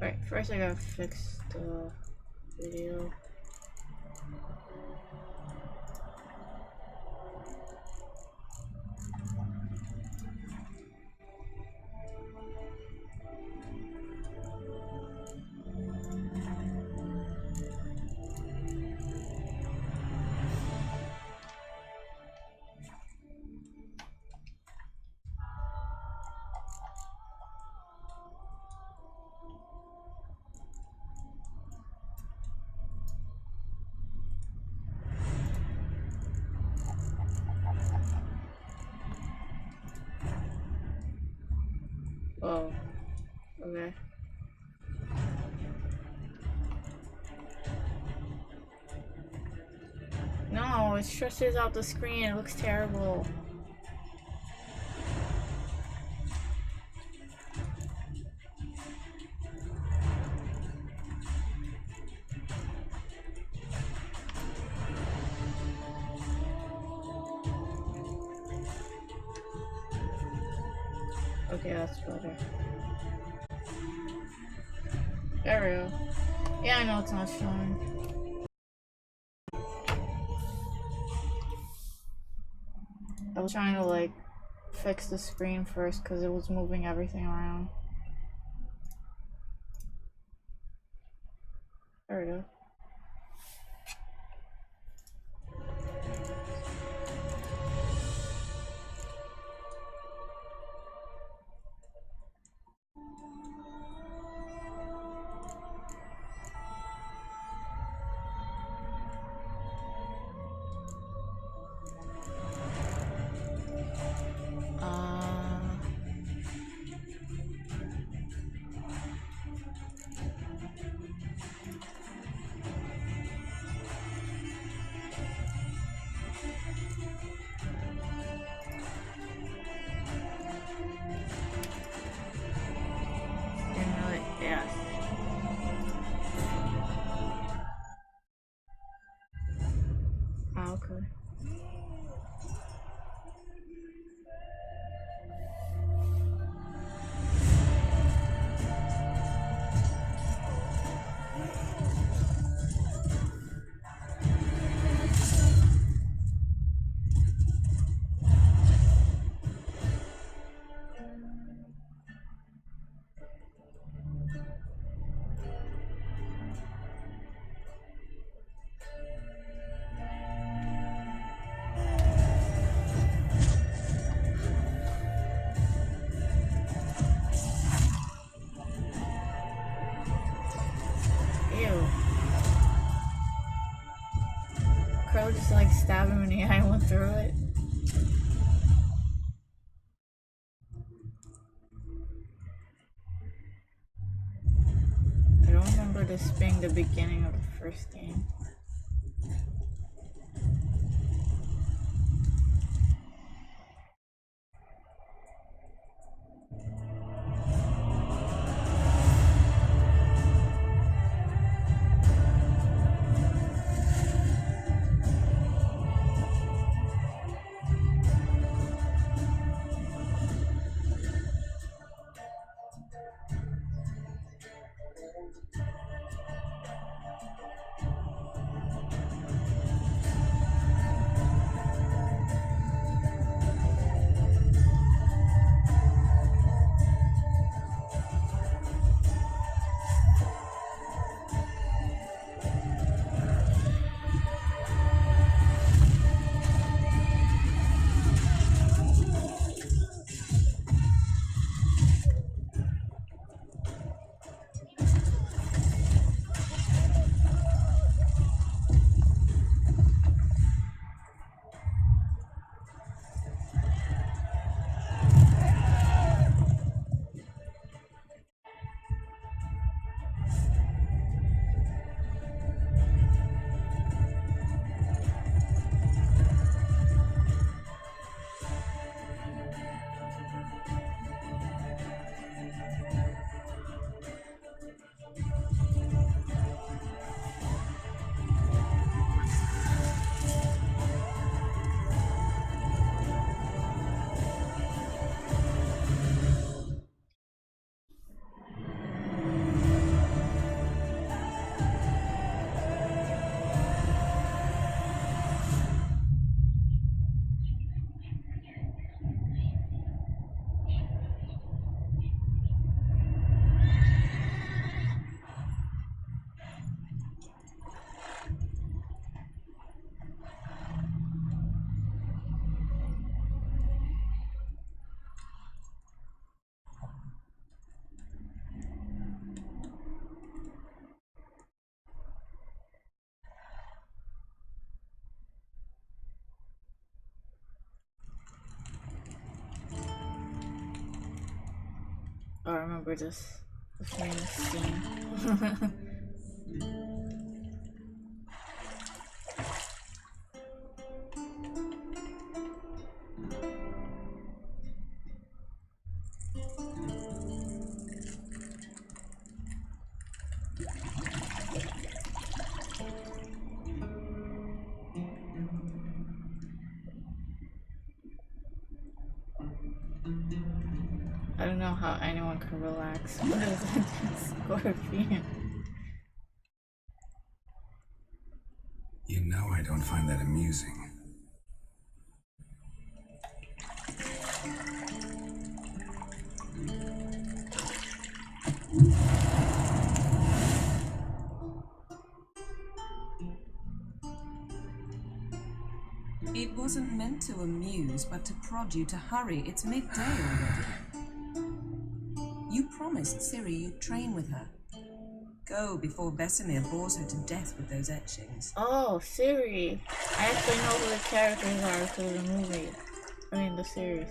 Alright, first I gotta fix the video. Oh, okay. No, it stretches out the screen. It looks terrible. Okay, that's better. There we go. Yeah, I know it's not showing. I was trying to like fix the screen first because it was moving everything around. There we go. Okay. Crow just like stabbed him in the eye and went through it. I don't remember this being the beginning of the first game. remember this. The famous scene. I don't know how anyone can relax with Scorpion. You know I don't find that amusing. It wasn't meant to amuse, but to prod you to hurry. It's midday already. You promised Ciri you'd train with her. Go before Vesemir bores her to death with those etchings. Oh, Ciri. I actually know who the characters are for the movie. I mean, the series.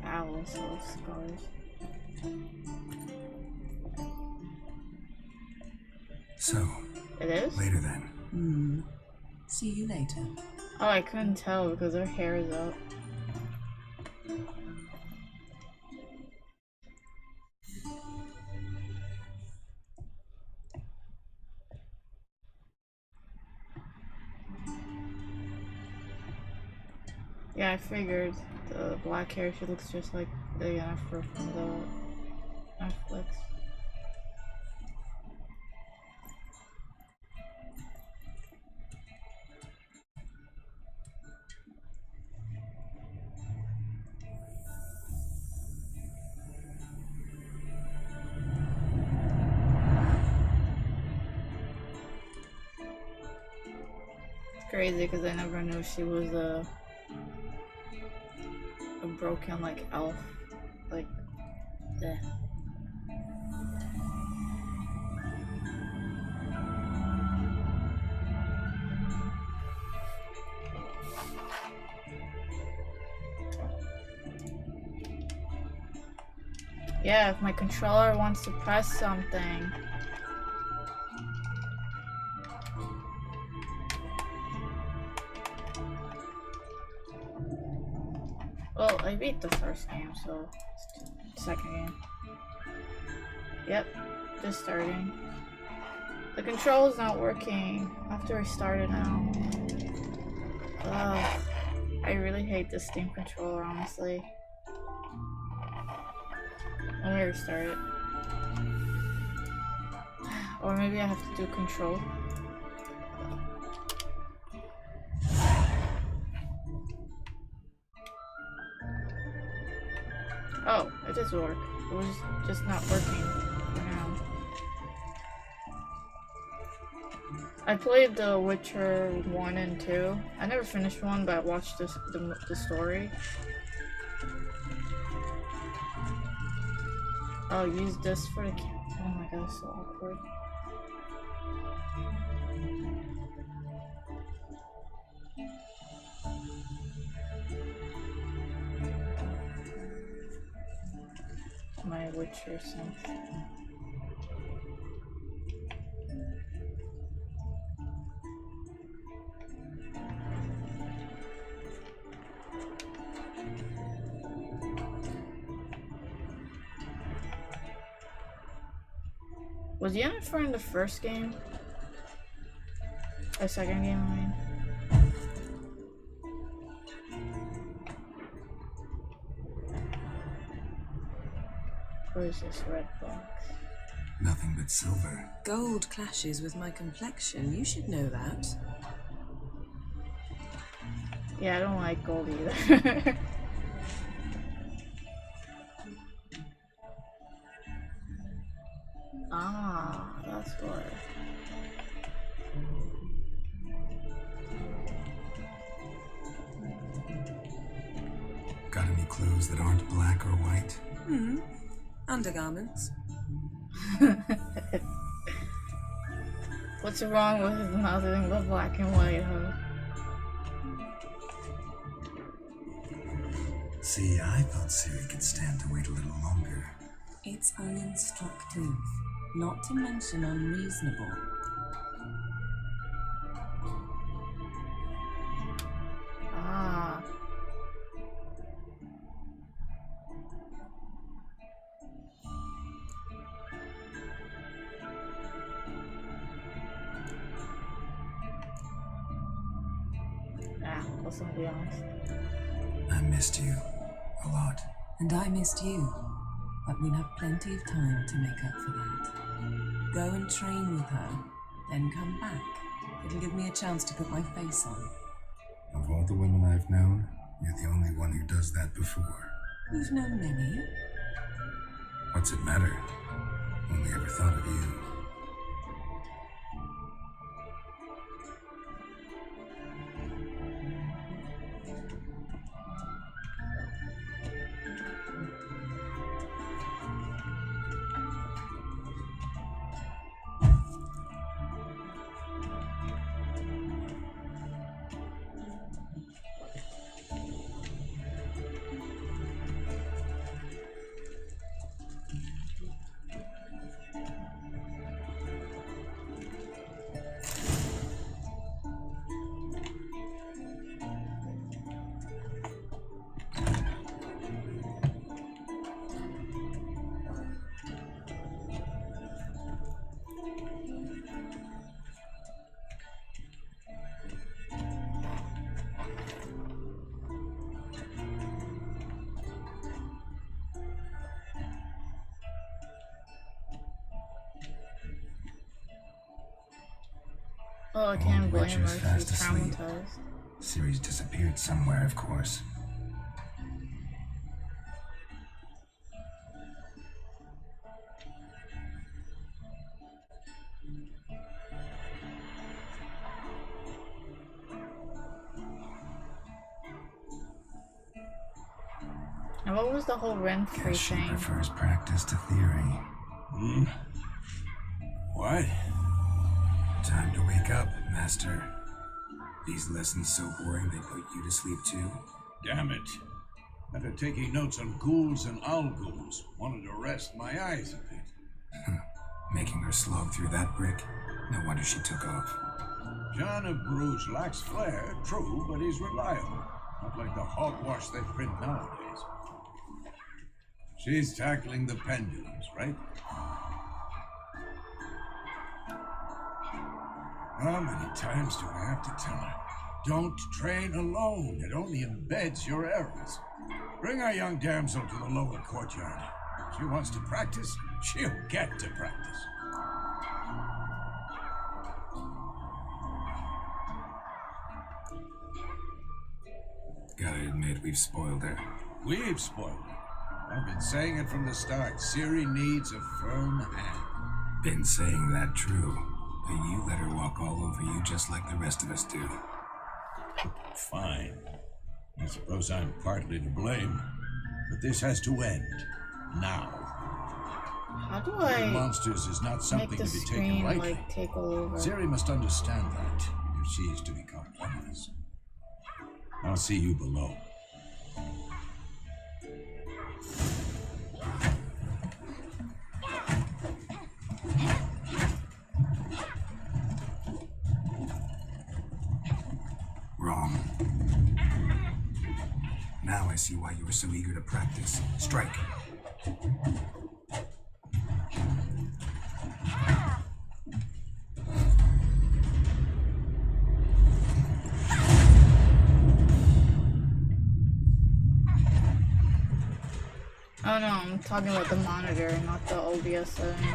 Owls or scars. So, It is? later then. See you later. Oh, I couldn't tell because her hair is up. Yeah, I figured the black hair, she looks just like the Yennefer from the Netflix. It's crazy because I never knew she was a broken like elf, like yeah. Yeah, if my controller wants to press something. Well, I beat the first game, so it's the second game. Yep, just starting. The control's not working. I have to restart it now. Ugh, I really hate this Steam controller, honestly. Let me restart it. Or maybe I have to do control. Oh, it does work. It was just not working for now. I played The Witcher 1 and 2. I never finished 1, but I watched the story. Oh, use this for the camera. Oh my god, it's so awkward. My Witcher synth. Was Yennefer in the first game? The second game, I mean. What is this red box? Nothing but silver. Gold clashes with my complexion. You should know that. Yeah, I don't like gold either. Ah, that's why. Got any clothes that aren't black or white? Undergarments. What's wrong with nothing but black and white, huh? See, I thought Siri could stand to wait a little longer. It's uninstructive, not to mention unreasonable. Ah. Yeah, let's not be honest. I missed you a lot. And I missed you, but we'll have plenty of time to make up for that. Go and train with her, then come back. It'll give me a chance to put my face on. Of all the women I've known, you're the only one who does that before. You've known many. What's it matter? Only ever thought of you. Oh, I can't Old blame witch her. is She's fast asleep. traumatized. Siri's disappeared somewhere, of course. And what was the whole rent-free Guess she thing? prefers practice to theory. What? Time to wake up, Master. These lessons so boring they put you to sleep too? Damn it. After taking notes on ghouls and owl ghouls, wanted to rest my eyes a bit. Making her slog through that brick? No wonder she took off. John of Bruges lacks flair, true, but he's reliable. Not like the hogwash they print nowadays. She's tackling the pendulums, right? How many times do I have to tell her? Don't train alone. It only embeds your errors. Bring our young damsel to the lower courtyard. She wants to practice, she'll get to practice. Gotta admit, we've spoiled her. We've spoiled her. I've been saying it from the start. Ciri needs a firm hand. Been saying that true. But you let her walk all over you just like the rest of us do. Fine. I suppose I'm partly to blame. But this has to end. Now. How do Killing I monsters is not make something the to be taken screen lightly. like take over? Ciri must understand that if she is to become one of us. I'll see you below. Wrong. Now I see why you were so eager to practice. Strike. Oh no, I'm talking about the monitor, not the OBS setting.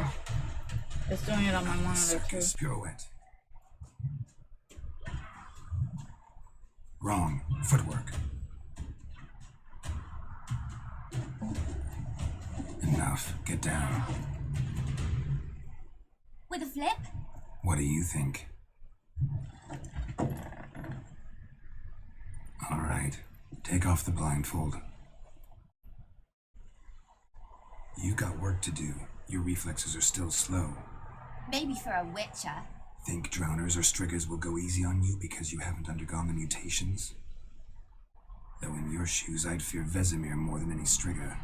It's doing it on my monitor too. Circus pirouette. Wrong. Footwork. Enough. Get down. With a flip? What do you think? All right. Take off the blindfold. You got work to do. Your reflexes are still slow. Maybe for a witcher. Think drowners or striggers will go easy on you because you haven't undergone the mutations? Though in your shoes, I'd fear Vesemir more than any Striga.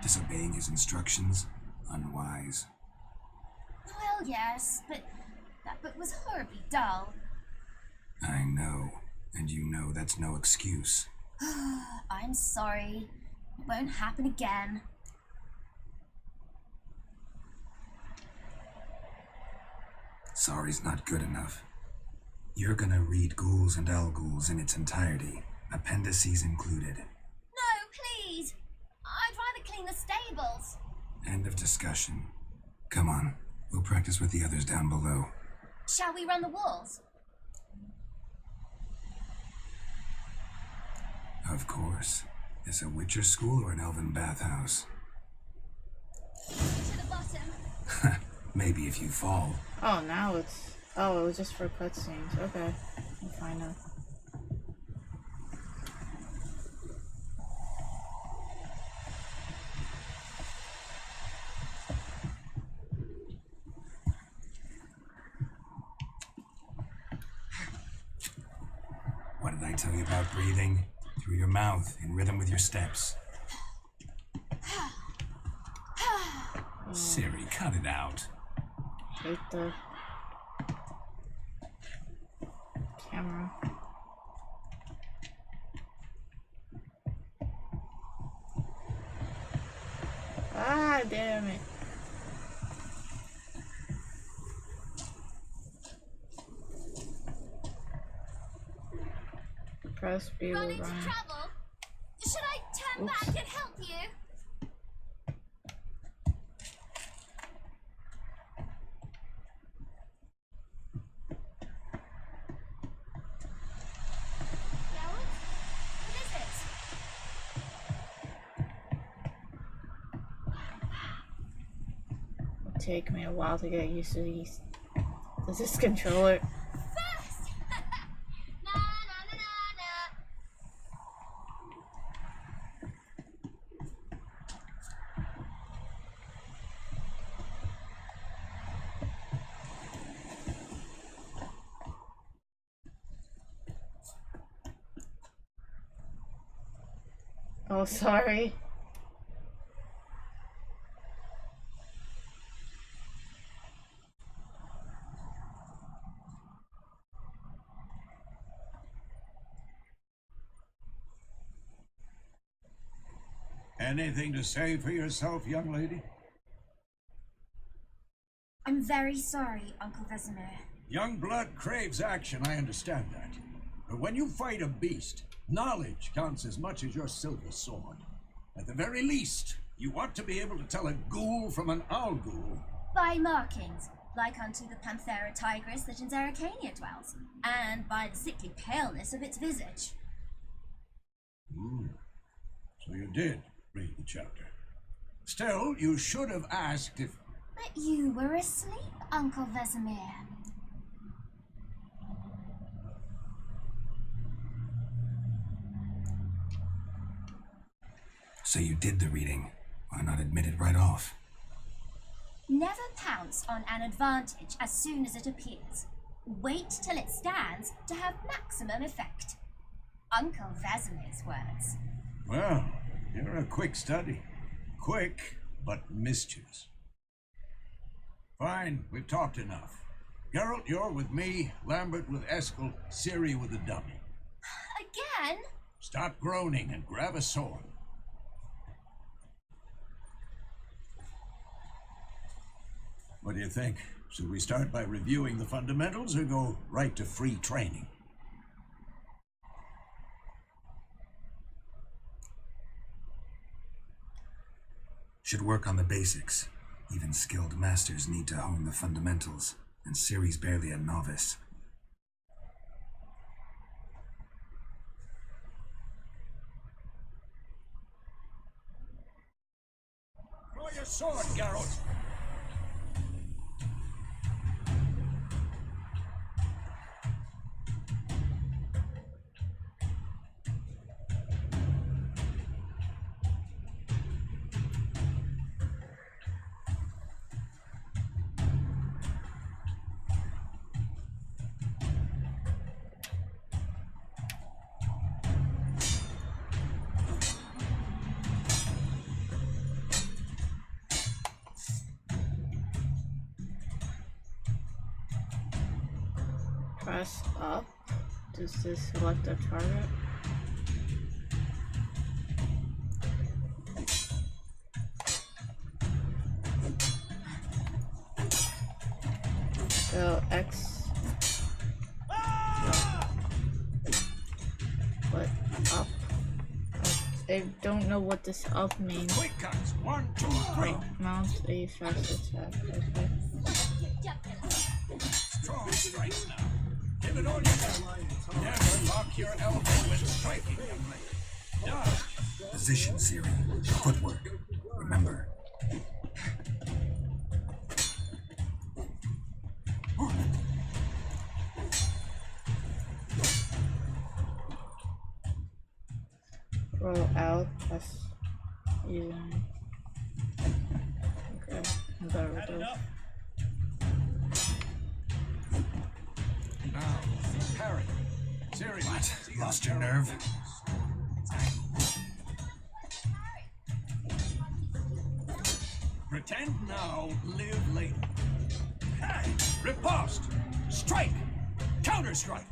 Disobeying his instructions, unwise. Well, yes, but that book was horribly dull. I know, and you know that's no excuse. I'm sorry. It won't happen again. Sorry's not good enough. You're gonna read Ghouls and Al-Ghouls in its entirety, appendices included. No, please. I'd rather clean the stables. End of discussion. Come on, we'll practice with the others down below. Shall we run the walls? Of course. Is a Witcher school or an elven bathhouse? To the bottom. Maybe if you fall. Oh, now it's... Oh, it was just for cutscenes. Okay. I'm fine now. What did I tell you about breathing? Through your mouth, in rhythm with your steps. Siri, cut it out. Hate the camera. Ah, damn it. Press B Run will into run. trouble? Should I turn Oops. back and help you? Geralt? What is it? It'll take me a while to get used to this controller. First! Na na na na na. Oh, sorry. Anything to say for yourself, young lady? I'm very sorry, Uncle Vesemir. Young blood craves action, I understand that. But when you fight a beast, knowledge counts as much as your silver sword. At the very least, you ought to be able to tell a ghoul from an Al-Ghul. By markings, like unto the Panthera tigris that in Zerrikania dwells, and by the sickly paleness of its visage. So you did read the chapter. Still, you should have asked if... But you were asleep, Uncle Vesemir. So you did the reading. Why not admit it right off? Never pounce on an advantage as soon as it appears. Wait till it stands to have maximum effect. Uncle Vesemir's words. Well, you're a quick study. Quick, but mischievous. Fine, we've talked enough. Geralt, you're with me, Lambert with Eskel, Ciri with the dummy. Again? Stop groaning and grab a sword. What do you think? Should we start by reviewing the fundamentals or go right to free training? Should work on the basics. Even skilled masters need to hone the fundamentals, and Ciri's barely a novice. Draw your sword, Geralt! press up, does this select a target? So X. What? Up? I don't know what this up means. Quick cuts. 1, 2, 3. Mount a fast attack. Okay. Strong strikes now. Give it all you got. Never lock your elbow when striking, young lady. Dodge. Position, Siri. Footwork. Remember. Roll out. That's using. Okay. I'm better with those. Now, parry. Siri. What? Lost your nerve? Pretend now, live later. Hey, riposte. Strike. Counter strike.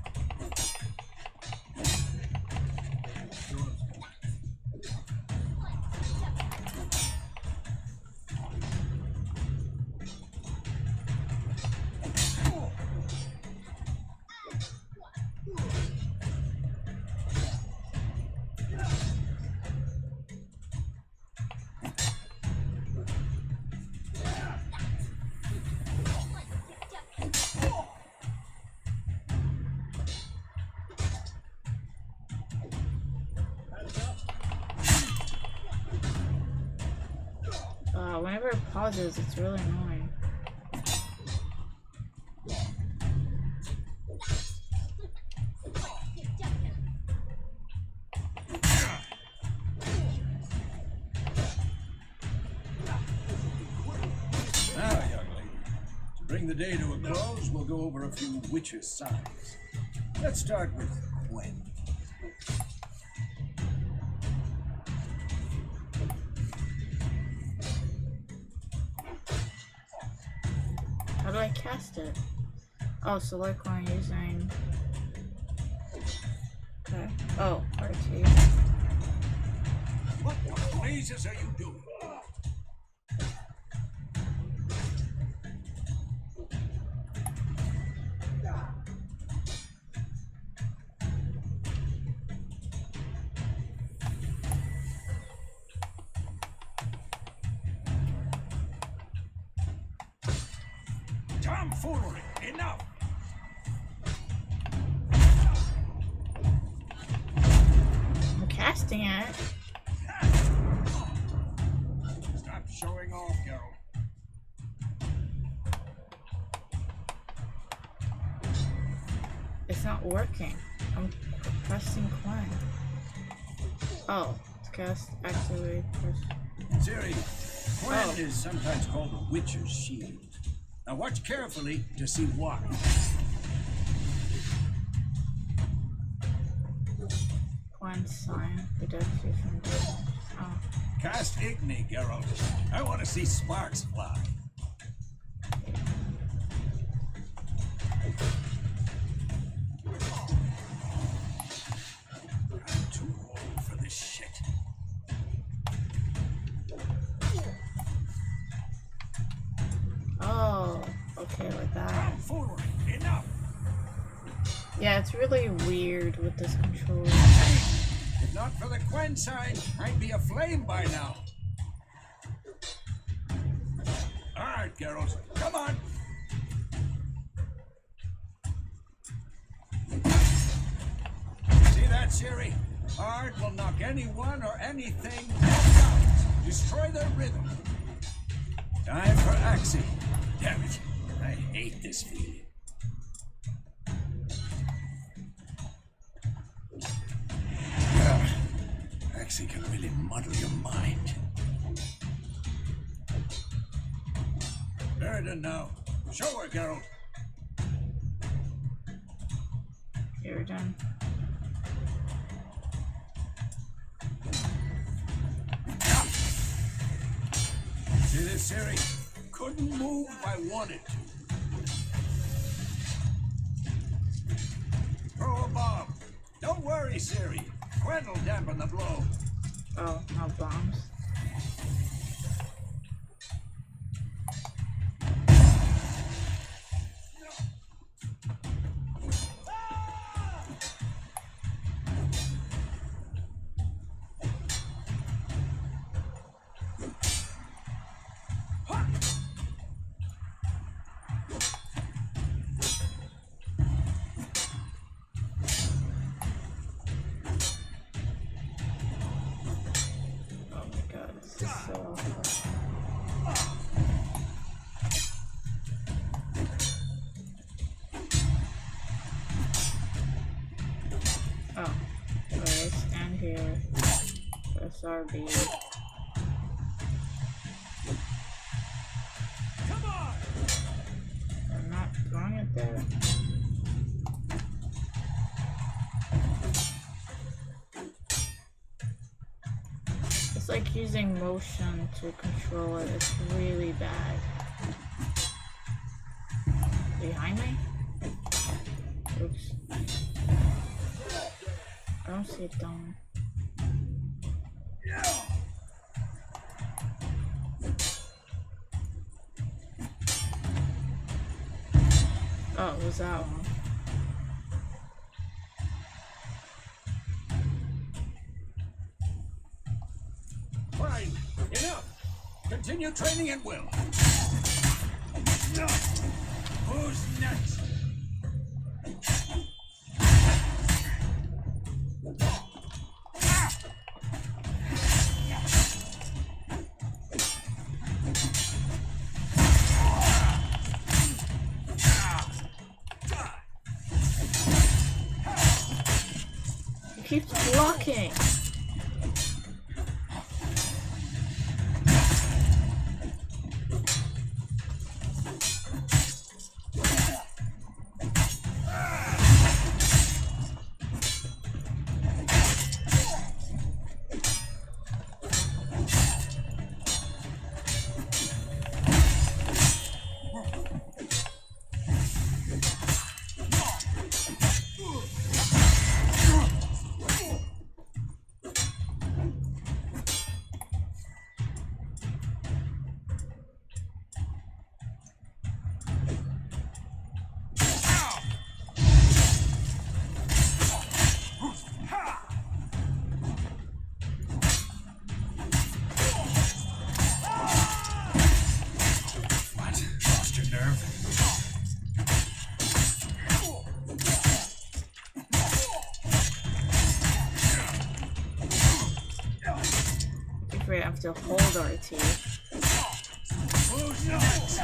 Whenever it pauses, it's really annoying. Now, young lady, to bring the day to a close, we'll go over a few witches' signs. Let's start with Gwen. How do I cast it? Oh, select one using. Okay. Oh, RT. What the blazes are you doing? Tomfoolery! Enough! I'm casting it. Stop showing off, Geralt. It's not working. I'm pressing Quen. Oh, it's cast activate. Press. Siri, Gwen Oh. is sometimes called the Witcher's Shield. Now watch carefully to see why. Quen sign. Protects you from damage. Oh. Cast Igni, Geralt. I want to see sparks fly. I'm too old for this shit. Oh, okay, like that. Tomfoolery! Enough! Yeah, it's really weird with this controller. If not for the Gwen sign, I'd be aflame by now. All right, Geralt, come on. See that, Siri? Art will knock anyone or anything out. Destroy their rhythm. Time for Axie. Damn it, I hate this feeling. Axie can really muddle your mind. Meriden now. Show her, Geralt. You're done. See this, Siri? Couldn't move if I wanted to. worry, Siri. Gwen'll dampen the blow. Oh, no bombs. Oh, alright, stand here. Press RB. Come on! I'm not throwing it there. It's like using motion to control it. It's really bad. Behind me? Oops. I don't see it down. Oh, it was that one. Fine. Enough. Continue training at will. Who's next? He keeps blocking. I have to hold RT. Who's next?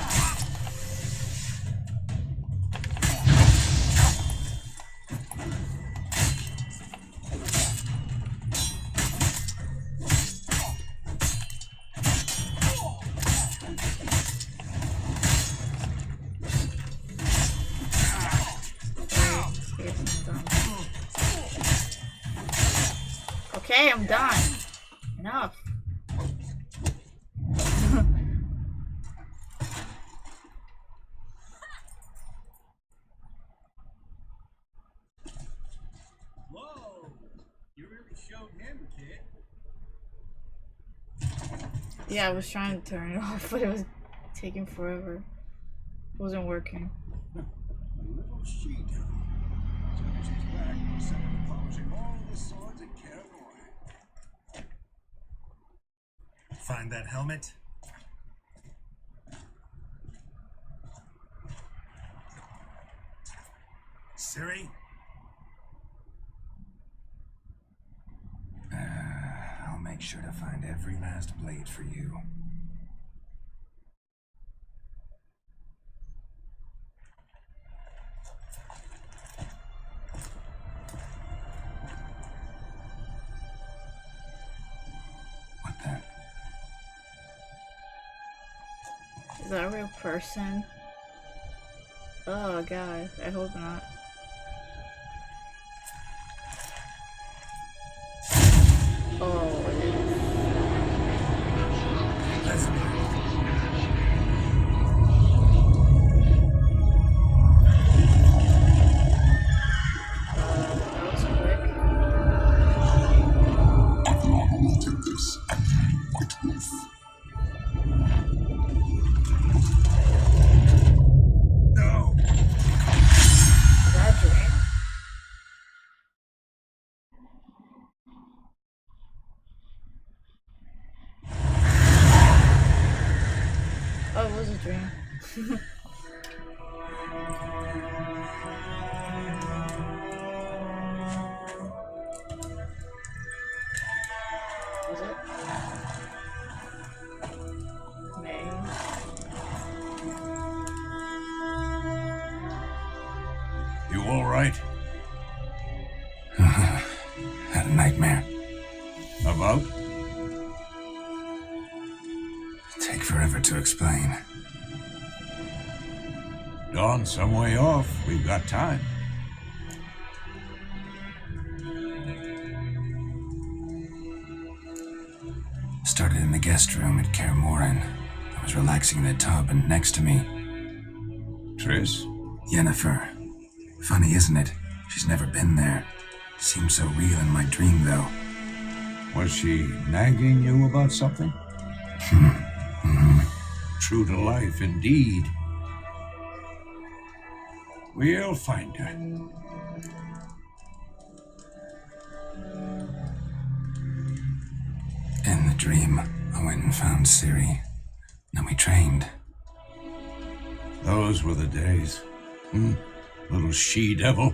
Okay, I'm done. Enough. Whoa! You really showed him, kid. Yeah, I was trying to turn it off, but it was taking forever. It wasn't working. A little she-devil. So she's back, we'll send her to polishing all the swords in Karamor. Find that helmet? Siri? I'll make sure to find every last blade for you. What the? Is that a real person? Oh god, I hope not. Oh, it is. Let's move. That was quick. Had a nightmare. About? Take forever to explain. Dawn's some way off. We've got time. Started in the guest room at Kaer Morhen. I was relaxing in the tub, and next to me, Triss? Yennefer. Funny, isn't it? She's never been there. Seems so real in my dream, though. Was she nagging you about something? True to life, indeed. We'll find her. In the dream, I went and found Ciri. Then we trained. Those were the days. Little she-devil.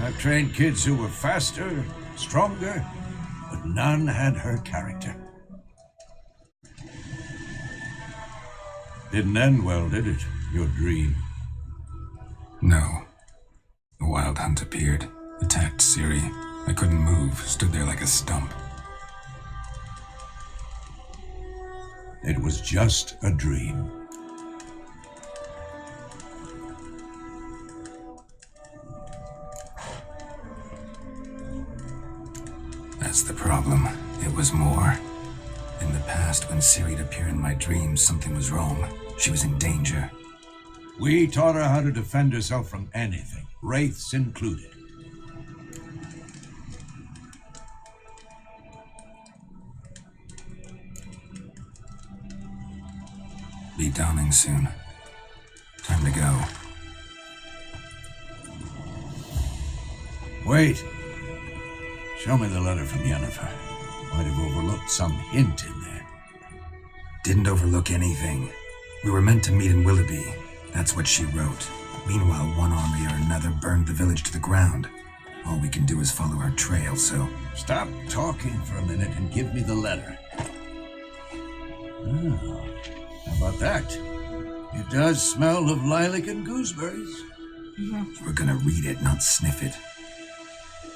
I've trained kids who were faster, stronger, but none had her character. Didn't end well, did it? Your dream? No. The Wild Hunt appeared, attacked Ciri. I couldn't move, stood there like a stump. It was just a dream. That's the problem. It was more. In the past, when Ciri'd appear in my dreams, something was wrong. She was in danger. We taught her how to defend herself from anything, wraiths included. Be dawning soon. Time to go. Wait. Show me the letter from Yennefer. Might have overlooked some hint in there. Didn't overlook anything. We were meant to meet in Willoughby. That's what she wrote. Meanwhile, one army or another burned the village to the ground. All we can do is follow her trail, so... Stop talking for a minute and give me the letter. Oh, how about that? It does smell of lilac and gooseberries. We're gonna read it, not sniff it.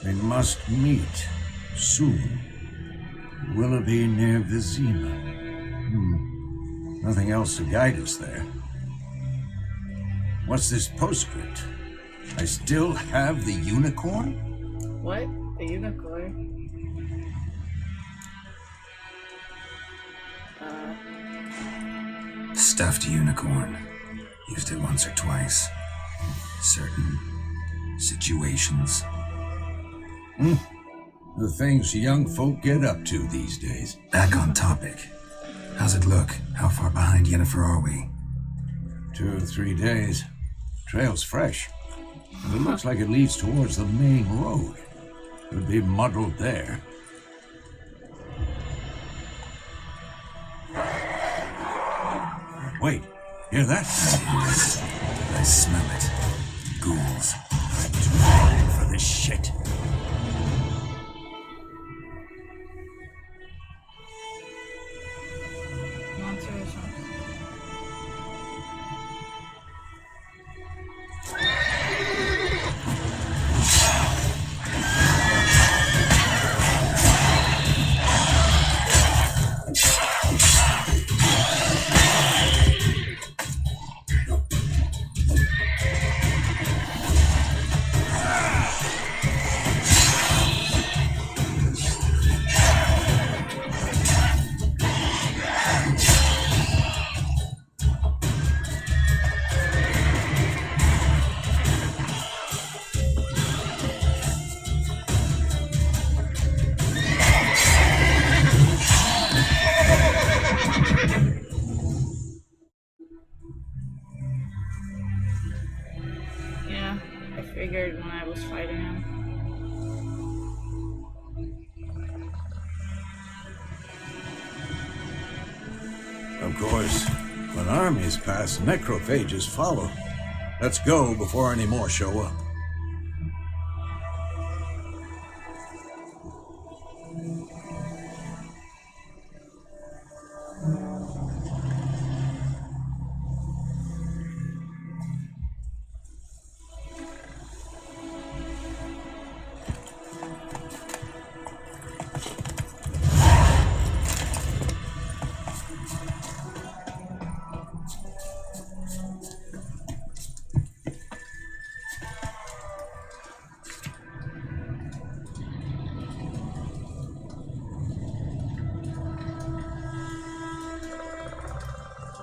We must meet soon. Willoughby near Vizima. Nothing else to guide us there. What's this postscript? I still have the unicorn? What? The unicorn? Stuffed unicorn. Used it once or twice. Certain situations. The things young folk get up to these days. Back on topic. How's it look? How far behind Yennefer are we? 2 or 3 days. Trail's fresh. And it looks like it leads towards the main road. Could be muddled there. Wait, hear that? I smell it. Ghouls. I'm too old for this shit. Monster or something. Yeah, I figured when I was fighting him. Of course, when armies pass, necrophages follow. Let's go before any more show up.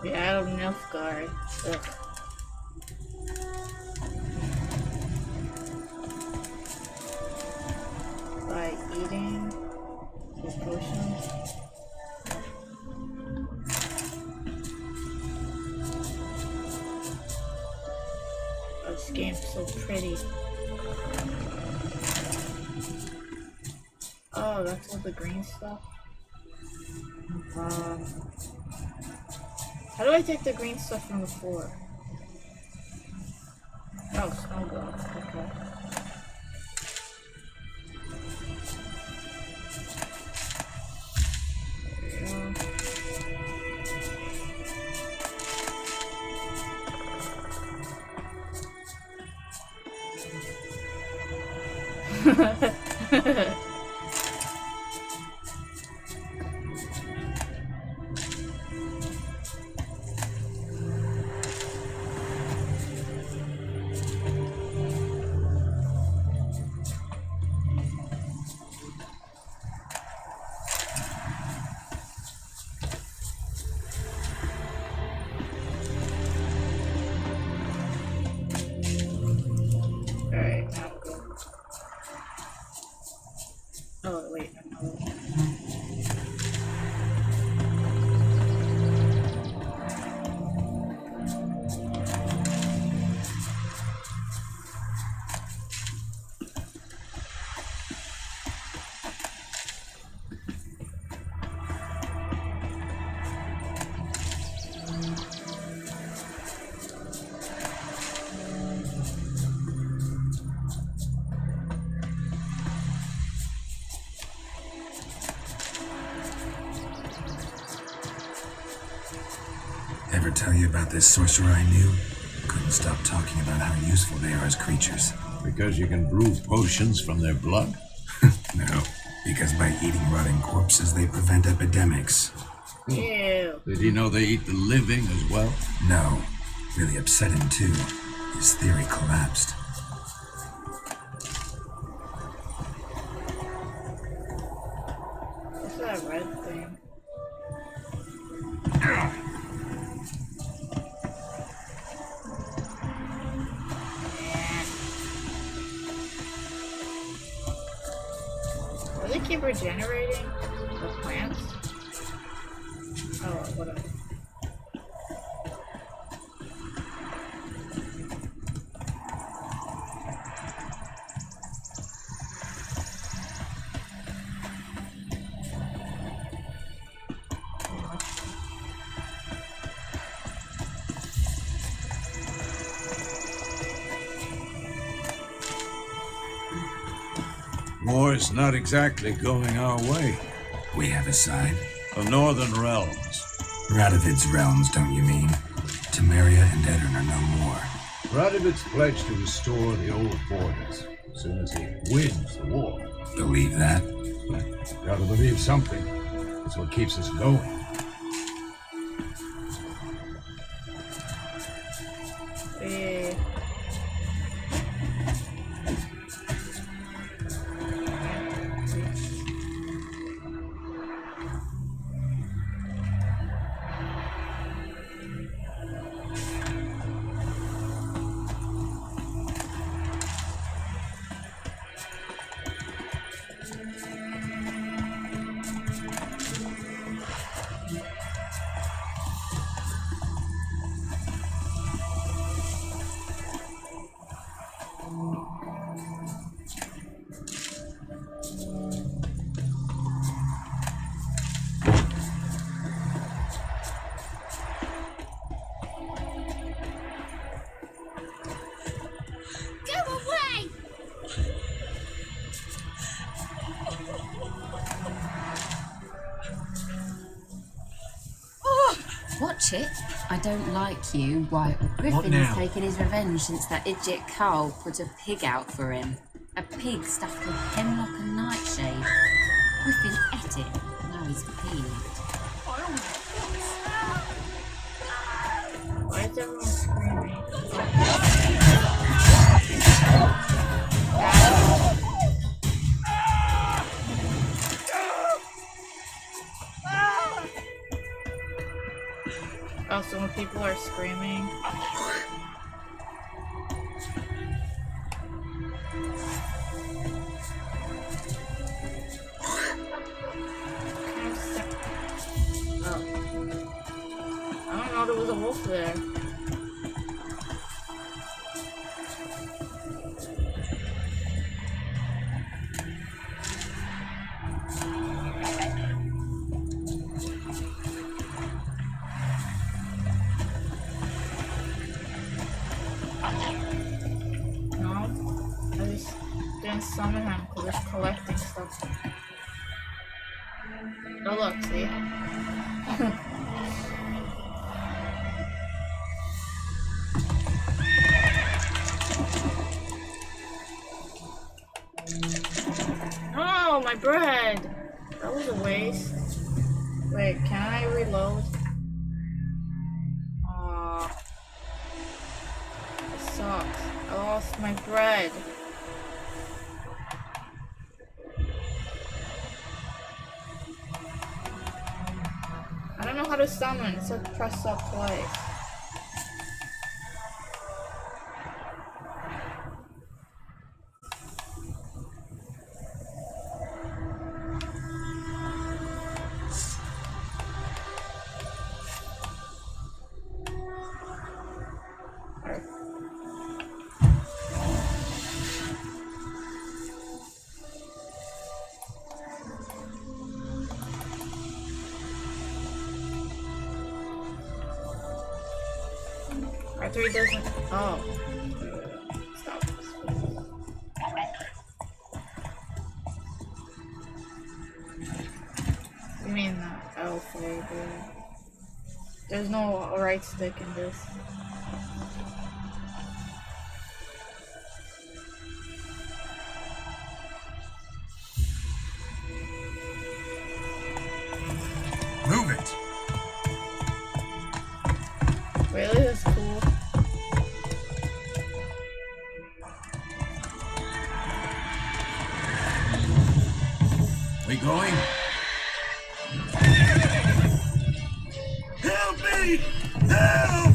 Yeah, out of Nilfgaard. Ugh. By eating the potions. Oh, this game's so pretty. Oh, that's all the green stuff. How do I take the green stuff from the floor? Oh, snow globes. Okay. There we go. Alright, now go. Oh, wait. No. Ever tell you about this sorcerer I knew? Couldn't stop talking about how useful they are as creatures. Because you can brew potions from their blood? No, because by eating rotting corpses, they prevent epidemics. Ew. Did he know they eat the living as well? No, really upset him too. His theory collapsed. What's that red thing? Will they keep regenerating the plants? Oh, whatever. War's not exactly going our way. We have a side. The Northern Realms. Radovid's realms, don't you mean? Temeria and Edirn are no more. Radovid's pledged to restore the old borders as soon as he wins the war. Believe that? Gotta believe something. It's what keeps us going. Eh. Go away! Watch it. I don't like you. Why, Griffin has taken his revenge since that idiot Carl put a pig out for him. A pig stuffed with hemlock and nightshade. Griffin ate it. Now he's peeved. Why is everyone screaming? Oh, so People are screaming. Oh. I don't know there was a wolf there. Summon him because it's collecting stuff. Oh look, see? Oh, my bread! That was a waste. Wait, can I reload? Aw. It sucks. I lost my bread. I don't know how to summon, it said press up twice. R3 doesn't. Oh. Stop. You mean that L3, dude. There's no right stick in this. Move it! Really? That's cool. We going? Help me! Help!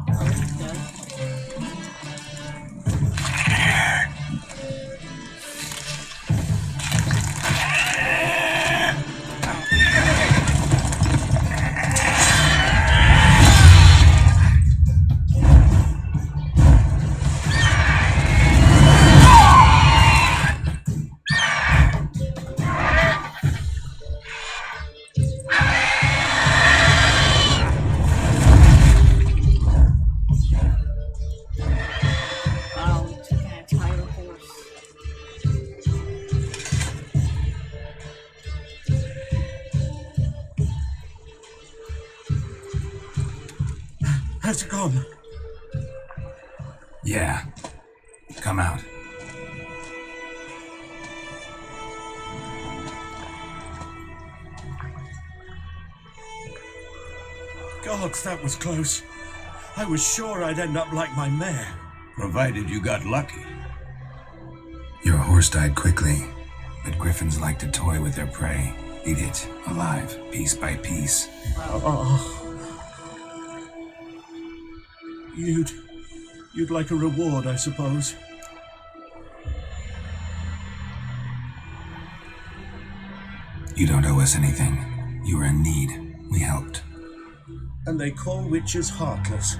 Oh, he's dead. Wow, we took an entire horse. Has it gone? Yeah. Come out. Gods, that was close. I was sure I'd end up like my mare. Provided you got lucky. Your horse died quickly, but griffins like to toy with their prey. Eat it, alive, piece by piece. Oh. You'd like a reward, I suppose. You don't owe us anything. You were in need. We helped. And they call witches heartless.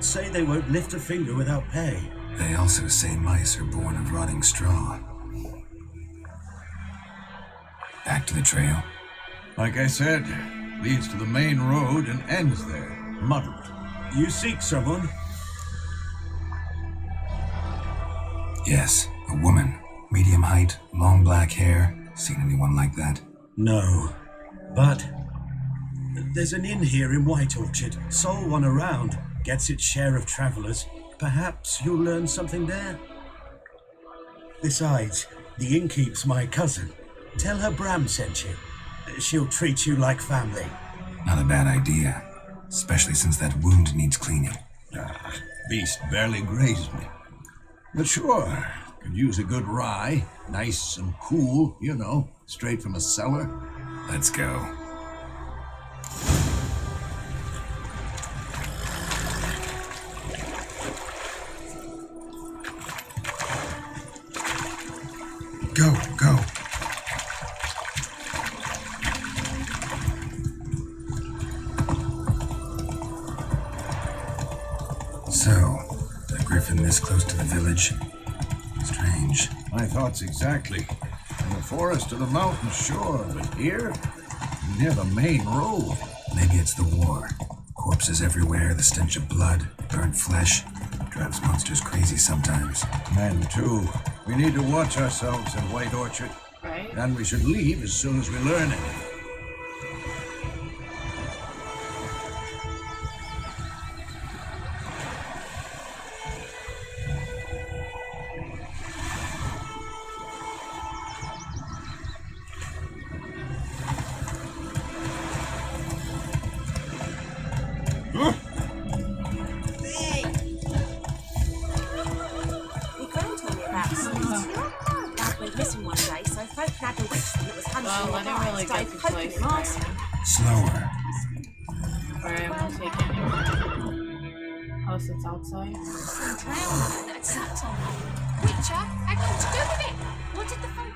Say they won't lift a finger without pay. They also say mice are born of rotting straw. Back to the trail. Like I said, leads to the main road and ends there. Muddled. You seek someone? Yes, a woman. Medium height, long black hair. Seen anyone like that? No. But there's an inn here in White Orchard. Sole one around. Gets its share of travelers. Perhaps you'll learn something there. Besides, the innkeep's my cousin. Tell her Bram sent you. She'll treat you like family. Not a bad idea. Especially since that wound needs cleaning. Beast barely grazed me. But sure, Could use a good rye. Nice and cool, you know, straight from a cellar. Let's go. Go. So, the griffin this close to the village? Strange. My thoughts exactly. In the forest or the mountain, sure, but here? Near the main road. Maybe it's the war. Corpses everywhere, the stench of blood, burnt flesh. Drives monsters crazy sometimes. Men, too. We need to watch ourselves in White Orchard. Right? And we should leave as soon as we learn anything. We phoned Tommy about Snoot. Dad went missing one day, so folk had a witch that was hunting Well, I him didn't alive, really started get to poking play him arse. Slower. Alright, I won't take any. Oh, so it's outside? Some drowned that had sucked on me. Witcher had nothing to do with it. What did the folk...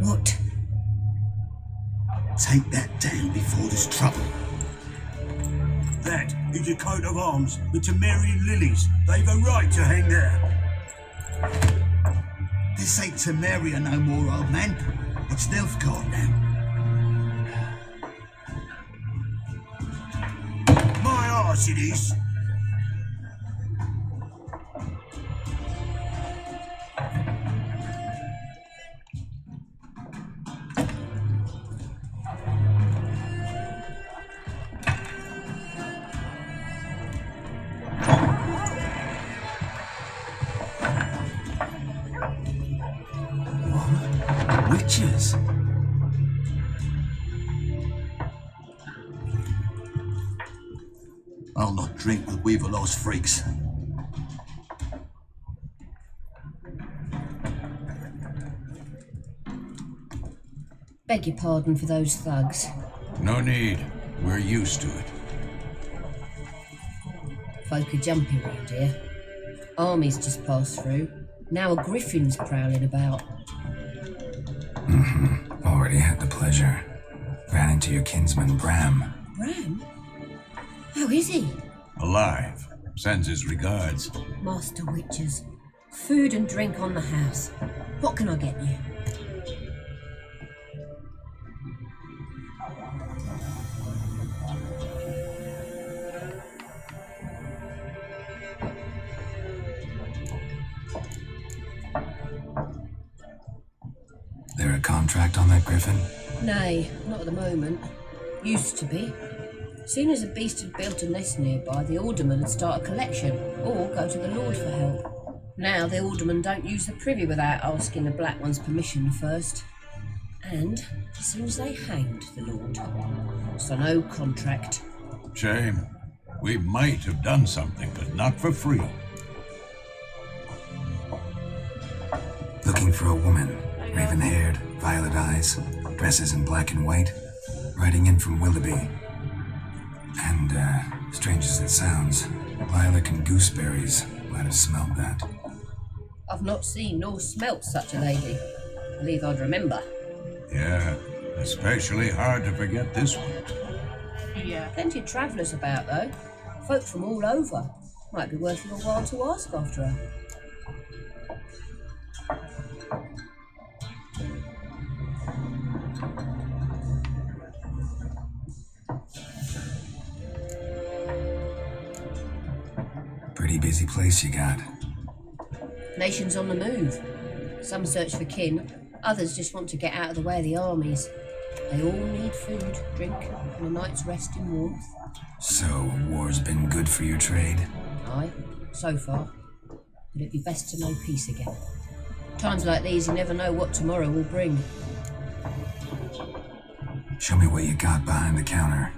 What? Take that down before there's trouble. That is a coat of arms, the Temerian lilies. They've a right to hang there. This ain't Temeria no more, old man. It's Nilfgaard now. My arse it is. Witches. I'll not drink with Weaverlaw's freaks. Beg your pardon for those thugs. No need. We're used to it. Folk are jumpy round here. Armies just passed through. Now a griffin's prowling about. Already had the pleasure. Ran into your kinsman, Bram. Bram? How is he? Alive. Sends his regards. Master Witches. Food and drink on the house. What can I get you? There a contract on that griffin? Nay, not at the moment. Used to be. Soon as a beast had built a nest nearby, the alderman would start a collection, or go to the Lord for help. Now the aldermen don't use the privy without asking the Black One's permission first. And it seems they hanged the Lord. So no contract. Shame. We might have done something, but not for free. Looking for a woman. Raven-haired, violet eyes, dresses in black and white. Riding in from Willoughby. And, strange as it sounds, lilac and gooseberries might have smelled that. I've not seen nor smelt such a lady. Believe I'd remember. Yeah, especially hard to forget this one. Yeah. Plenty of travellers about, though. Folk from all over. Might be worth your while to ask after her. Pretty busy place you got. Nations on the move. Some search for kin, others just want to get out of the way of the armies. They all need food, drink, and a night's rest in warmth. So, war's been good for your trade? Aye, so far. but it'd be best to know peace again. Times like these, you never know what tomorrow will bring. Show me what you got behind the counter.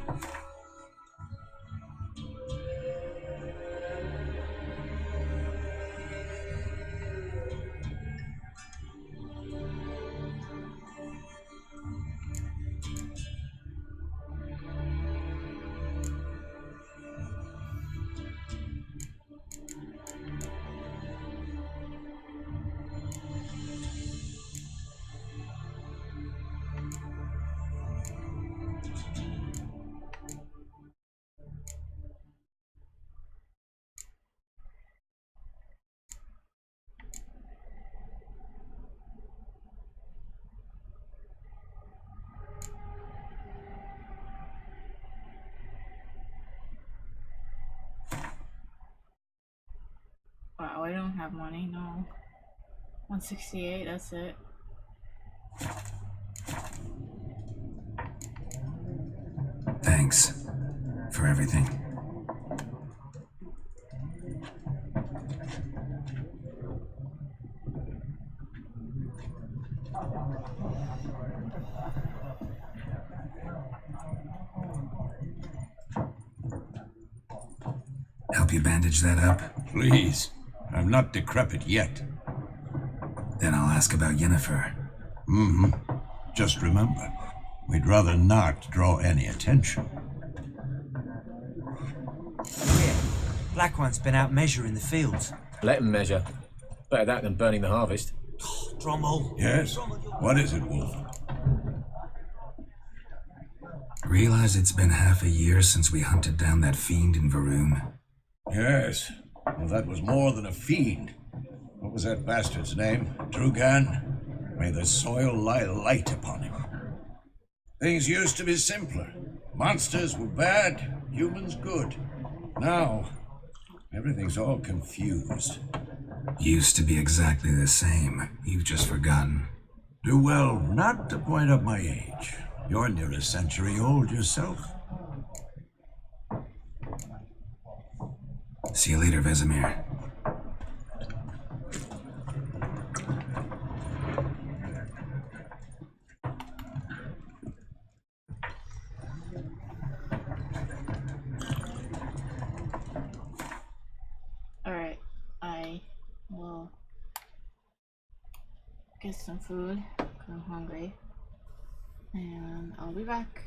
Wow, I don't have money, no. 168, that's it. Thanks for everything. Help you bandage that up? Please. I'm not decrepit yet. Then I'll ask about Yennefer. Just remember, we'd rather not draw any attention. Yeah, Black One's been out measuring the fields. Let him measure. Better that than burning the harvest. Drommel. Yes? What is it, Wolf? Realize it's been half a year since we hunted down that fiend in Varun. Yes. Well, that was more than a fiend. What was that bastard's name? Drugan? May the soil lie light upon him. Things used to be simpler. Monsters were bad, humans good. Now, everything's all confused. Used to be exactly the same. You've just forgotten. Do well not to point up my age. You're near a century old yourself. See you later, Vesemir. Alright, I will get some food, 'cause I'm hungry, and I'll be back.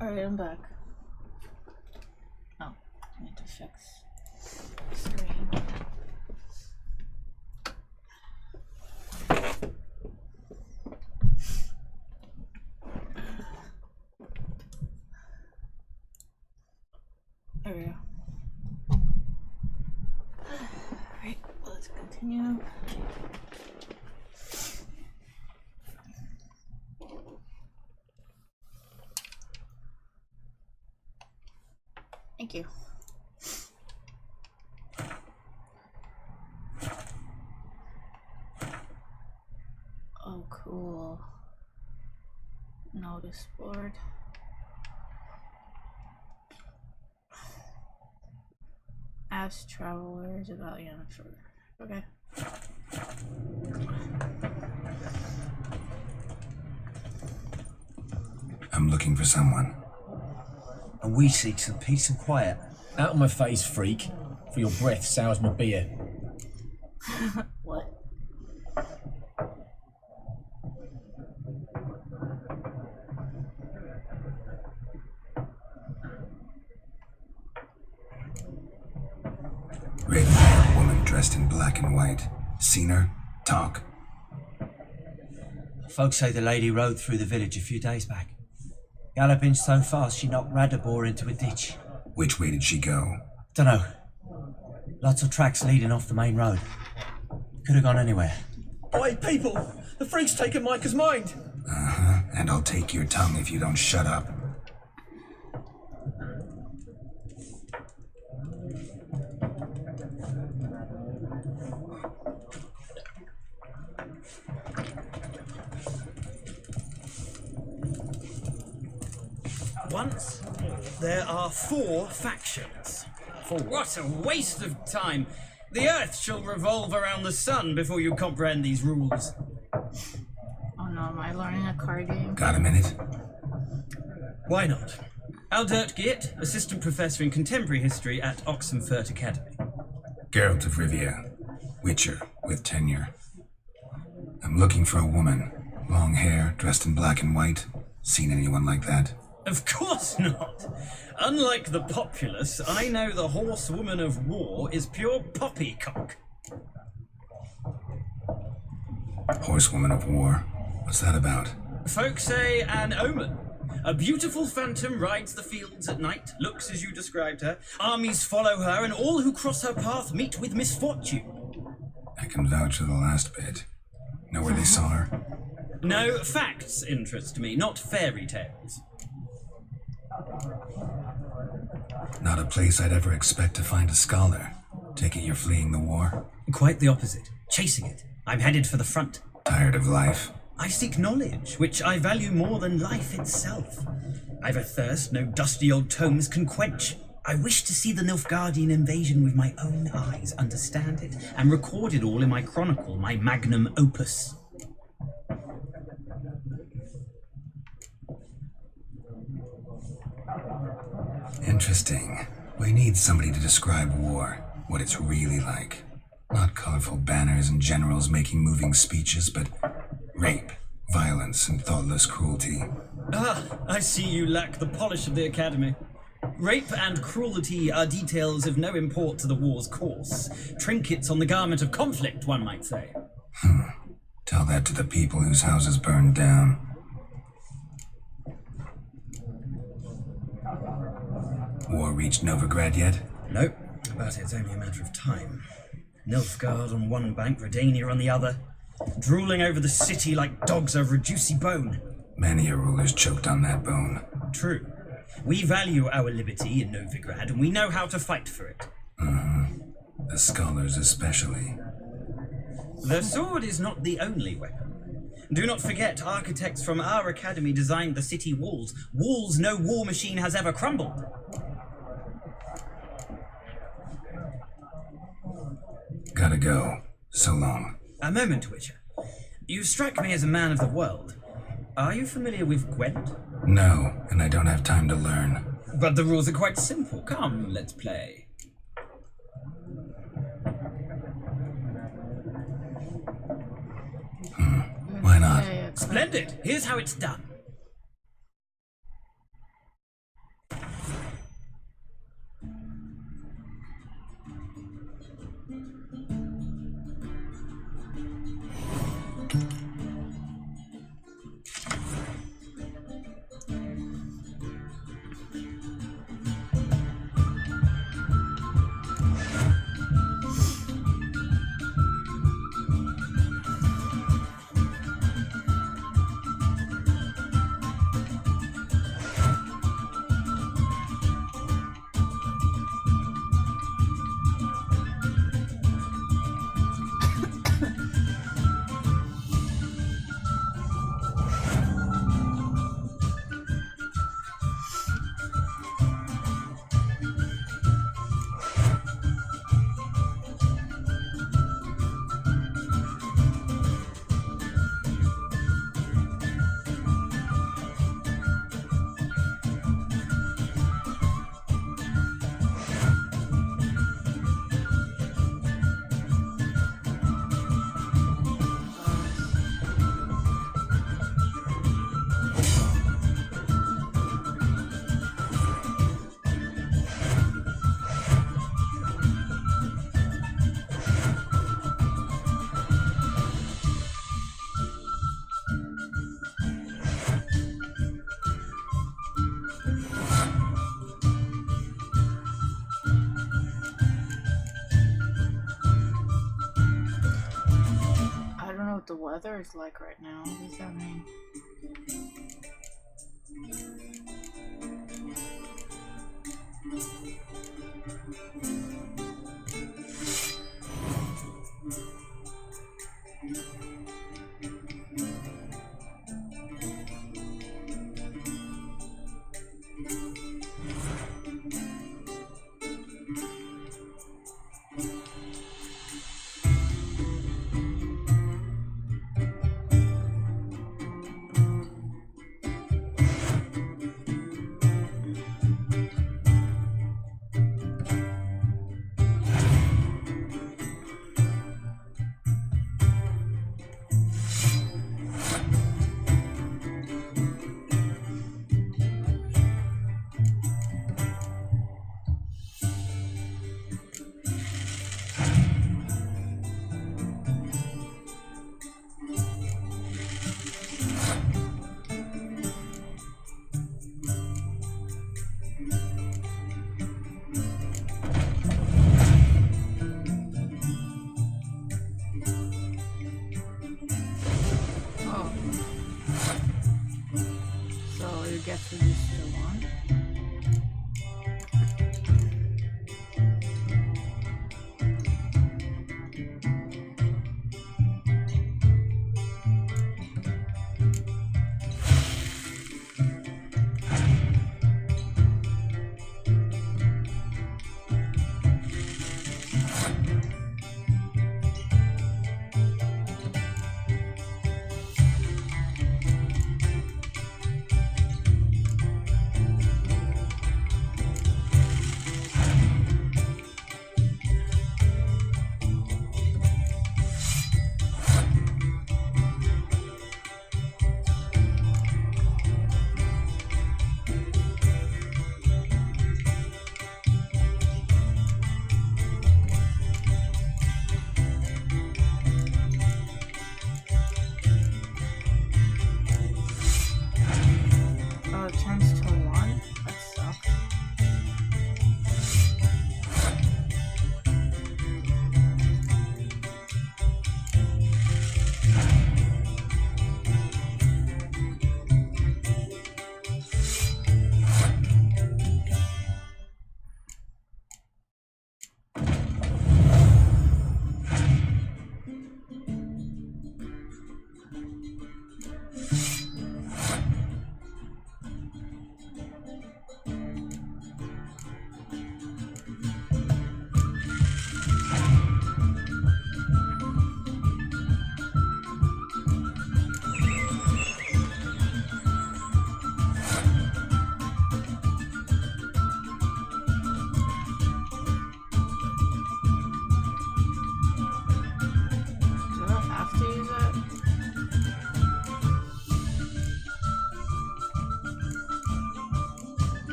Alright, I'm back. Oh, I need to fix the screen. There we go. Alright, let's continue. Thank you. Oh, cool. Notice board. Ask travelers about Yennefer. Okay. I'm looking for someone. And we seek some peace and quiet. Out of my face, freak. For your breath sours my beer. What? Raven-haired woman dressed in black and white. Seen her? Talk. Folks say the lady rode through the village a few days back. Galloping so fast she knocked Radabor into a ditch. Which way did she go? Dunno. Lots of tracks leading off the main road. Could have gone anywhere. Oi, people! The freak's taken Micah's mind! Uh-huh. And I'll take your tongue if you don't shut up. Once, there are 4 factions. What a waste of time! The Earth shall revolve around the sun before you comprehend these rules. Oh no, am I learning a card game? Got a minute? Why not? Aldert Geert, Assistant Professor in Contemporary History at Oxenfurt Academy. Geralt of Rivia. Witcher with tenure. I'm looking for a woman. Long hair, dressed in black and white. Seen anyone like that? Of course not! Unlike the populace, I know the horsewoman of war is pure poppycock. Horsewoman of war? What's that about? Folk say an omen. A beautiful phantom rides the fields at night, looks as you described her. Armies follow her, and all who cross her path meet with misfortune. I can vouch for the last bit. Know where they saw her? No, facts interest me, not fairy tales. Not a place I'd ever expect to find a scholar. Take it you're fleeing the war? Quite the opposite. Chasing it. I'm headed for the front. Tired of life? I seek knowledge, which I value more than life itself. I've a thirst no dusty old tomes can quench. I wish to see the Nilfgaardian invasion with my own eyes, understand it, and record it all in my chronicle, my magnum opus. Interesting. We need somebody to describe war, what it's really like. Not colorful banners and generals making moving speeches, but rape, violence, and thoughtless cruelty. Ah, I see you lack the polish of the Academy. Rape and cruelty are details of no import to the war's course. Trinkets on the garment of conflict, one might say. Tell that to the people whose houses burned down. War reached Novigrad yet? Nope, but it's only a matter of time. Nilfgaard on one bank, Redania on the other, drooling over the city like dogs over a juicy bone. Many a ruler's choked on that bone. True. We value our liberty in Novigrad, and we know how to fight for it. The scholars especially. The sword is not the only weapon. Do not forget, architects from our academy designed the city walls. Walls no war machine has ever crumbled. Gotta go. So long. A moment, Witcher. You strike me as a man of the world. Are you familiar with Gwent? No, and I don't have time to learn. But the rules are quite simple. Come, let's play. Why not? Splendid. Here's how it's done. What the weather is like right now. What does that mean? Get to this one.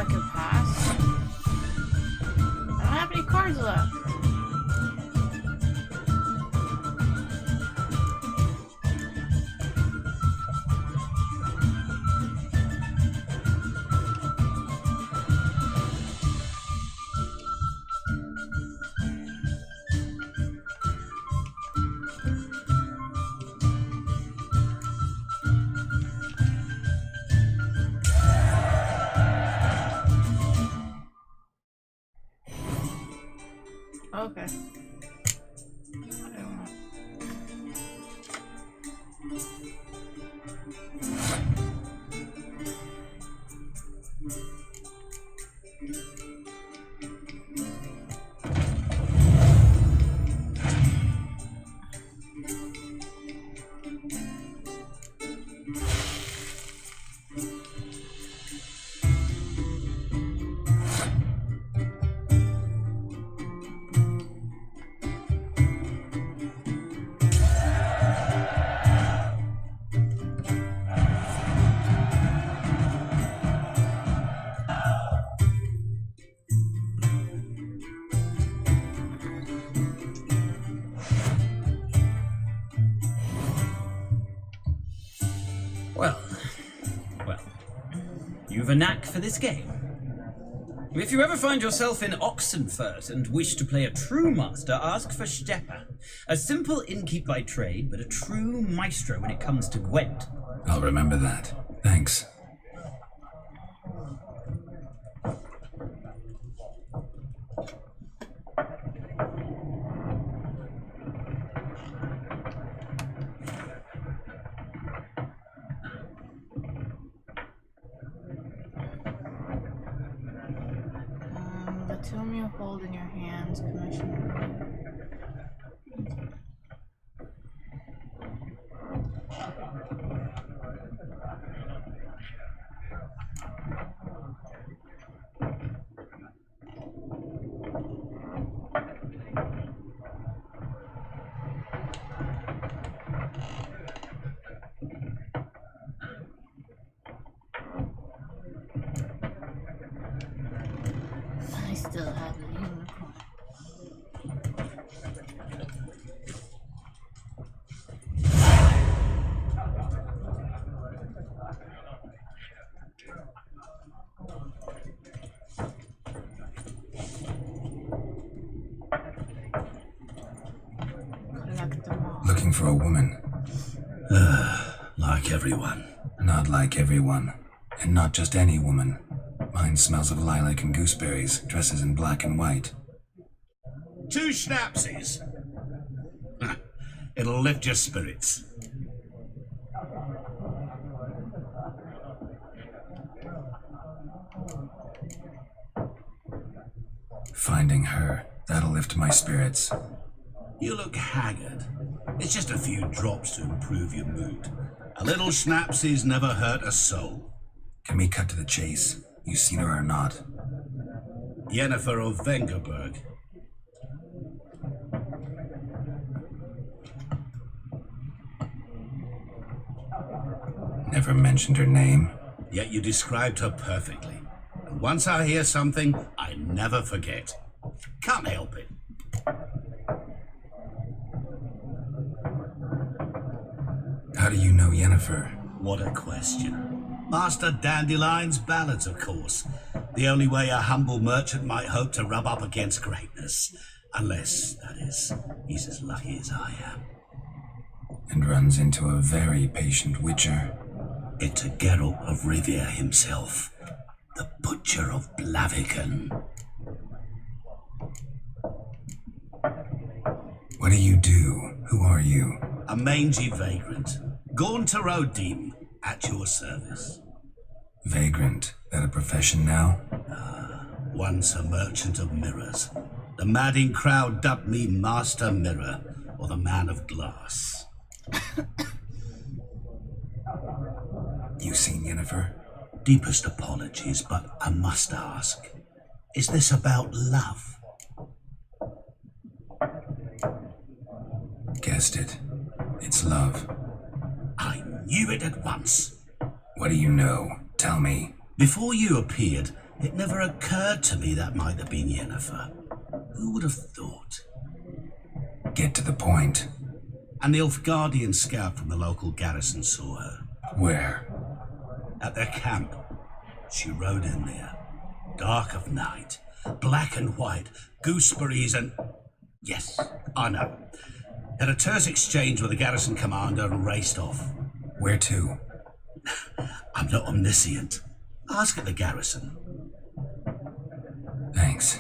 I could pass. I don't have any cards left. Okay. Well, you've a knack for this game. If you ever find yourself in Oxenfurt and wish to play a true master, ask for Stepper. A simple innkeep by trade, but a true maestro when it comes to Gwent. I'll remember that. Thanks. The tomb you hold in your hands, commission. I still have the unicorn. Collect them all. Looking for a woman. Like everyone. Not like everyone. And not just any woman. Mine smells of lilac and gooseberries, dresses in black and white. 2 schnapsies. It'll lift your spirits. Finding her, that'll lift my spirits. You look haggard. It's just a few drops to improve your mood. A little schnapsies never hurt a soul. Can we cut to the chase? You seen her or not? Yennefer of Vengerberg. Never mentioned her name. Yet you described her perfectly. And once I hear something, I never forget. Can't help it. How do you know Yennefer? What a question. Master Dandelion's ballads, of course. The only way a humble merchant might hope to rub up against greatness. Unless, that is, he's as lucky as I am. And runs into a very patient witcher. It's a Geralt of Rivia himself. The Butcher of Blaviken. What do you do? Who are you? A mangy vagrant. Gaunter O'Deem, at your service. Vagrant? That a profession now? Once a merchant of mirrors. The madding crowd dubbed me Master Mirror, or the Man of Glass. You seen Yennefer? Deepest apologies, but I must ask. Is this about love? Guessed it. It's love. I knew it at once. What do you know? Tell me. Before you appeared, It never occurred to me that might have been Yennefer. Who would have thought? Get to the point. An Nilfgaardian scout from the local garrison saw her. Where? At their camp. She rode in there. Dark of night. Black and white. Gooseberries and... Yes, I know. Had a terse exchange with the garrison commander and raced off. Where to? I'm not omniscient. Ask at the garrison. Thanks.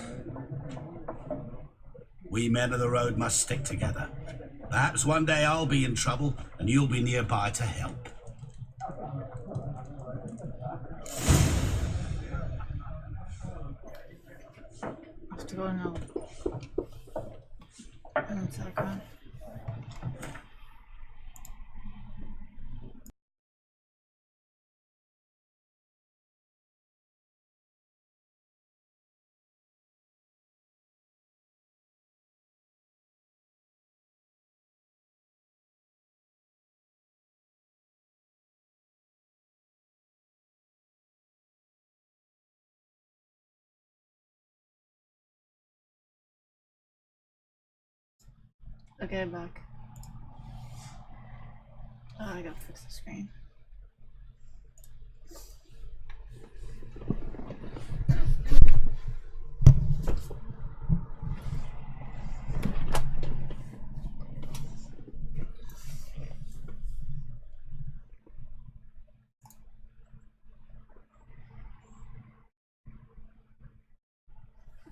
We men of the road must stick together. Perhaps one day I'll be in trouble and you'll be nearby to help. I have to go now. 1 second. Okay, back. Oh, I gotta fix the screen.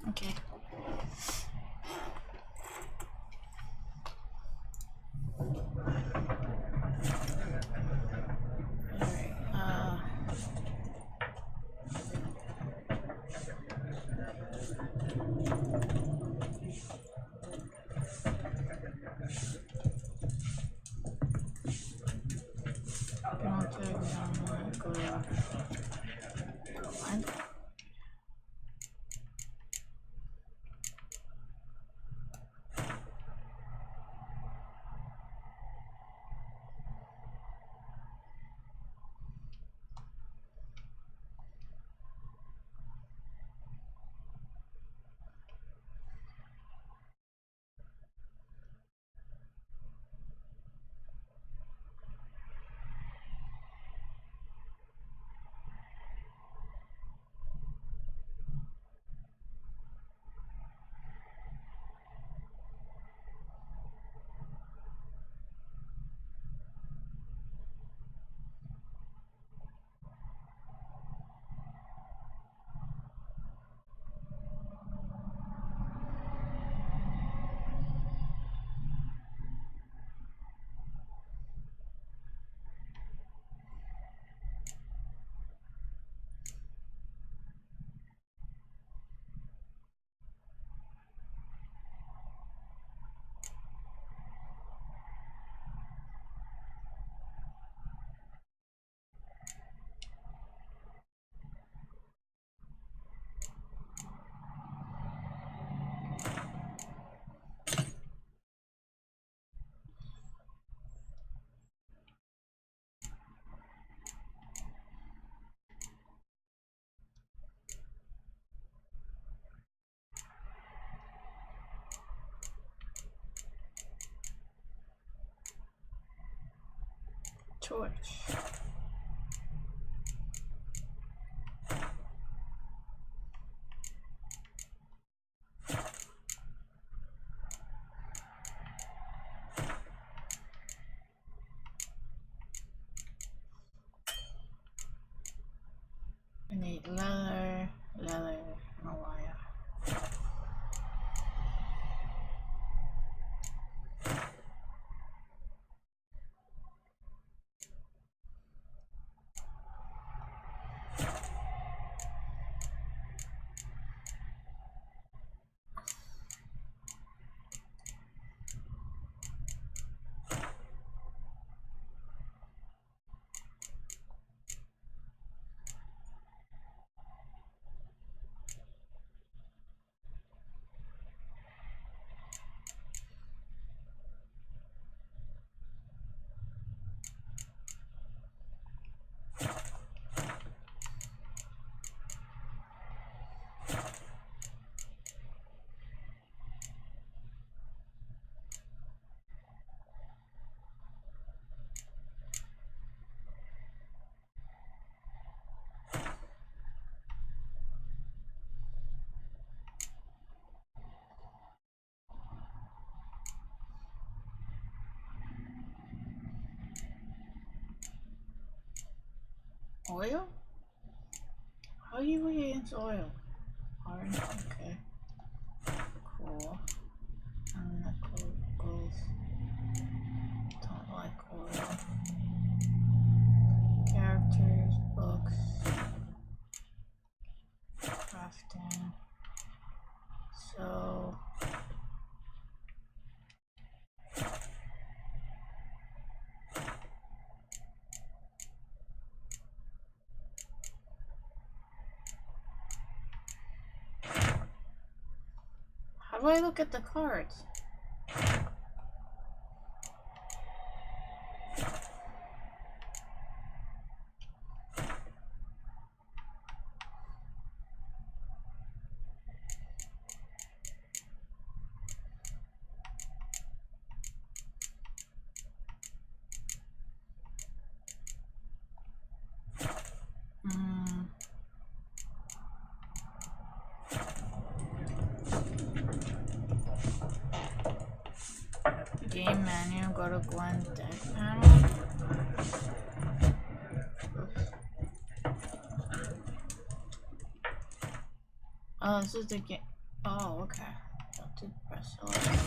Okay. Torch. I need leather, and a wire. Oil? How are you against oil? Orange, okay. Cool. And that goes. Don't like oil. Characters, books, crafting. So. How do I look at the cards? Game menu, go to Gwen deck panel. Oops. Oh, this is the game. Oh, okay. Have to press select.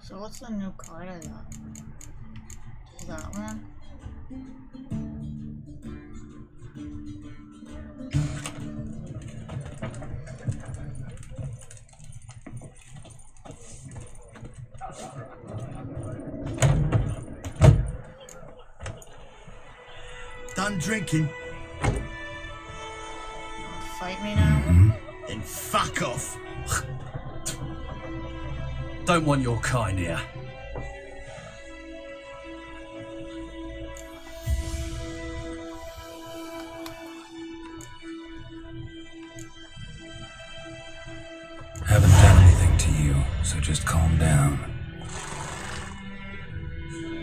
So what's the new card I got? Is that one? Done drinking? Fight me now? Then fuck off. Don't want your kind here. Haven't done anything to you, so just calm down.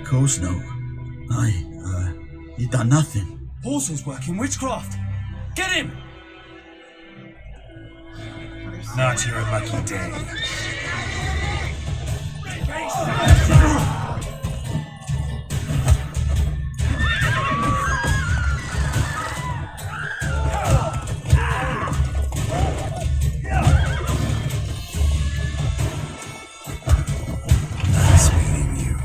Of course no. You done nothing. Paulson's working witchcraft. Get him! Not your lucky day. Nice meeting you.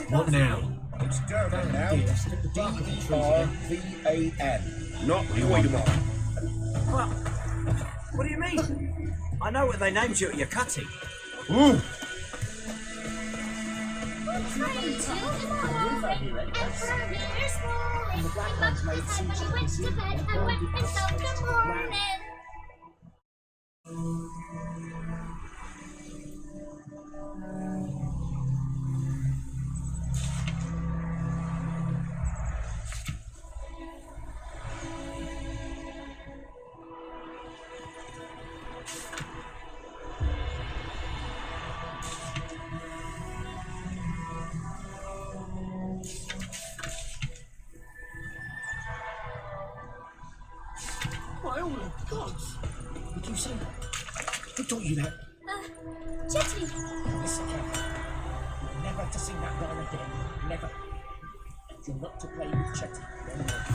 What now? It's Durban now. D-E-R-V-A-N. Not Voidemont. What do you mean? I know what they named you at your cutting. Ooh! By all the gods! Did you say that? Who taught you that? Jetty! Listen carefully. You're never to sing that rhyme again. Never. And you're not to play with Chetty.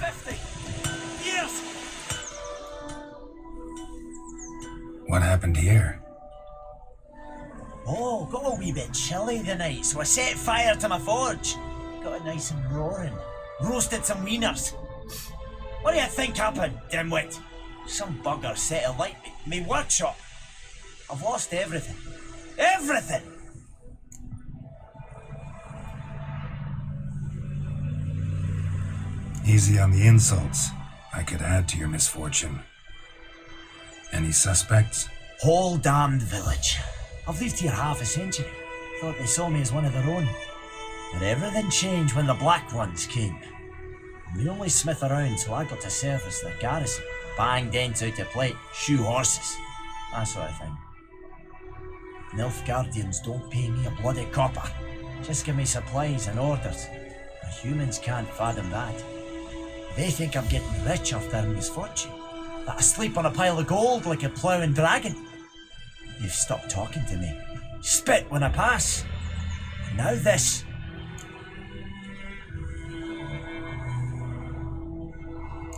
50 years! What happened here? Oh, got a wee bit chilly tonight, so I set fire to my forge. Got it nice and roaring. Roasted some wieners. What do you think happened, dimwit? Some bugger set alight me workshop. I've lost everything. Everything! Easy on the insults. I could add to your misfortune. Any suspects? Whole damned village. I've lived here half a century. Thought they saw me as one of their own. But everything changed when the Black Ones came. And we only smith around, so I got to service the garrison. Bang dents out of plate, shoe horses. That sort of thing. Nilfgaardians don't pay me a bloody copper. Just give me supplies and orders. The humans can't fathom that. They think I'm getting rich off their misfortune. That I sleep on a pile of gold like a ploughing dragon. You've stopped talking to me. Spit when I pass. And now this.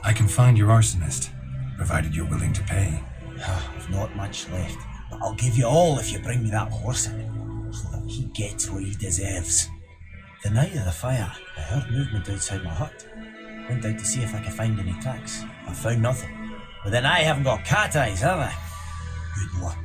I can find your arsonist, provided you're willing to pay. I've not much left, but I'll give you all if you bring me that horse in, so that he gets what he deserves. The night of the fire, I heard movement outside my hut. Went out to see if I could find any tracks. I found nothing. But then I haven't got cat eyes, have I? Good luck.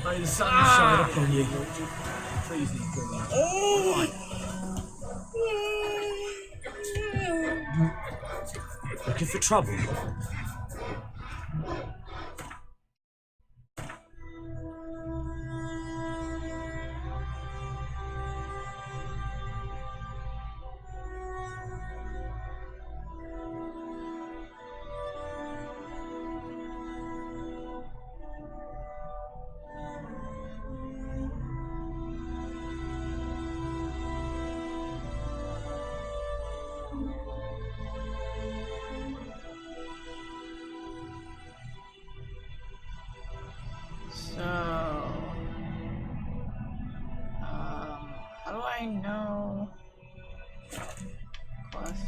May the sun shine upon you. Please leave me alone. Oh! Looking for trouble? How do I know? Quest.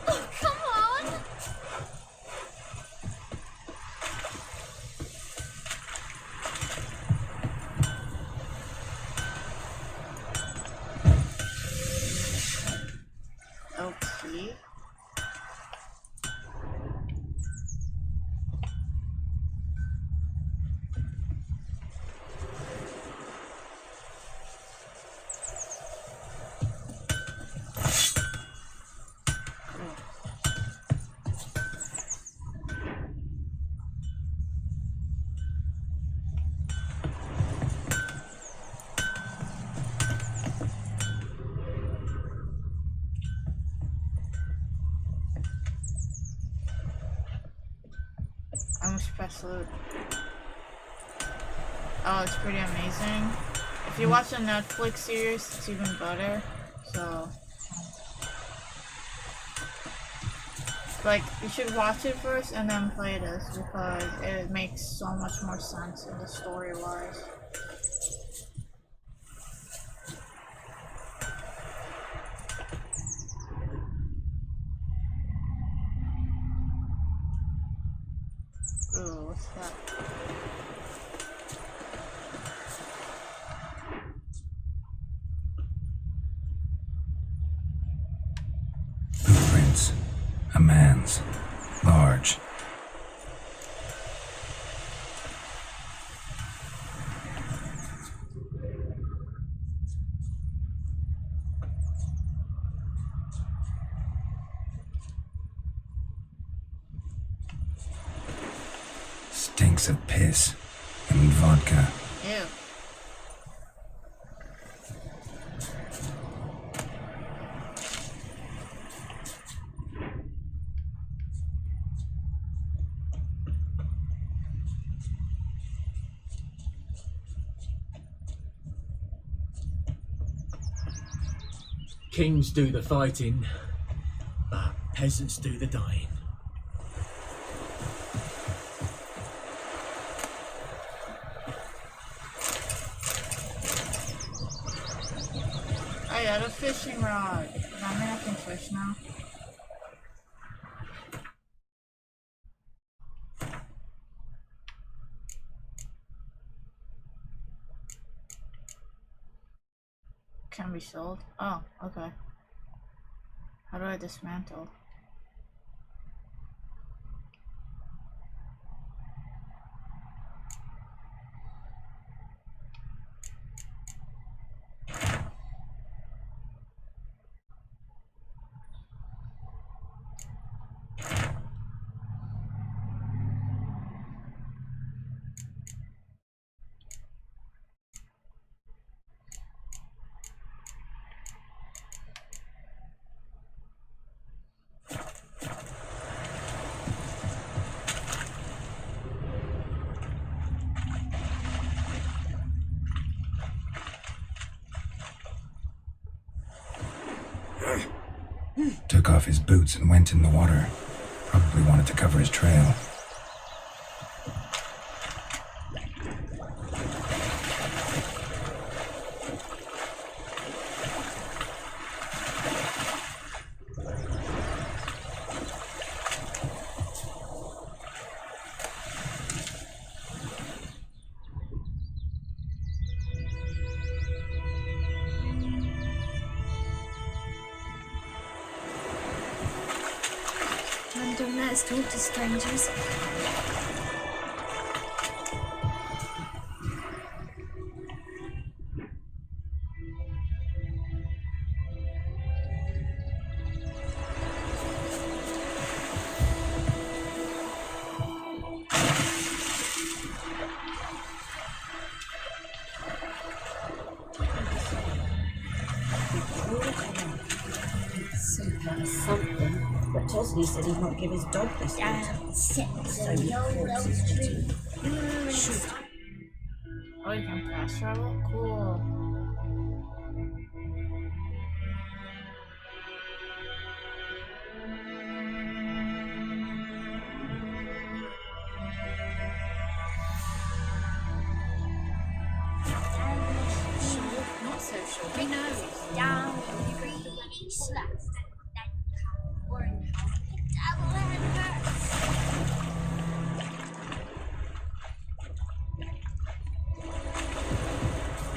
Oh, come on! Okay. I'm gonna press load. Oh, it's pretty amazing. If you watch a Netflix series, it's even better. So, like, you should watch it first and then play this because it makes so much more sense in the story-wise. Ooh, what's that? Footprints. A man's. Large. stinks of piss and vodka. Ew. Kings do the fighting, but peasants do the dying. I got a fishing rod. Does that mean I can fish now? Can be sold. Oh, okay. How do I dismantle? Took off his boots and went in the water. Probably wanted to cover his trail. Don't let us talk to strangers. Super something. But Tosley said he'd not give his dog this Sit So the he yellow corpses it. tree. Shoot. Oh, you can fast travel? Cool. Not so sure. Who knows? Down in the green slats. Then come warn how the devil and hurts.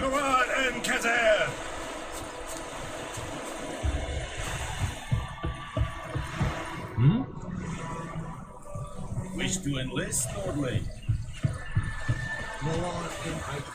Go on, Enkazer! Wish to enlist, Lordly? More than I say.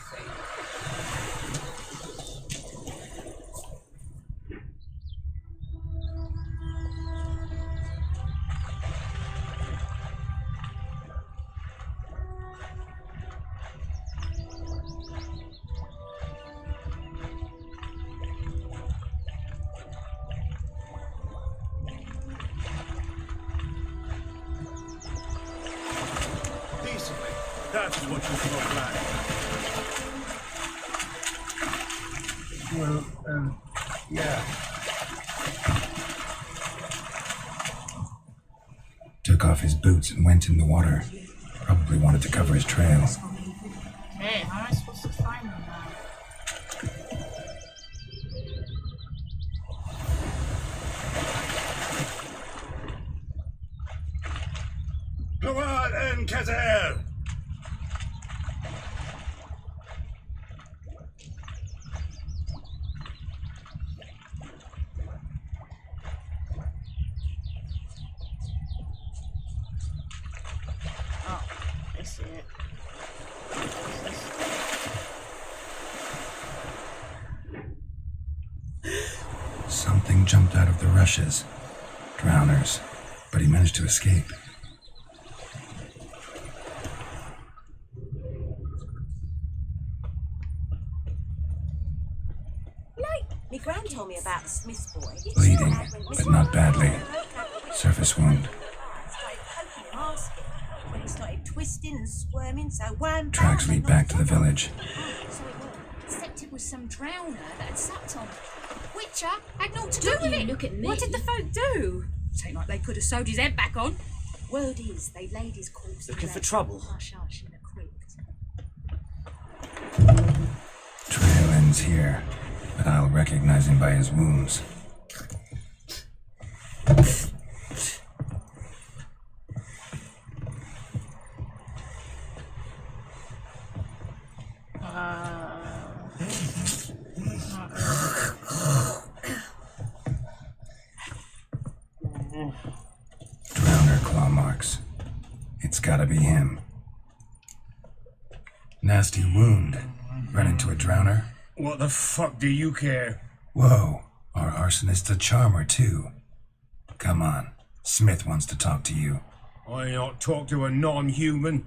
Decently. That's what you call plan. Well, yeah. Took off his boots and went in the water. Probably wanted to cover his trail. Hey, how am I supposed to find them now? Go on, Enkazer! Oh, I see it. Something jumped out of the rushes. Drowners. But he managed to escape. told me about the Smith boy. Bleeding, but not badly. Surface wound. Started poking him, asking. When he started twisting and squirming, so wham, Tracks bam, lead back to the village. So it was. Except it was some drowner that had sucked on it. Witcher had naught to do with it. Look at me. What did the folk do? Seemed like they could have sewed his head back on. Word is, they laid his corpse Looking in for that trouble? hush-hush in the crypt. Trail ends here, but I'll recognize him by his wounds. Drowner claw marks. It's gotta be him. Nasty wound. Run into a drowner? What the fuck do you care? Whoa, our arsonist's a charmer too. Come on, Smith wants to talk to you. I not talk to a non-human.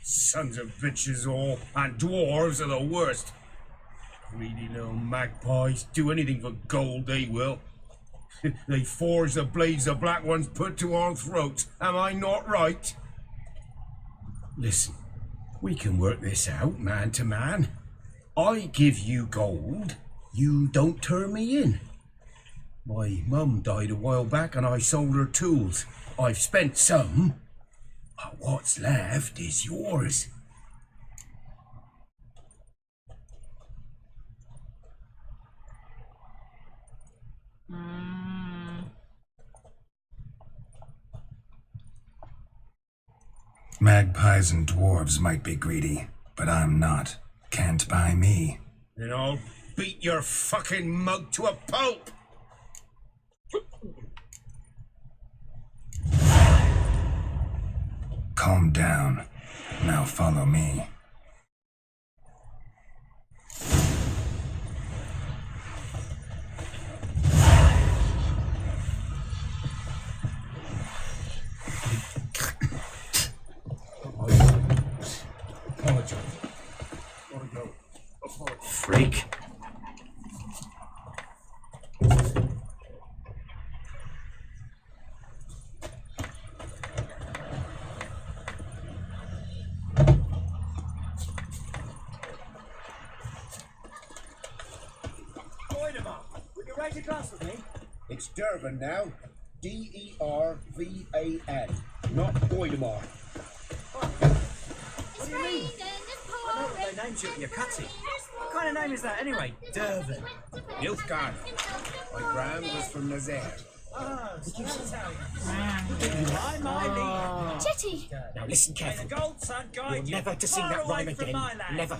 Sons of bitches all, and dwarves are the worst. Greedy little magpies, do anything for gold they will. They forge the blades the black ones put to our throats. Am I not right? Listen, we can work this out man to man. I give you gold, you don't turn me in. My mum died a while back and I sold her tools. I've spent some, but what's left is yours. Magpies and dwarves might be greedy, but I'm not. Can't buy me. Then I'll beat your fucking mug to a pulp! Calm down. Now follow me. Freak. Would you raise a glass with me? It's Dervan now. D-E-R-V-A-N. Not Goidemar. What do you mean? I know what they named you at your cutty. What kind of name is that anyway? Dervan. Nilfgaard. My grand was from Nazaire. Oh, did you tell my Chetty! Now listen May the carefully. gold sun guide You're you never to sing far that away rhyme from again. my land. Never.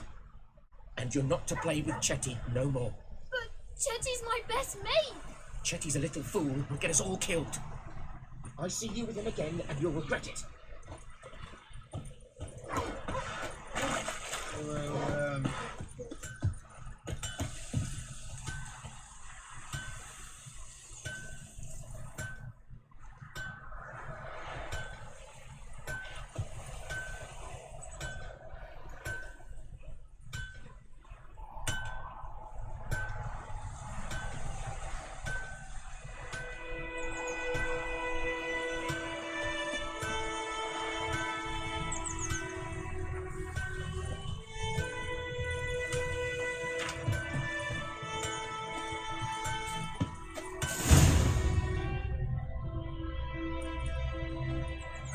And you're not to play with Chetty no more. But Chetty's my best mate! Chetty's a little fool who'll get us all killed. I see you with him again and you'll regret it. Well,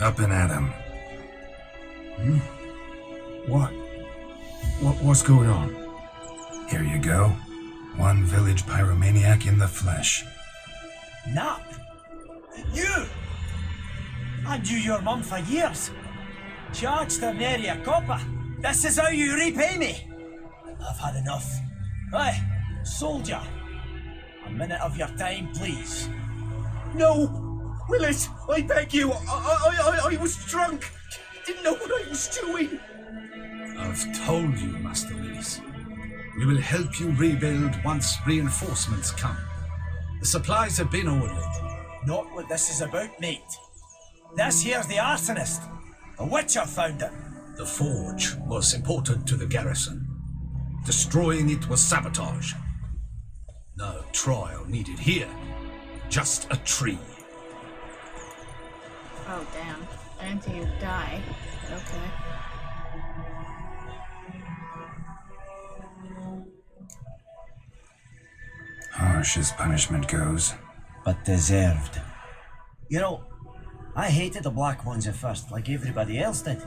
Up and at him. What's going on? Here you go. One village pyromaniac in the flesh. Nap? You? I knew your mum for years. Charged her nary a copper. This is how you repay me. I've had enough. Aye, soldier. A minute of your time, please. No! Willis, I beg you, I was drunk. Didn't know what I was doing. I've told you, Master Willis. We will help you rebuild once reinforcements come. The supplies have been ordered. Not what this is about, mate. This here's the arsonist. A witcher found it. The forge was important to the garrison. Destroying it was sabotage. No trial needed here. Just a tree. Oh, damn. I didn't think you'd die. Okay. Harsh as punishment goes. But deserved. You know, I hated the Black Ones at first, like everybody else did.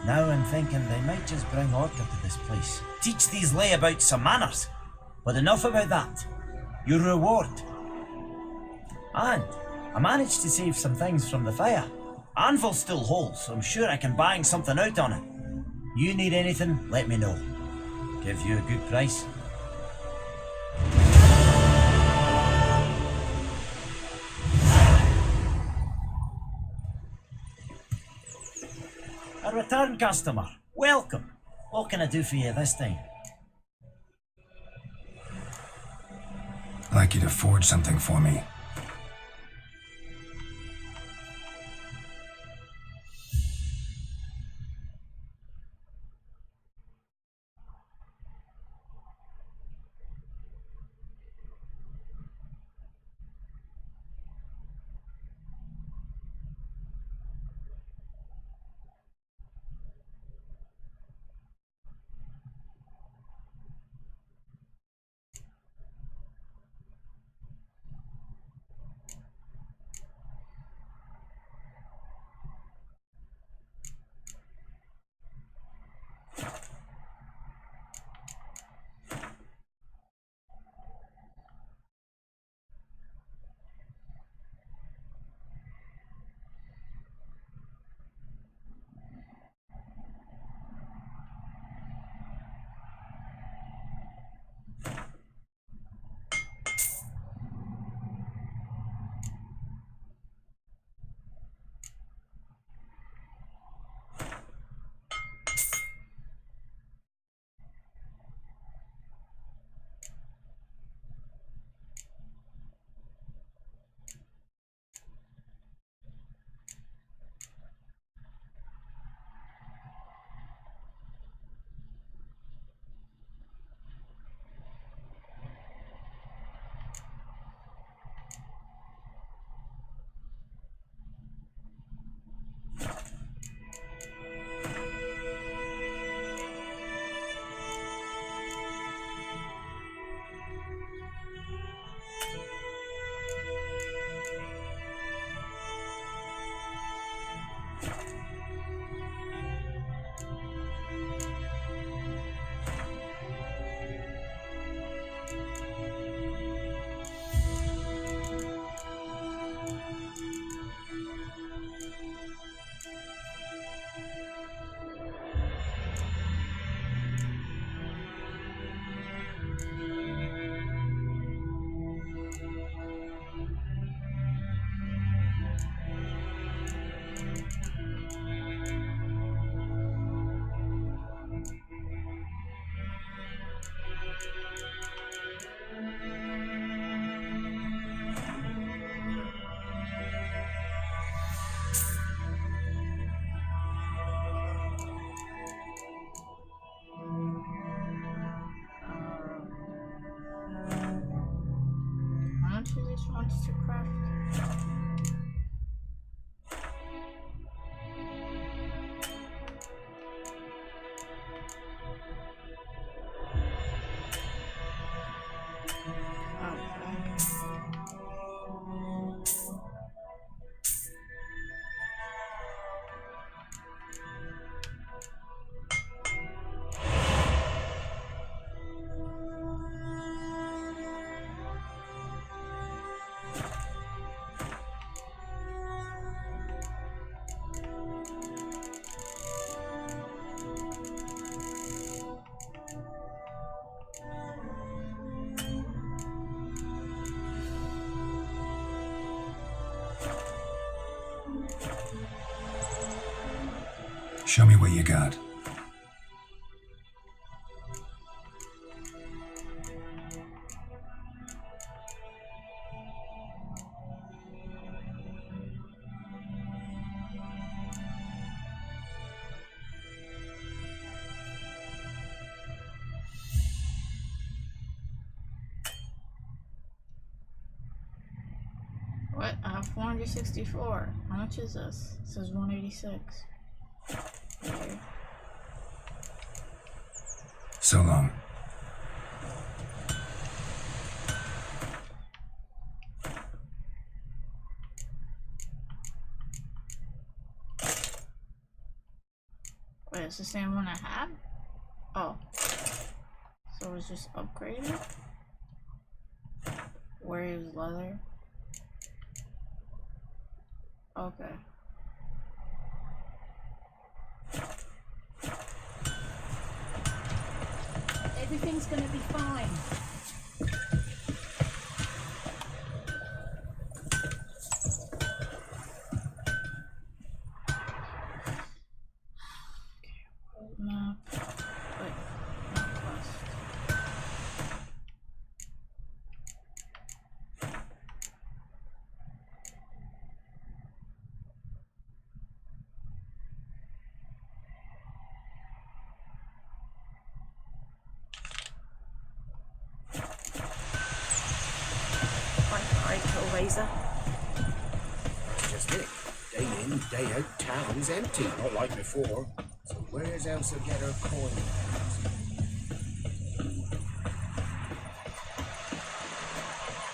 Now I'm thinking they might just bring order to this place. Teach these layabouts some manners. But enough about that. Your reward. And I managed to save some things from the fire. Anvil's still whole, so I'm sure I can bang something out on it. You need anything, let me know. Give you a good price. A return customer. Welcome. What can I do for you this time? I'd like you to forge something for me. Monster craft. Show me what you got. What? I have 464. How much is this? It says 186. Okay. So long. Wait, it's the same one I had? Oh. So it was just upgraded? Where is leather? Okay. Everything's gonna be fine. Map. Wait. Map quest. Alright, Hellraiser. Just it. Day in, day out, town's empty, not like before. So where's Elsa get her coin?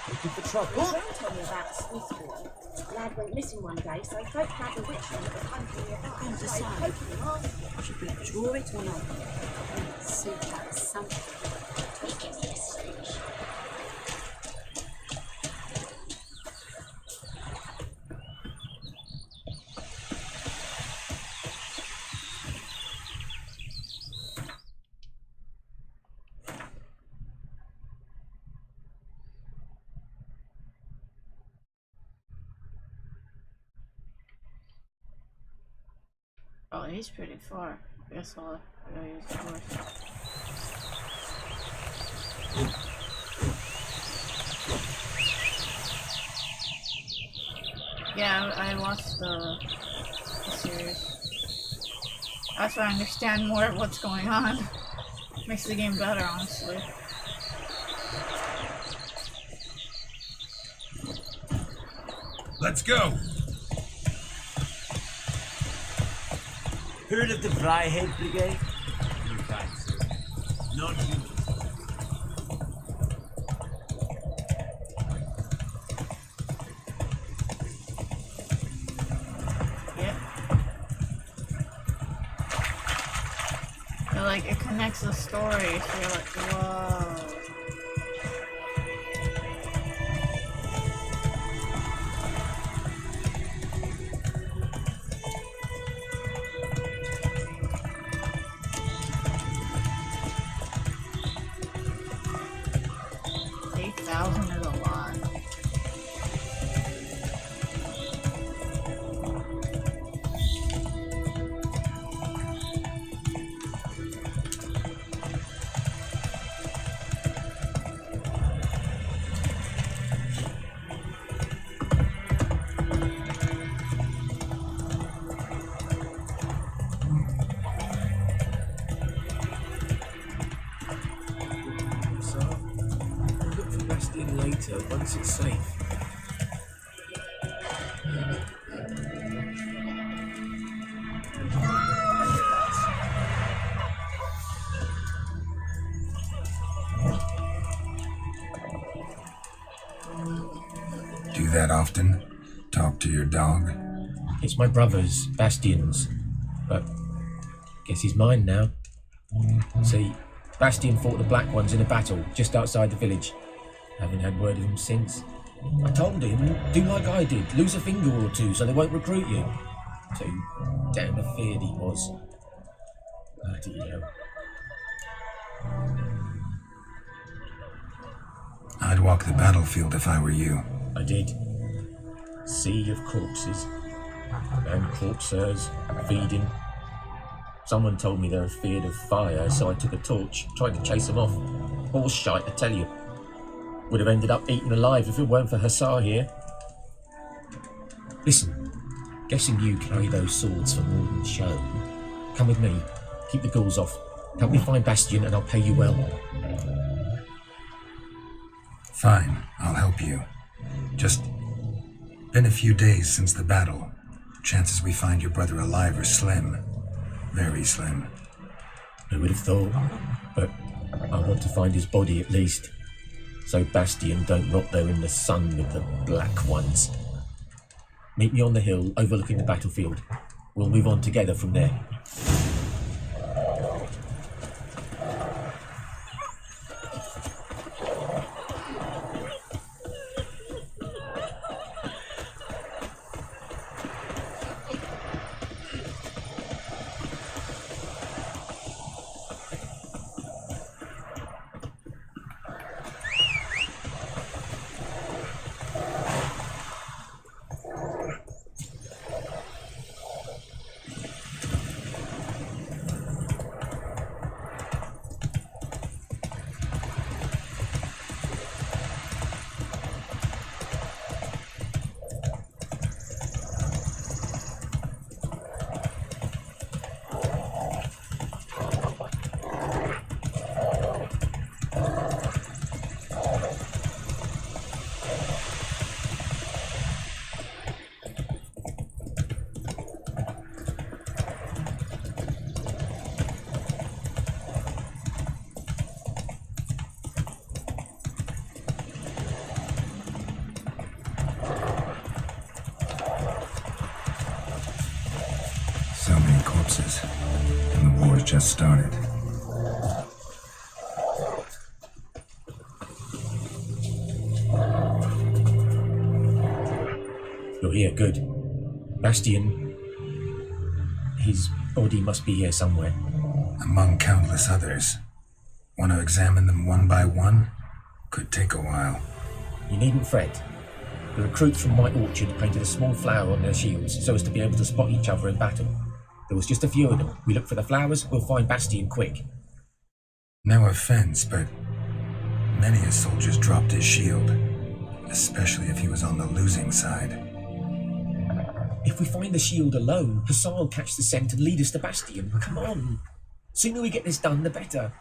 Looking for trouble? Don't tell me about the Swiss boy. Lad went missing one day, so folk had the witch one that was hunting nearby. And So decide. poking him off. Should we draw it or not? See that's something. Take it, yes. Oh, he's pretty far. I guess I gotta use the horse. Yeah, I watched the series. That's why I understand more of what's going on. Makes the game better, honestly. Let's go. Heard of the Fryhead Brigade? You fancy? Not you. Yep. But, like, it connects the story, so you're like, whoa. Is a lot. Later, once it's safe. Do that often? Talk to your dog? It's my brother's, Bastian's, but guess he's mine now. See, Bastian fought the Black Ones in a battle just outside the village. Haven't had word of him since. I told him, do like I did, lose a finger or two so they won't recruit you. Too damn afeard he was. Bloody hell. I'd walk the battlefield if I were you. I did. Sea of corpses. And corpsers, feeding. Someone told me they were feared of fire, so I took a torch, tried to chase them off. Horse shite, I tell you. Would have ended up eaten alive if it weren't for Hussar here. Listen, guessing you carry those swords for more than show. Come with me, keep the ghouls off. Help me find Bastian and I'll pay you well. Fine, I'll help you. Just Been a few days since the battle. Chances we find your brother alive are slim. Very slim. Who would have thought? But I want to find his body at least. So Bastion don't rot there in the sun with the Black Ones. Meet me on the hill overlooking the battlefield. We'll move on together from there. So many corpses. And the war's just started. You're here, good. Bastion... His body must be here somewhere. Among countless others. Want to examine them one by one? Could take a while. You needn't fret. The recruits from White Orchard painted a small flower on their shields so as to be able to spot each other in battle. There was just a few of them. We look for the flowers, we'll find Bastion quick. No offense, but many a soldier's dropped his shield. Especially if he was on the losing side. If we find the shield alone, Hussar will catch the scent and lead us to Bastion. Come on. Sooner we get this done, the better.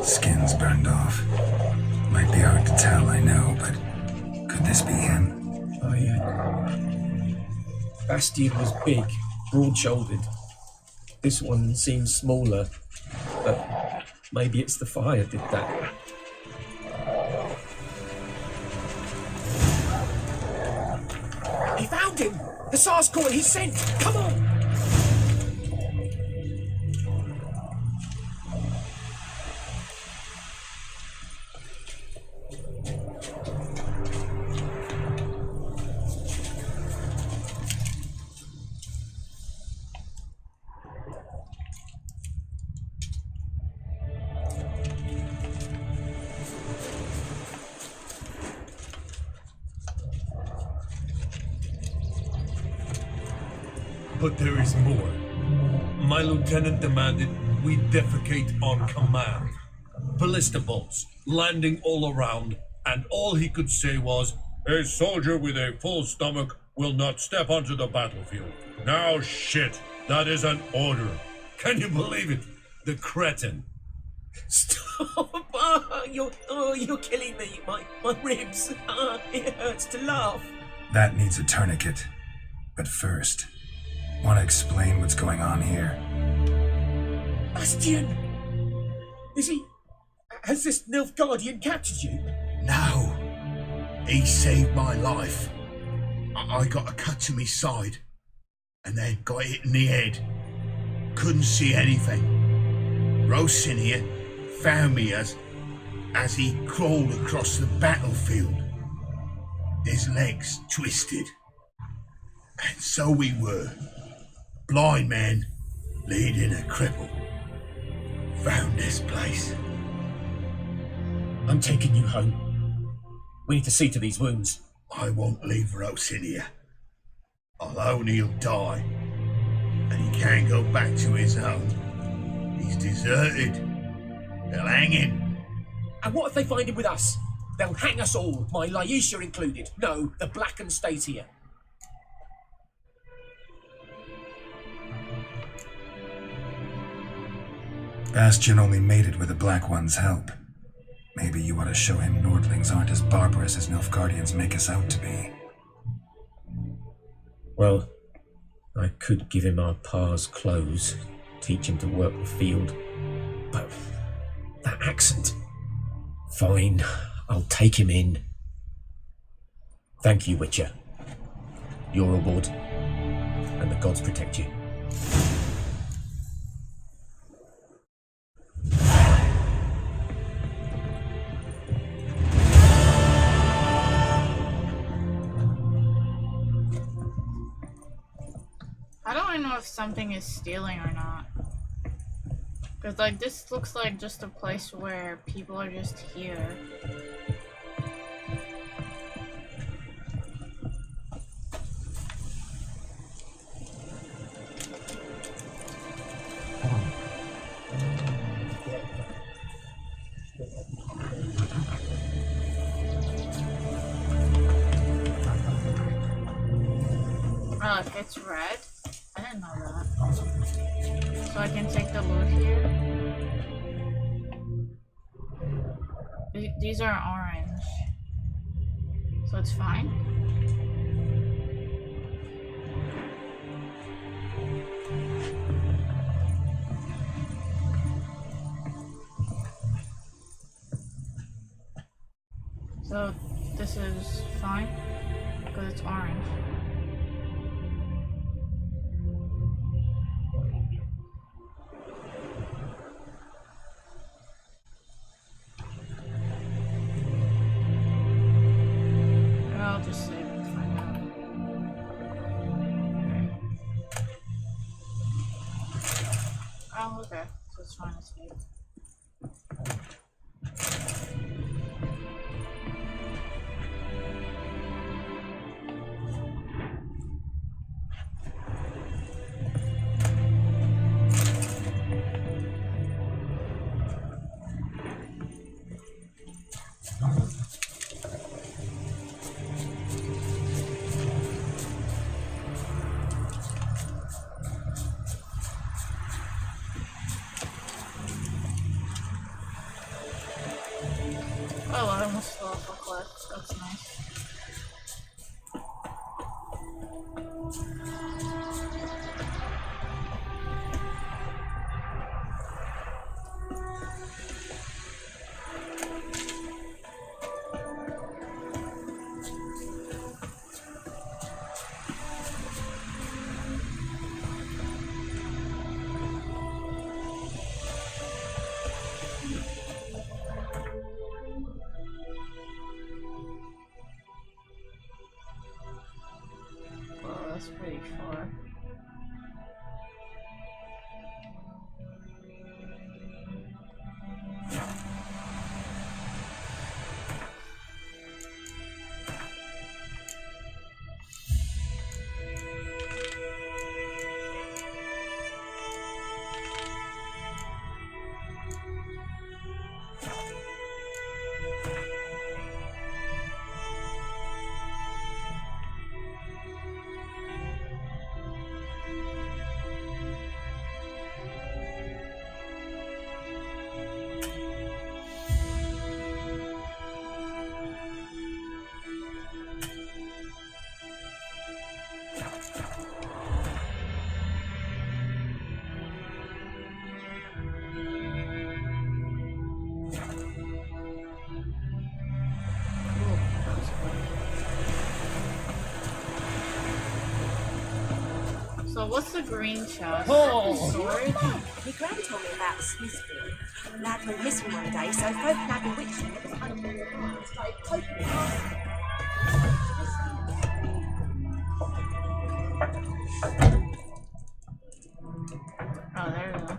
Skin's burned off. Might be hard to tell, I know, but could this be him? Oh, yeah. Bastion was big, broad-shouldered. This one seems smaller, but maybe it's the fire did that. He found him! Hussar's calling, he's sent! Come on! But there is more. My lieutenant demanded we defecate on command. Ballista bolts landing all around, and all he could say was, "A soldier with a full stomach will not step onto the battlefield." Now shit, that is an order. Can you believe it? The cretin. Stop! You're killing me. My ribs. It hurts to laugh. That needs a tourniquet. But first, want to explain what's going on here? Bastion! Is he... Has this Nilfgaardian captured you? No. He saved my life. I got a cut to my side and then got hit in the head. Couldn't see anything. Rosinia found me as he crawled across the battlefield. His legs twisted. And so we were. Blind man leading a cripple. Found this place. I'm taking you home. We need to see to these wounds. I won't leave Rosinia. Alone he'll die. And he can't go back to his home. He's deserted. They'll hang him. And what if they find him with us? They'll hang us all, my Laisha included. No, the Blacken stays here. Bastion only made it with the Black One's help. Maybe you ought to show him Nordlings aren't as barbarous as Nilfgaardians make us out to be. Well, I could give him our pa's clothes, teach him to work the field. But that accent... Fine, I'll take him in. Thank you, Witcher. Your reward, and the gods protect you. How do I know if something is stealing or not? Because, like, this looks like just a place where people are just here. Oh, if it's red? I didn't know that. So I can take the loot here? These are orange. So it's fine? So this is fine? Because it's orange. I'll just save it for now. Oh, okay. So it's fine, it's fine. Oh, I almost fell off a cliff. That's nice. So what's the green chest? Oh. Storage? My gran told me about Smithfield. Lad went missing one day, so folk had bewitched him. It was unbelievable. And started poking him. Oh, there we go.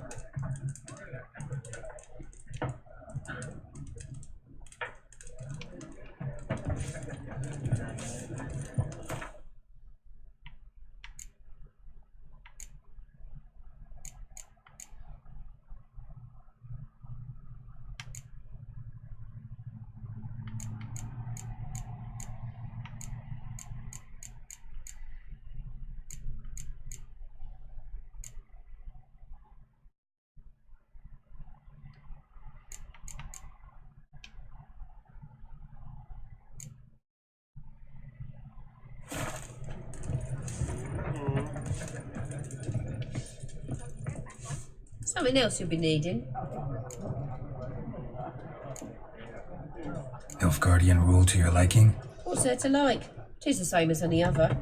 Something else you'll be needing. Nilfgaardian rule to your liking? What's there to like? 'Tis the same as any other.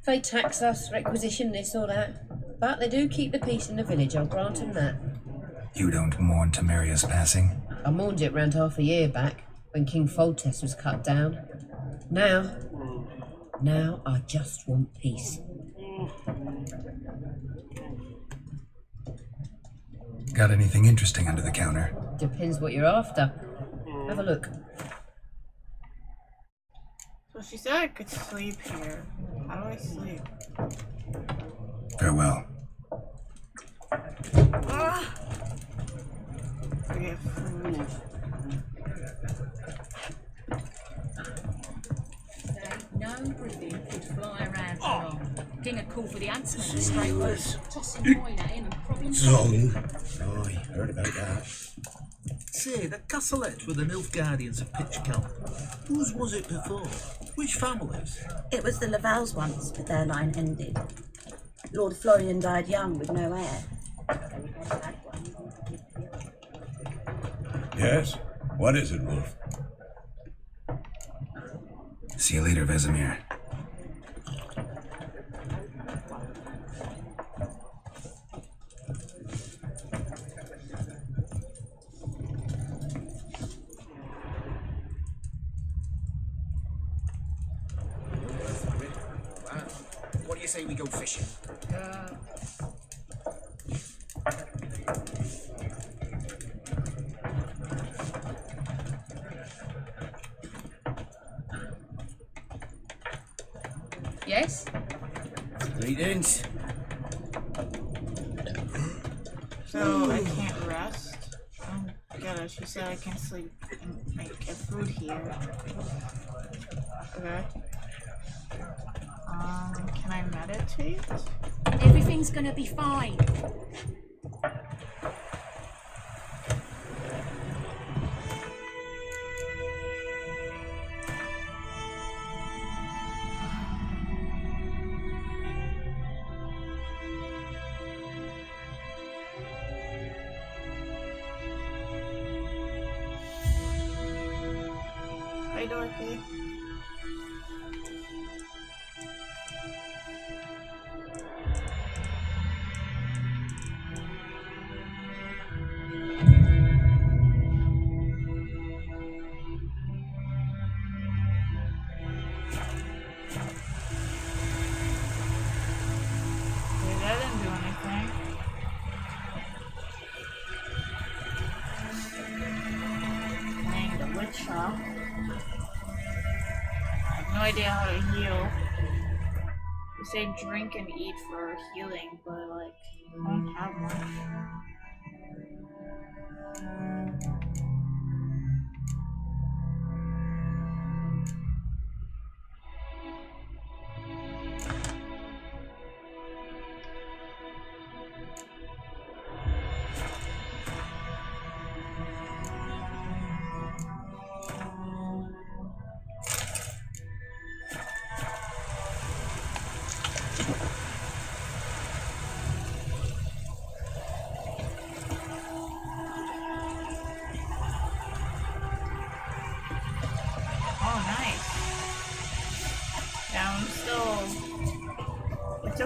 They tax us, requisition this or that. But they do keep the peace in the village, I'll grant 'em that. You don't mourn Temeria's passing? I mourned it round half a year back, when King Foltest was cut down. Now I just want peace. Got anything interesting under the counter? Depends what you're after. Have a look. So she said I could sleep here. How do I sleep? Farewell. Ah! We have food. No griffin could fly around for long. King had called for the huntsman straight away, tossing wine at him and prodding. Zong. Aye, heard about that. Say, the castlelet with the Nilfgaardians of Pitchcamp. Whose was it before? Which families? It was the Lavals once, but their line ended. Lord Florian died young with no heir. Yes? What is it, Wolf? See you later, Vesemir. What do you say we go fishing? Yes? Greetings. So I can't rest. Get it. She said I can sleep and get food here. Okay. Can I meditate? Everything's gonna be fine. Hi, Dorothy. That didn't do anything. Playing the witch shop. I have no idea how to heal. You say drink and eat for healing, but like, I don't have much.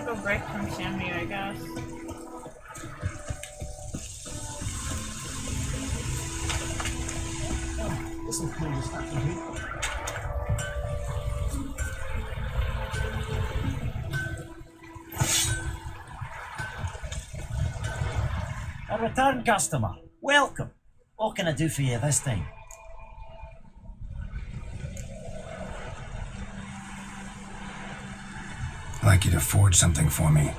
took a break from Sammy, I guess. This'll cool the stuff in here. A return customer. Welcome. What can I do for you this time? I'd like you to forge something for me.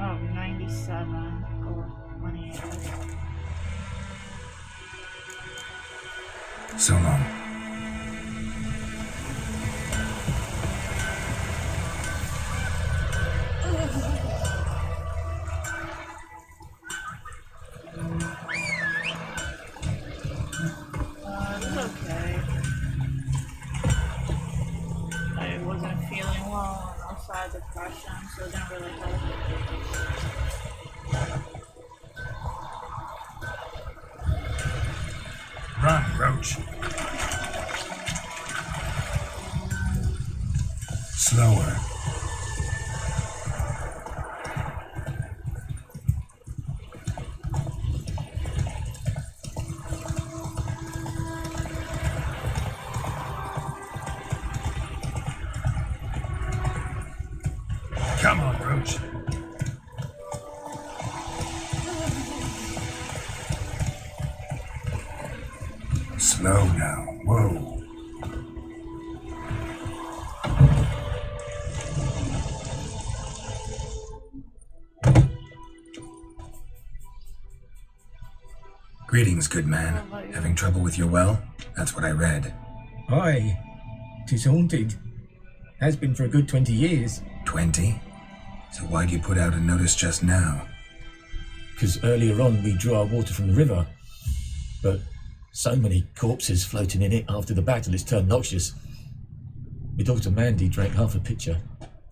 Oh, 97 gold money. So long. It's okay. I wasn't feeling well and also had depression, so it didn't really help. Run, Roach. Slower. Come on, Roach. Slow now. Whoa. Greetings, good man. Having trouble with your well? That's what I read. Aye. 'Tis haunted. Has been for a good 20 years. 20? So why'd you put out a notice just now? 'Cause earlier on we drew our water from the river. But so many corpses floating in it after the battle, it's turned noxious. My daughter Mandy drank half a pitcher.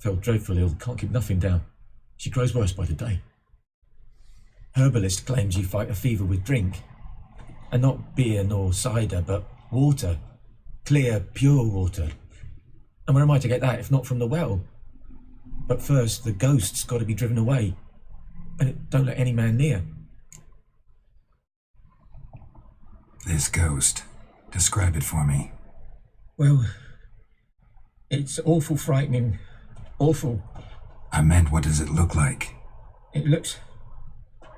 Fell dreadfully ill, can't keep nothing down. She grows worse by the day. Herbalist claims you fight a fever with drink. And not beer nor cider, but water. Clear, pure water. And where am I to get that if not from the well? But first, the ghost's got to be driven away. And it don't let any man near. This ghost. Describe it for me. Well, it's awful frightening. Awful. I meant, what does it look like? It looks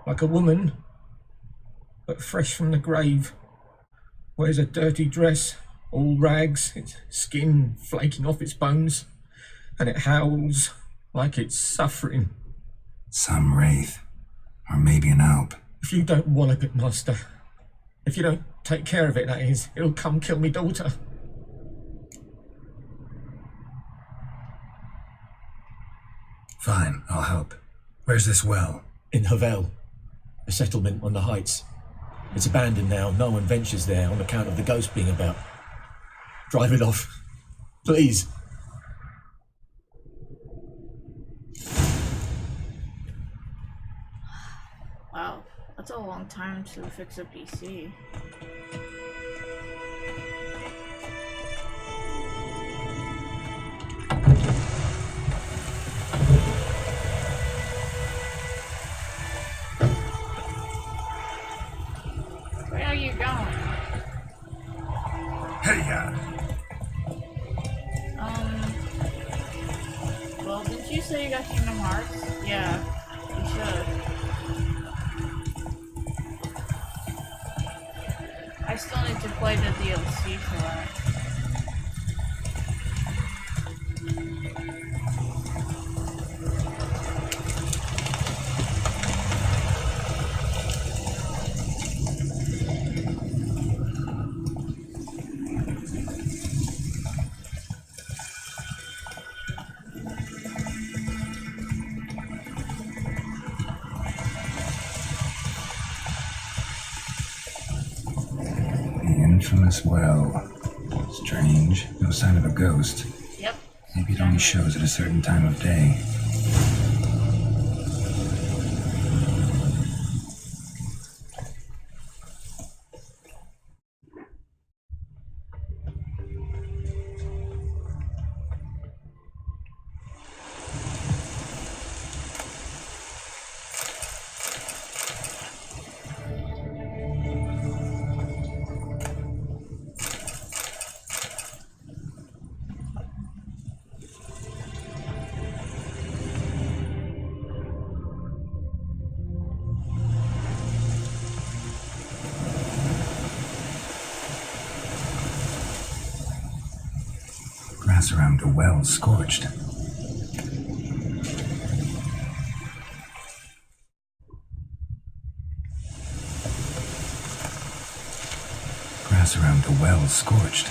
like a woman, but fresh from the grave. Wears a dirty dress, all rags, its skin flaking off its bones, and it howls like it's suffering. Some wraith. Or maybe an alp. If you don't wallop it, master, if you don't take care of it, that is, it'll come kill me daughter. Fine, I'll help. Where's this well? In Havel, a settlement on the heights. It's abandoned now, no one ventures there on account of the ghost being about. Drive it off, please. Wow, that's a long time to fix a PC. Where are you going? Hey, Well, didn't you say you got Kingdom Hearts? Yeah, you should. I still need to play the DLC for that. infamous well. Strange. No sign of a ghost. Yep. Maybe it only shows at a certain time of day. Grass around the well scorched. Grass around the well scorched.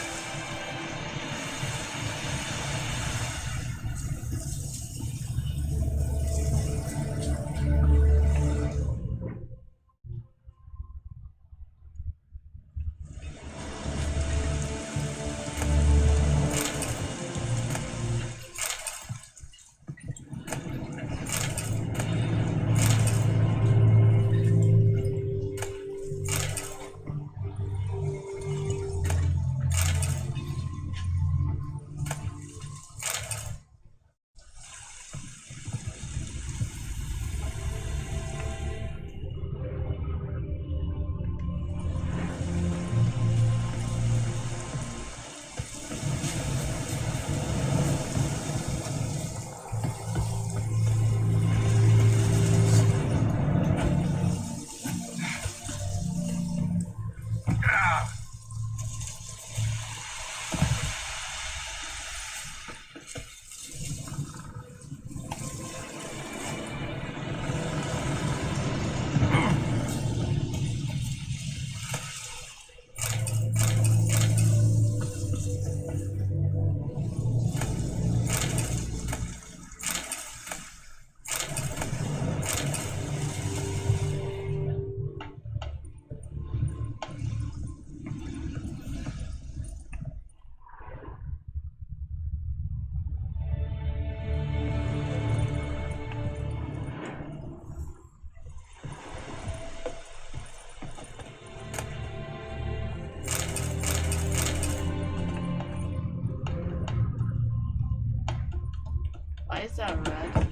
Why is that red?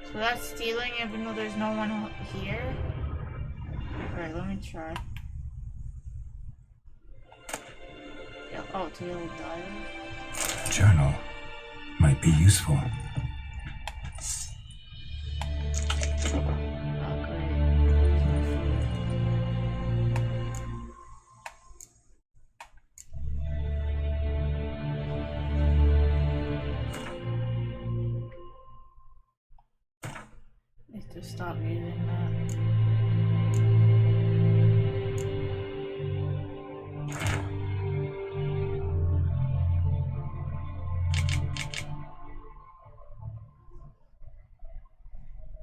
So that's stealing even though there's no one here? Alright, let me try. Yeah, oh, it's a yellow diary. Journal. Might be useful. To stop using that.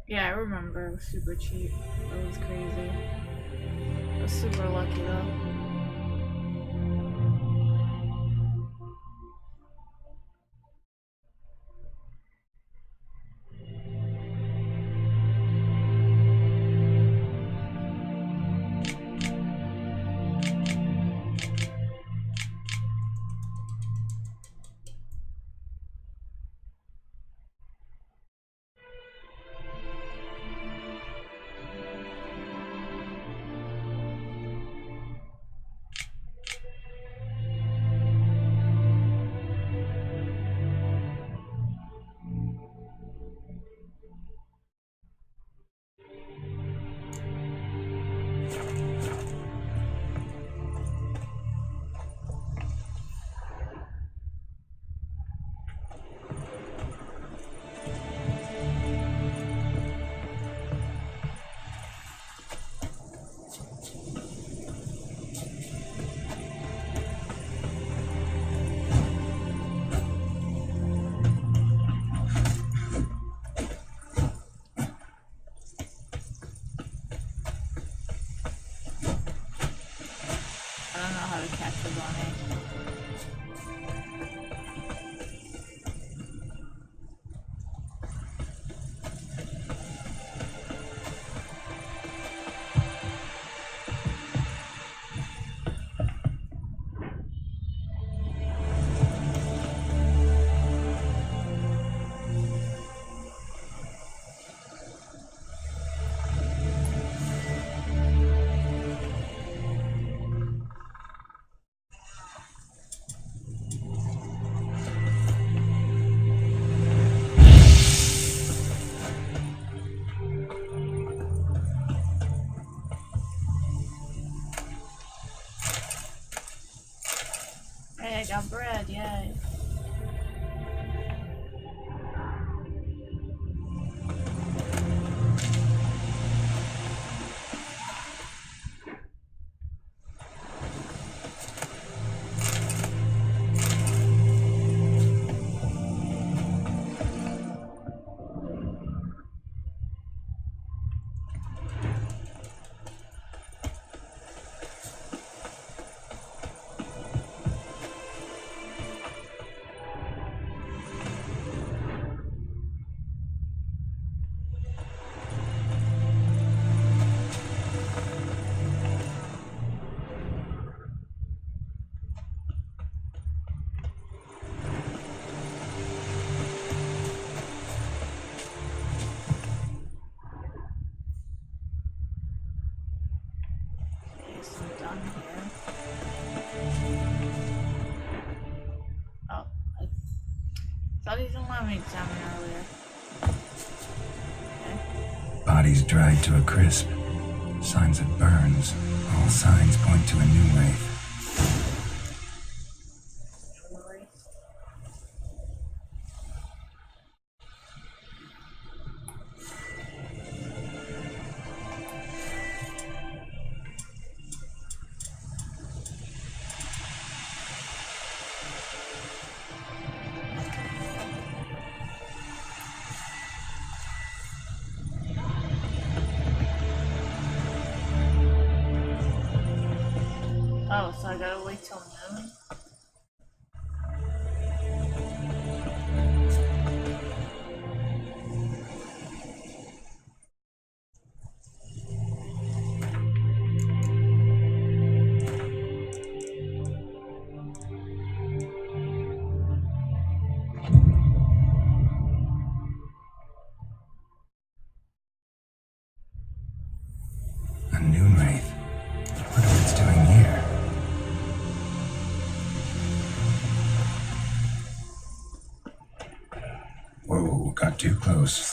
Yeah, I remember. It was super cheap. It was crazy. I was super lucky though. wouldn't let me examine earlier. Bodies dried to a crisp. Signs of burns. All signs point to a new wraith. Oh, so I gotta wait till noon? A noon wraith. Wonder what it's doing here. Whoa, got too close.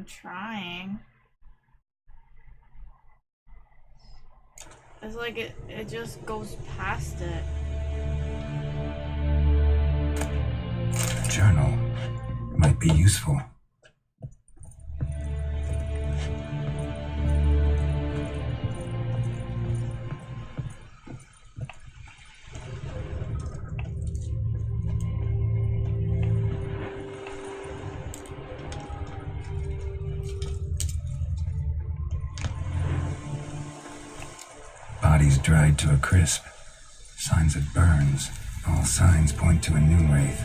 trying. It's like it just goes past it. A journal might be useful. Bodies dried to a crisp. Signs of burns. All signs point to a new wraith.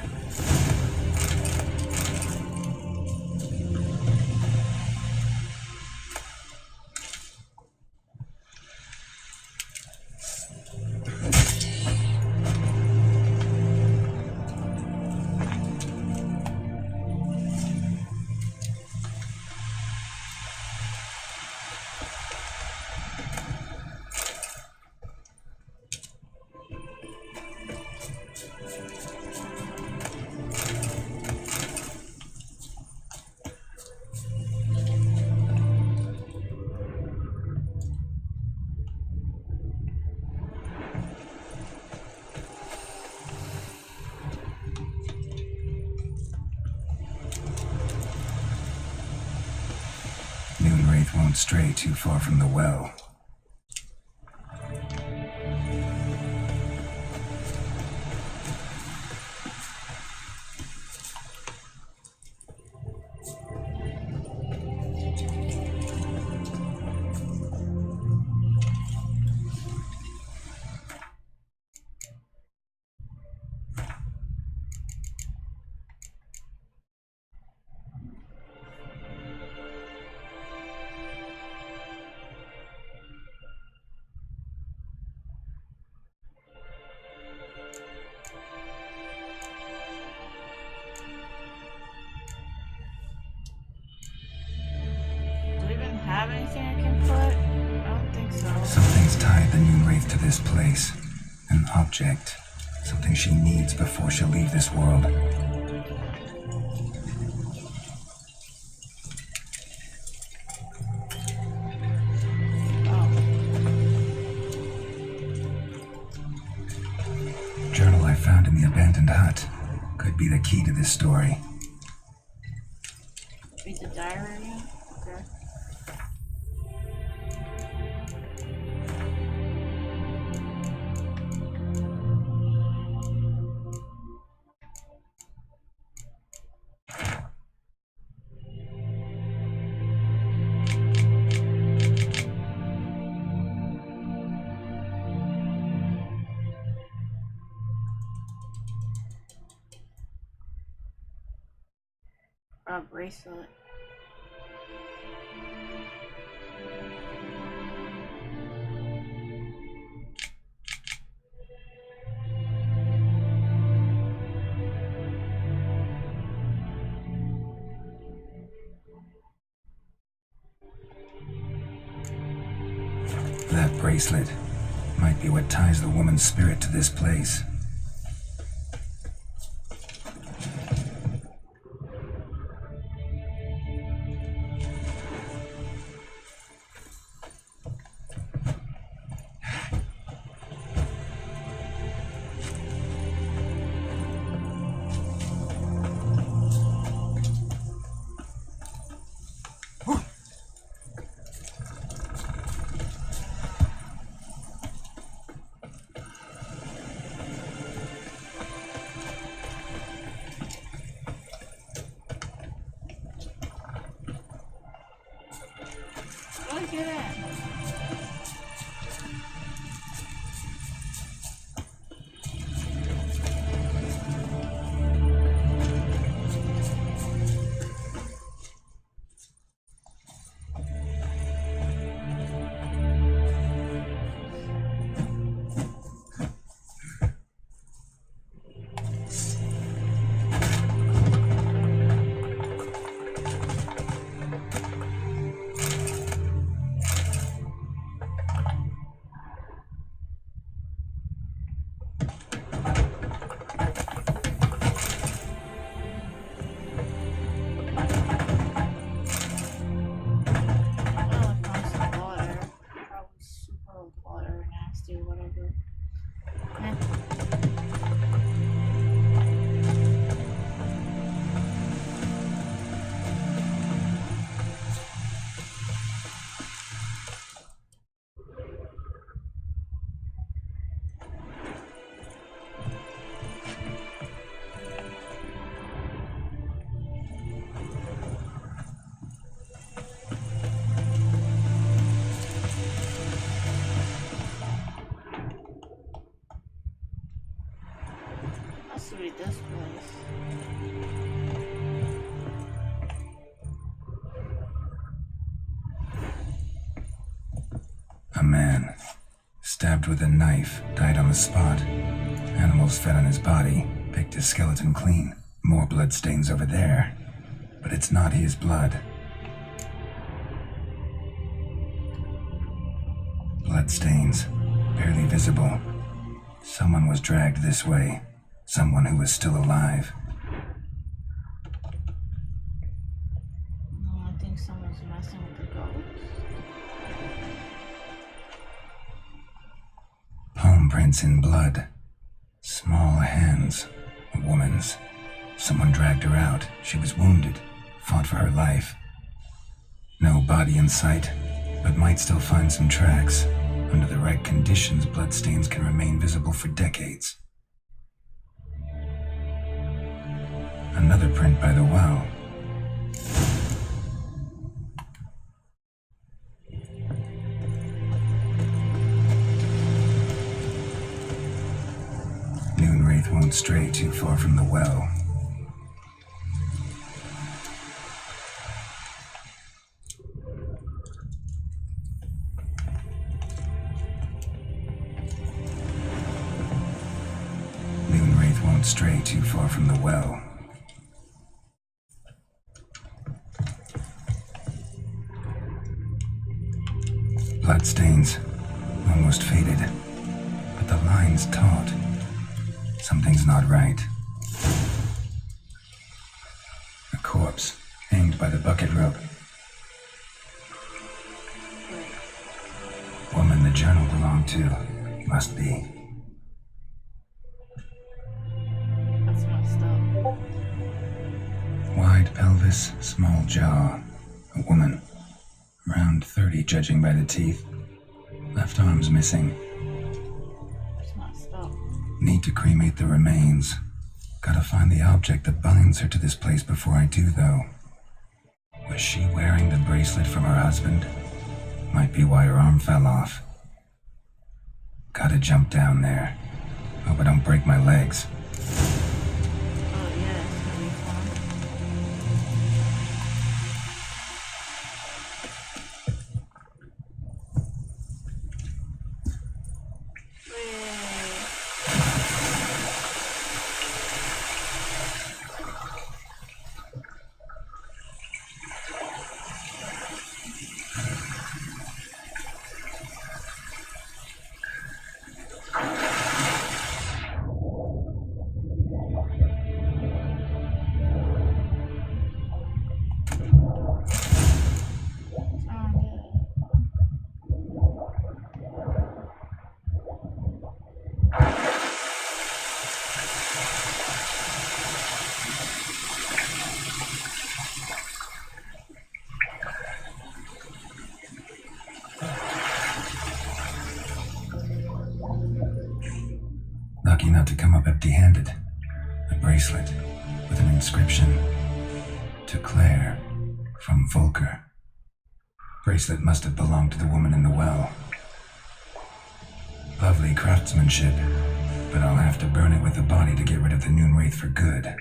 Don't stray too far from the well. Have anything I can put? I don't think so. Something's tied the Moonwraith to this place. An object. Something she needs before she'll leave this world. Journal I found in the abandoned hut. Could be the key to this story. Read the diary again? Okay. A bracelet. That bracelet might be what ties the woman's spirit to this place. Look at that. Let's read this place. A man, stabbed with a knife, died on the spot. Animals fed on his body, picked his skeleton clean. More blood stains over there, but it's not his blood. Blood stains, barely visible. Someone was dragged this way. Someone who was still alive. No, I think someone's messing with the ghost. Palm prints in blood. Small hands. A woman's. Someone dragged her out. She was wounded. Fought for her life. No body in sight. but might still find some tracks. Under the right conditions, bloodstains can remain visible for decades. Another print by the well. Noonwraith won't stray too far from the well. Noonwraith won't stray too far from the well. Bloodstains, almost faded, but the line's taut. Something's not right. A corpse, hanged by the bucket rope. Woman the journal belonged to, must be. That's messed up. Wide pelvis, small jaw. A woman. Around 30, judging by the teeth. Left arm's missing. That's messed up. Need to cremate the remains. Gotta find the object that binds her to this place before I do, though. Was she wearing the bracelet from her husband? Might be why her arm fell off. Gotta jump down there. Hope I don't break my legs. Oh yeah, it's gonna be fun. Lucky not to come up empty-handed. A bracelet with an inscription. To Claire, from Volker. Bracelet must have belonged to the woman in the well. Lovely craftsmanship, but I'll have to burn it with the body to get rid of the Noonwraith for good.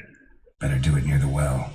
Better do it near the well.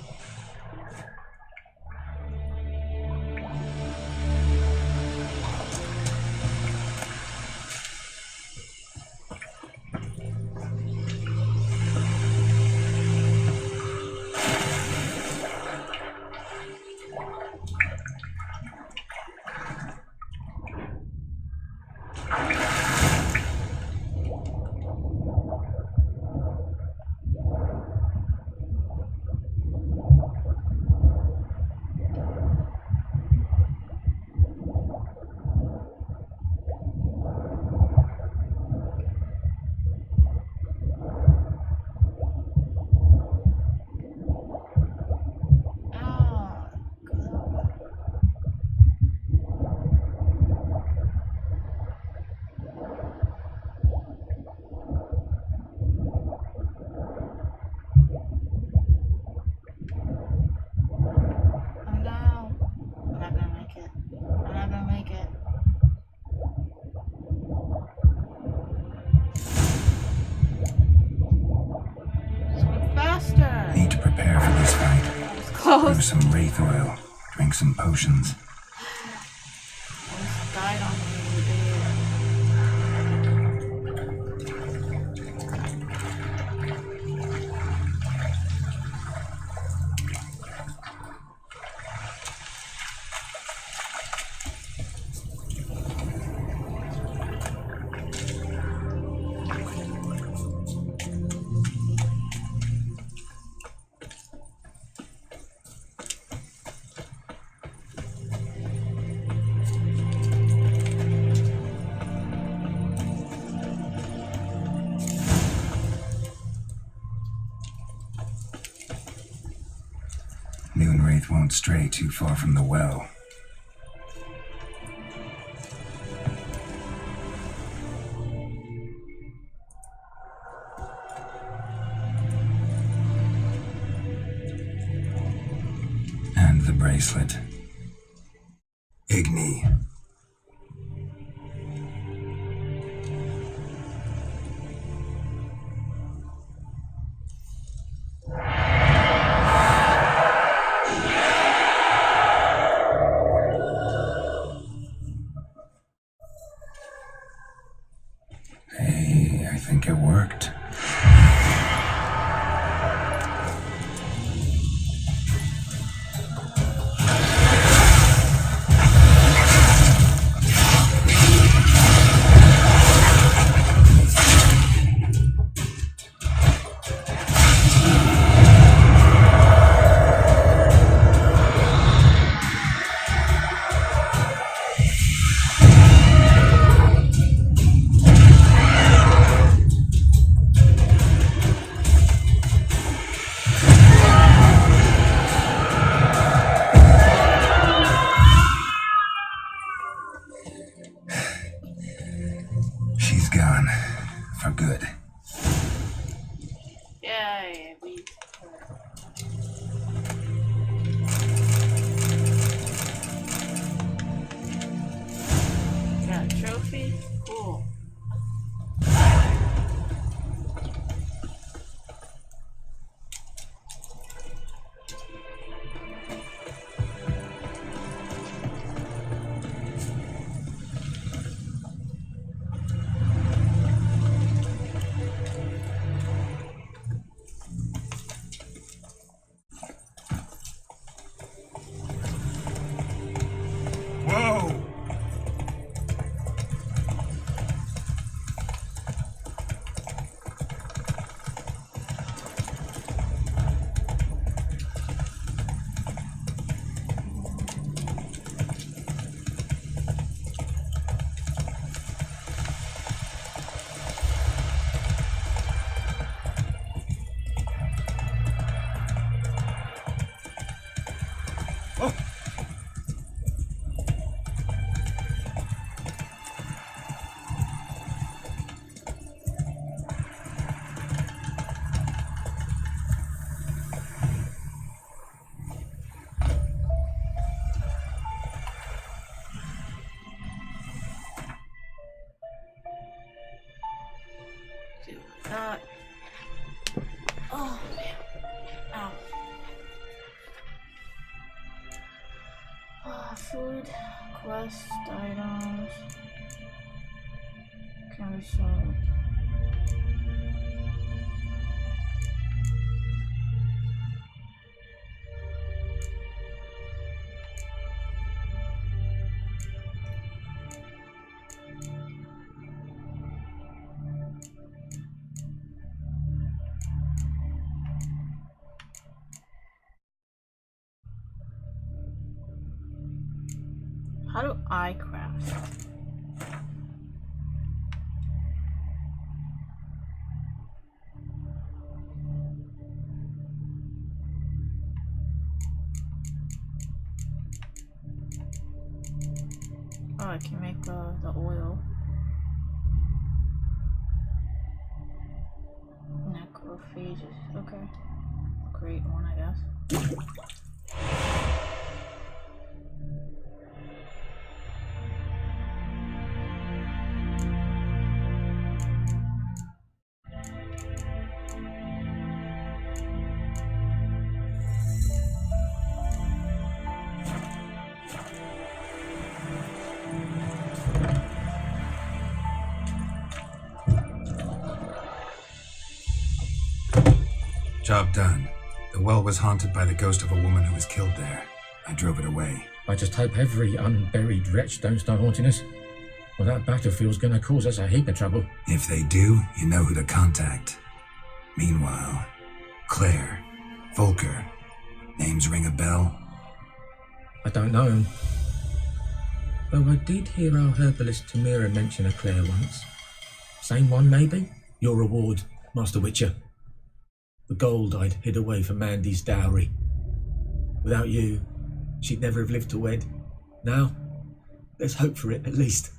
Need to prepare for this fight. Brew some wraith oil. Drink some potions. Almost died on me. Noonwraith won't stray too far from the well. bracelet. Igni. Hey, I think it worked. She's gone. For good. Yay, we got a trophy? Cool. Whoa! Oh man. Ow. Food, quest items. Can we solve? How do I craft? Oh, I can make the oil. Necrophages. Okay. Great one, I guess. Job done. The well was haunted by the ghost of a woman who was killed there. I drove it away. I just hope every unburied wretch don't start haunting us. Well, that battlefield's gonna cause us a heap of trouble. If they do, you know who to contact. Meanwhile, Claire, Volker, names ring a bell? I don't know 'em. Though I did hear our herbalist Tamira mention a Claire once. Same one, maybe? Your reward, Master Witcher. The gold I'd hid away for Mandy's dowry. Without you, she'd never have lived to wed. Now, there's hope for it, at least.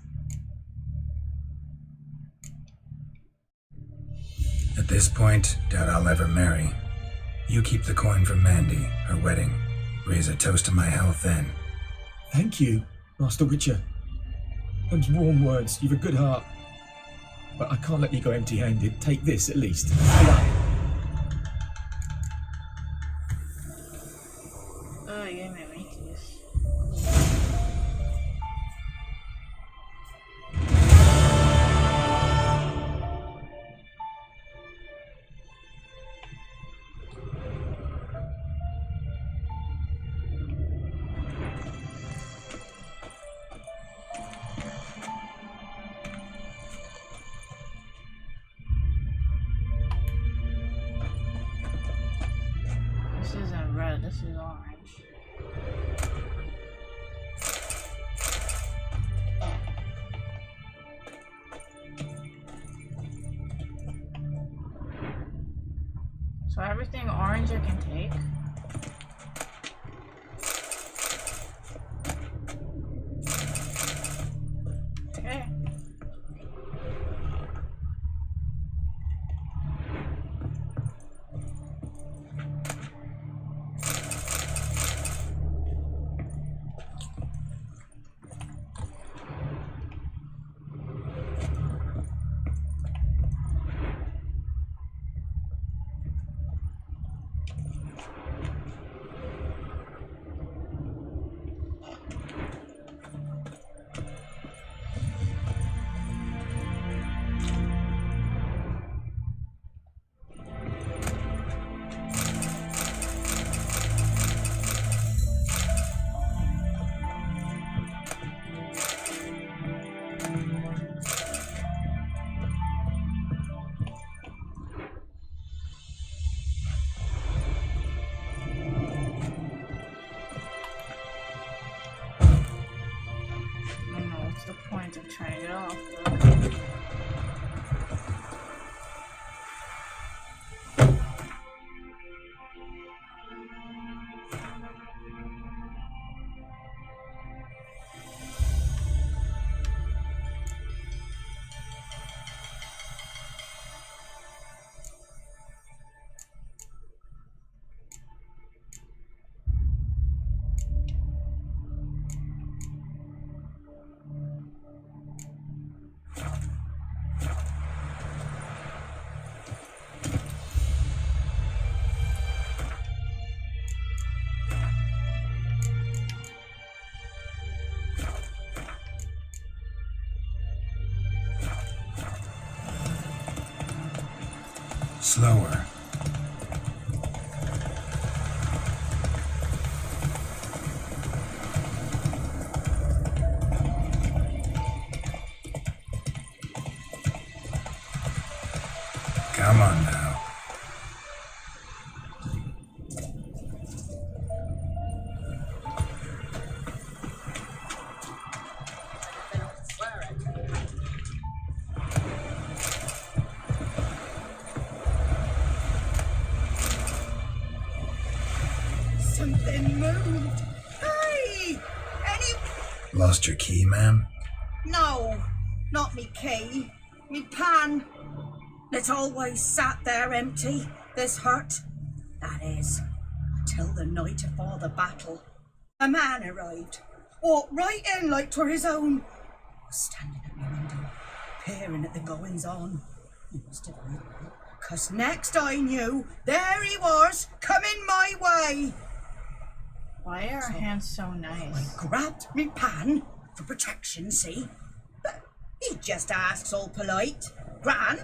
At this point, doubt I'll ever marry. You keep the coin for Mandy, her wedding. Raise a toast to my health then. Thank you, Master Witcher. Them's warm words. You've a good heart. But I can't let you go empty-handed. Take this, at least. Oh, you gave me weakness. This isn't red, this is orange. So everything orange I can take? Okay. The point of turning it off. Slower. Come on now. Something moved. Hey! Lost your key, ma'am? No, not me key. Me pan. It's always sat there empty, this hut. That is, till the night afore the battle. A man arrived, walked right in like 'twere his own. Was standing at my window, peering at the goings on. He must have been, 'cause next I knew, there he was, coming my way. Why are her hands so nice? I grabbed me pan for protection, see? But he just asks all polite, Gran,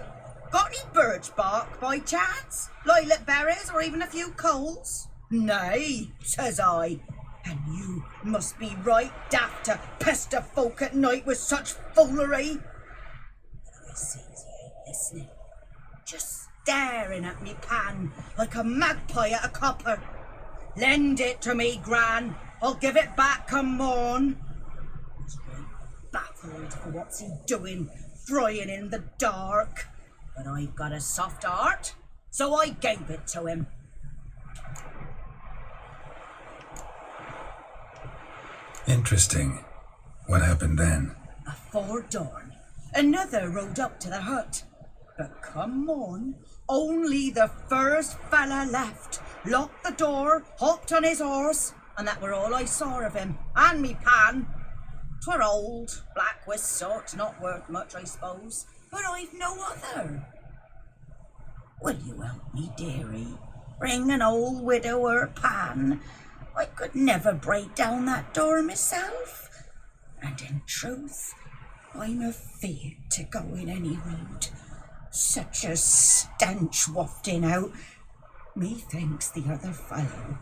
got any birch bark by chance? Lilac berries or even a few coals? Nay, says I. And you must be right daft to pester folk at night with such foolery. But I sees he ain't listening, just staring at me pan like a magpie at a copper. Lend it to me, Gran. I'll give it back come morn. He's right baffled for what's he doing, frying in the dark. But I've got a soft heart, so I gave it to him. Interesting. What happened then? Afore dawn, another rode up to the hut. But come on, only the first fella left. Locked the door, hopped on his horse, and that were all I saw of him, and me pan. 'Twere old, black with sort, not worth much, I suppose, but I've no other. Will you help me, dearie? Bring an old widower pan. I could never break down that door myself, and in truth, I'm afeard to go in any road. Such a stench wafting out. Methinks the other fellow.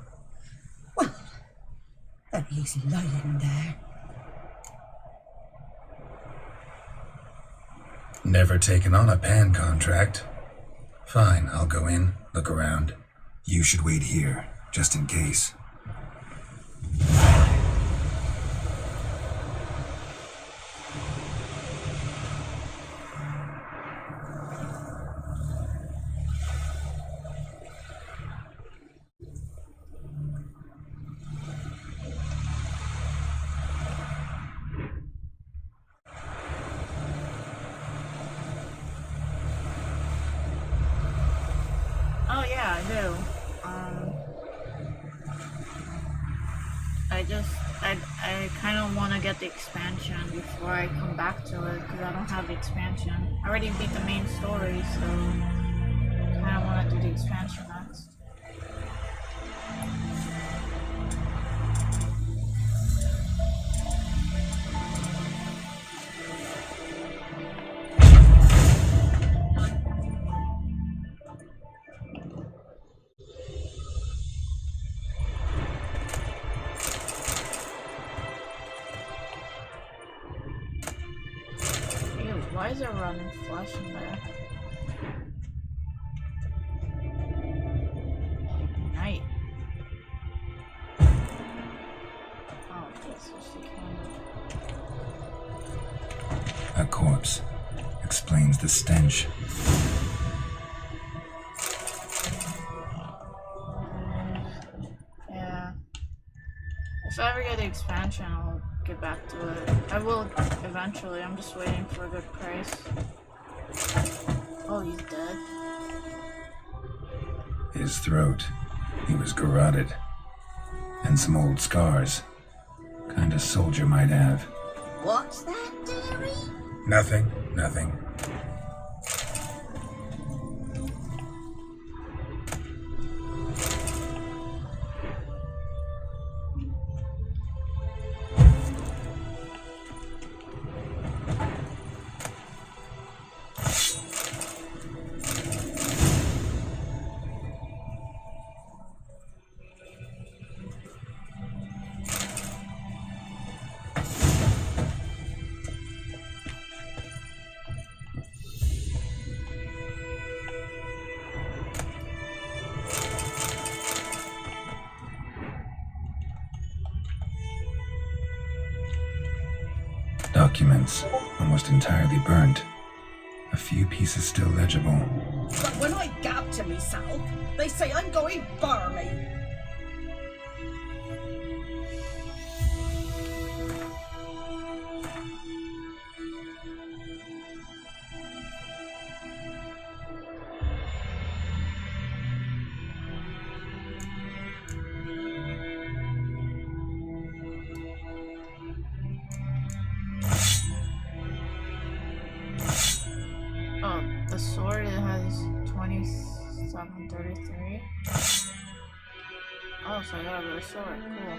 Well, there he's lying there. Never taken on a pan contract. Fine, I'll go in, look around. You should wait here, just in case. Oh yeah, I do. I kind of want to get the expansion before I come back to it, because I don't have the expansion. I already beat the main story, so I kind of want to do the expansion next. Why is there running flesh in there? Night. Oh, this is the candle. A corpse. Explains the stench. Yeah. If I ever get the expansion, I'll get back to it. I will eventually. I'm just waiting for a good price. Oh, he's dead. His throat. He was garroted. And some old scars. Kind of soldier might have. What's that, dearie? Nothing. Nothing. Documents, almost entirely burnt. A few pieces still legible. But when I gab to myself, they say I'm going barley. Oh, the sword, it has 2733. Oh, so I got a better sword. Cool.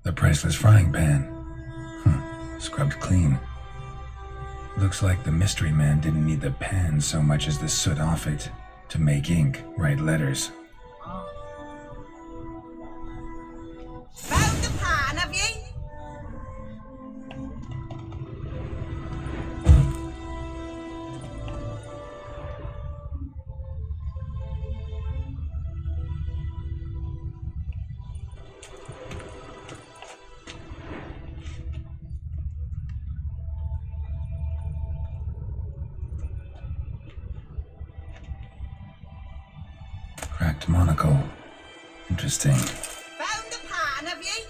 The priceless frying pan. Scrubbed clean. Looks like the mystery man didn't need the pan so much as the soot off it to make ink, write letters. Found the pan, have ye? Cracked monocle. Interesting. Found the pan, have ye?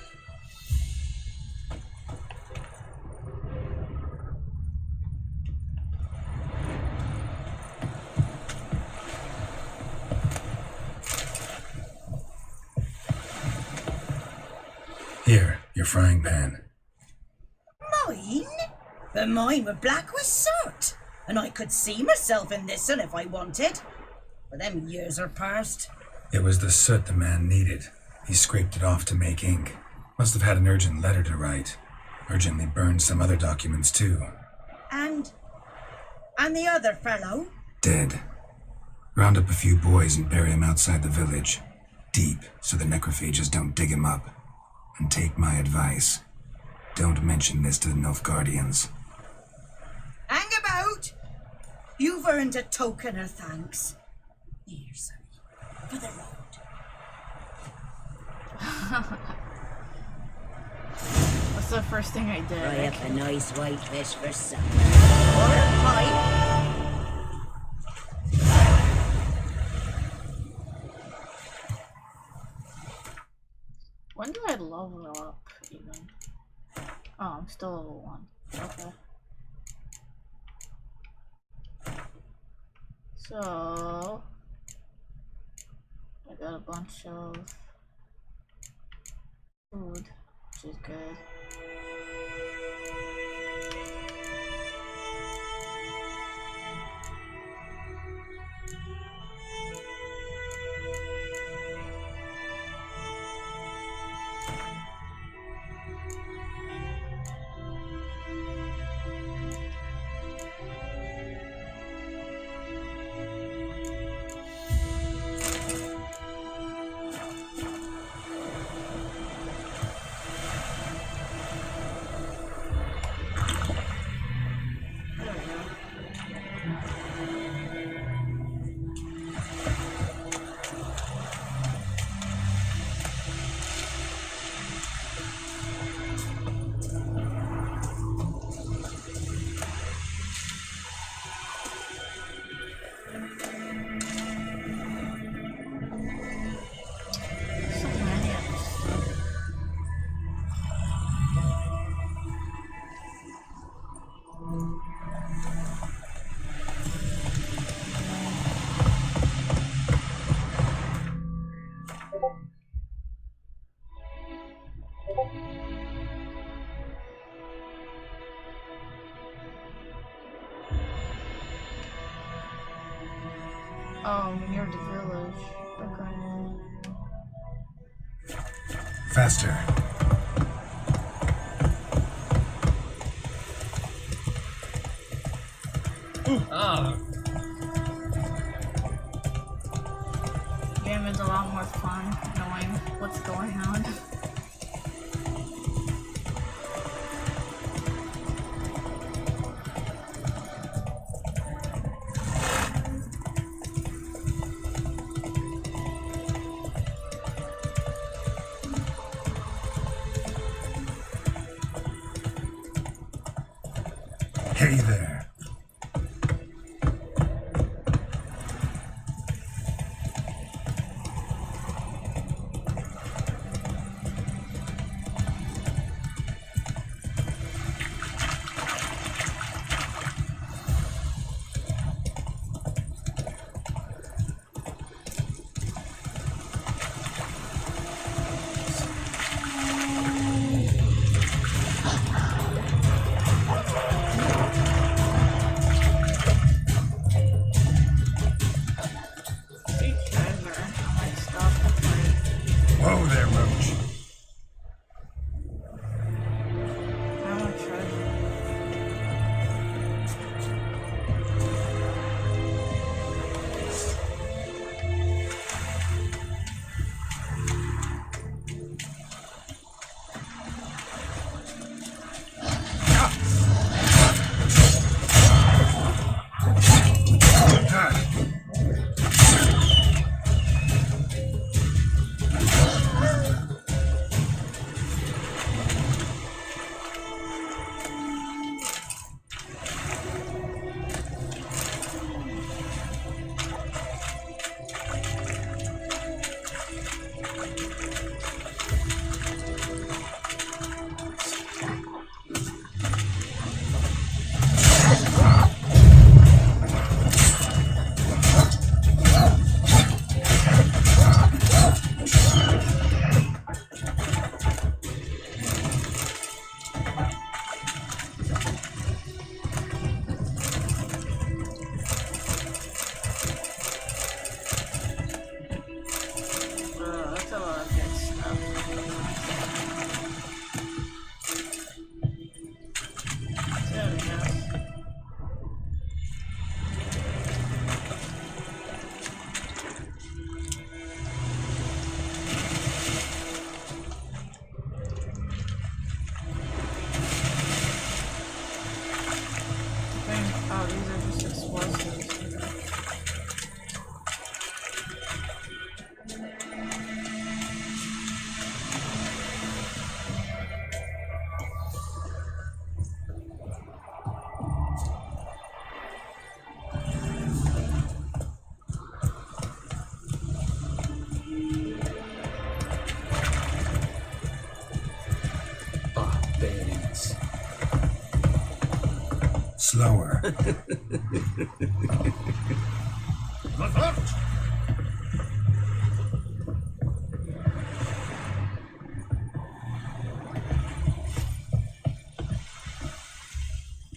Here, your frying pan. Mine? But mine were black with soot, and I could see myself in this one if I wanted. But them years are past. It was the soot the man needed. He scraped it off to make ink. Must have had an urgent letter to write. Urgently burned some other documents too. And the other fellow? Dead. Round up a few boys and bury him outside the village. Deep, so the necrophages don't dig him up. And take my advice. Don't mention this to the Nilfgaardians. Hang about! You've earned a token of thanks. Here, son, for the road. What's the first thing I did? Fry up a nice white fish for supper. Or a pipe. When do I level up, even? Oh, I'm still level 1. Okay. So... I got a bunch of food, which is good. Near the village. Okay. Faster. Ah. Game is a lot more fun knowing what's going on. Hey there. slower.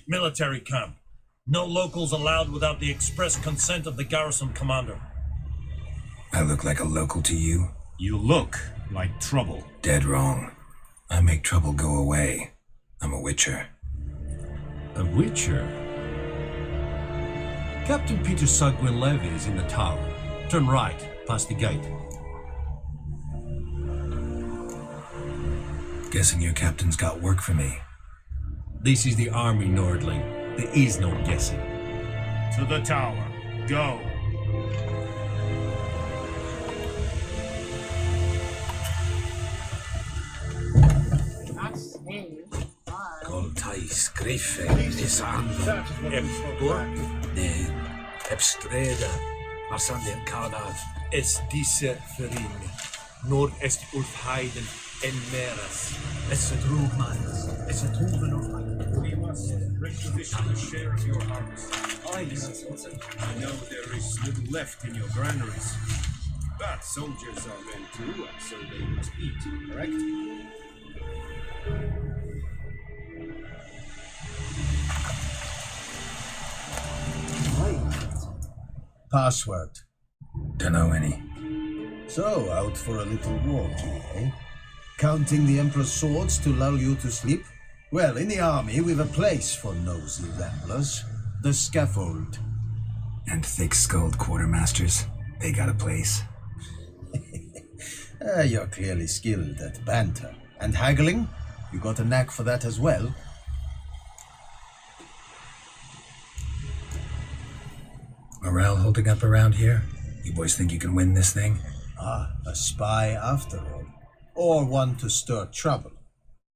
Military camp. No locals allowed without the express consent of the garrison commander. I look like a local to you? You look like trouble. Dead wrong. I make trouble go away. I'm a witcher. A witcher? Captain Peter Sugwin Levy is in the tower. Turn right, past the gate. Guessing your captain's got work for me. This is the army, Nordling. There is no guessing. To the tower. Go. Coltai scrife nisando empor de ebstreda marsandem cardav Es diese Verin, Nord est Ulfheiden en Meras. es a drugmans es a truvenor. We must requisition a share of your harvest. I know there is little left in your granaries. But soldiers are men too, and so they must eat, correct? Password. Dunno any. So, out for a little walk, eh? Counting the Emperor's swords to lull you to sleep? Well, in the army, we've a place for nosy ramblers. The scaffold. And thick-skulled quartermasters. They got a place. You're clearly skilled at banter. And haggling? You got a knack for that as well? Morale holding up around here? You boys think you can win this thing? Ah, a spy after all. Or one to stir trouble.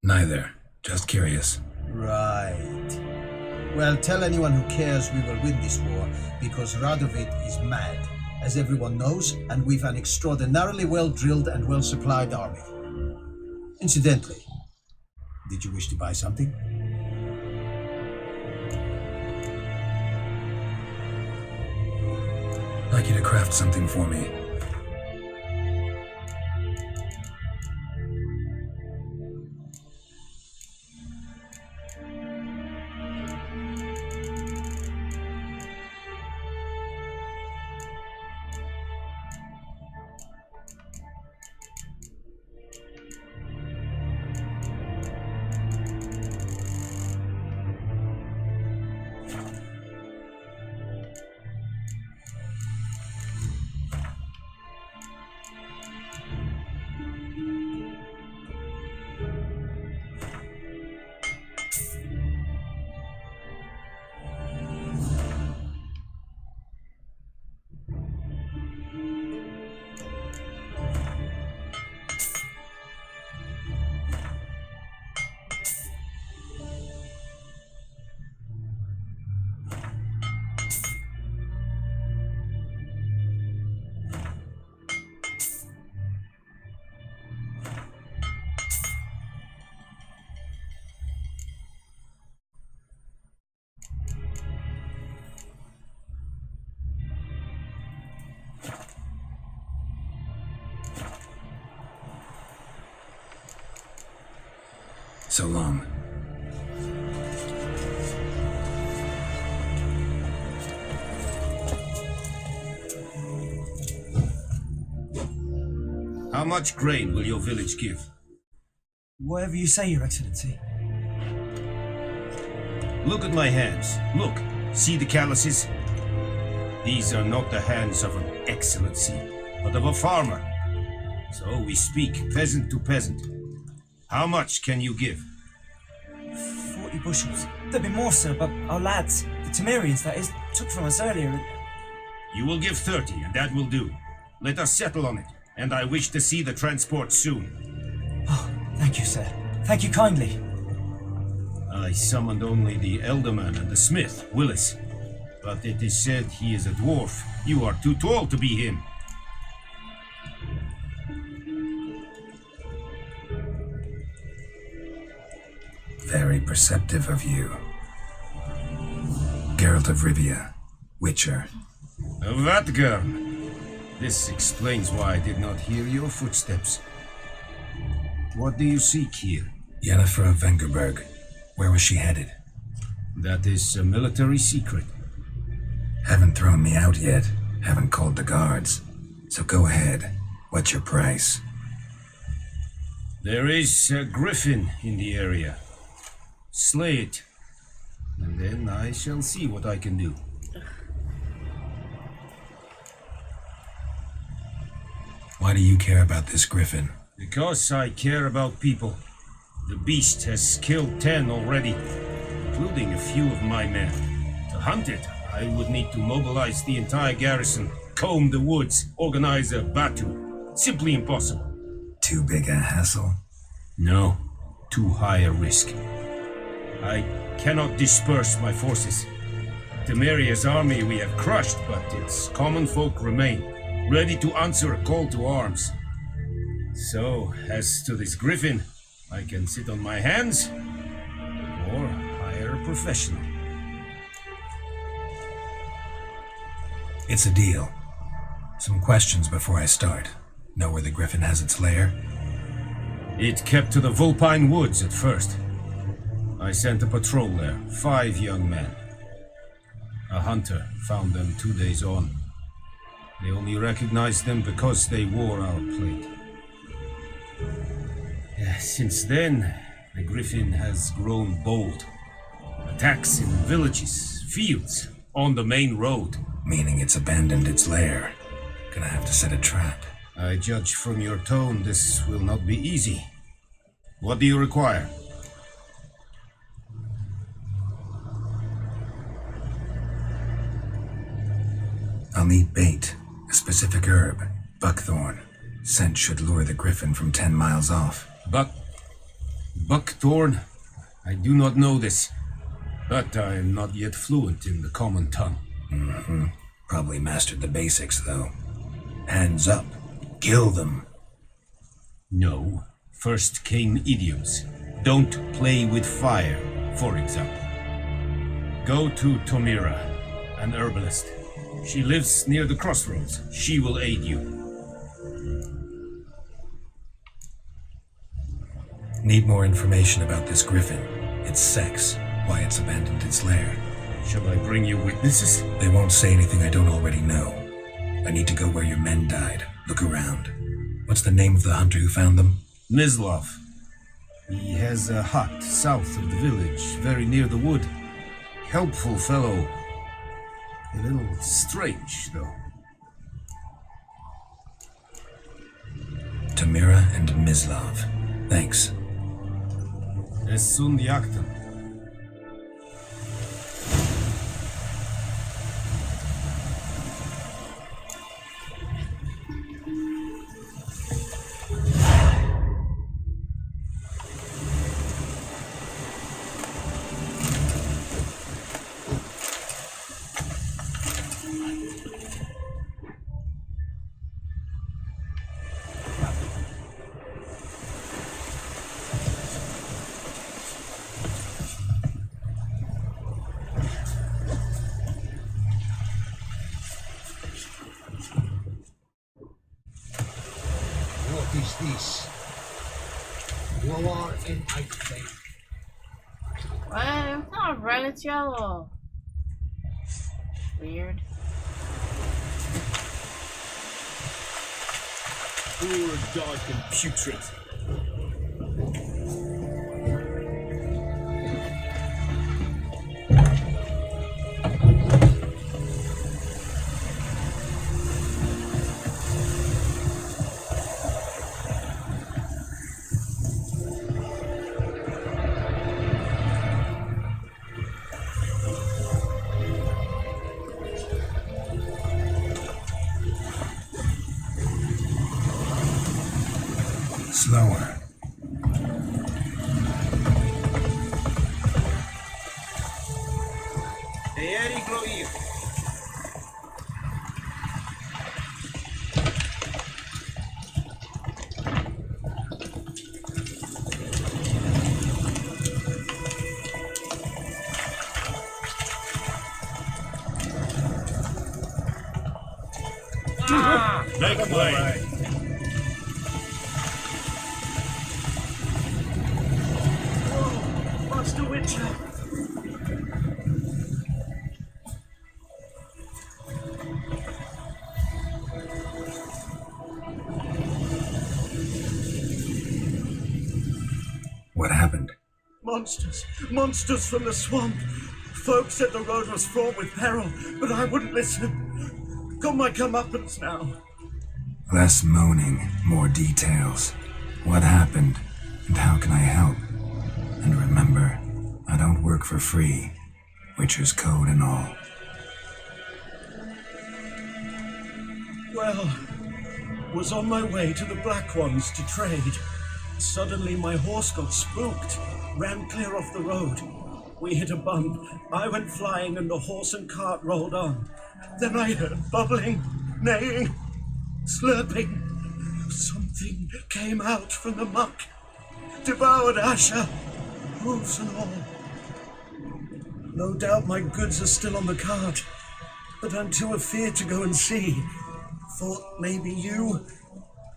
Neither. Just curious. Right. Well, tell anyone who cares we will win this war, because Radovid is mad, as everyone knows, and we've an extraordinarily well-drilled and well-supplied army. Incidentally, did you wish to buy something? I'd like you to craft something for me. So long. How much grain will your village give? Whatever you say, Your Excellency. Look at my hands. Look. See the calluses? These are not the hands of an excellency, but of a farmer. So we speak peasant to peasant. How much can you give? 40 bushels. There'd be more, sir, but our lads, the Temerians, that is, took from us earlier. You will give 30, and that will do. Let us settle on it, and I wish to see the transport soon. Oh, thank you, sir. Thank you kindly. I summoned only the Elderman and the smith, Willis. But it is said he is a dwarf. You are too tall to be him. Very perceptive of you. Geralt of Rivia, Witcher. Vatt'ghern. This explains why I did not hear your footsteps. What do you seek here? Yennefer of Vengerberg. Where was she headed? That is a military secret. Haven't thrown me out yet. Haven't called the guards. So go ahead. What's your price? There is a griffin in the area. Slay it, and then I shall see what I can do. Why do you care about this griffin? Because I care about people. The beast has killed 10 already, including a few of my men. To hunt it, I would need to mobilize the entire garrison, comb the woods, organize a batu. Simply impossible. Too big a hassle? No, too high a risk. I cannot disperse my forces. Temeria's army we have crushed, but its common folk remain, ready to answer a call to arms. So, as to this griffin, I can sit on my hands, or hire a professional. It's a deal. Some questions before I start. Know where the griffin has its lair? It kept to the Vulpine Woods at first. I sent a patrol there, 5 young men. A hunter found them 2 days on. They only recognized them because they wore our plate. Since then, the griffin has grown bold. Attacks in villages, fields, on the main road. Meaning it's abandoned its lair. Gonna have to set a trap. I judge from your tone this will not be easy. What do you require? I'll need bait, a specific herb, buckthorn. Scent should lure the griffin from 10 miles off. Buckthorn? I do not know this, but I am not yet fluent in the common tongue. Mm-hmm. Probably mastered the basics, though. Hands up. Kill them. No. First came idioms. Don't play with fire, for example. Go to Tomira, an herbalist. She lives near the crossroads. She will aid you. Need more information about this griffin. Its sex, why it's abandoned its lair. Shall I bring you witnesses? They won't say anything I don't already know. I need to go where your men died. Look around. What's the name of the hunter who found them? Mislav. He has a hut south of the village, very near the wood. Helpful fellow. A little strange, though. Tomira and Mislav. Thanks. Esund Yaktan. What is this? You are an ice thing. Well, it's not red, it's yellow. Weird. Poor, dark, and putrid. Slower. Make way! Whoa, Master Witcher! What happened? Monsters! Monsters from the swamp! Folk said the road was fraught with peril, but I wouldn't listen. Got my comeuppance now. Less moaning, more details. What happened, and how can I help? And remember, I don't work for free. Witcher's code and all. Well, was on my way to the Black Ones to trade. Suddenly my horse got spooked, ran clear off the road. We hit a bump. I went flying and the horse and cart rolled on. Then I heard bubbling, neighing, slurping. Something came out from the muck, devoured Asher, hooves and all. No doubt my goods are still on the cart, but I'm too afeard to go and see. Thought maybe you.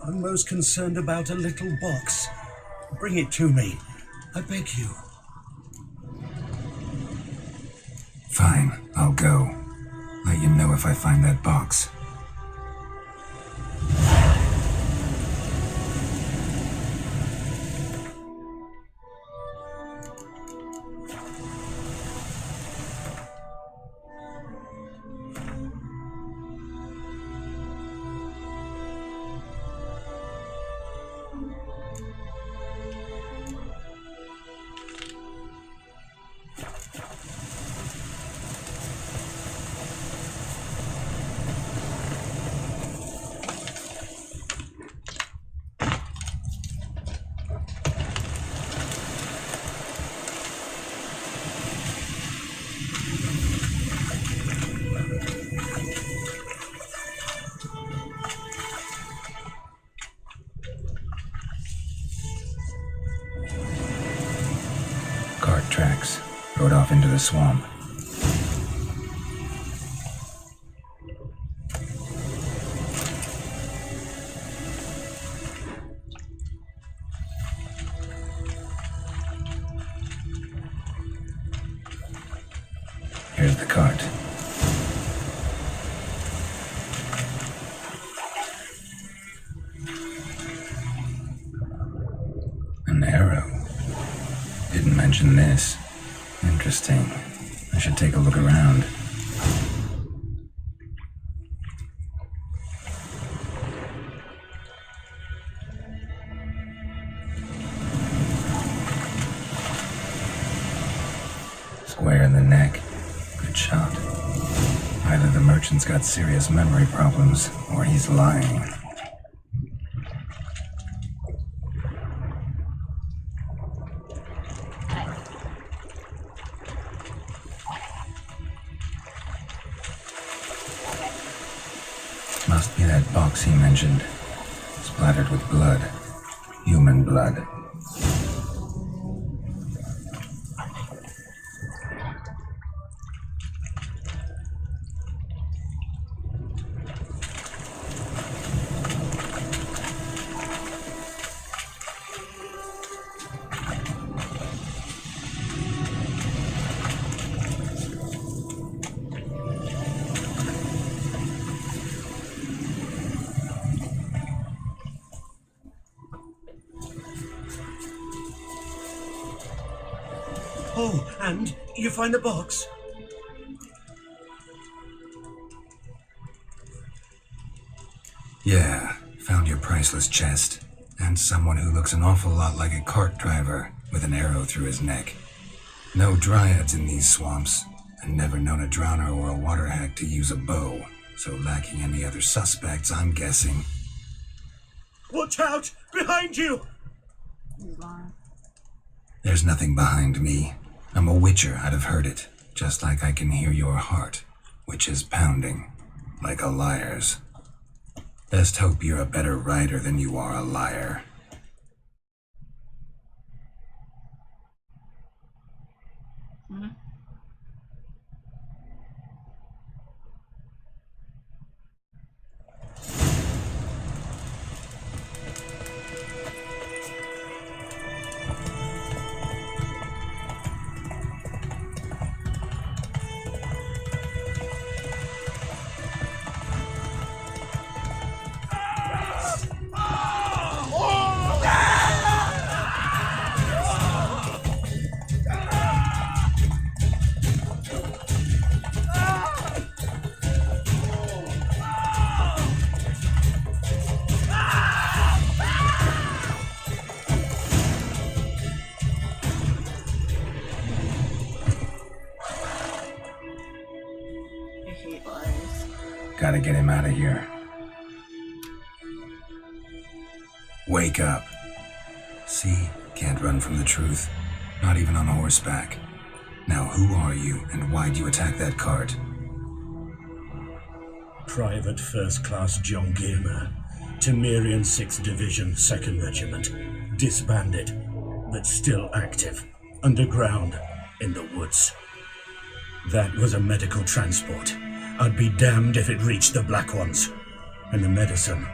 I'm most concerned about a little box. Bring it to me, I beg you. Fine, I'll go. Let you know if I find that box. Cart tracks. Rode off into the swamp. Here's the cart. An arrow. Didn't mention this. Interesting. I should take a look around. Square in the neck. Good shot. Either the merchant's got serious memory problems, or he's lying. Must be that box he mentioned. Splattered with blood. Human blood. Oh, and you find the box? Yeah, found your priceless chest. And someone who looks an awful lot like a cart driver with an arrow through his neck. No dryads in these swamps, and never known a drowner or a water hack to use a bow. So lacking any other suspects, I'm guessing. Watch out! Behind you! There's nothing behind me. I'm a witcher, I'd have heard it. Just like I can hear your heart, which is pounding, like a liar's. Best hope you're a better writer than you are a liar. gotta get him out of here. Wake up. See? Can't run from the truth. Not even on horseback. Now who are you, and why'd you attack that cart? Private First Class John Gilmer, Temerian 6th Division, 2nd Regiment. Disbanded, but still active. Underground, in the woods. That was a medical transport. I'd be damned if it reached the Black Ones. And the medicine,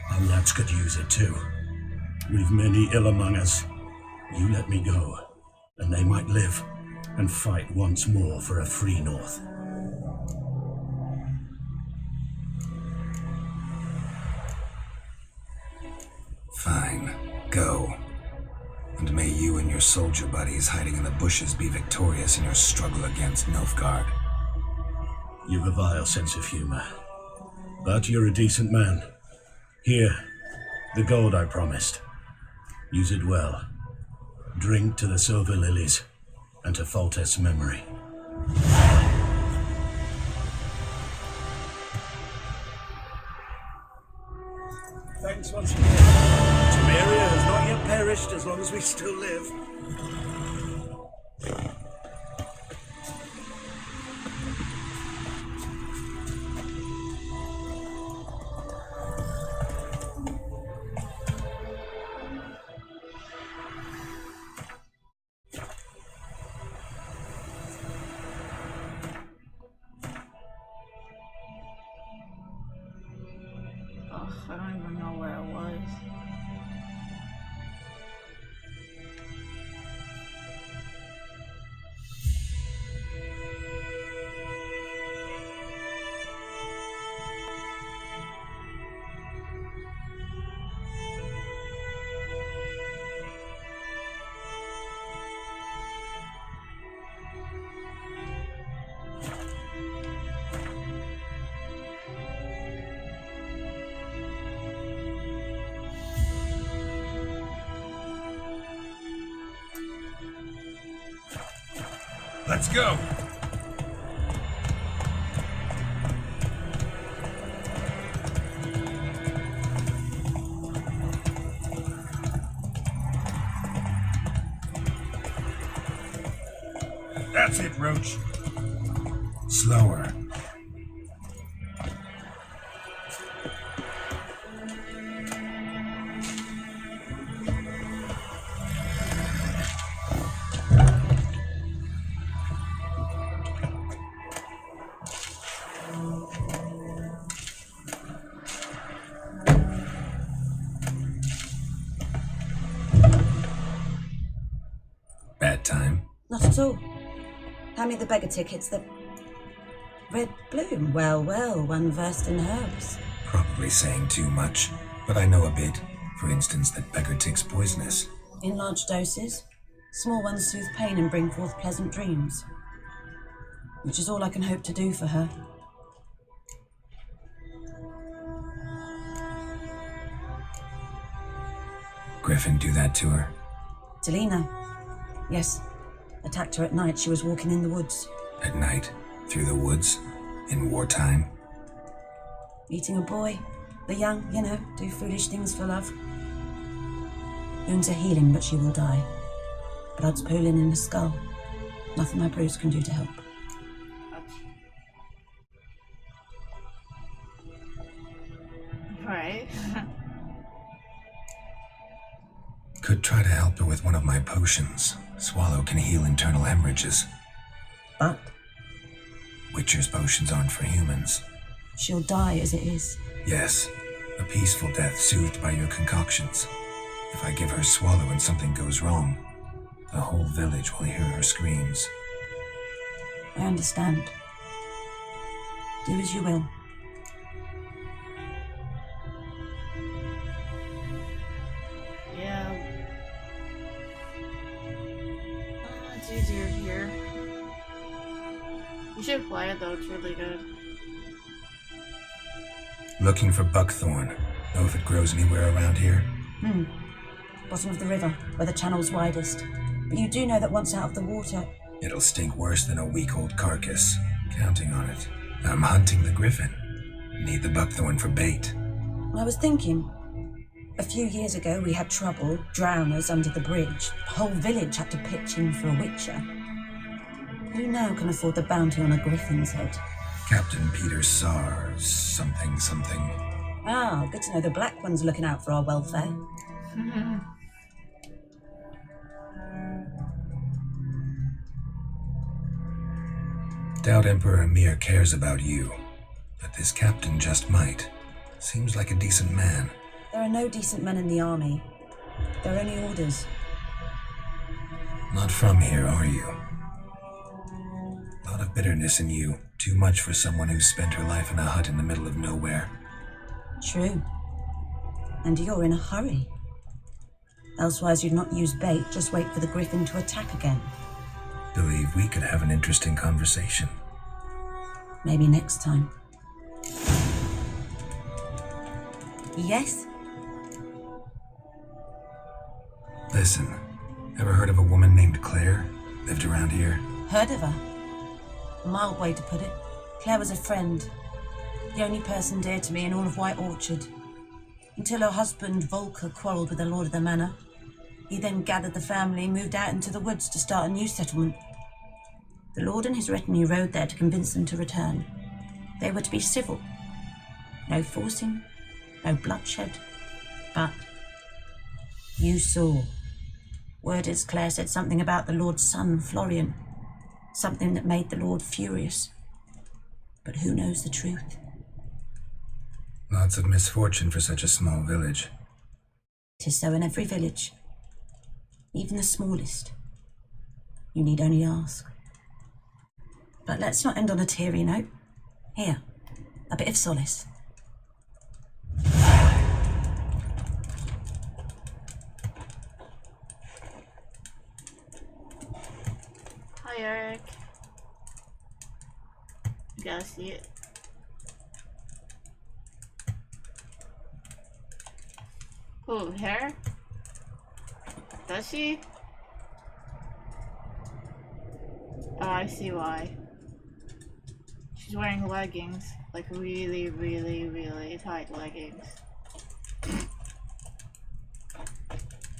our lads could use it too. We've many ill among us. You let me go, and they might live and fight once more for a free North. Fine. Go. And may you and your soldier buddies hiding in the bushes be victorious in your struggle against Nilfgaard. You've a vile sense of humor. But you're a decent man. Here, the gold I promised. Use it well. Drink to the silver lilies, and to Foltest's memory. Thanks once again. Temeria has not yet perished as long as we still live. I don't even know where I was. Let's go! That's it, Roach. Slower. Bad time? Not at all. Hand me the beggar tickets. The red bloom. Well, well, one versed in herbs. Probably saying too much, but I know a bit. For instance, that beggar tick's poisonous. In large doses. Small ones soothe pain and bring forth pleasant dreams. Which is all I can hope to do for her. Griffin do that to her? Delina. Yes. Attacked her at night. She was walking in the woods. At night? Through the woods? In wartime? Eating a boy. The young, you know, do foolish things for love. Wounds are healing, but she will die. Blood's pooling in the skull. Nothing my bruise can do to help. Right. Could try to help her with one of my potions. Swallow can heal internal hemorrhages. But? Witcher's potions aren't for humans. She'll die as it is. Yes, a peaceful death soothed by your concoctions. If I give her Swallow and something goes wrong, the whole village will hear her screams. I understand. Do as you will. Yeah. It's easier here. You should play it though, it's really good. Looking for buckthorn. Know if it grows anywhere around here? Bottom of the river, where the channel's widest. But you do know that once out of the water... It'll stink worse than a week-old carcass. Counting on it. I'm hunting the griffin. Need the buckthorn for bait. I was thinking, a few years ago we had trouble, drowners under the bridge. The whole village had to pitch in for a witcher. Who now can afford the bounty on a griffin's head? Captain Peter Sars, something. Ah, good to know the Black One's looking out for our welfare. Doubt Emperor Emir cares about you, but this captain just might. Seems like a decent man. There are no decent men in the army. They're only orders. Not from here, are you? A lot of bitterness in you. Too much for someone who's spent her life in a hut in the middle of nowhere. True. And you're in a hurry. Elsewise you'd not use bait, just wait for the griffin to attack again. Believe we could have an interesting conversation. Maybe next time. Yes? Listen, ever heard of a woman named Claire? Lived around here? Heard of her? A mild way to put it. Claire was a friend. The only person dear to me in all of White Orchard. Until her husband, Volker, quarrelled with the lord of the manor. He then gathered the family and moved out into the woods to start a new settlement. The lord and his retinue rode there to convince them to return. They were to be civil. No forcing, no bloodshed. But you saw. Word is Claire said something about the lord's son, Florian. Something that made the lord furious. But who knows the truth? Lots of misfortune for such a small village. 'Tis so in every village. Even the smallest. You need only ask. But let's not end on a teary note. Here, a bit of solace. Hi, Eric. You gotta see it. Oh, hair? Does she? Oh, I see why. She's wearing leggings. Like really, really, really tight leggings.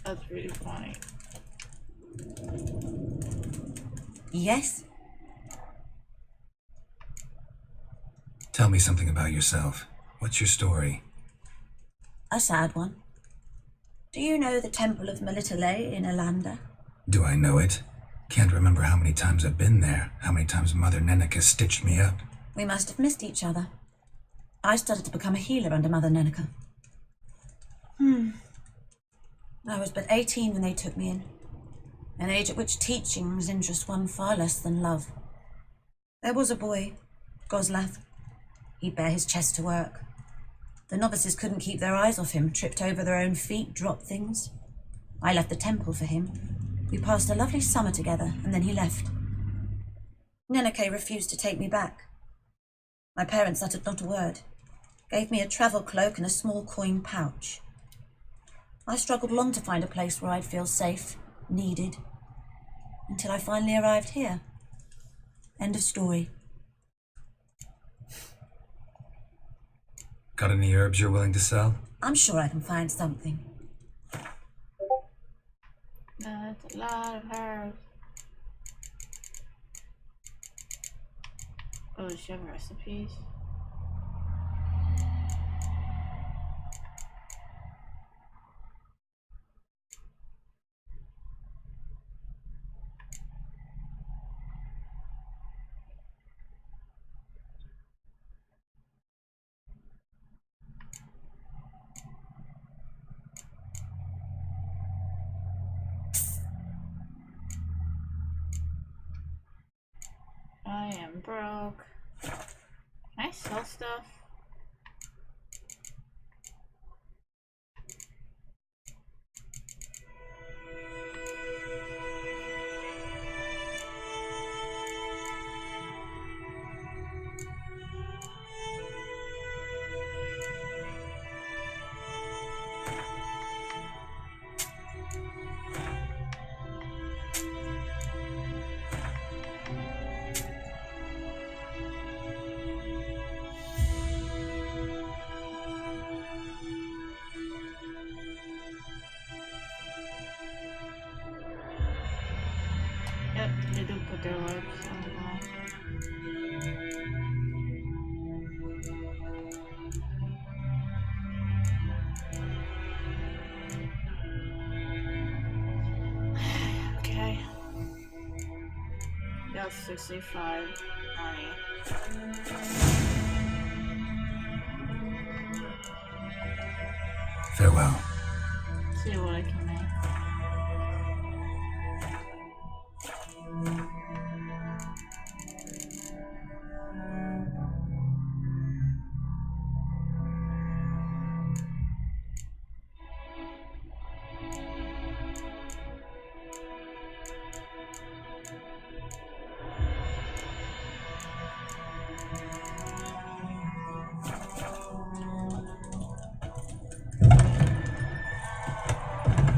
That's really funny. Yes? Tell me something about yourself. What's your story? A sad one. Do you know the Temple of Melitele in Alanda? Do I know it? Can't remember how many times I've been there, how many times Mother Neneka stitched me up. We must have missed each other. I started to become a healer under Mother Neneka. I was but 18 when they took me in, an age at which teachings interest one far less than love. There was a boy, Goslath. He'd bare his chest to work. The novices couldn't keep their eyes off him, tripped over their own feet, dropped things. I left the temple for him. We passed a lovely summer together, and then he left. Neneke refused to take me back. My parents uttered not a word, gave me a travel cloak and a small coin pouch. I struggled long to find a place where I'd feel safe, needed, until I finally arrived here. End of story. Got any herbs you're willing to sell? I'm sure I can find something. That's a lot of herbs. Oh, does she have recipes? I am broke. Can I sell stuff? what they're like. I don't know. Okay. That's 65. Farewell. See what I can make.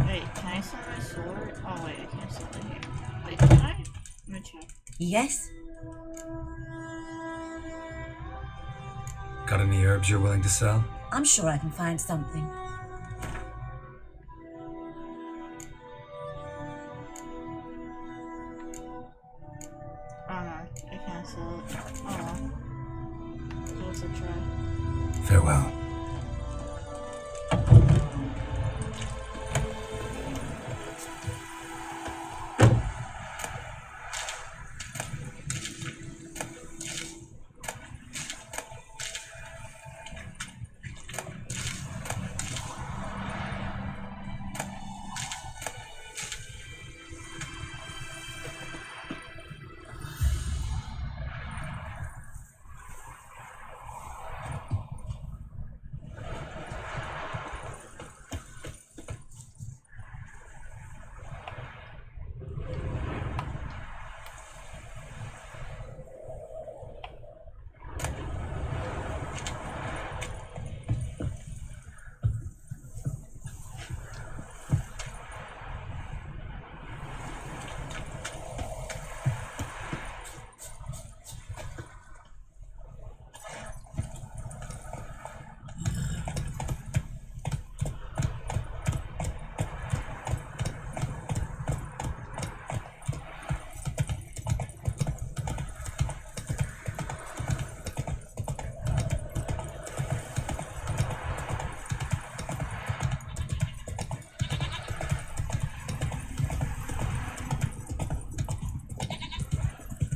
Wait, can I sell my sword? Oh wait, I can't sell it here. Wait, can I? Let me check. Yes? Got any herbs you're willing to sell? I'm sure I can find something. Oh no, I can't sell it. Oh well. So let's try. Farewell.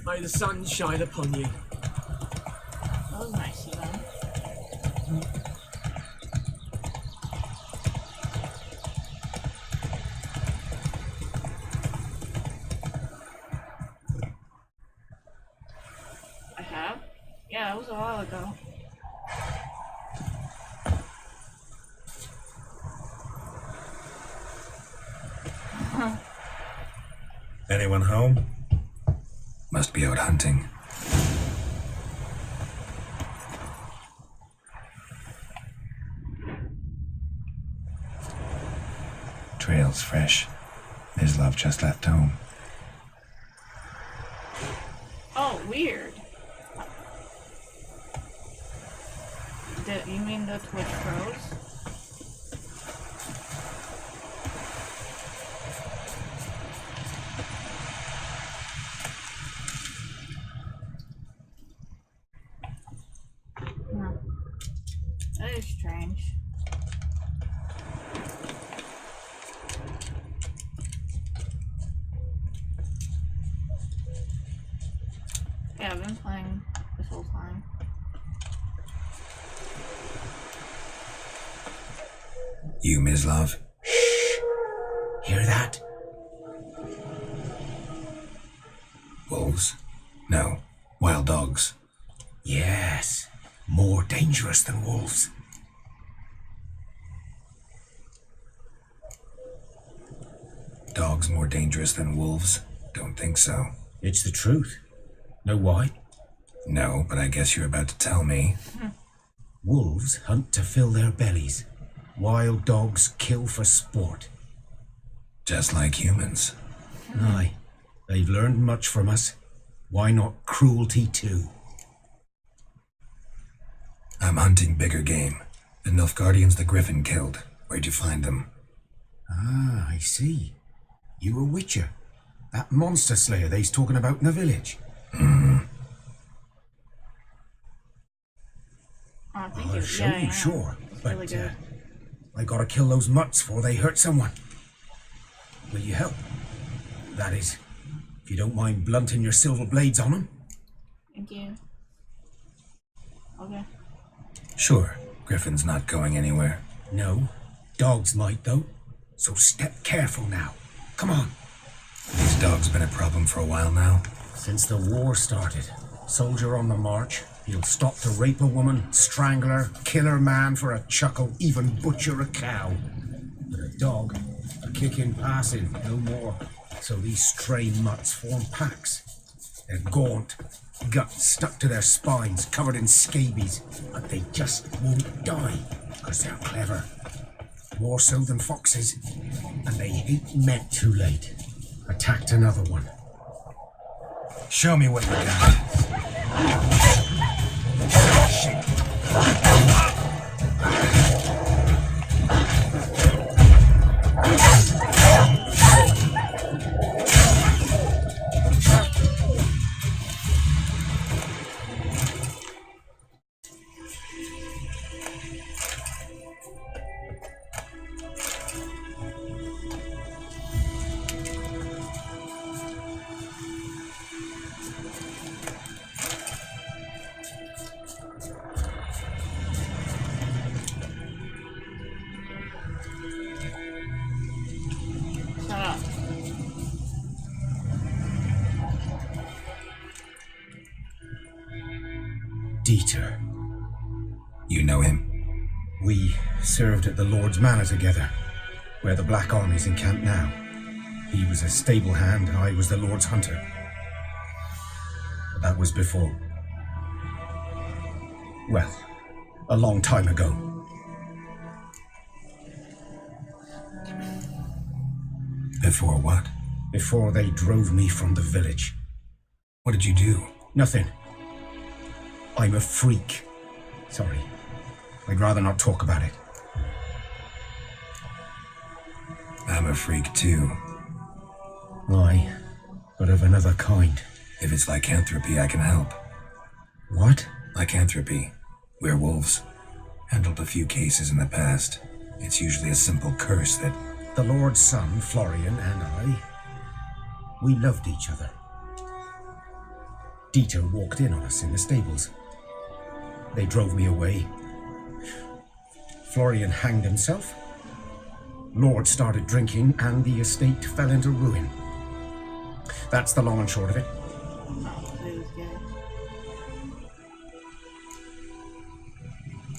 May the sun shine upon you. That was nice of them. I have? Yeah, it was a while ago. Anyone home? Must be out hunting. Trail's fresh. Mislav just left home. Oh, weird. You mean the Twitch froze? No. That is strange. Yeah, I've been playing this whole time. You, Mislav? Hear that? Wolves? No. Wild dogs. Yes. More dangerous than wolves. Dogs more dangerous than wolves? Don't think so. It's the truth. Know why? No, but I guess you're about to tell me. Wolves hunt to fill their bellies. Wild dogs kill for sport. Just like humans. Aye. They've learned much from us. Why not cruelty too? I'm hunting bigger game. The Nilfgaardians the Griffin killed. Where'd you find them? Ah, I see. You a witcher. That monster slayer they's talking about in the village. I think I'll it's show you, sure. It's But really good. I gotta kill those mutts before they hurt someone. Will you help? That is, if you don't mind blunting your silver blades on them. Thank you. Okay. Sure. Griffin's not going anywhere. No. Dogs might, though. So step careful now. Come on. These dogs been a problem for a while now. Since the war started. Soldier on the march. He'll stop to rape a woman, strangle her, kill her man for a chuckle, even butcher a cow. But a dog, a kick in passing, no more. So these stray mutts form packs. They're gaunt, guts stuck to their spines, covered in scabies, but they just won't die, because they're clever. More so than foxes, and they hate men. Too late. Attacked another one. Show me what you got. Shit. Shut up. Dieter. You know him? We served at the Lord's Manor together, where the Black Army's encamped now. He was a stable hand, I was the Lord's hunter. But that was before. Well, a long time ago. Before what? Before they drove me from the village. What did you do? Nothing. I'm a freak. Sorry. I'd rather not talk about it. I'm a freak too. Aye, but of another kind. If it's lycanthropy, I can help. What? Lycanthropy. Werewolves. Handled a few cases in the past. It's usually a simple curse that... The Lord's son, Florian, and I... we loved each other. Dieter walked in on us in the stables. They drove me away. Florian hanged himself. Lord started drinking, and the estate fell into ruin. That's the long and short of it.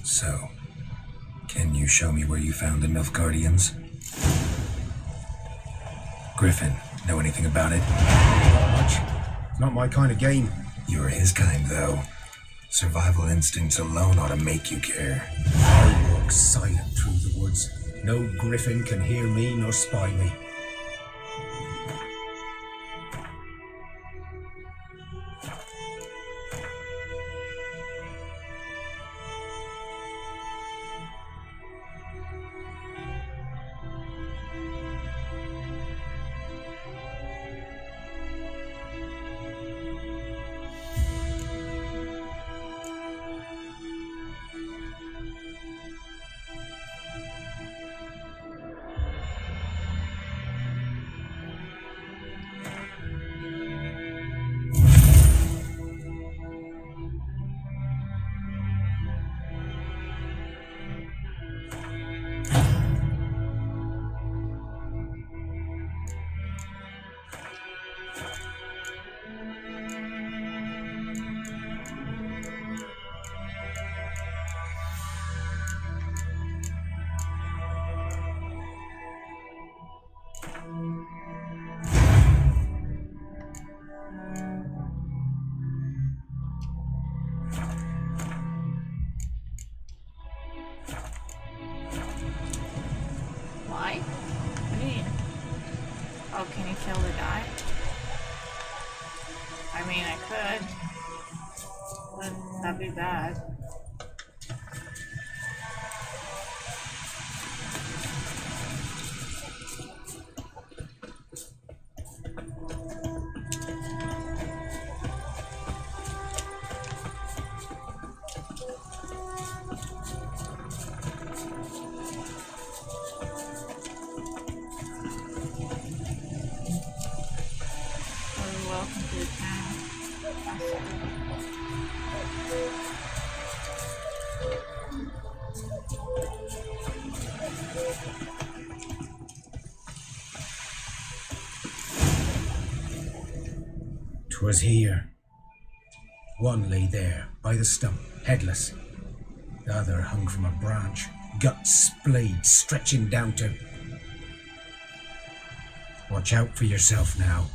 So, can you show me where you found the Nilfgaardians? Griffin, know anything about it? Not much. It's not my kind of game. You're his kind, though. Survival instincts alone ought to make you care. I walk silent through the woods. No griffin can hear me nor spy me. Why? What do you mean? Oh, can you kill the guy? I mean, I could. But that'd be bad. 'Twas here. One lay there, by the stump, headless. The other hung from a branch, guts splayed, stretching down to... Watch out for yourself now.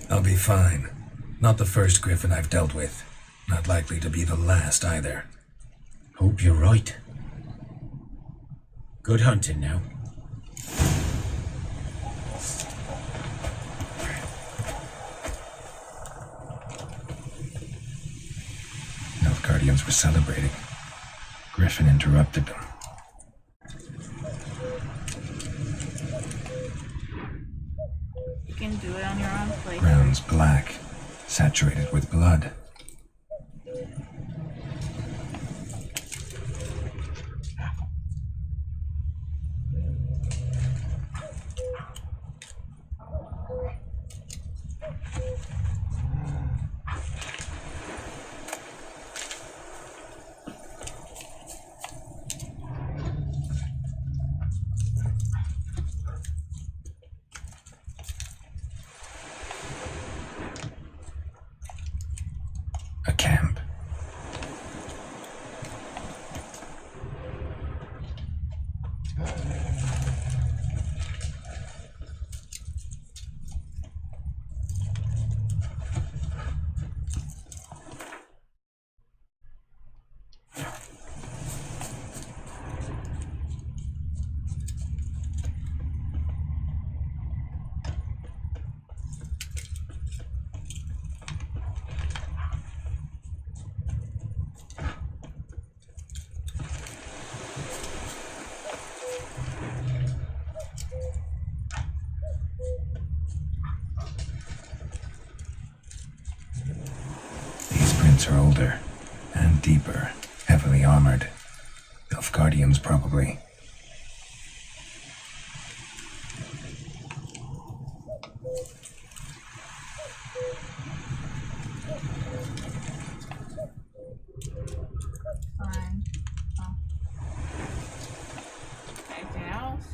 I'll be fine. Not the first griffin I've dealt with. Not likely to be the last either. Hope you're right. Good hunting now. Nilfgaardians were celebrating. Griffin interrupted them. You can do it on your own plate. Ground's black, saturated with blood. A camp. Are older and deeper, heavily armored. Nilfgaardians, probably. Fine. Oh. Anything else?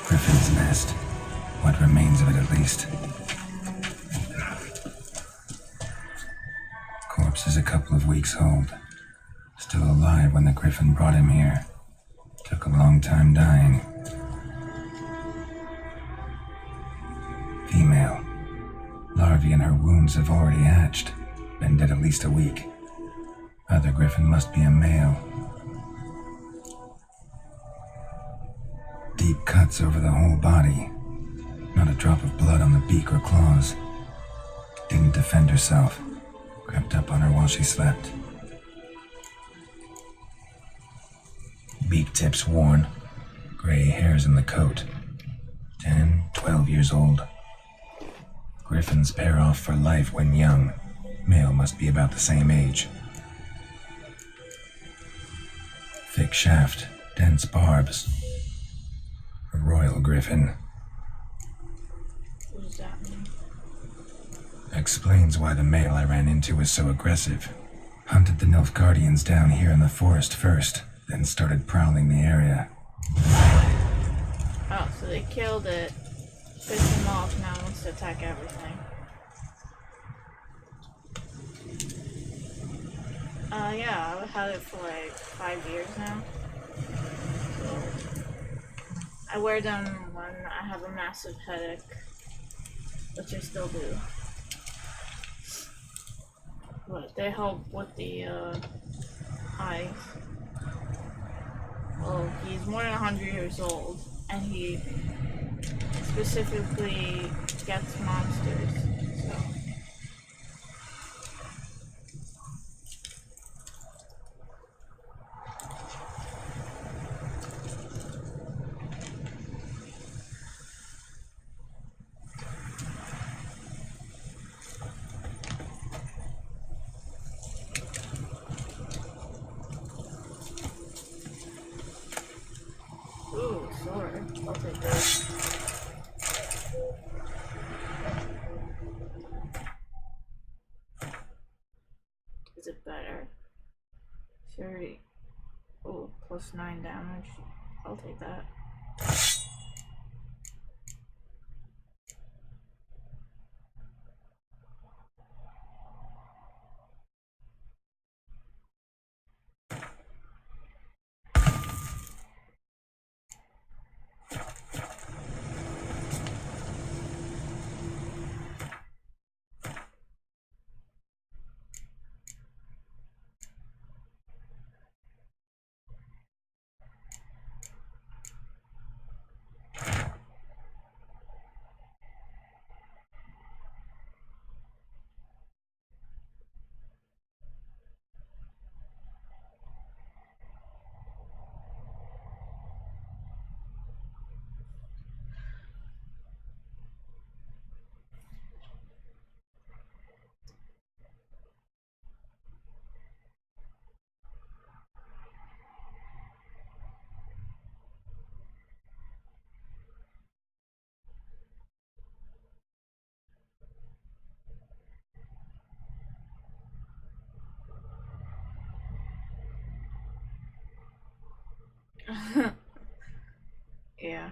Griffin's nest. What remains of it, at least. Corpse is a couple of weeks old. Still alive when the Griffin brought him here. Took a long time dying. Female. Larvae in her wounds have already hatched. Been dead at least a week. Other griffin must be a male. Deep cuts over the whole body. Not a drop of blood on the beak or claws. Didn't defend herself. Crept up on her while she slept. Beak tips worn. Gray hairs in the coat. 10, 12 years old. Griffins pair off for life when young. Male must be about the same age. Thick shaft, dense barbs. A royal griffin. What does that mean? Explains why the male I ran into was so aggressive. Hunted the Nilfgaardians down here in the forest first, then started prowling the area. Oh, so they killed it, pissed him off, now wants to attack everything. Yeah, I've had it for like 5 years now. So I wear them when I have a massive headache, which I still do. But they help with the eyes. Well, he's more than 100 years old, and he specifically gets monsters, so. Ooh, sword. I'll take this. Is it better? 30. Oh, plus 9 damage. I'll take that. Yeah.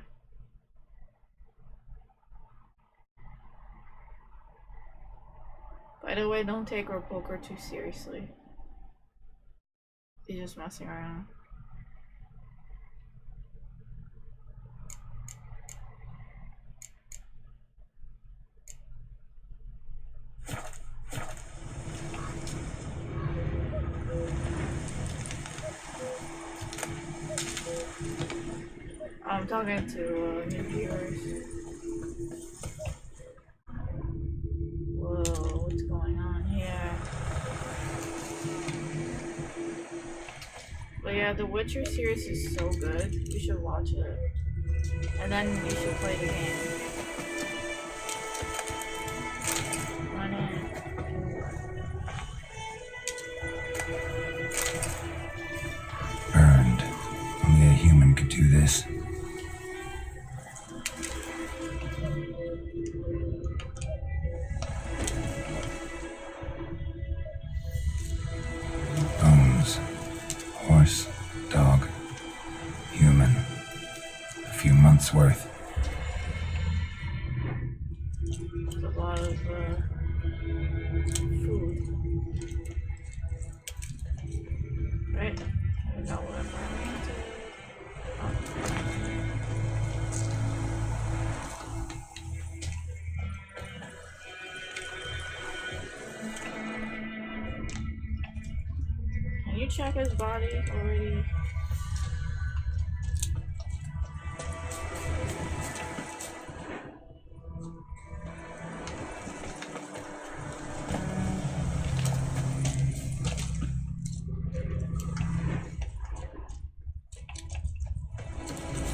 By the way, don't take our poker too seriously. He's just messing around. I'm talking to new viewers. Whoa, what's going on here? But yeah, the Witcher series is so good. You should watch it. And then you should play the game. Run in. Burned. Only a human could do this. Bones. Horse, dog, human. A few months worth. It's a lot of food. Right? I got whatever I need to. you check his body already?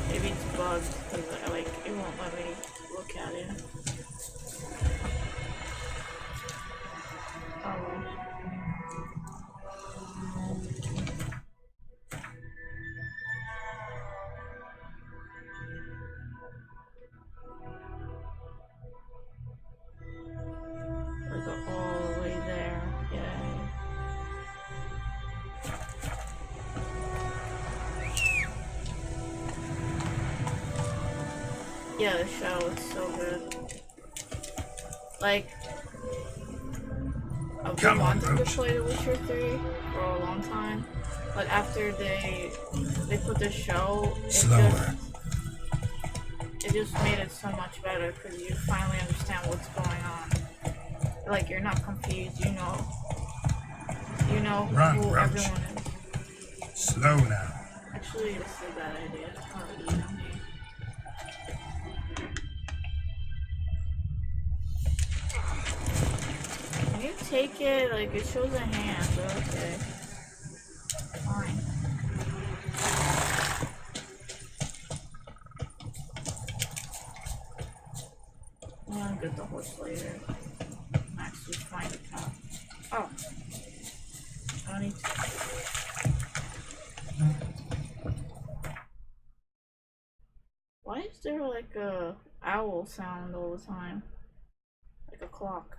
Maybe it's bugged because like it won't let me look at it. Oh. We go all the way there. Yay. Yeah, the show is so good. Like, I've been wanting to play The Witcher 3 for a long time, but after they put the show, it just made it so much better because you finally understand what's going on. Like, you're not confused. You know Run, who Roach. everyone is. Slow now. Actually, this is a bad idea. Oh, you know. Can you take it? Like, it shows a hand, but okay. Fine. I'll get the horse later. Max, just find the cow. Oh. I don't need to. Why is there like a owl sound all the time? Like a clock.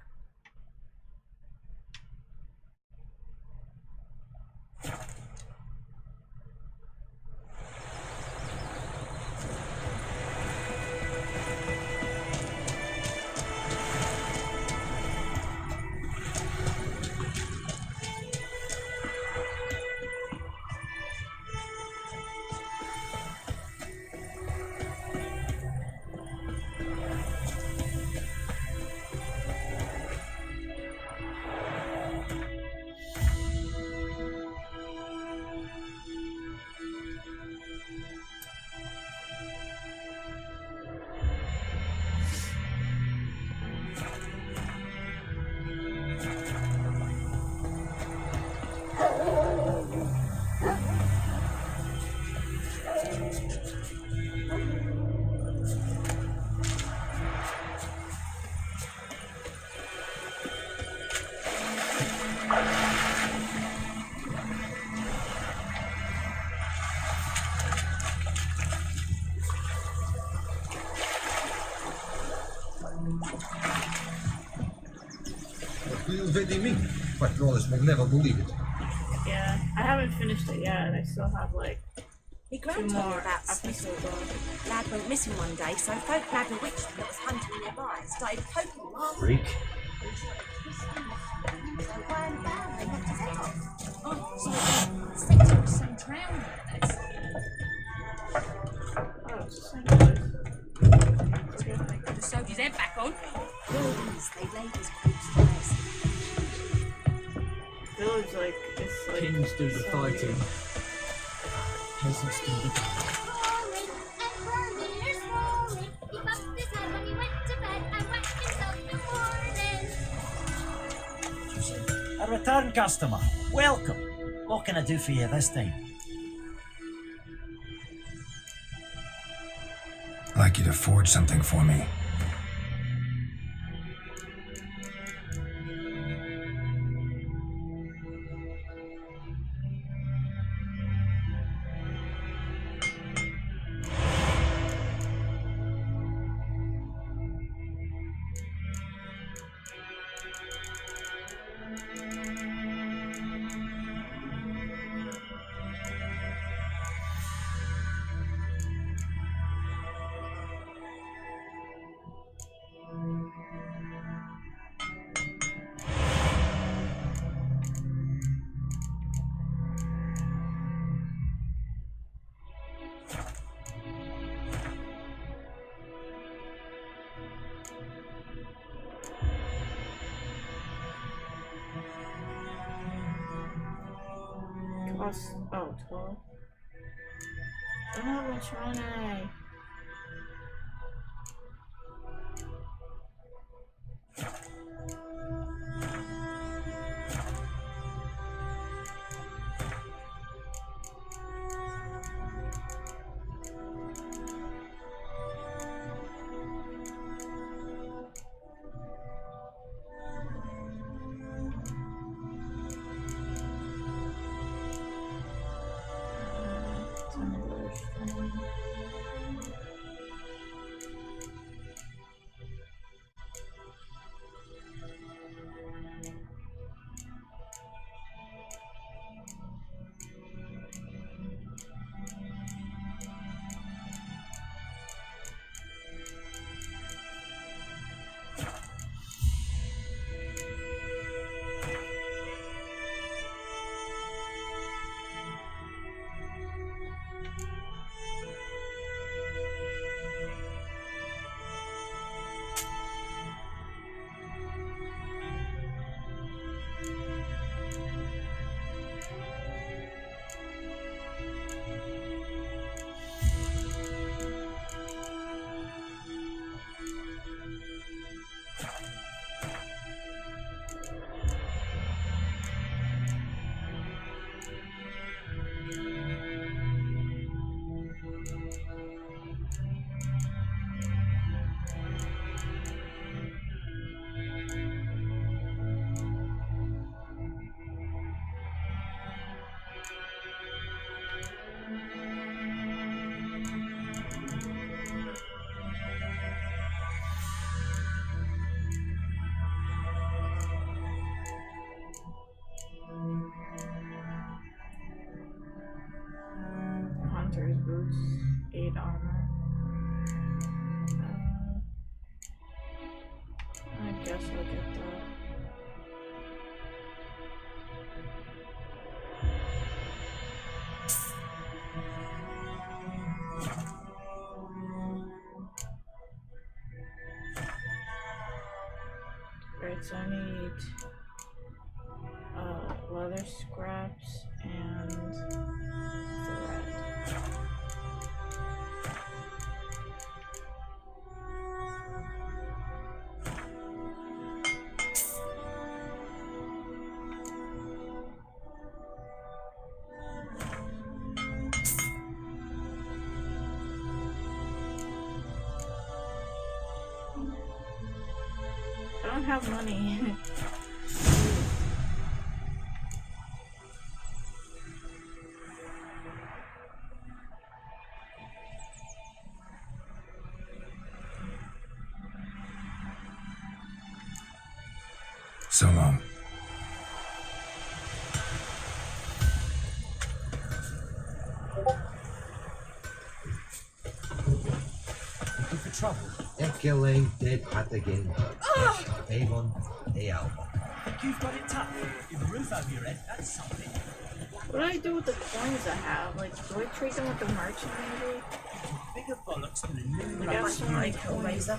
What will they mean? Patrollers will never believe it. Yeah, I haven't finished it yet, and I still have like Me two gran told me more about episodes on. Lad went missing one day, so folk had bewitched him that was hunting nearby and started poking him after Freak. So when found, they knocked his head off. Oh, so sent him to some drowned others. Oh, it's the same place. They could have sewed his head back on. Buildings, they laid his corpse to rest. Village, like, it's like. Kings do the so fighting. weird. Peasants do the A return customer. Welcome. What can I do for you this time? I'd like you to forge something for me. Cost, oh, 12. I don't have much money. Hunter's boots, 8 armor. I guess I'll get that. Right, so I need leather scraps and thread. I don't have money. So long. Looking for trouble? Ekele dead hat again. Avon, Avon. Think you've got it tough? With a roof over your head, that's something. What do I do with the coins I have? Like, do I trade them with the merchant maybe? Bigger bollocks than a new I guess some like Razor.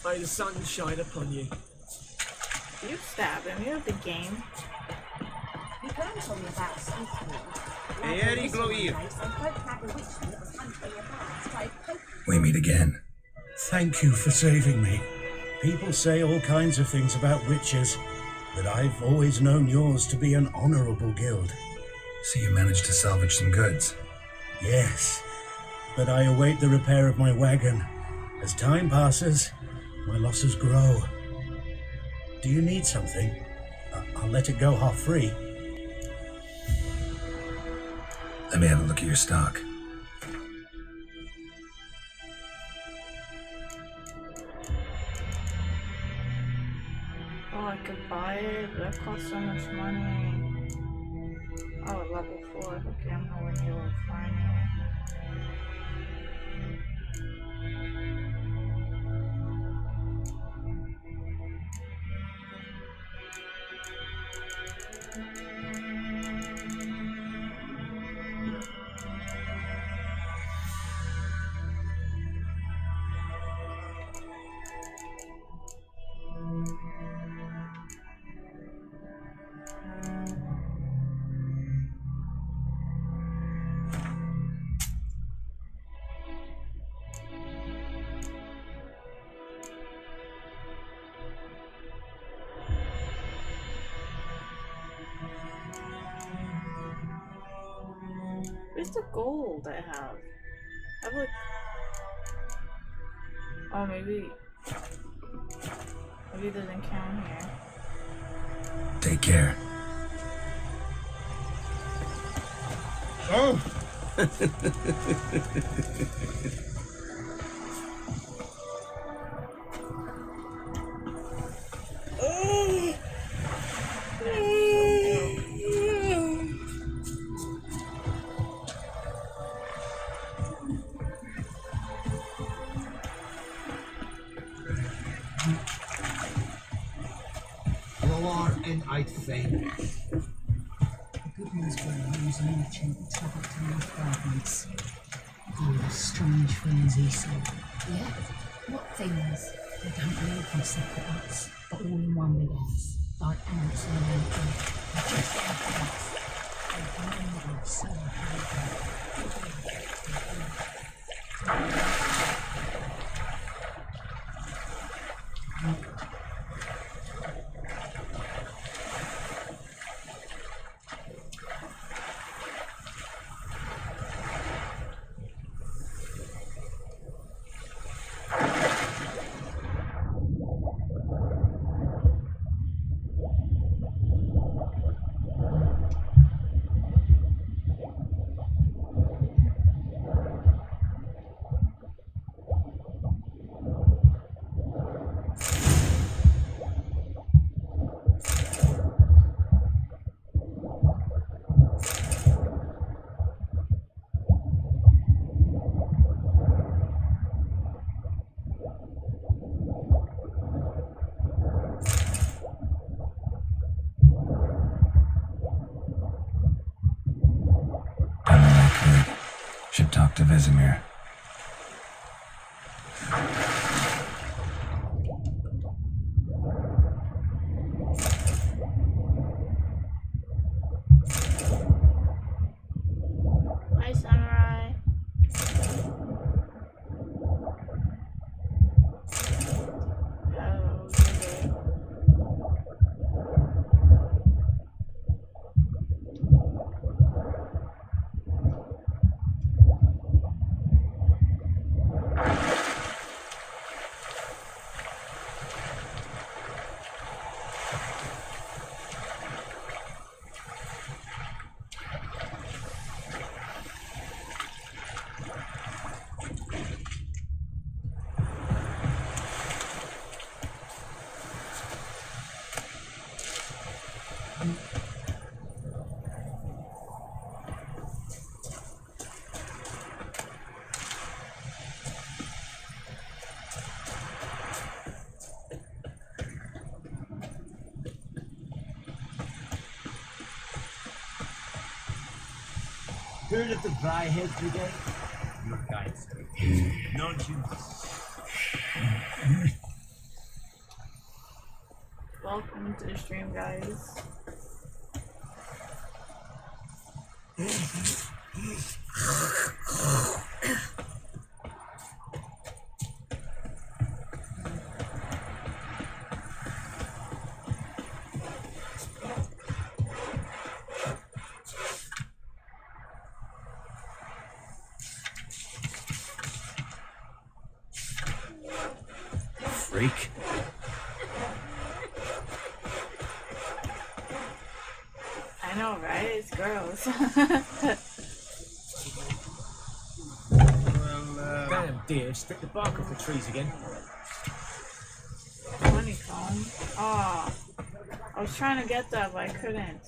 May the sun shine upon you. You stab him, you have the game. You can tell me about Smithfield. Eddie Glover. We meet again. Thank you for saving me. People say all kinds of things about witches, but I've always known yours to be an honorable guild. So you managed to salvage some goods? Yes, but I await the repair of my wagon. As time passes, my losses grow. Do you need something? I'll let it go half free. Let me have a look at your stock. Oh, I could buy it, but that costs so much money. Oh, level 4. Okay, I'm nowhere near level 5 now. Where's the gold I have? I have like... Oh, maybe it doesn't count here. Take care. Oh! And I'd faint. The good news for you is merchant travel to North Gardens. All the strange things he saw. Yeah? What things? They don't live in separate huts, but all in one big house. Like ants in an ant hill. They're just like ants. They're really so Should talk to Vesemir. Hi, Samurai. Oh, okay. Heard of the Dryhead Brigade? Your guides. Not you. Welcome to the stream, guys. Freak. I know, right? It's gross. Damn deer, strip the bark off the trees again. Honeycomb. Ah, I was trying to get that, but I couldn't.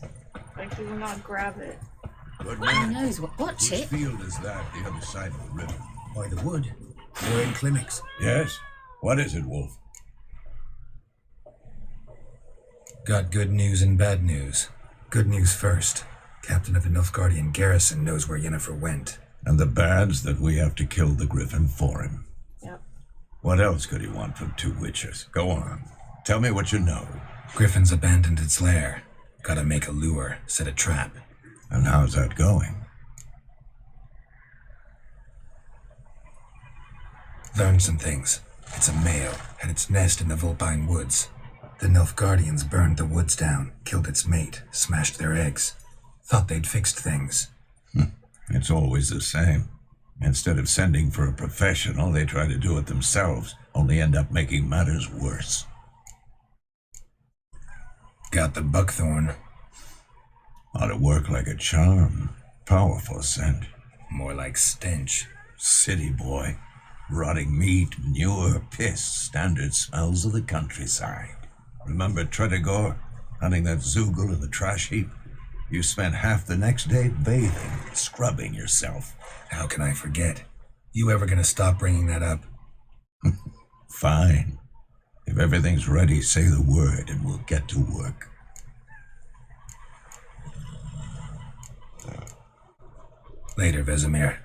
Like, he will not grab it. Good Who man. knows what? Watch Which it. field is that, the other side of the river? By the wood. We're in Climax. Yes. What is it, Wolf? Got good news and bad news. Good news first. Captain of the Nilfgaardian garrison knows where Yennefer went. And the bad's that we have to kill the griffin for him. Yep. What else could he want from two witches? Go on. Tell me what you know. Griffin's abandoned its lair. Gotta make a lure, set a trap. And how's that going? Learned some things. It's a male, had its nest in the Vulpine Woods. The Nilfgaardians burned the woods down, killed its mate, smashed their eggs. Thought they'd fixed things. It's always the same. Instead of sending for a professional, they try to do it themselves, only end up making matters worse. Got the buckthorn. Ought to work like a charm. Powerful scent. More like stench. City boy. Rotting meat, manure, piss, standard smells of the countryside. Remember Tredegor? Hunting that Zoogle in the trash heap? You spent half the next day bathing, scrubbing yourself. How can I forget? You ever gonna stop bringing that up? Fine. If everything's ready, say the word and we'll get to work. Later, Vesemir.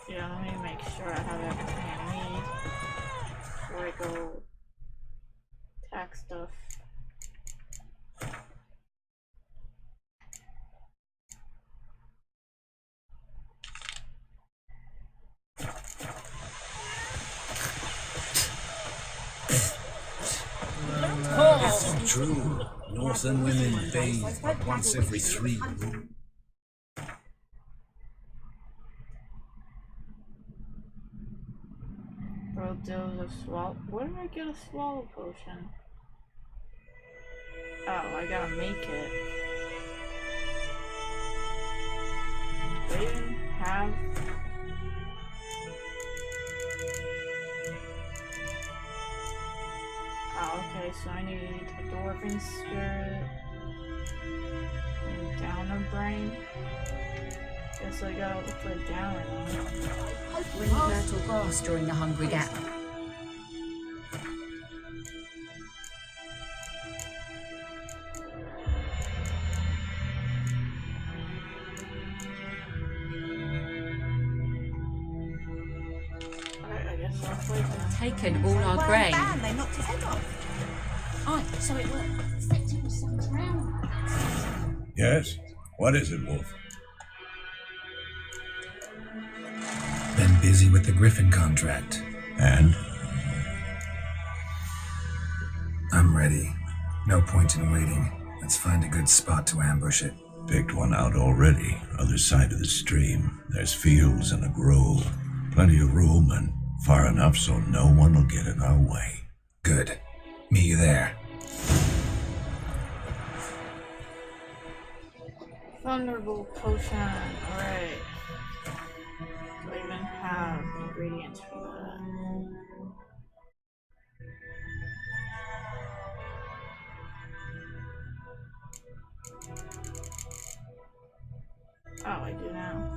Yeah, let me make sure I have everything I need before I go attack stuff. It's true. Northern women bathe but once every 3 moons. Bro, dose of swallow. Where did I get a swallow potion? Oh, I gotta make it. Do I even have? Oh, okay, so I need a dwarven spirit and downer brain. Guess I gotta look for downer now. Bring myrtle grass during the hungry gap. Alright, I guess I'll play that. Taken all our grain. Bam, they knocked his head off. Aye, so it worked. Effective was some drown. Yes? What is it, Wolf? Been busy with the Griffin contract. And? I'm ready. No point in waiting. Let's find a good spot to ambush it. Picked one out already. Other side of the stream. There's fields and a grove. Plenty of room and far enough so no one will get in our way. Good. Meet you there. Thunderbolt potion. Alright. Do I even have ingredients for that? Oh, I do now.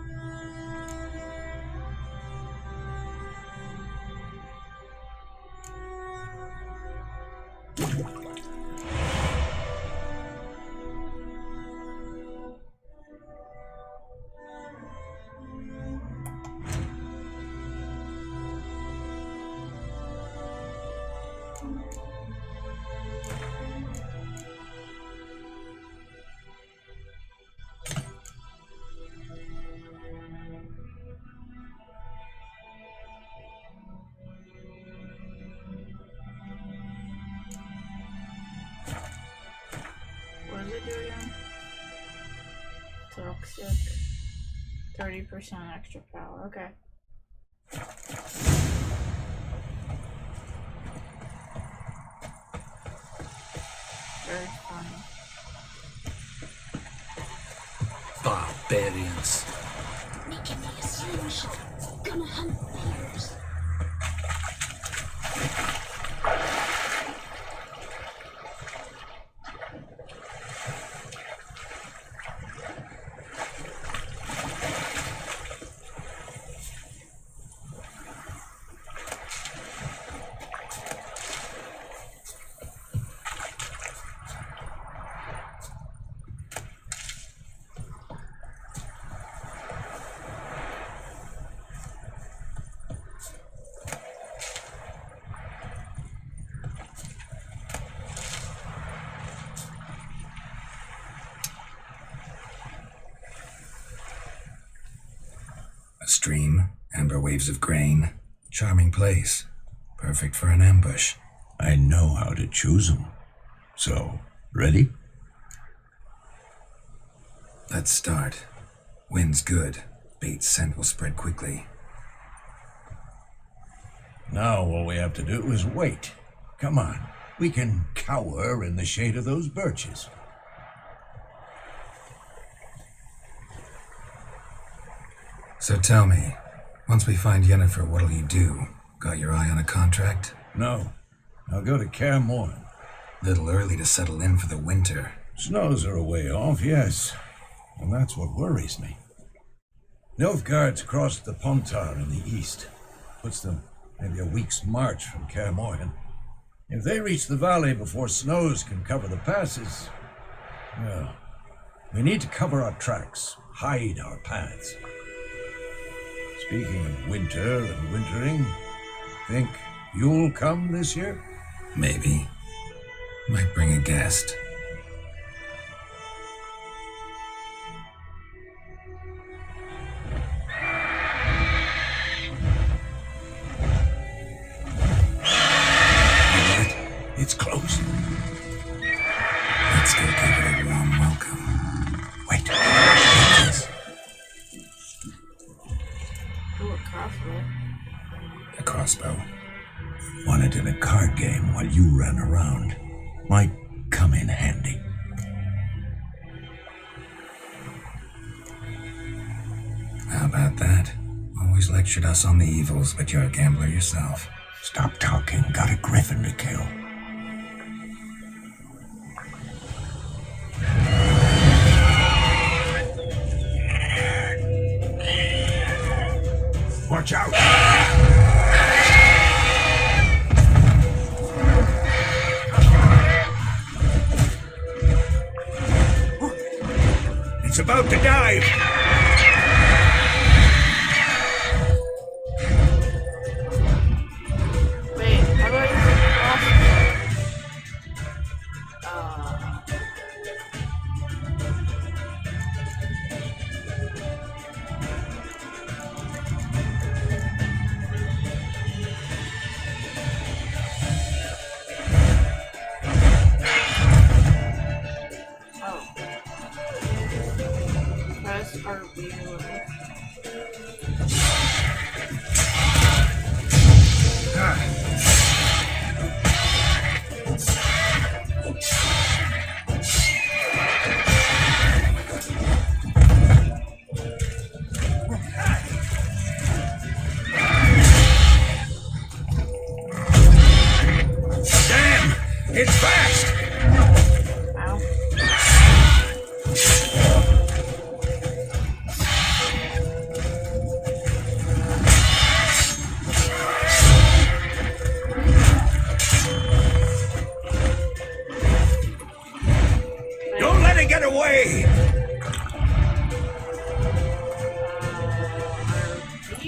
What does it do again? Toxic. 30% extra power. Okay. Very funny. Barbarians. Making me a slingshot. Gonna hunt bears. A stream, amber waves of grain. Charming place. Perfect for an ambush. I know how to choose them. So, ready? Let's start. Wind's good. Bait's scent will spread quickly. Now all we have to do is wait. Come on. We can cower in the shade of those birches. So tell me, once we find Yennefer, what'll you do? Got your eye on a contract? No. I'll go to Kaer Morhen. Little early to settle in for the winter. Snows are a way off, yes. And that's what worries me. Nilfgaard's crossed the Pontar in the east. Puts them maybe a week's march from Kaer Morhen. If they reach the valley before snows can cover the passes, well, we need to cover our tracks, hide our paths. Speaking of winter and wintering, think you'll come this year? Maybe. Might bring a guest. It's close. Let's go give it a warm welcome. Wait. Ooh, a crossbow. A crossbow. Won it in a card game while you ran around. Might come in handy. How about that? Always lectured us on the evils, but you're a gambler yourself. Stop talking. Got a griffin to kill. Watch out! It's about to dive! Wait, how do I use a crossbow? Press RB. Damn! It's fast! Ow. Don't let it get away! RB?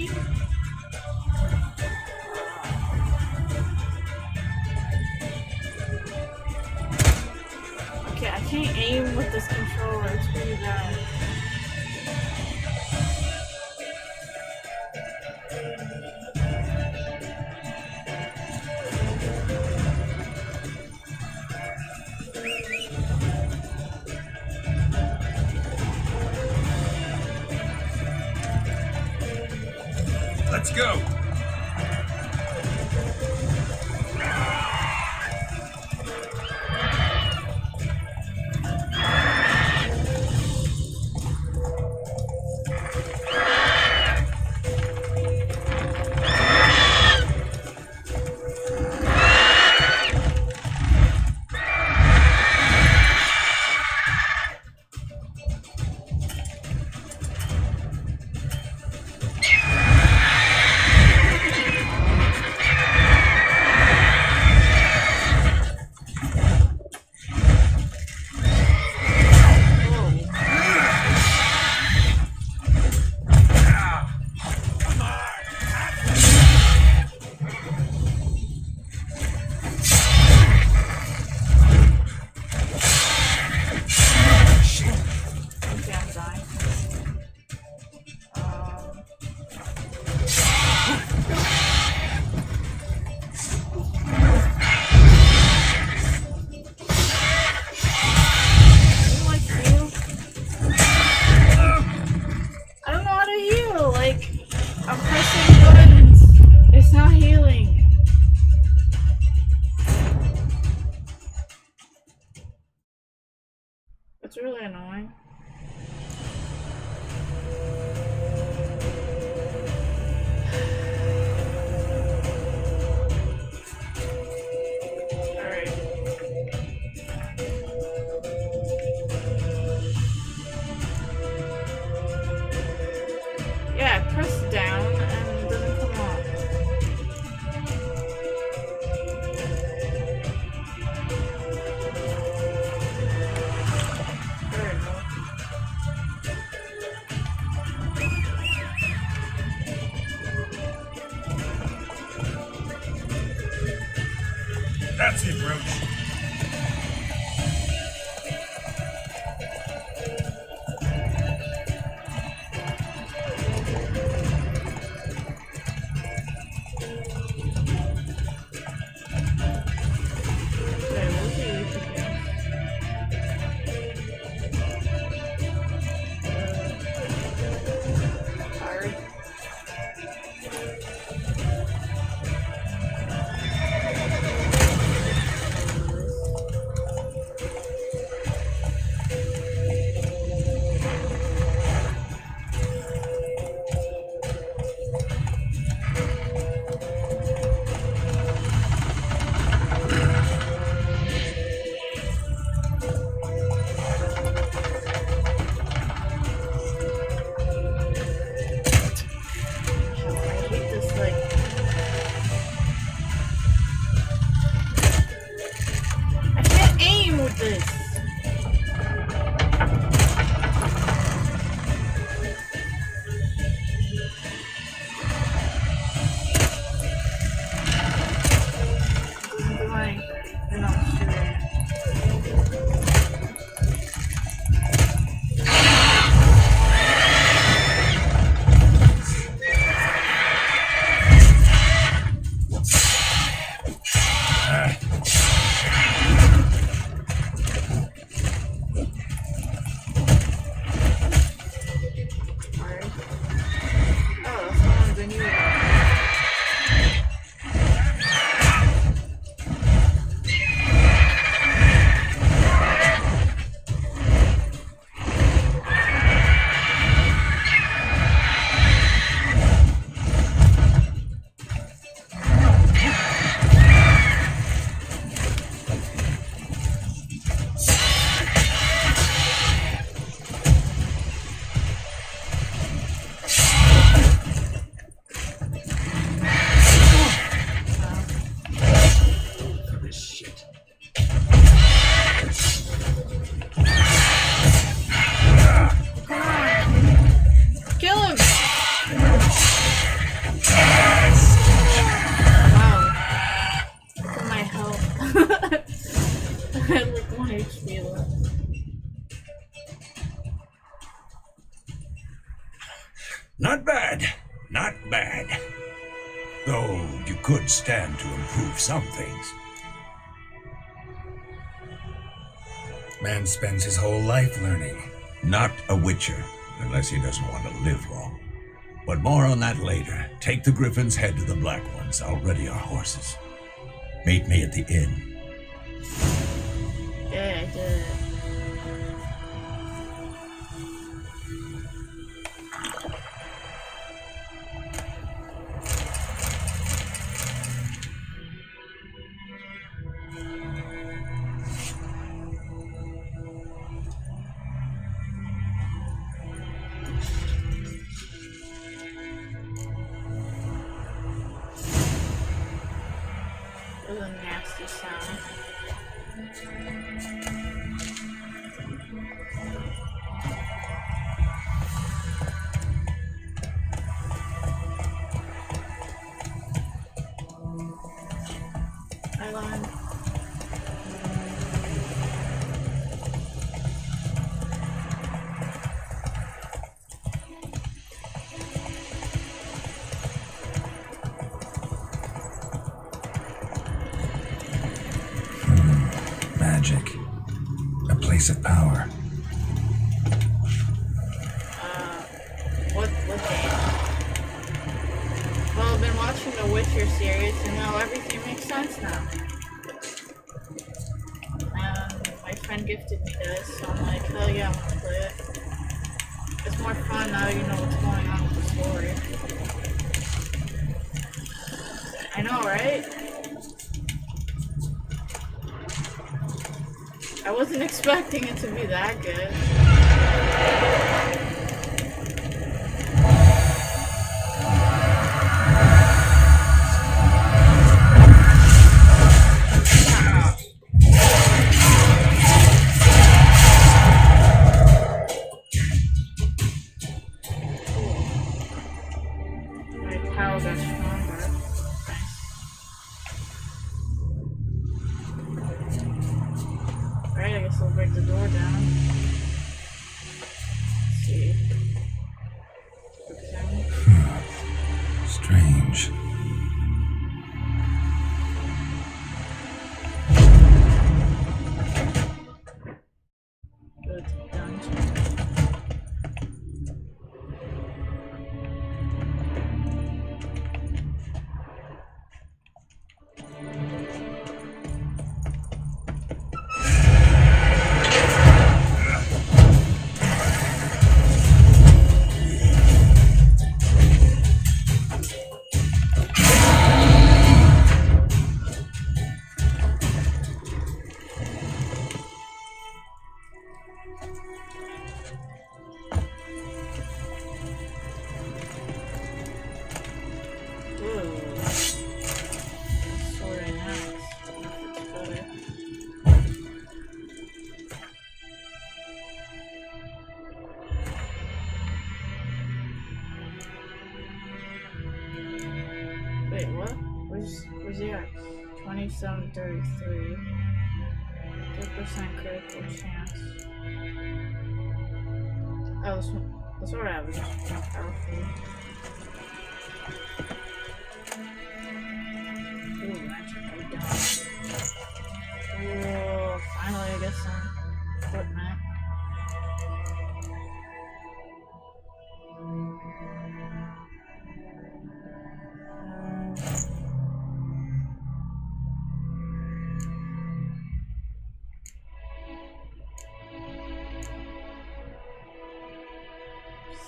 Okay, I can't aim with this controller. It's pretty bad. Let's go! I'm pressing buttons. It's not healing. It's really annoying. Alright. Yeah, press down and it doesn't come up. There we go. That's it, Roach. Not bad. Not bad. Though you could stand to improve some things. Man spends his whole life learning. Not a Witcher, unless he doesn't want to live long. But more on that later. Take the Griffin's head to the Black Ones. I'll ready our horses. Meet me at the inn. Yeah, I did it. It was a nasty sound. I lied. Magic. A place of power. What game? you're serious, you know, everything makes sense now. My friend gifted me this, so I'm like, hell yeah, I want to play it. It's more fun now you know what's going on with the story. I know, right? I wasn't expecting it to be that good. Strange. Good dungeon. Wait, what? Where's the X? 2733. 3% critical chance. Oh, that's what I was just more powerful. Ooh, magic down. Whoa, finally I get some equipment.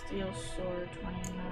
Steel sword 29.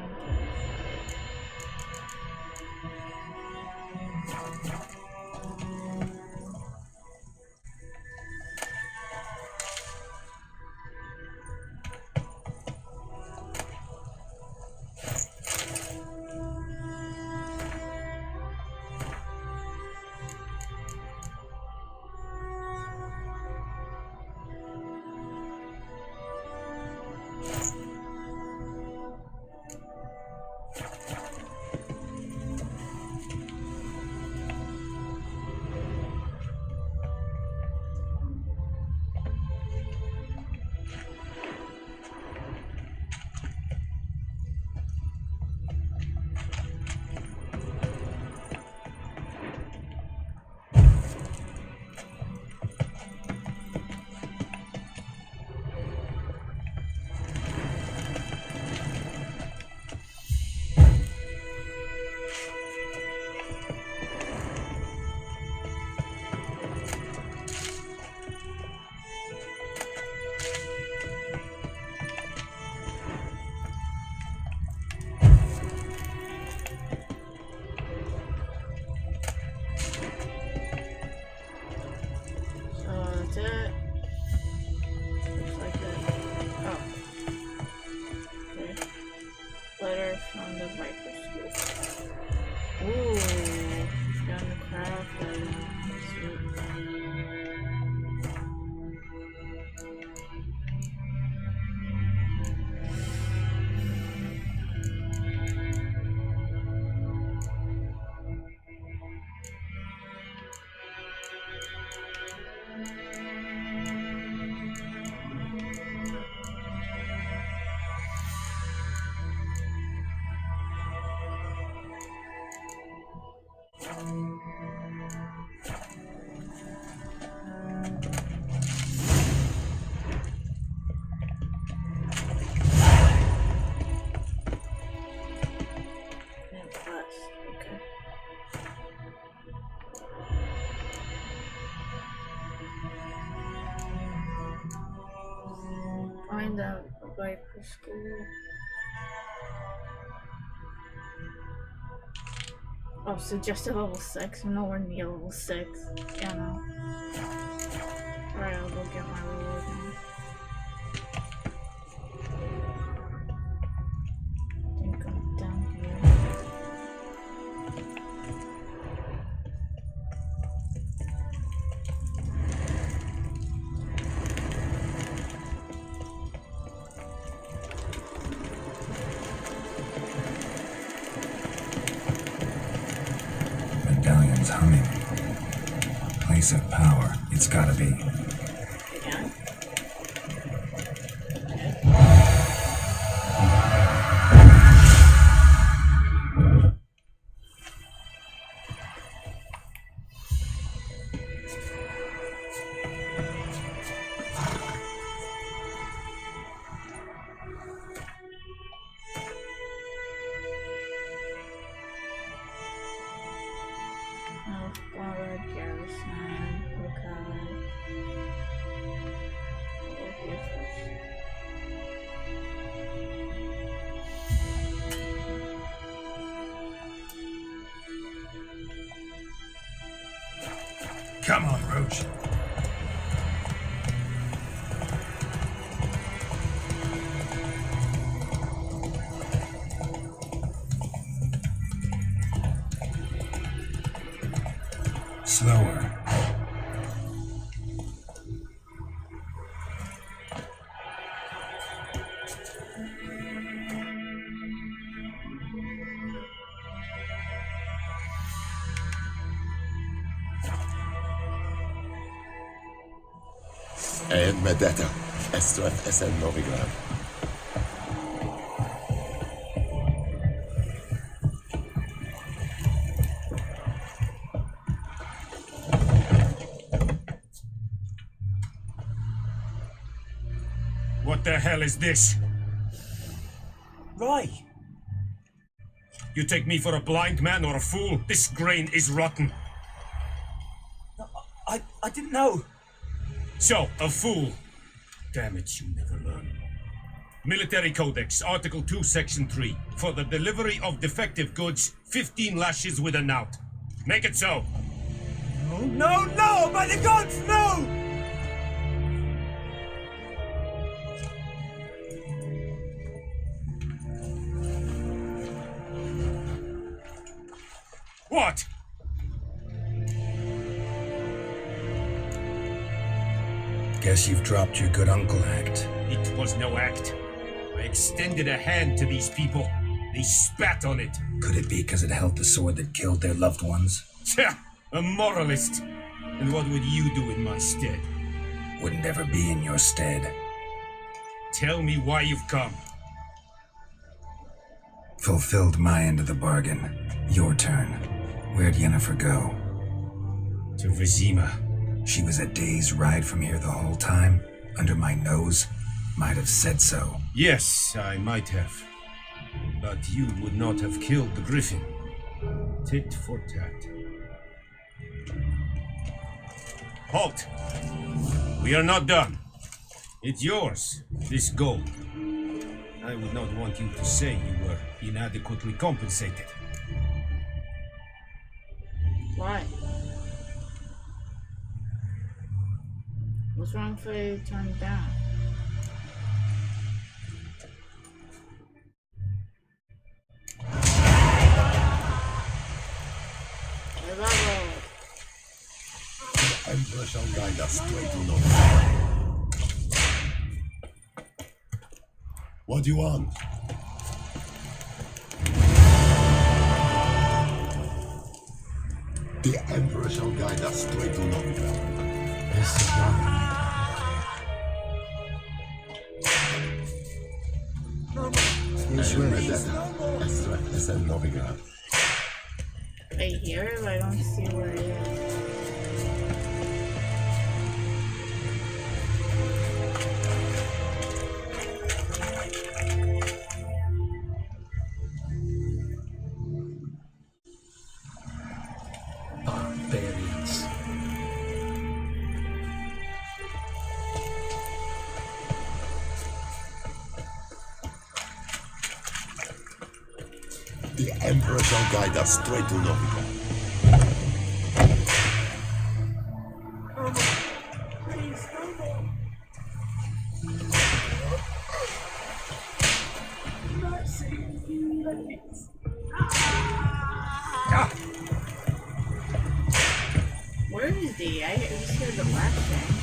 the Viper School. Oh, so just a level 6, I'm nowhere near level 6. Yeah, no. Alright, I'll go get my reward now. I think I'm down here. Medallion's humming. Place of power. It's gotta be. Again? Guard, Garrison, Lukai. Go here first. Come on, Roach. Slower. Medetta, SOF Novigrad. What the hell is this? Right. You take me for a blind man or a fool? This grain is rotten. I didn't know. So, a fool. Damn it, you never learn. Military Codex, Article 2, Section 3. For the delivery of defective goods, 15 lashes with a knout. Make it so. No, no, no! By the gods, no! What? Guess you've dropped your good uncle act. It was no act. I extended a hand to these people. They spat on it. Could it be because it held the sword that killed their loved ones? Tja, a moralist. And what would you do in my stead? Wouldn't ever be in your stead. Tell me why you've come. Fulfilled my end of the bargain. Your turn. Where'd Yennefer go? To Vizima. She was a day's ride from here the whole time? Under my nose? Might have said so. Yes, I might have. But you would not have killed the griffin. Tit for tat. Halt! We are not done. It's yours, this gold. I would not want you to say you were inadequately compensated. Why? What's wrong for you to turn it down? Emperor shall guide us straight to Novigrad. What do you want? The Emperor shall guide us straight to Novigrad. SOF Novigrad. I hear it, but I don't see where it is. Barbarians. The Emperor shall guide us straight to Novigrad. Please, no more. Mercy, please. Where is he? I just heard the laughing.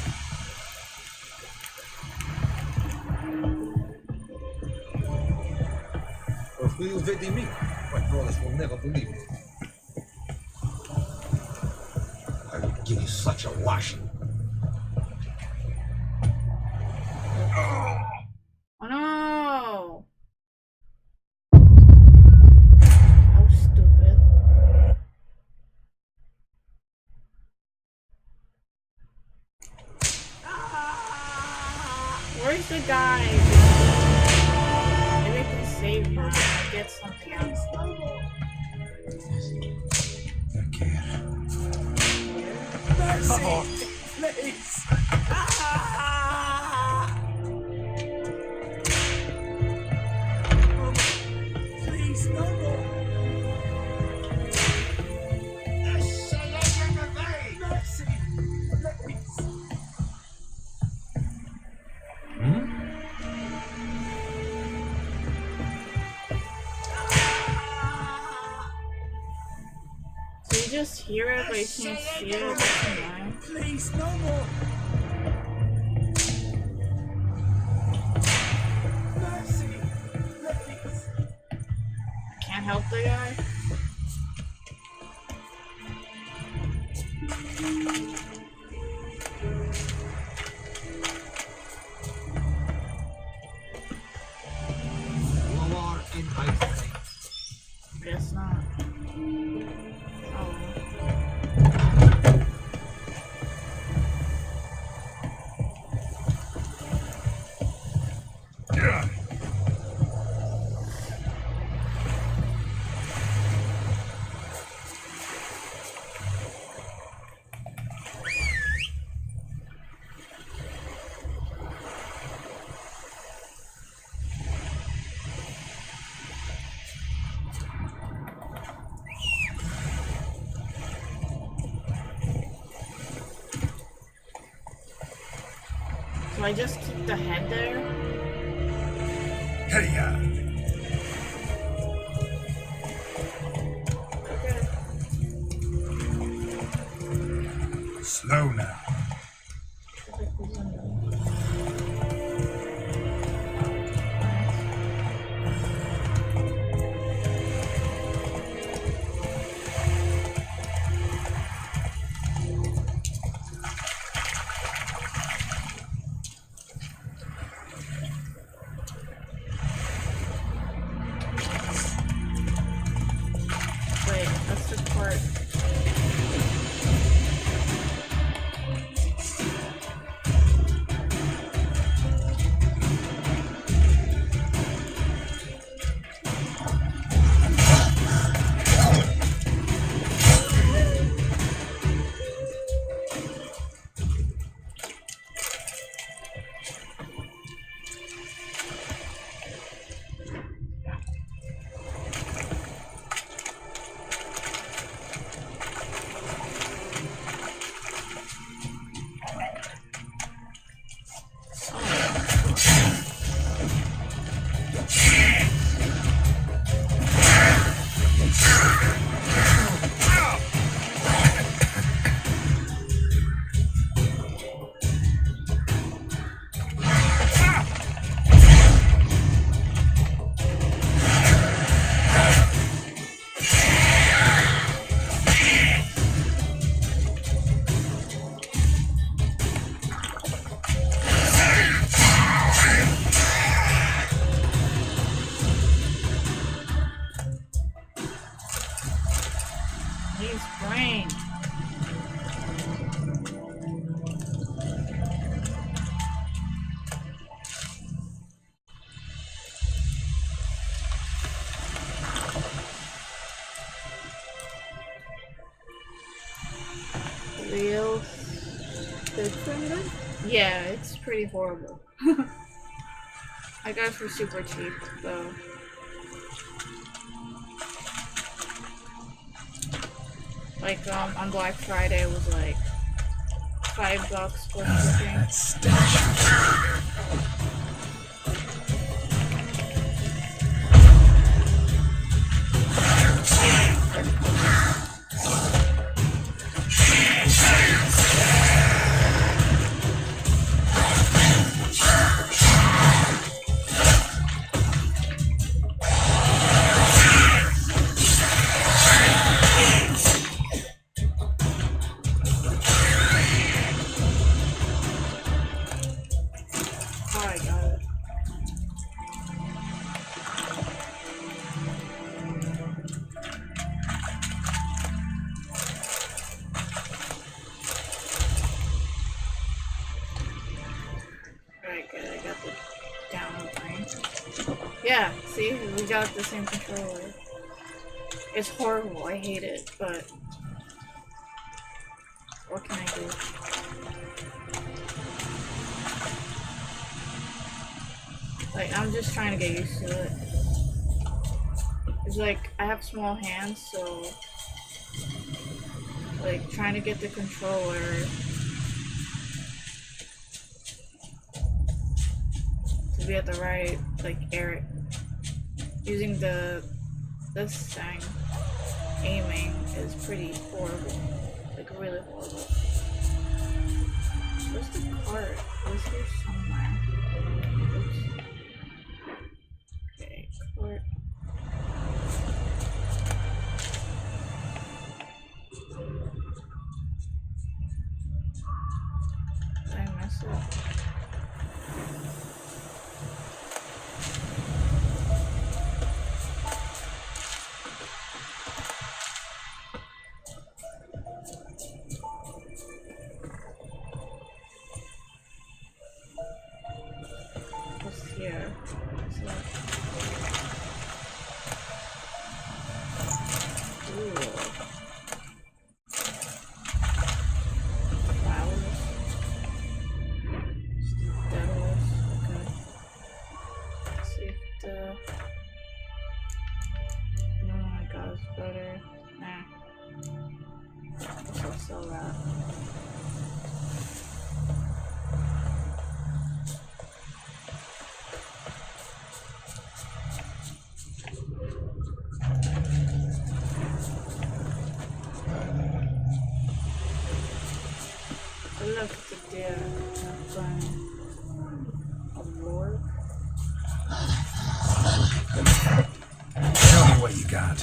Will you vedi me? My brothers will never believe it. I will give you such a washing. Oh no! How stupid. Where's the guy? Maybe I can save him and get something else. Okay. Mercy, please. Please, no more. Mercy, please. So you just hear it, but you can't see it. That's annoying. Please, no more. Mercy, please. Can't help the guy. War in my face. Guess not. Oh. So I just keep the head there? Hey, slow now. Wait, that's the part. His brain. Real good friendly? Yeah, it's pretty horrible. I got it for super cheap, though. Like on Black Friday it was like $5 plus shipping. That stench. Yeah, see, we got the same controller. It's horrible, I hate it, but what can I do? Like, I'm just trying to get used to it. It's like, I have small hands, so like, trying to get the controller to be at the right, like, area. Using this thing, aiming is pretty horrible. Like, really horrible. Where's the cart? Was here somewhere? Oops. Okay, cart. Did I miss it? Tell me what you got.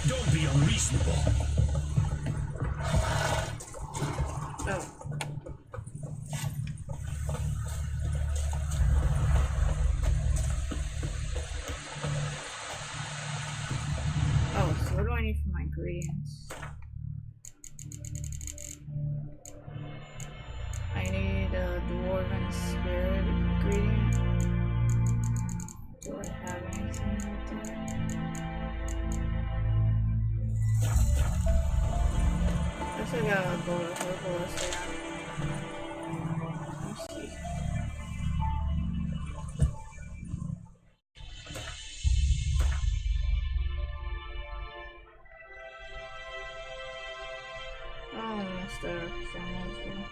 Don't be unreasonable. Oh, so what do I need for my ingredients? I need a dwarven spirit ingredient. Do I have anything like that? I guess I gotta go to herbalist. Let's see. Almost there, so I might as well.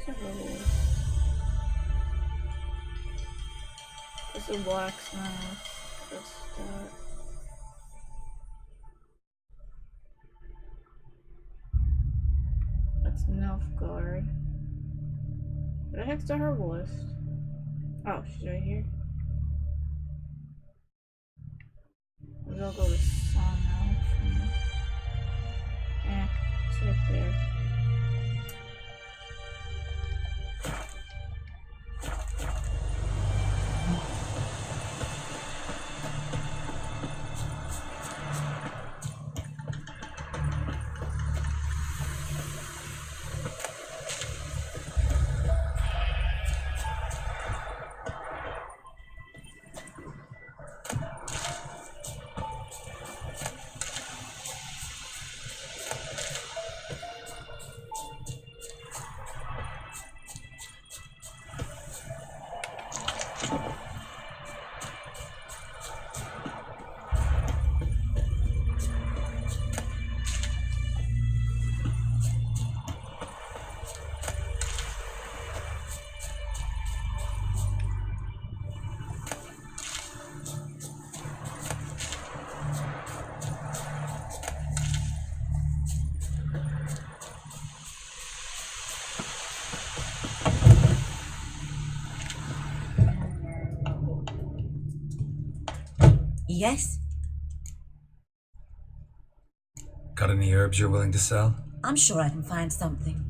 to her voice. It's a blacksmith. That's that. That's Nilfgaard. Where the heck's the herbalist? Oh, she's right here. Maybe I'll go to Song now. Yeah, it's right there. Yes? Got any herbs you're willing to sell? I'm sure I can find something.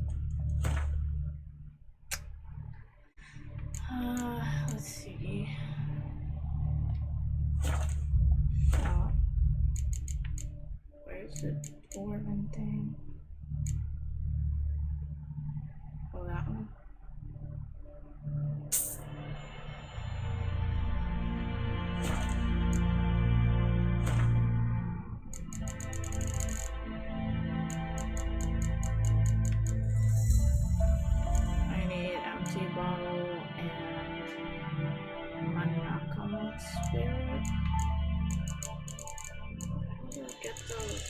Let's see. Shop. Where's the dwarven thing? Oh, that one. Bottle and Manakama spirit. How do I get those?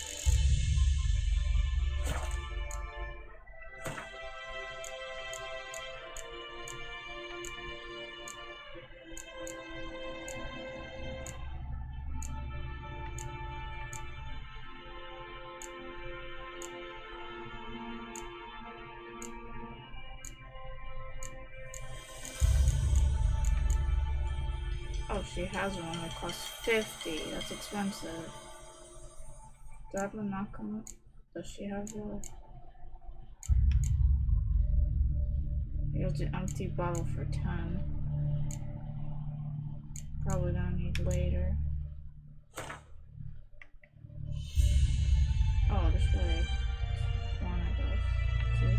Oh, she has one that costs 50. That's expensive. Do I have a Nakama? Does she have a... Here's an empty bottle for 10. Probably gonna need later. Oh, this way. One, I guess. Two.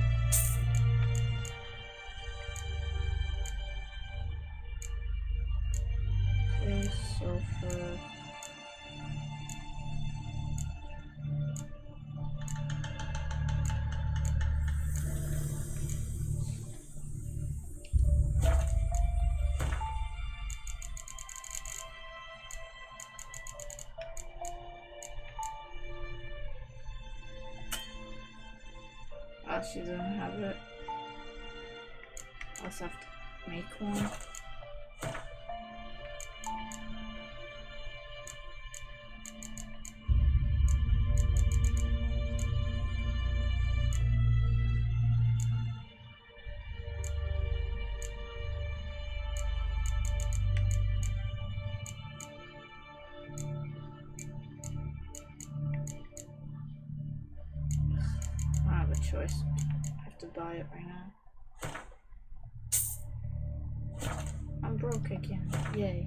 Okay, sulfur. Oh, she doesn't have it. I'll also have to make one. Choice. I have to buy it right now. I'm broke again. Yay.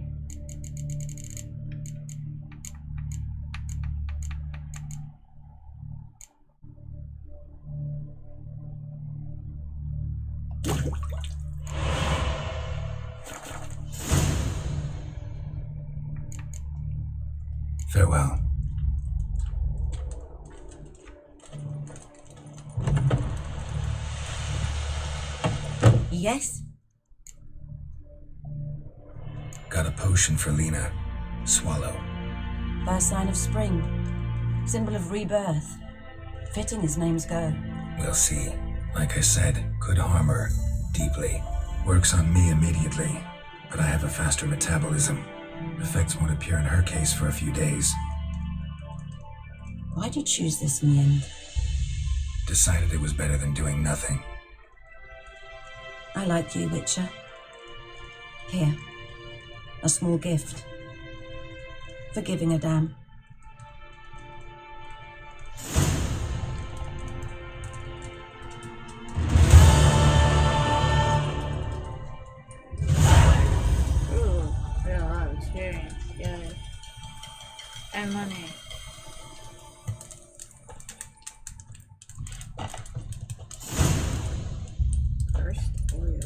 Farewell. Yes? Got a potion for Lena. Swallow. First sign of spring. Symbol of rebirth. Fitting as names go. We'll see. Like I said, could harm her. deeply. Works on me immediately, but I have a faster metabolism. Effects won't appear in her case for a few days. Why'd you choose this in the end? Decided it was better than doing nothing. I like you, Witcher. Here. A small gift. For giving a damn. Ooh, yeah, a lot of experience. Yeah. And money. Cursed oil.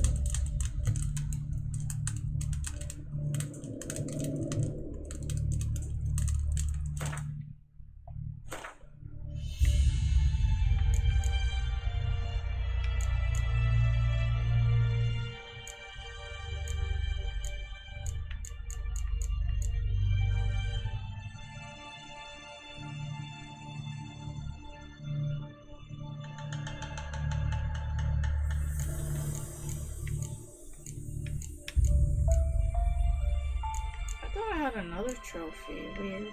I thought I had another trophy. Weird.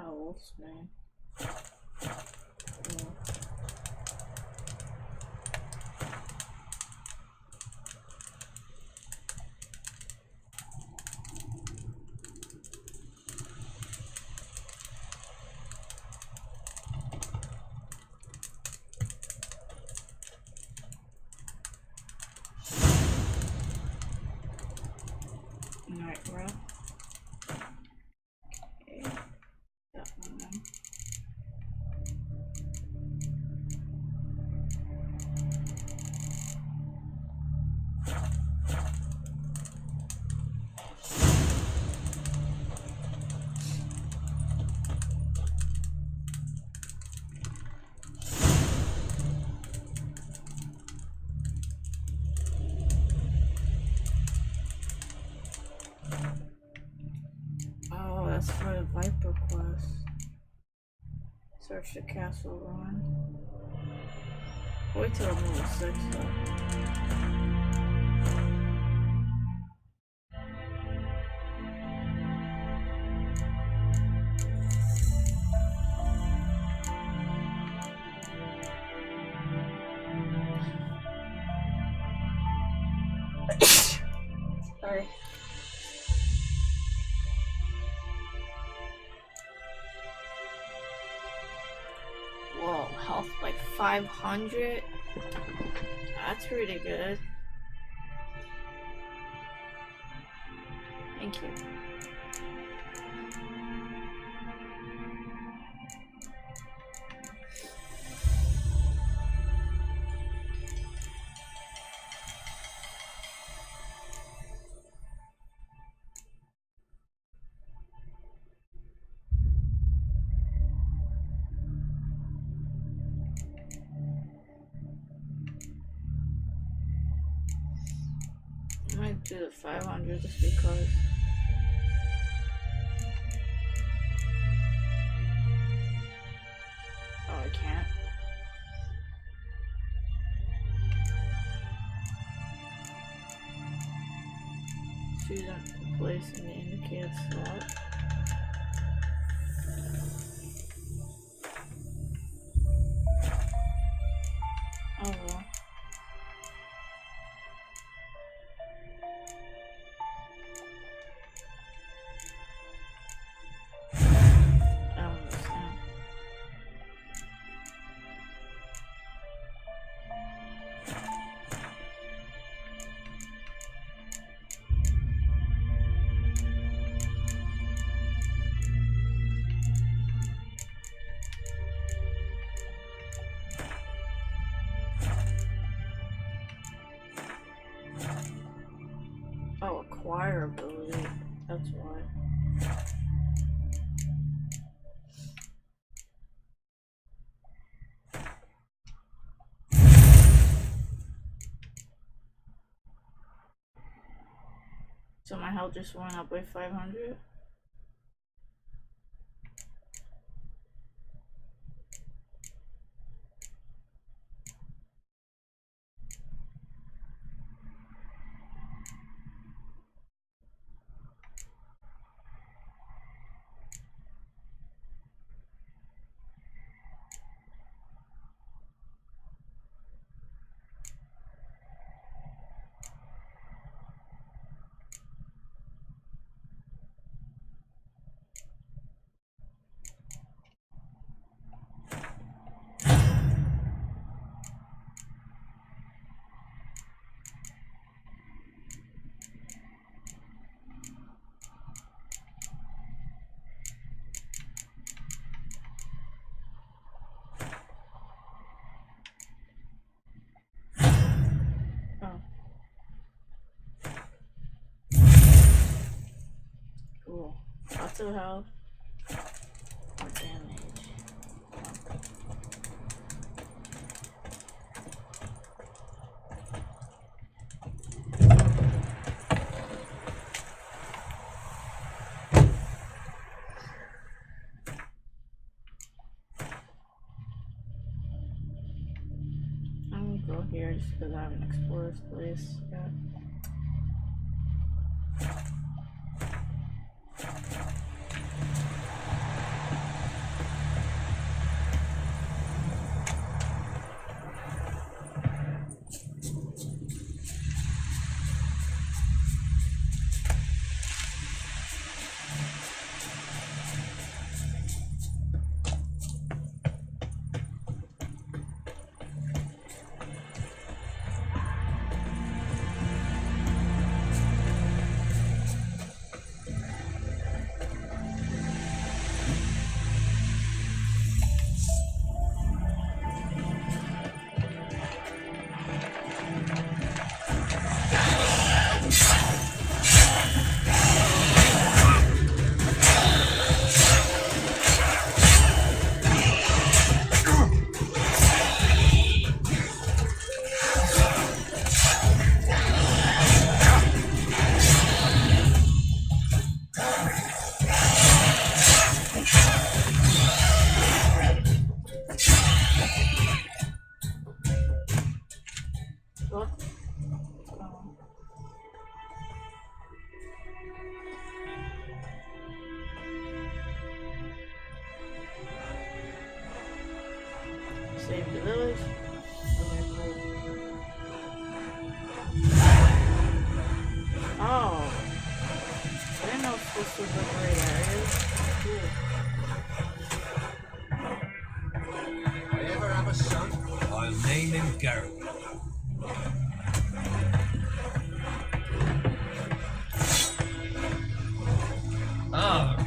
Oh, Wolfsman. Cool. Alright, bro. Okay. That one then. Oh, that's for the Viper quest. Search the castle ruin. Wait till I'm level 6 though. Sorry. Whoa, health like 500? That's pretty good. Thank you. I might do the 500 just because. Oh, I can't. Choose a place in the indicated slot. Oh well. I don't understand. acquire ability. That's why. So my health just went up by 500. Cool. Lots of health. More damage. I'm gonna go here just because I haven't explored this place yet. Save the village. Okay, cool. Oh. I didn't know this was the gray areas. Cool. If I ever have a son, I'll name him Garrett. Ah.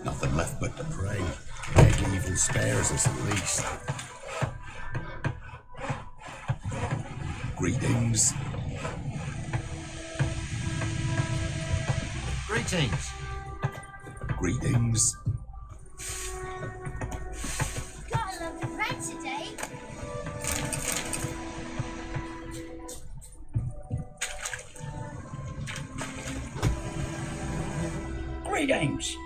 Nothing left but to pray. Beg evil spares us at least. Greetings. Greetings. Greetings. Got a lot of bread today. Greetings.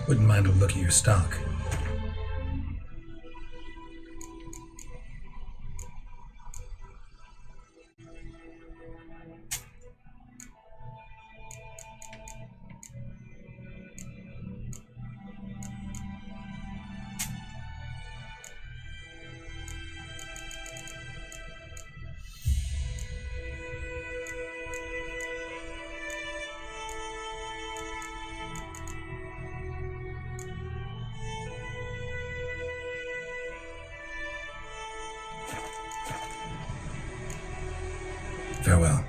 Wouldn't mind a look at your stock. Farewell.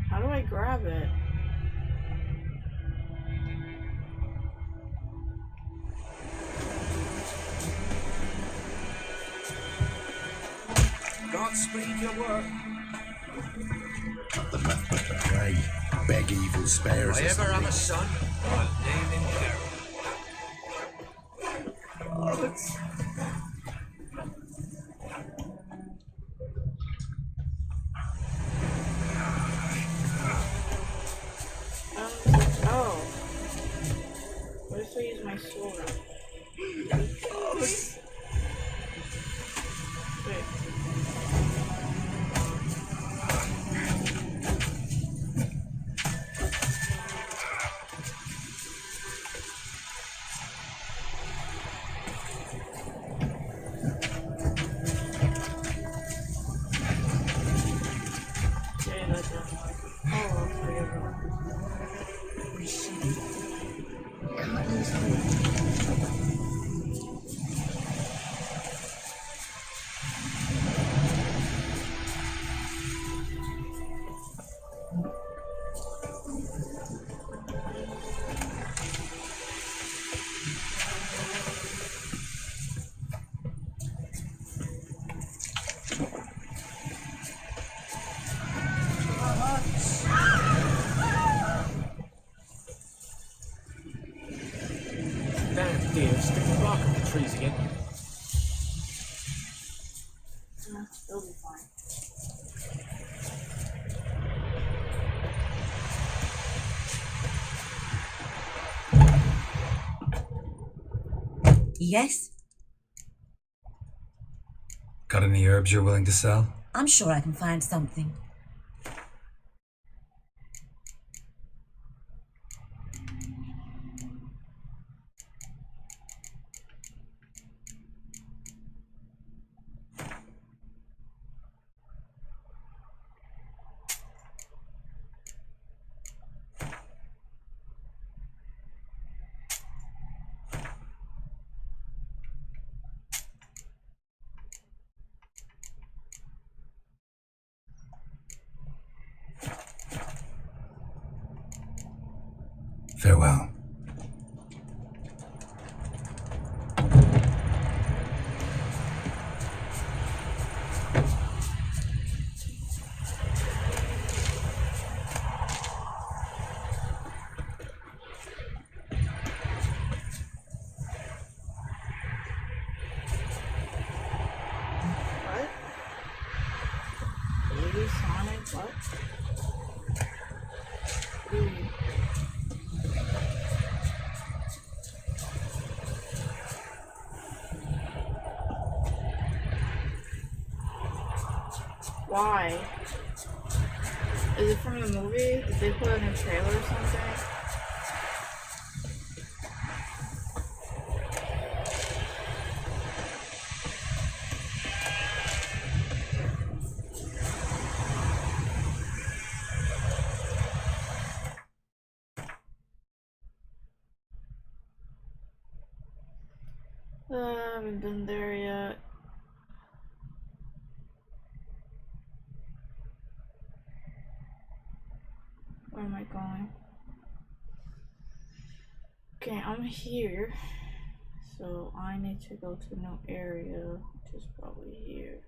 How do I grab it? Godspeed your work. Nothing left but to pray. Beg evil spares If I us. ever have a son, I'll name him Gerald. Oh, that's... Oh. What if I use my sword? Wait. Yeah, that doesn't work. Oh, whatever. Can't lose hope. Damn deer, sticking bark on the trees again. It'll be fine. Yes? Got any herbs you're willing to sell? I'm sure I can find something. Farewell. What? Baby Sonic, what? Ooh. Why? Is it from the movie? Did they put it in a trailer or something? I haven't been there yet. Where am I going? Okay, I'm here. So I need to go to a new area, which is probably here.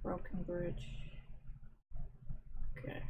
Broken Bridge. Okay.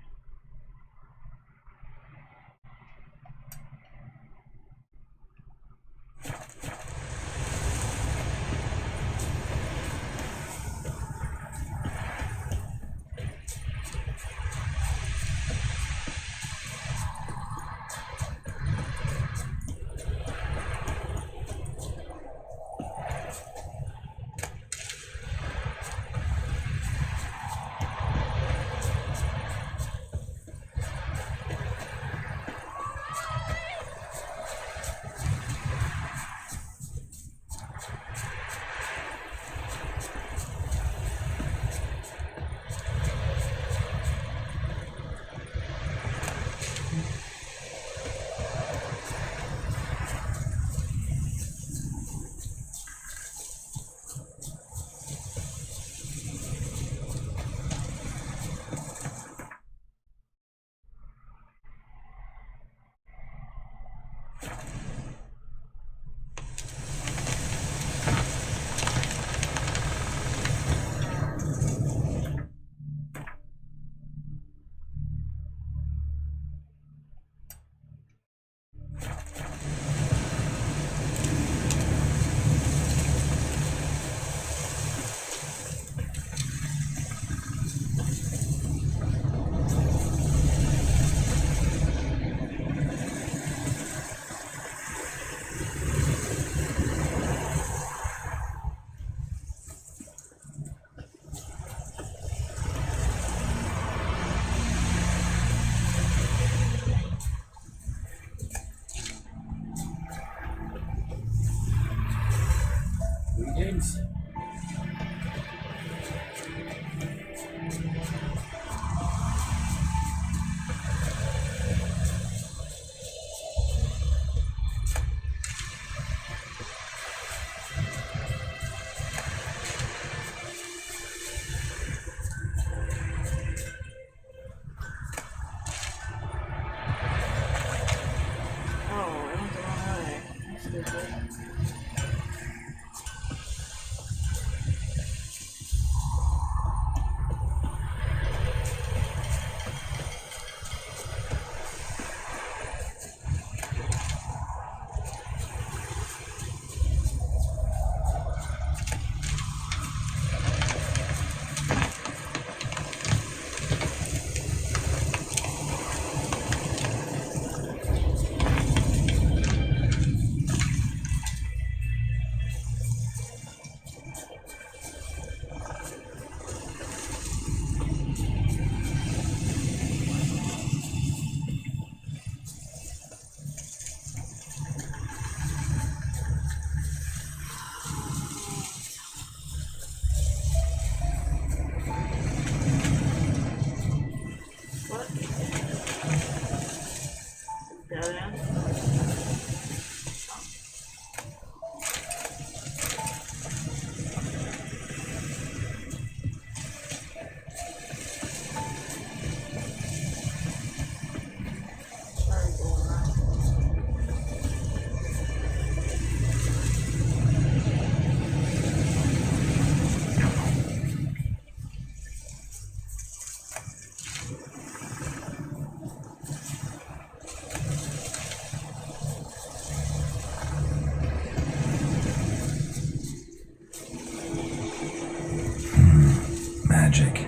magic.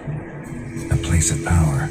A place of power.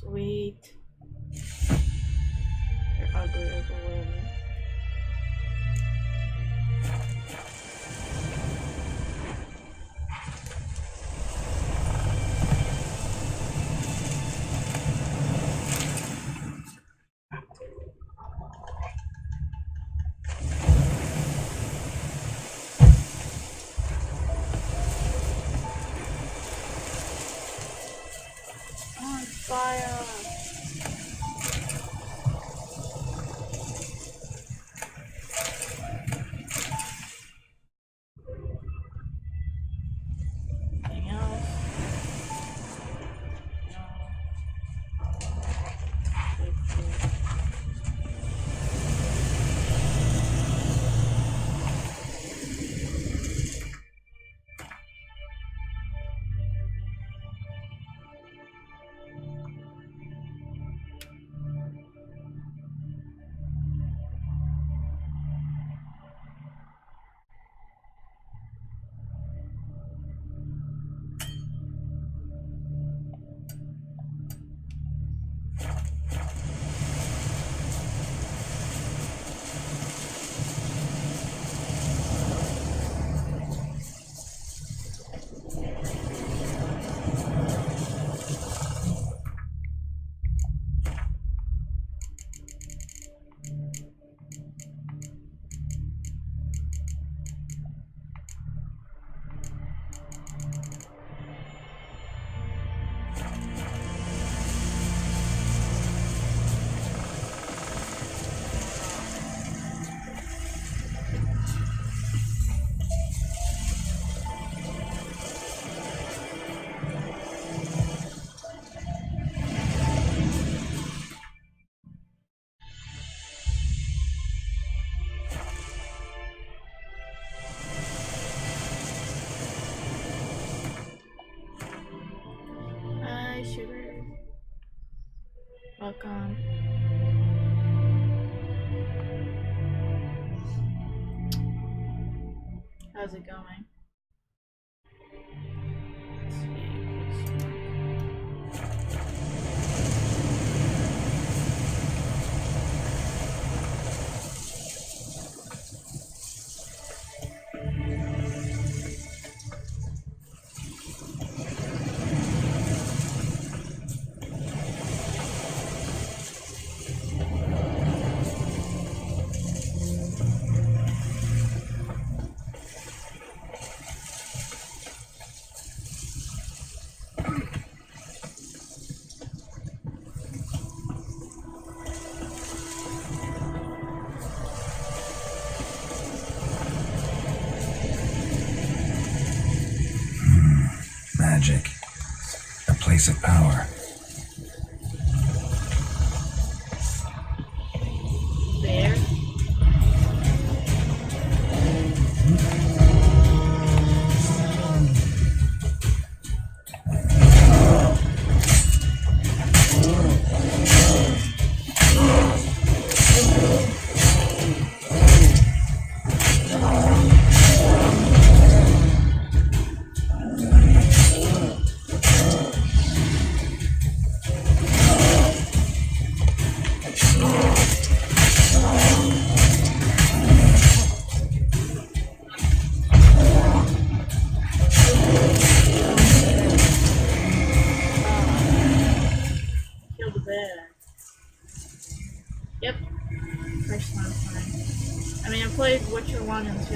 Sweet. You're ugly as a wind. On fire. Anything else? Welcome. How's it going? Let's see. Magic. A place of power. There. Kill the bear. Yep. First one fine. I mean, I played Witcher 1 and 2.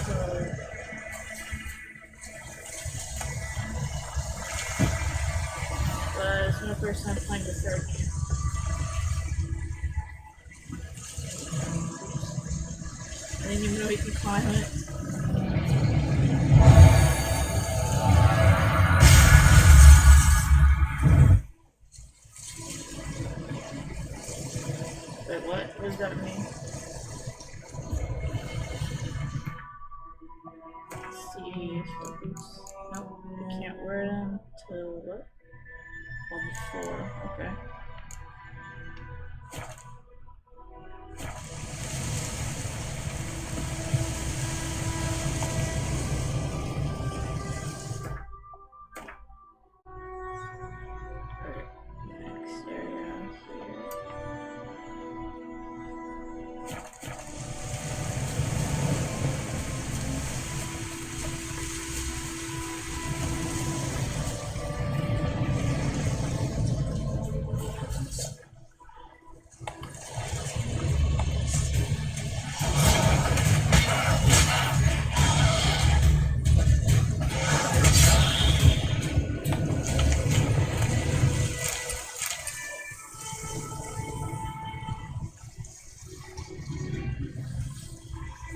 So... But it's my first time playing the third game. I didn't even know you could climb it. Wait, what? What does that mean? See, oops. Nope, you can't wear them till what? Level 4, okay. Next area here.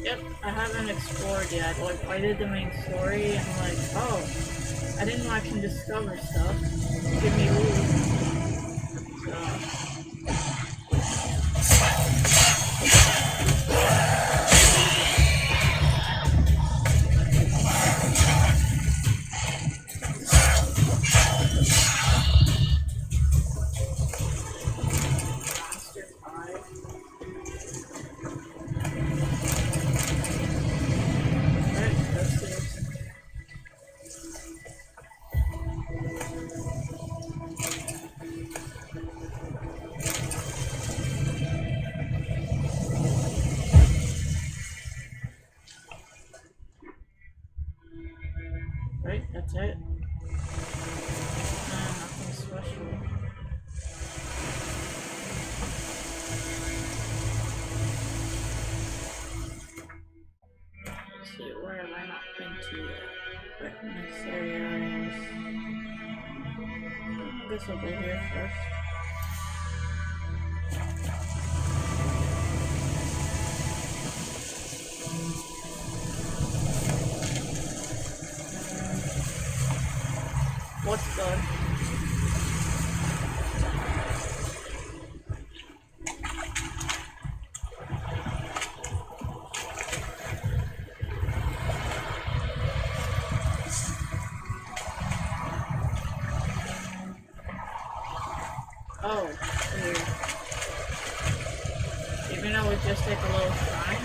Yep, I haven't explored yet. Like, I did the main story and like, oh, I didn't know I can discover stuff. Give me loot. So... Right, that's it. Nothing special. Let's see, where have I not been to yet? But next area is... I guess I'll go here first. What's good? Oh, weird. Even though it's just like a little shrine.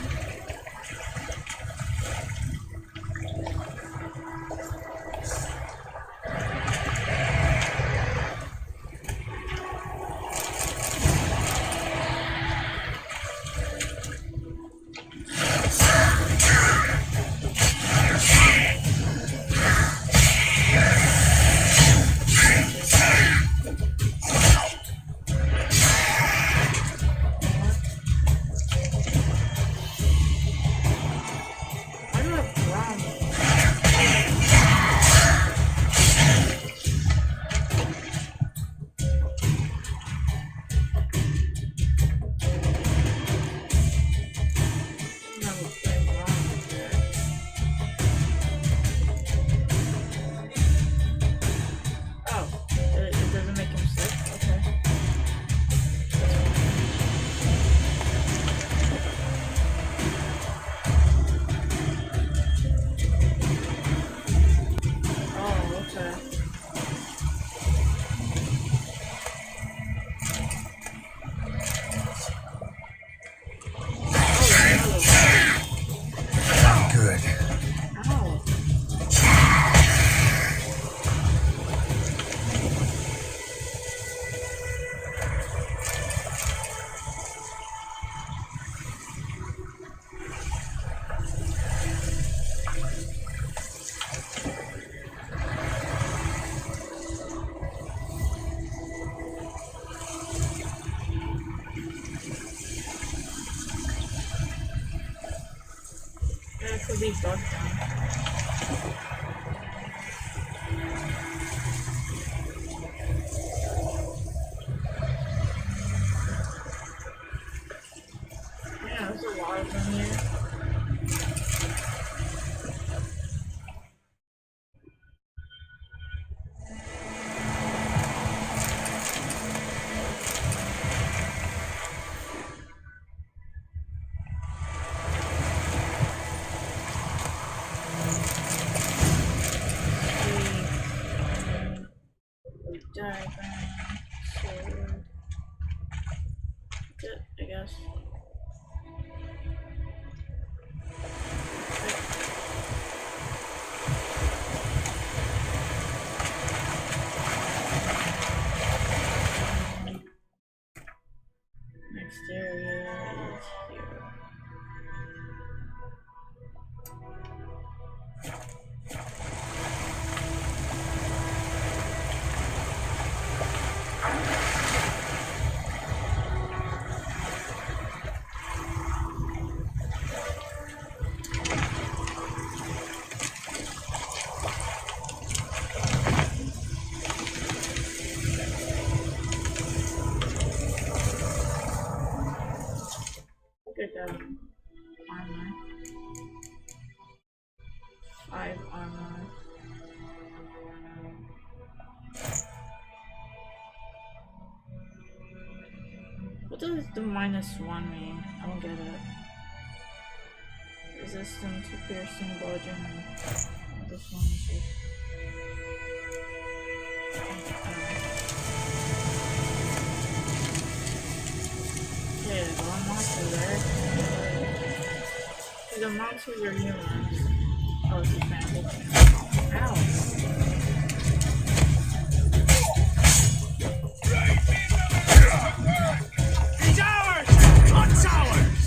Could be bugged down. Yeah, there's a lot of them here. Diagram, sword. That's it, I guess. Next area is here. Good armor. 5 armor. What does the -1 mean? I don't get it. Resistant to piercing, bludgeoning. This one is just... Okay, there's one monster there. The monsters are humans. Oh, it's a family. Ow! He's ours! Hunt's ours!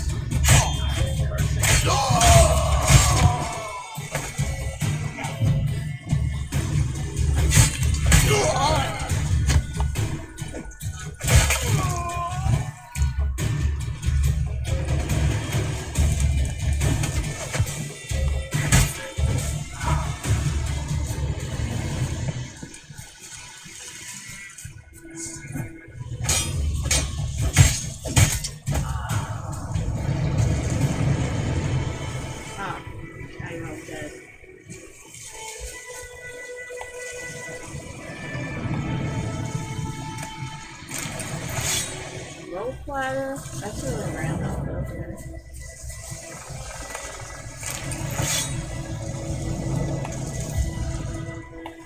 Rope ladder? That's really random, but okay.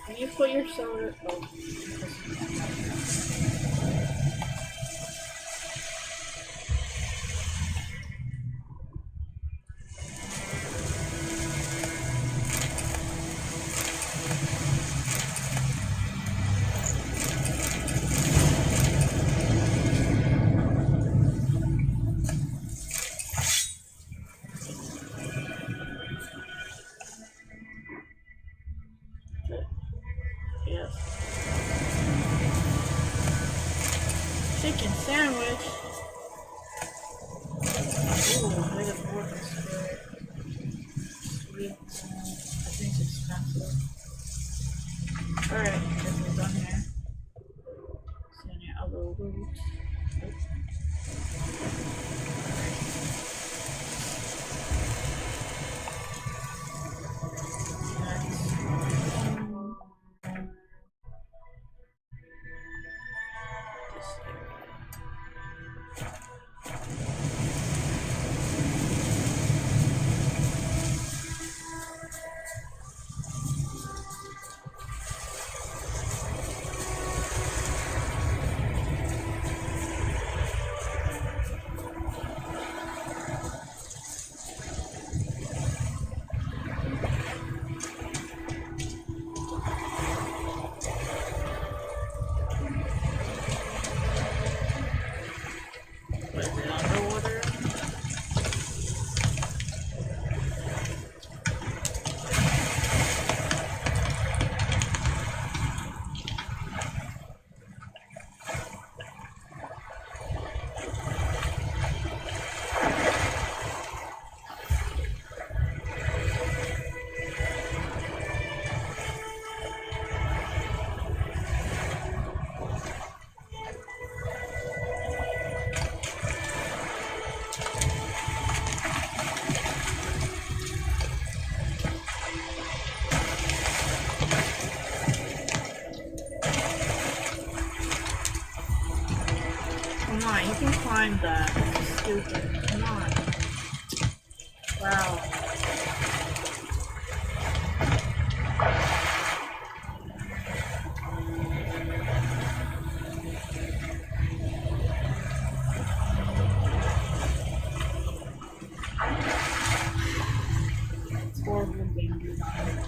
Can you put your soda? Oh. Yes. Chicken sandwich. Ooh, there's a Morgan spirit. Sweet. I think it's expensive. Alright, this is done here. See any other loot? Oops. You can climb that. This is stupid. Come on. Wow. It's horrible game design.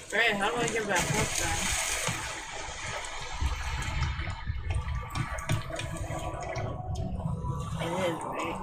Alright, how do I get back up then? It is, right?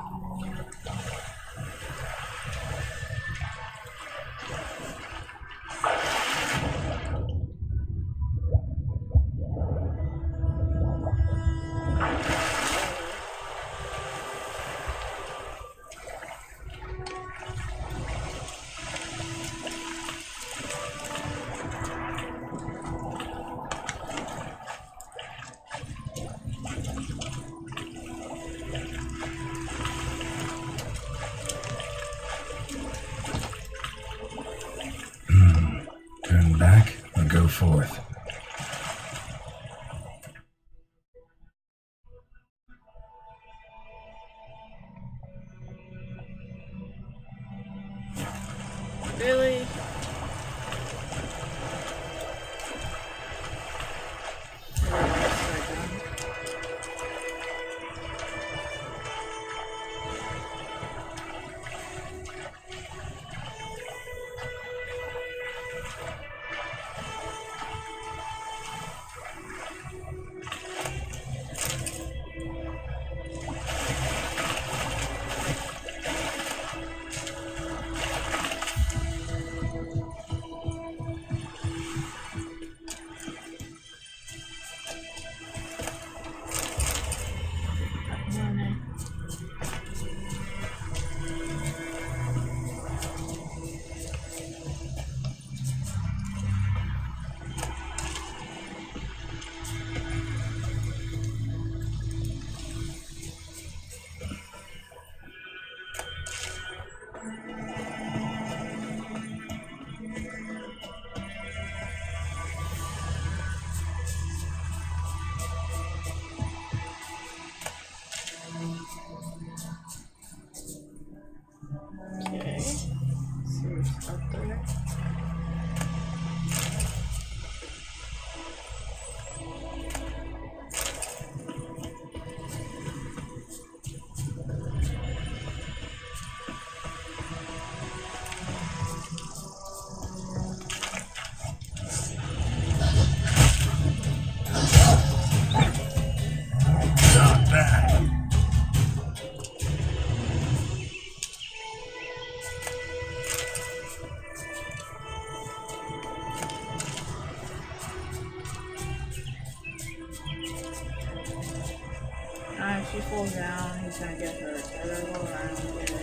she falls down, he's gonna get hurt. So I gotta go around and get it.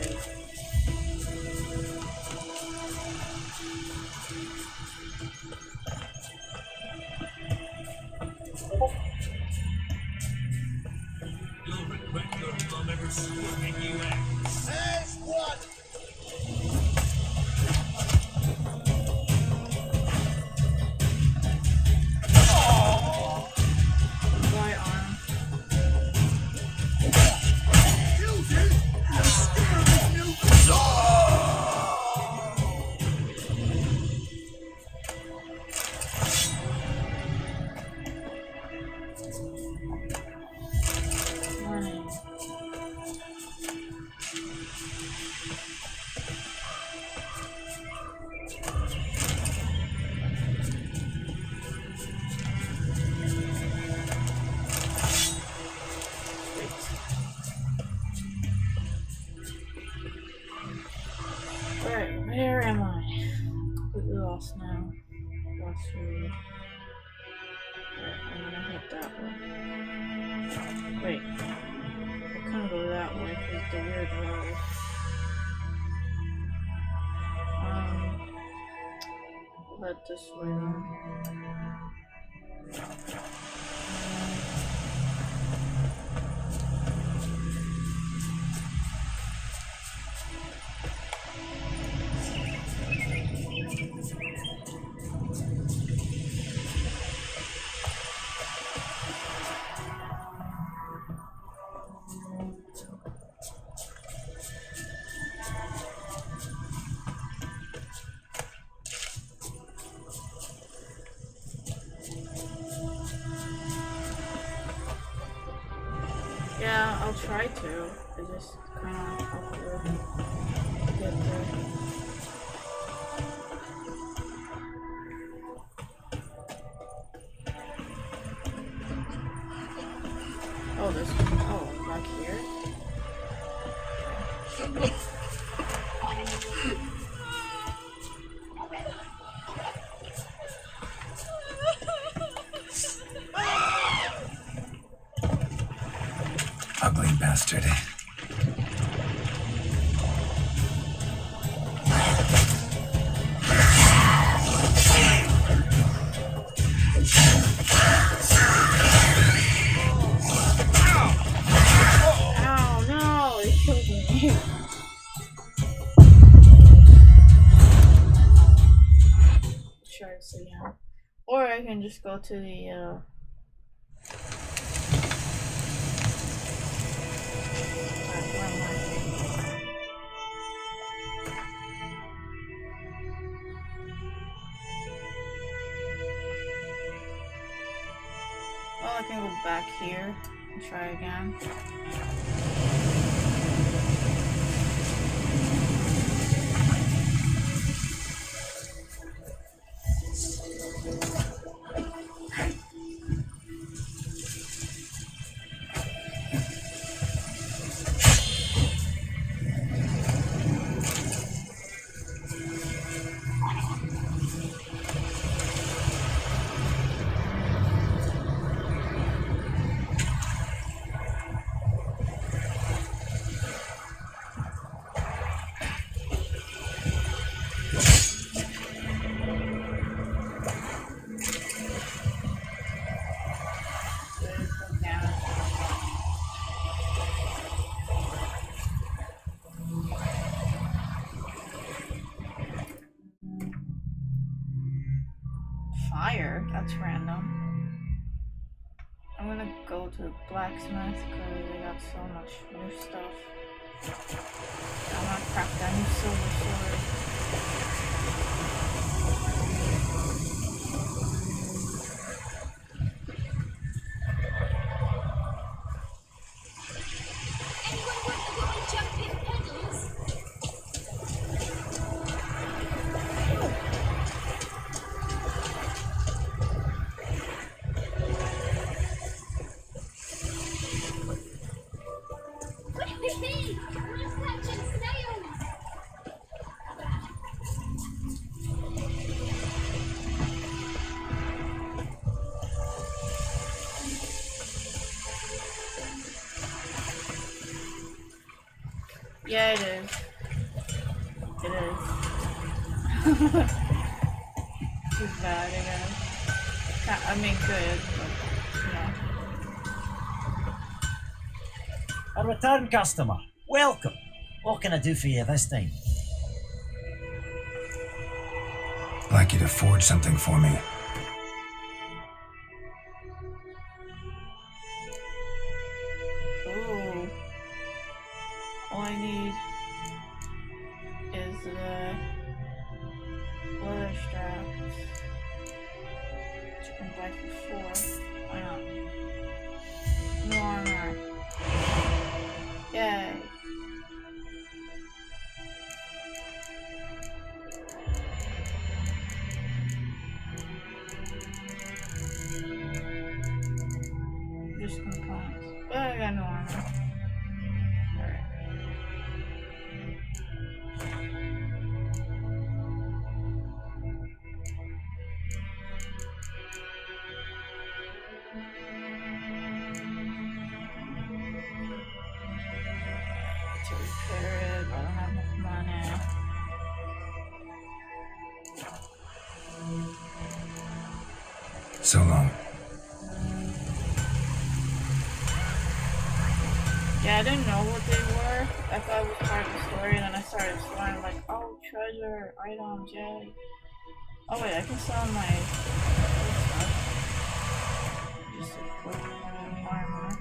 You'll regret your mom ever swinging you out. Says what? Right arm. Alright, where am I? Completely lost now. Lost road. Alright, I'm gonna head that way. Wait. I can't go that way because the weird road. Head this way then. Yeah, I'll try to. It's just kind of awkward to get there. Oh, this one. Oh, back here. Ugly bastard. Oh no, it killed me. Try this again. Or I can just go to the well, I can go back here and try again. Fire? That's random. I'm gonna go to the blacksmith because they got so much new stuff. I'm gonna craft that new silver sword. Yeah, it is. It is. It's bad, I guess. I mean, good, but, A return customer. Welcome. What can I do for you this time? I'd like you to forge something for me. Ooh. All I need is the leather straps. Which you can buy for 4. Why not? New armor. Yay. Just components. But I got no armor. Alright. To repair it, but I don't have enough money. So long. Yeah, I didn't know what they were. I thought it was part of the story, and then I started exploring, like, oh, treasure, items, yay. Oh wait, I can sell my other stuff. Just equip armor.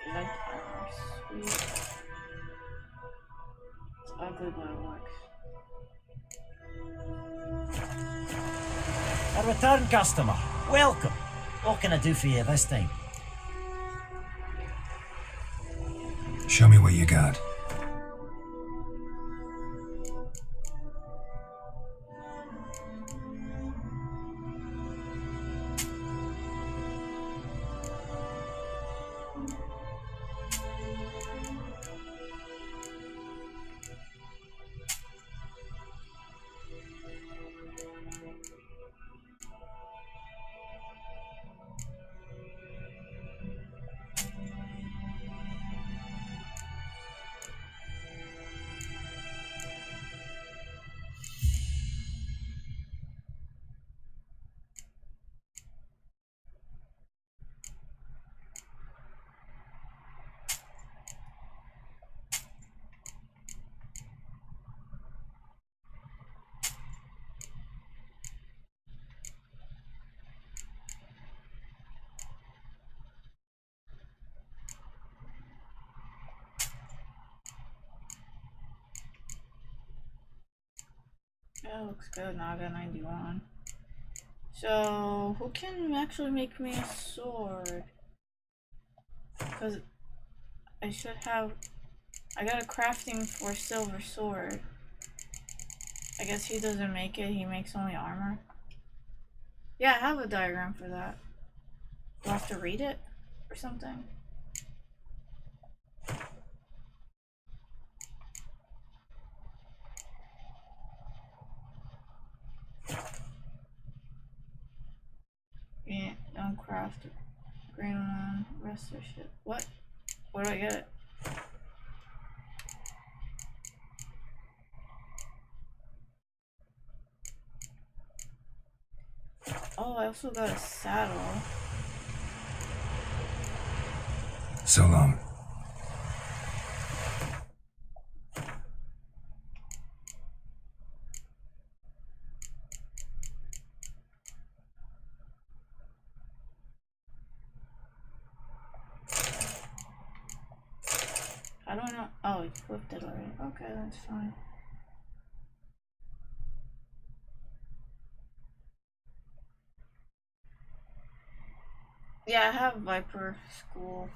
Light armor, sweet. It's ugly, but it works. A return customer. Welcome. What can I do for you this time? Show me what you got. That looks good. Now I got 91. So, who can actually make me a sword? Because I should have... I got a crafting for silver sword. I guess he doesn't make it. He makes only armor. Yeah, I have a diagram for that. Do I have to read it or something? Yeah, don't craft it. Green one, rest of shit. What? Where do I get it? Oh, I also got a saddle. So long. I don't know. Oh, it flipped it already. Okay, that's fine. Yeah, I have Viper School.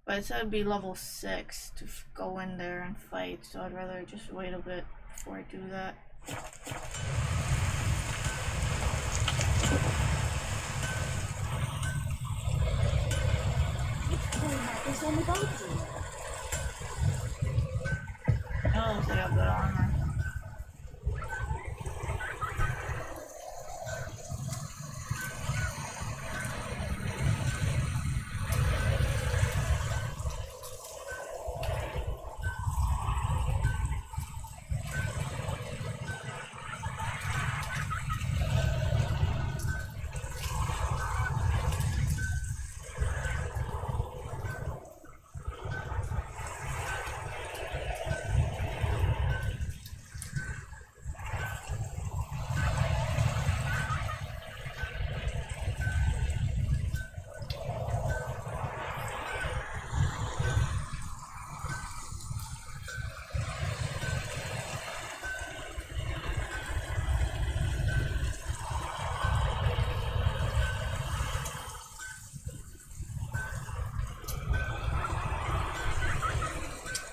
But it said it'd be level 6 to go in there and fight, so I'd rather just wait a bit before I do that. It's on the boat. Oh, looks like I have good armor.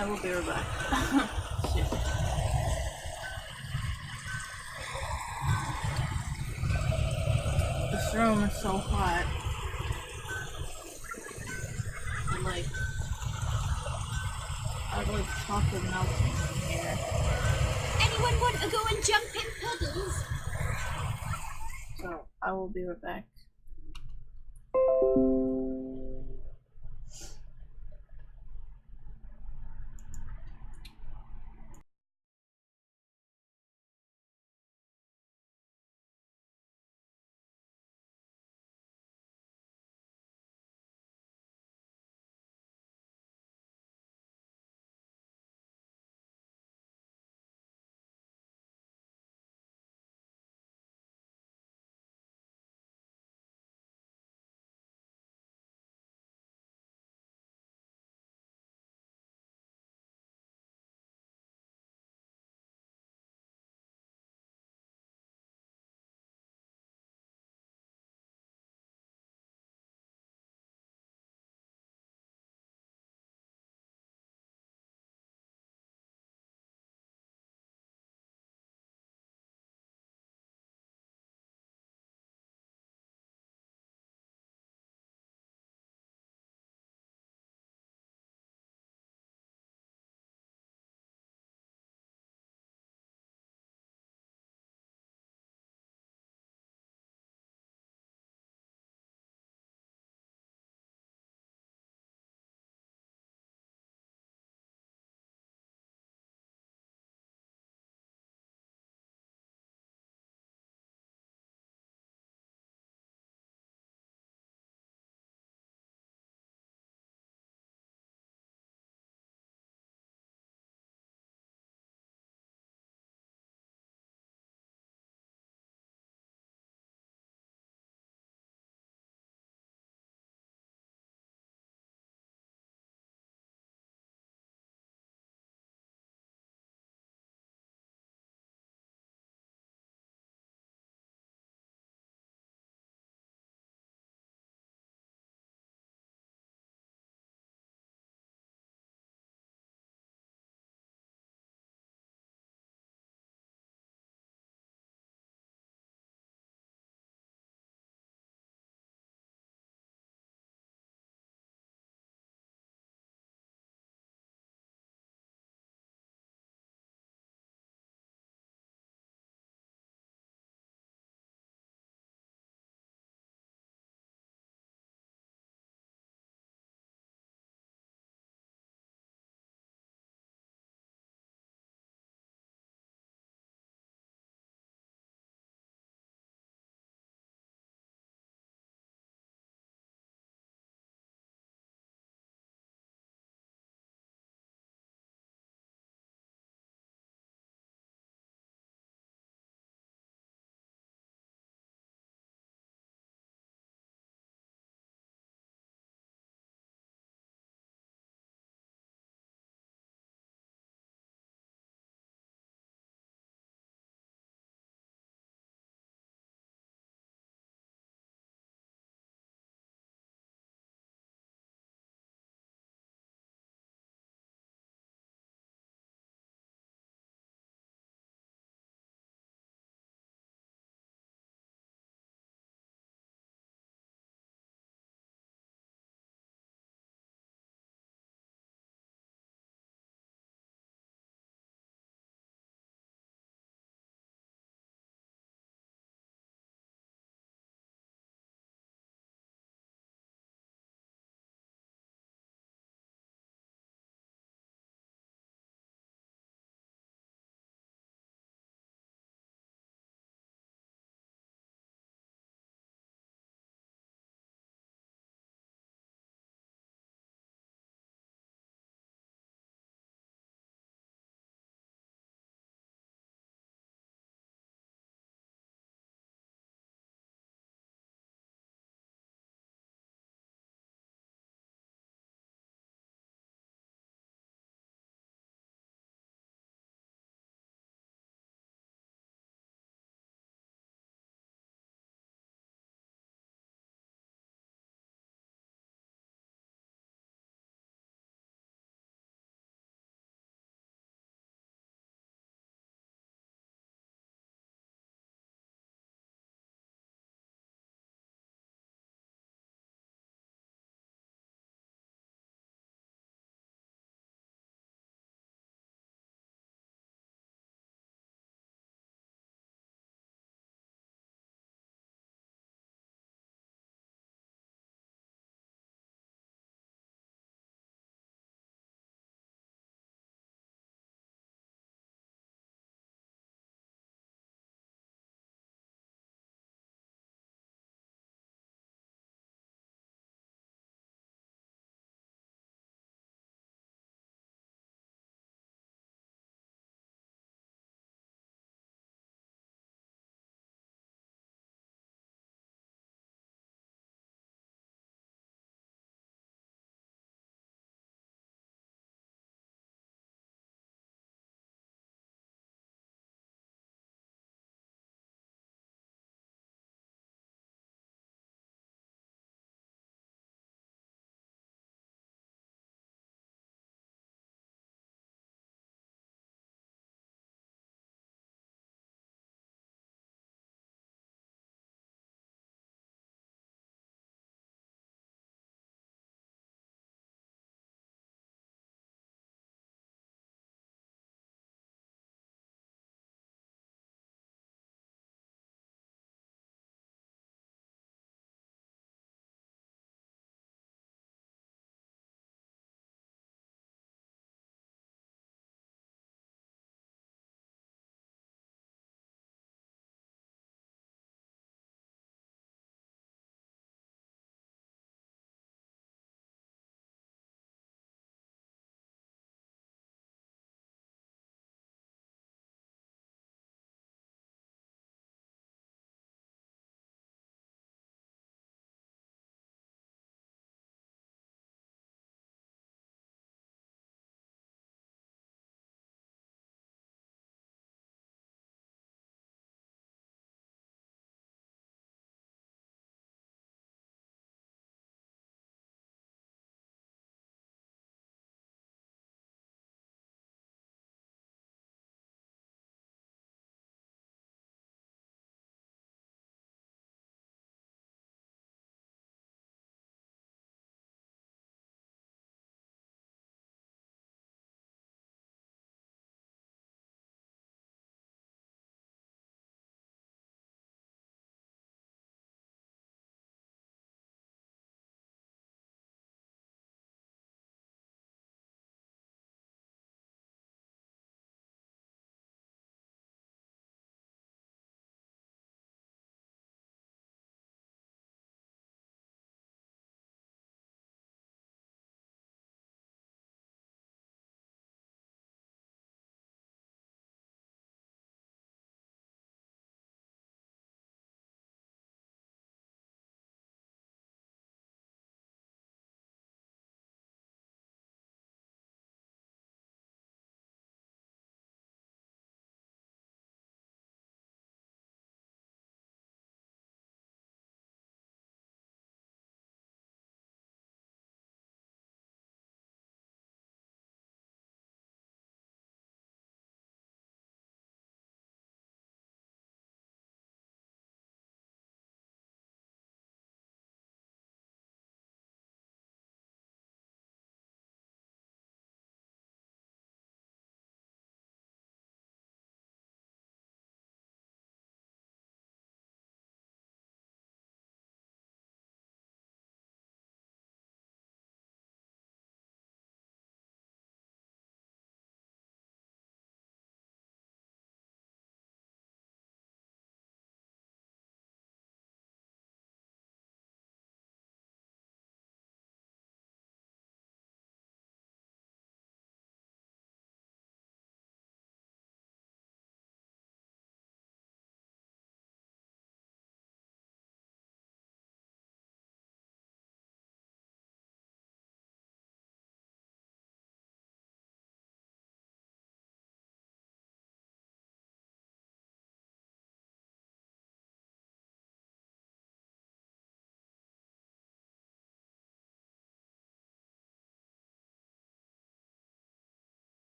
I will be right back. Shit. This room is so hot. And like, I have like chocolate melting in here. Anyone want to go and jump in puddles? So I will be right back.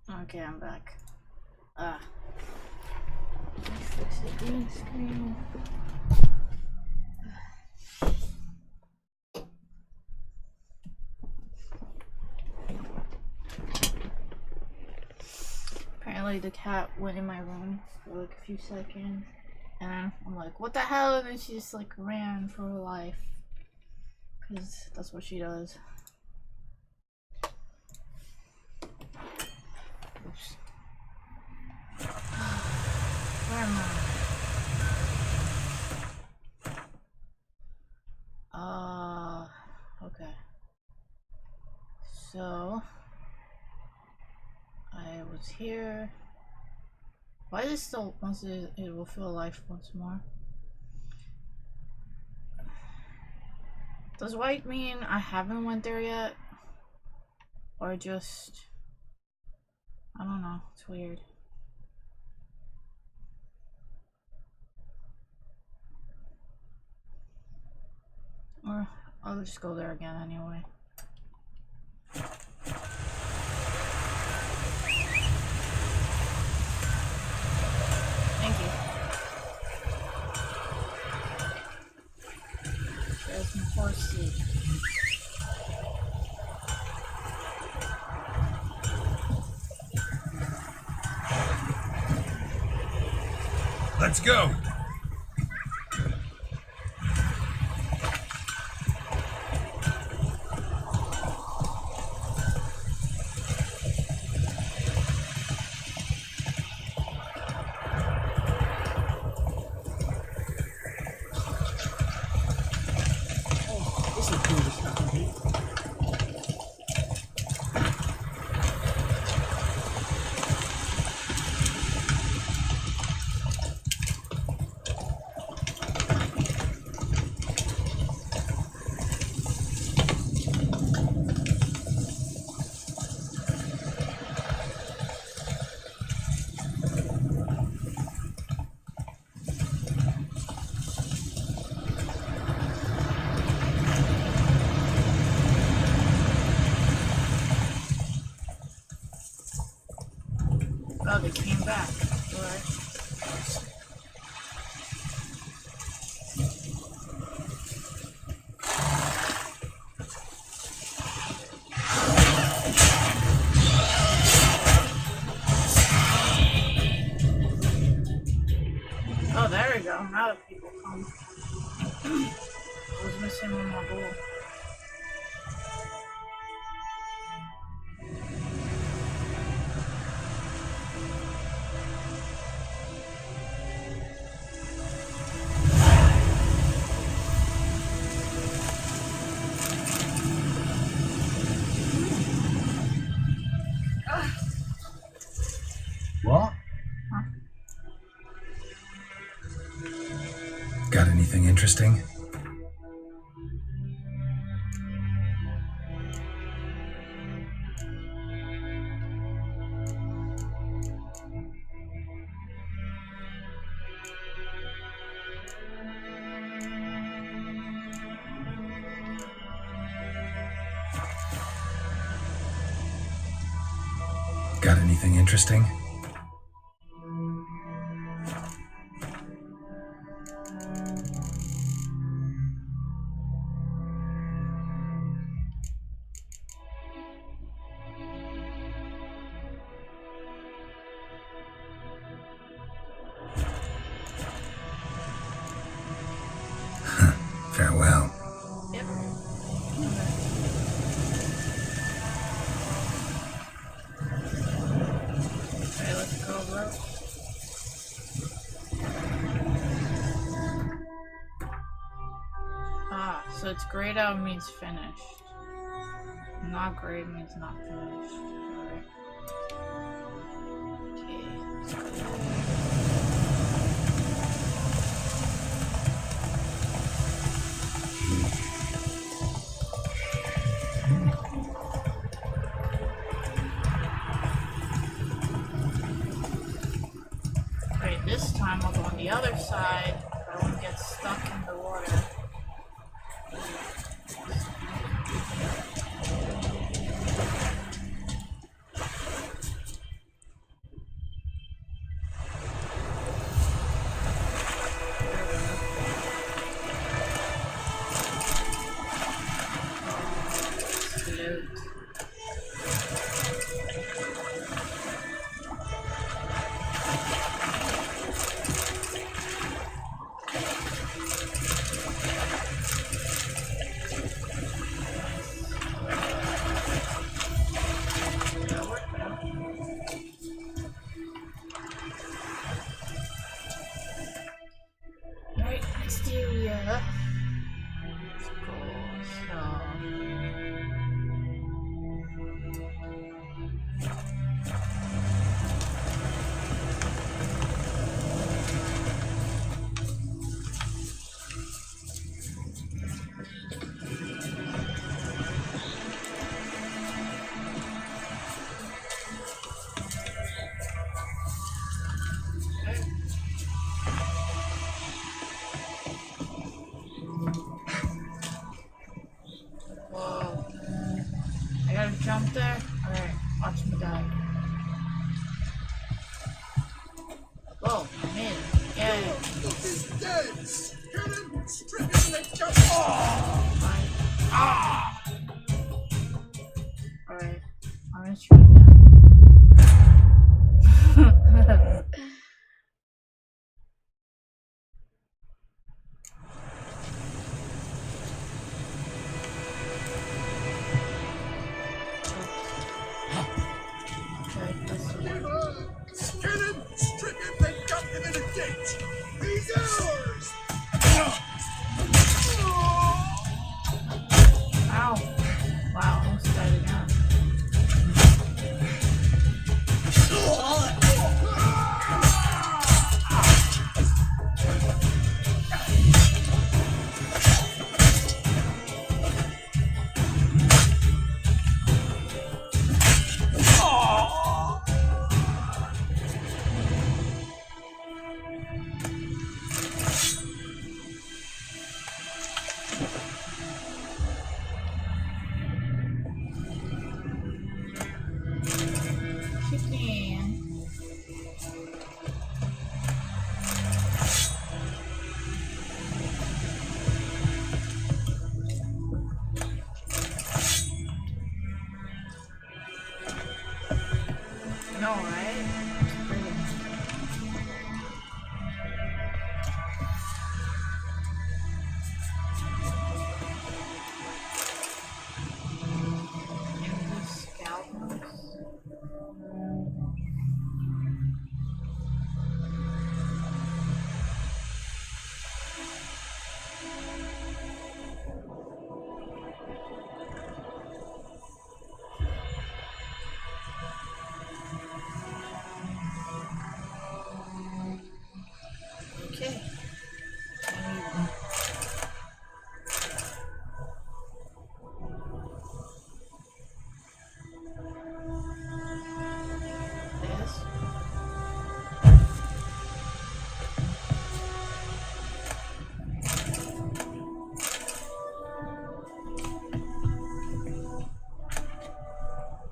Okay, I'm back. Fix the green screen. Apparently the cat went in my room for like a few seconds, and I'm like, what the hell? And then she just like ran for her life, because that's what she does. Oops. Where am I? Okay. So I was here. Why is it still once it will feel life once more? Does white mean I haven't went there yet? Or just I don't know, it's weird. Or I'll just go there again anyway. Thank you. There's my horse seat. Let's go. Oh, they came back. Alright. Oh, there we go. Now the people come. I was missing one more goal. What? Got anything interesting? Got anything interesting? Farewell. Yep. Okay, let's go, bro. Ah, so it's grayed out means finished. Not grayed means not finished. Alright. Okay. Wait, this time I'll go on the other side, but I won't get stuck in the water. up there? Alright, watch me die. Whoa, I made it. Yay. He's dead! Kill him! Strip him! Let's go! Alright, I'm gonna try again. Kill him! Strip him! Then dump him in a ditch! He's ours! Ow! Wow, almost died again. No, right? Okay. Yes.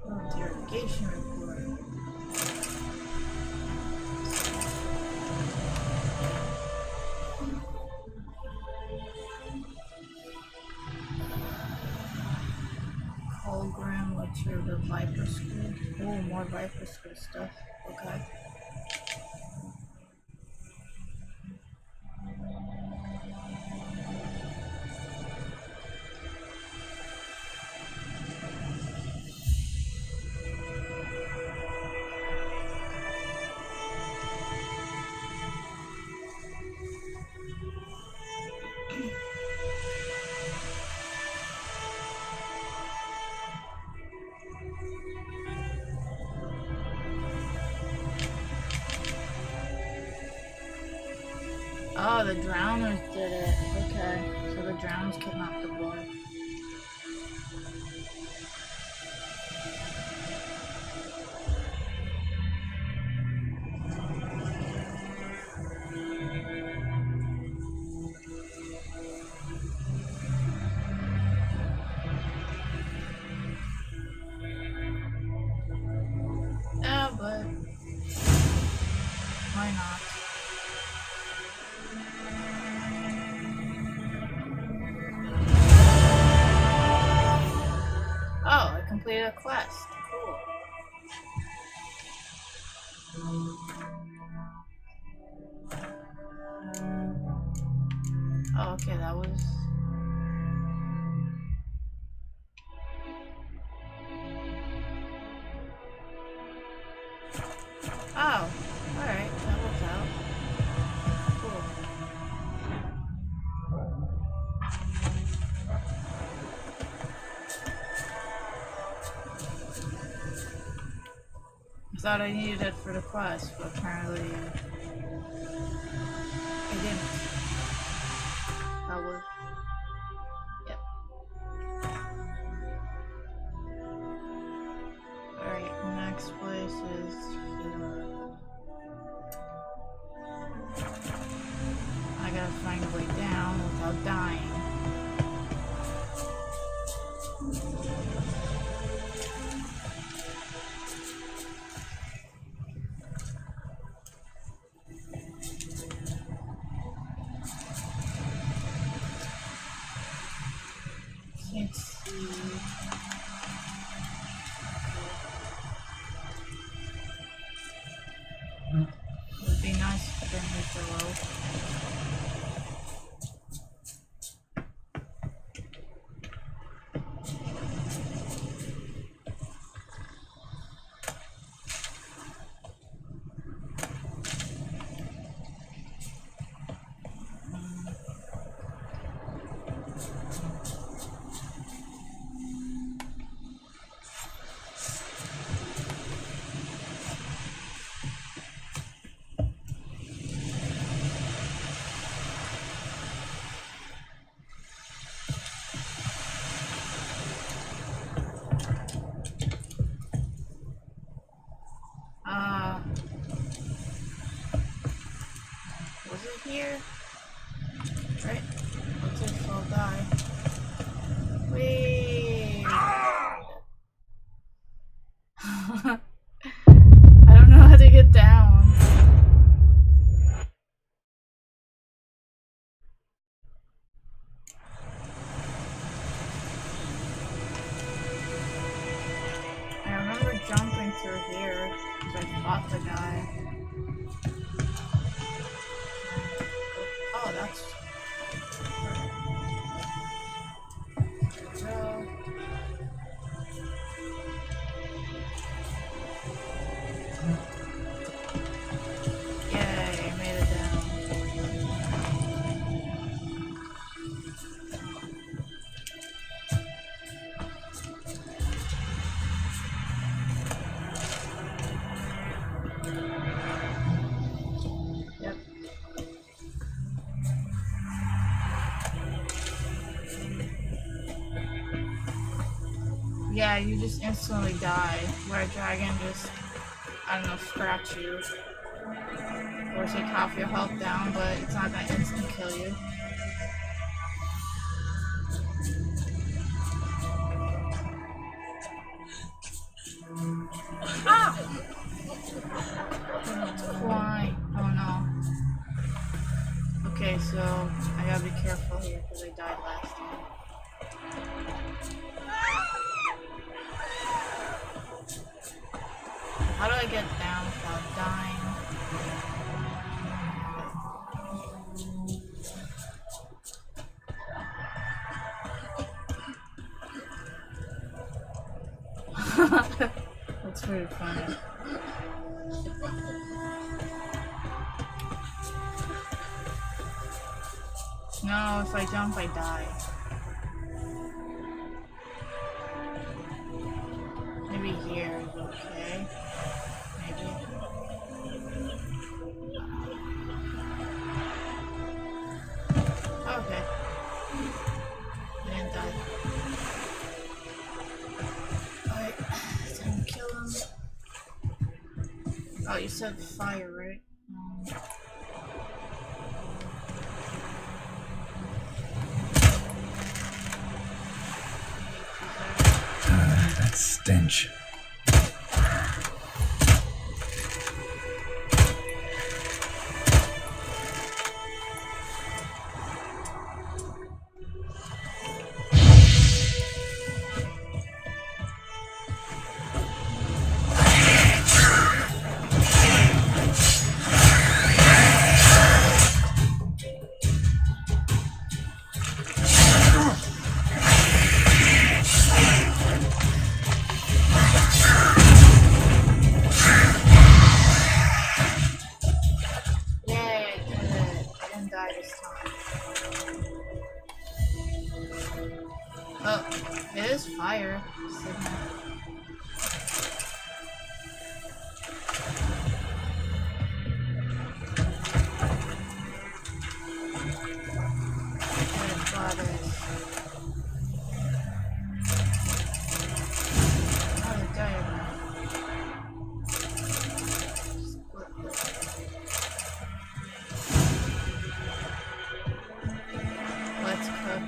Interrogation report. Hologram lecture the Viper School. Oh, more Viper School stuff. Okay. Oh, the drowners did it. Okay, so the drowners kidnapped the boy. Yeah, but why not? Oh, I completed a quest. Cool. Oh, okay, that was... Oh, alright, that works out. Cool. I thought I needed it for the quest, but apparently I didn't. That was... Yep. Alright, next place is here. I gotta find a way down without dying. beneath the road. Was it here? Right? Looks like I'll die. Wait. I don't know how to get down. I remember jumping through here because I fought the guy. Oh, that's... No. Yay, I made it down. Yep. Yeah, you just instantly die, where a dragon just, I don't know, scratch you. Or take half your health down, but it's not gonna instant kill you. Ah! Why? Oh no. Okay, so I gotta be careful here because I died last time. How do I get down without dying? That's pretty funny. No, if I jump, I die. Maybe here is okay. Maybe. Okay. I didn't die. Alright, time to kill him. Oh, you said fire, right? That stench. Oh, it is fire. Let's cook.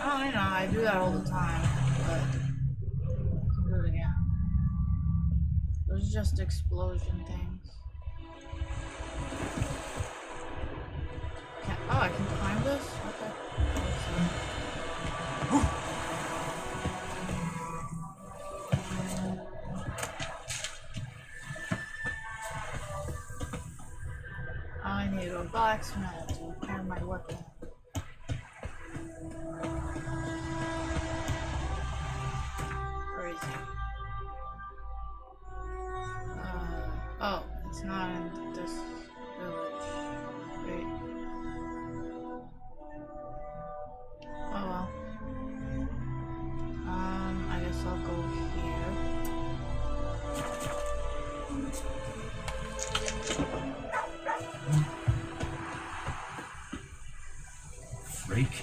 Oh, I know, I do that all the time, but I can do it again. Those are just explosion things. Oh, I can climb this? Okay. need to go blacksmith to repair my weapon. Crazy. Oh, it's not in this village. Wait. Oh well. I guess I'll go here. Freak.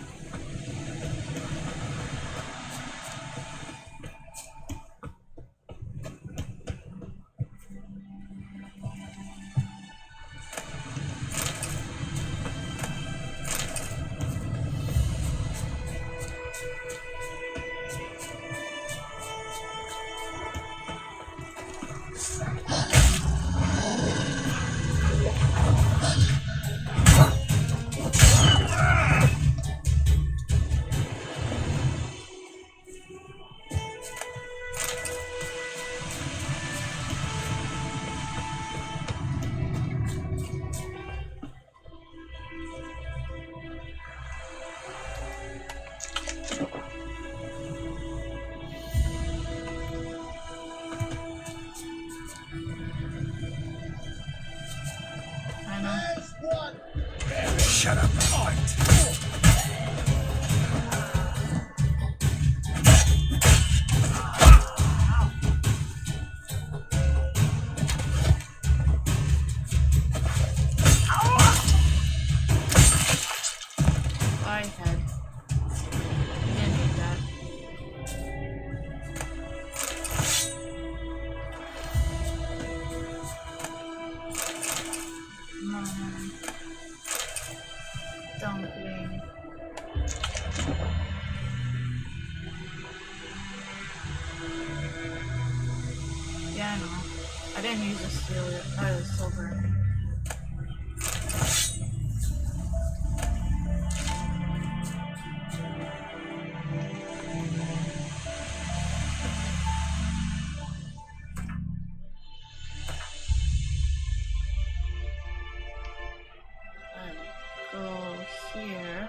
Shut up, fight. I had. Didn't need that. Dumpling. Yeah, I know. I didn't use the steel yet. The silver. Go here.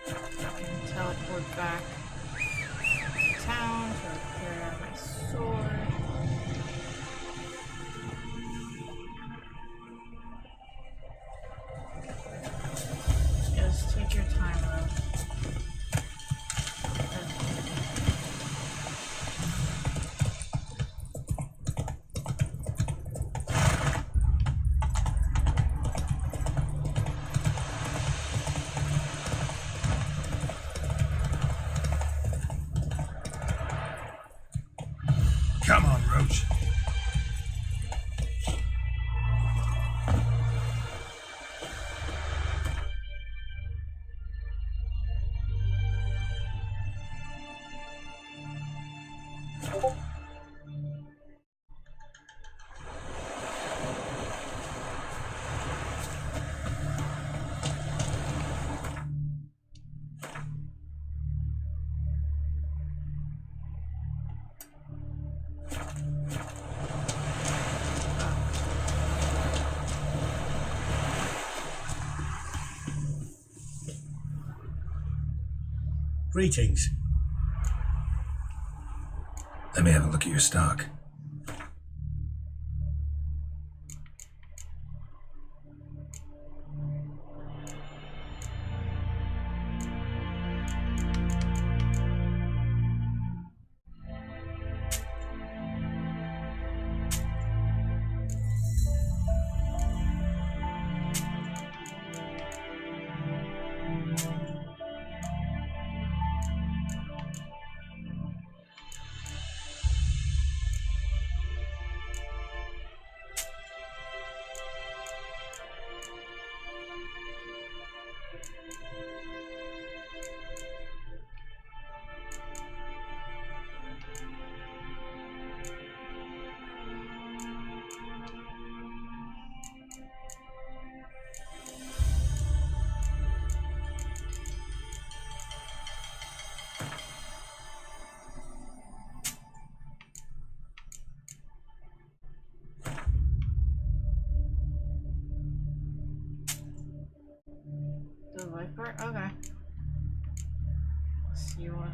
And teleport back to town to repair my sword. Just take your time, Rose. Come on, Roach. Greetings. Let me have a look at your stock. see what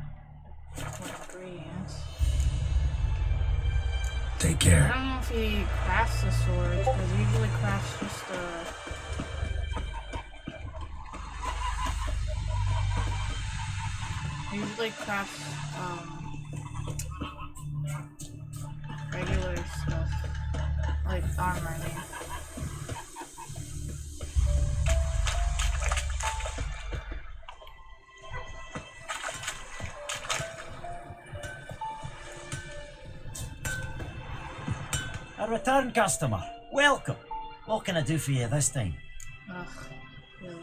ingredients. Take I care. don't know if he crafts the swords, because he usually crafts just he usually crafts regular stuff, like armor, I mean. A return customer. Welcome. What can I do for you this time? Ugh, really,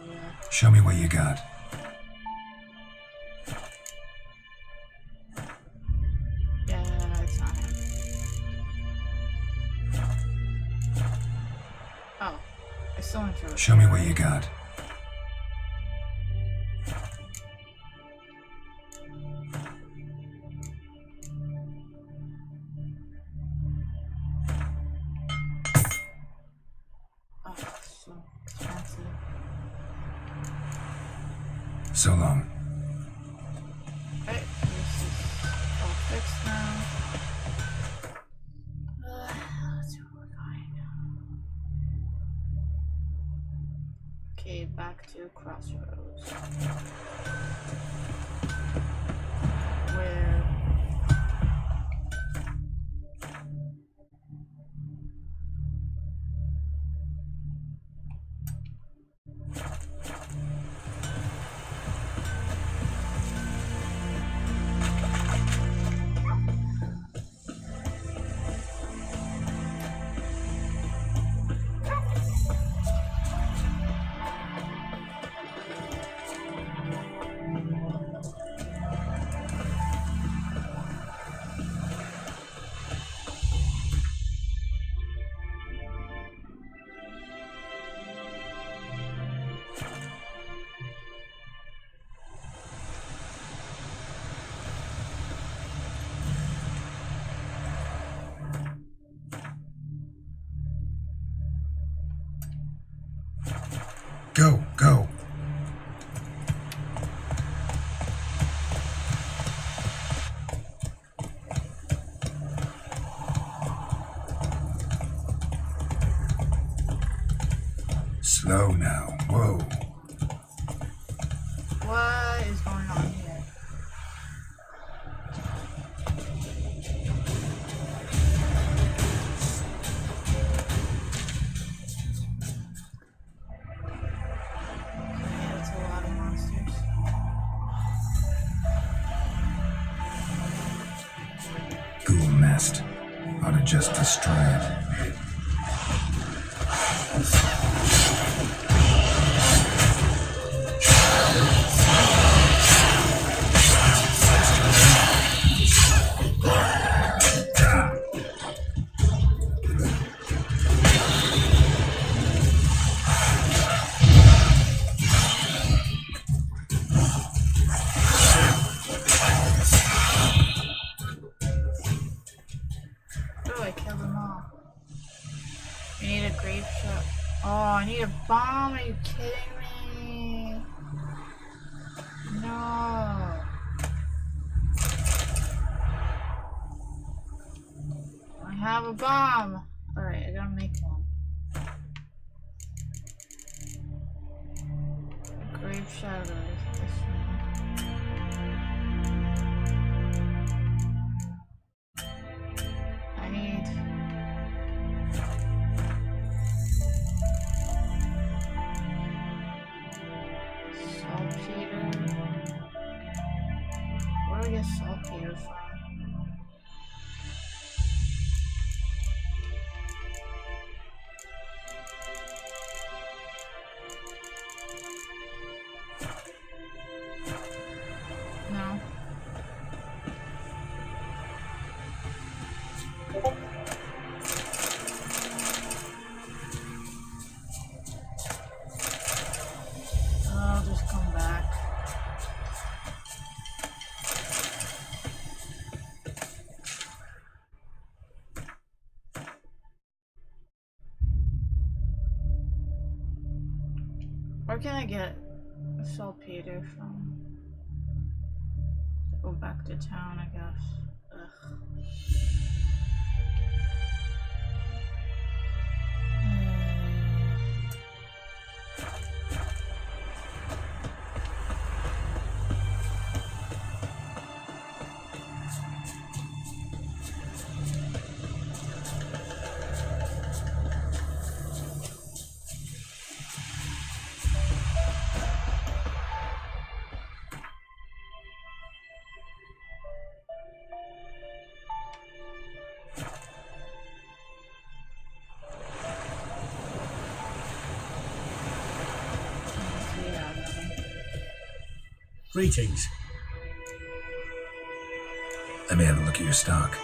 Show me what you got. yeah, it's not him. Oh, I still need to. Show me what you got. Oh, so expensive. So long. Right, this is all fixed now. Let's see where we're going. Okay, back to Crossroads. Where Go, go. Slow now. Whoa. what is going on here? Okay, that's a lot of monsters. Ghoul nest. Ought to just destroy it. Oh, I killed them all. I need a grape shot. Oh, I need a bomb. Are you kidding me? No. I have a bomb. Alright, I gotta make one. Grape shadows. This one. I need. Saltpeter. Where do I get saltpeter from? No. I'll just come back. Where can I get saltpeter from? Go back to town, I guess. Ugh. Greetings. Let me have a look at your stock.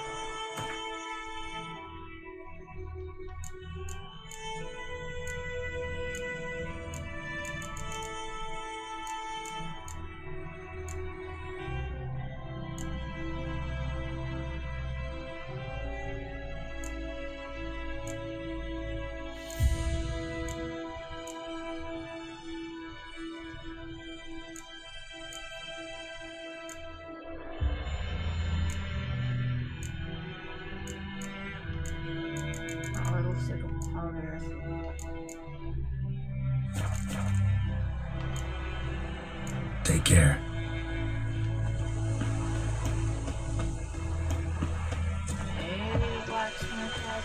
Take care. Hey, blacksmith has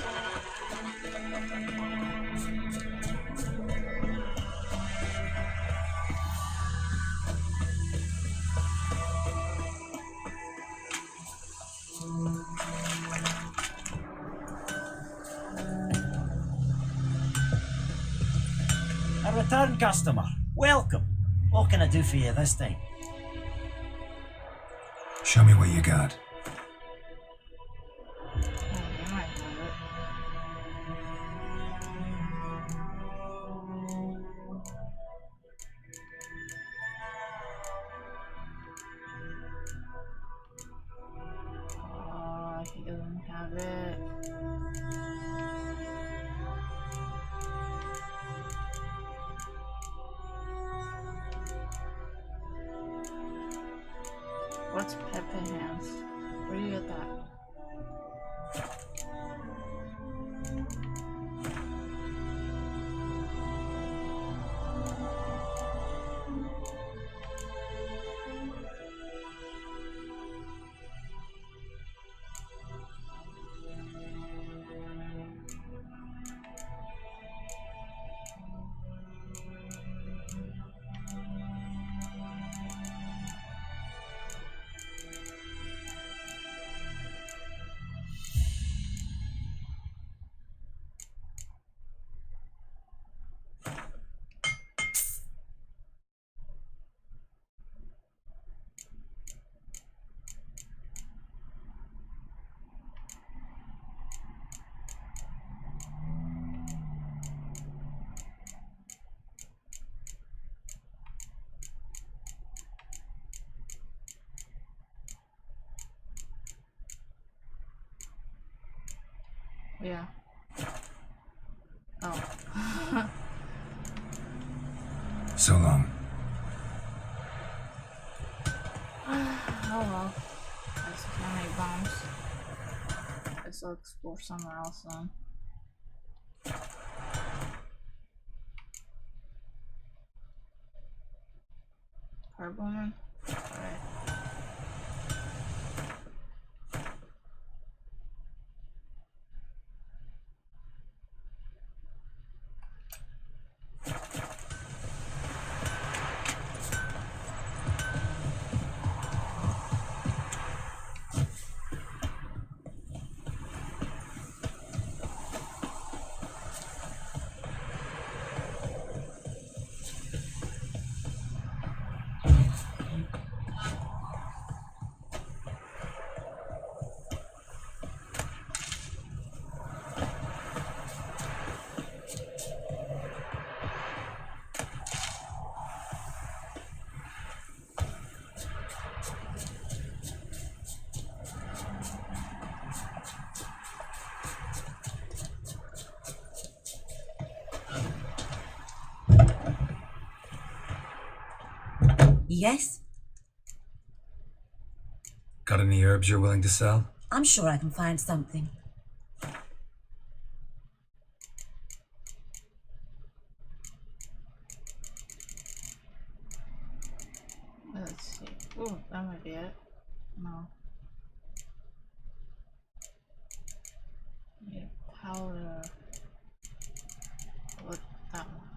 A return customer. Welcome. What can I do for you this time? Show me what you got. He doesn't have it. What's Pepper Hands? Where do you get that? Yeah. Oh. So long. Oh well. That's how many bombs. Guess I'll explore somewhere else then. Herb woman? Alright. Yes? Got any herbs you're willing to sell? I'm sure I can find something. Let's see. Oh, that might be it. No. Need powder. What? That one.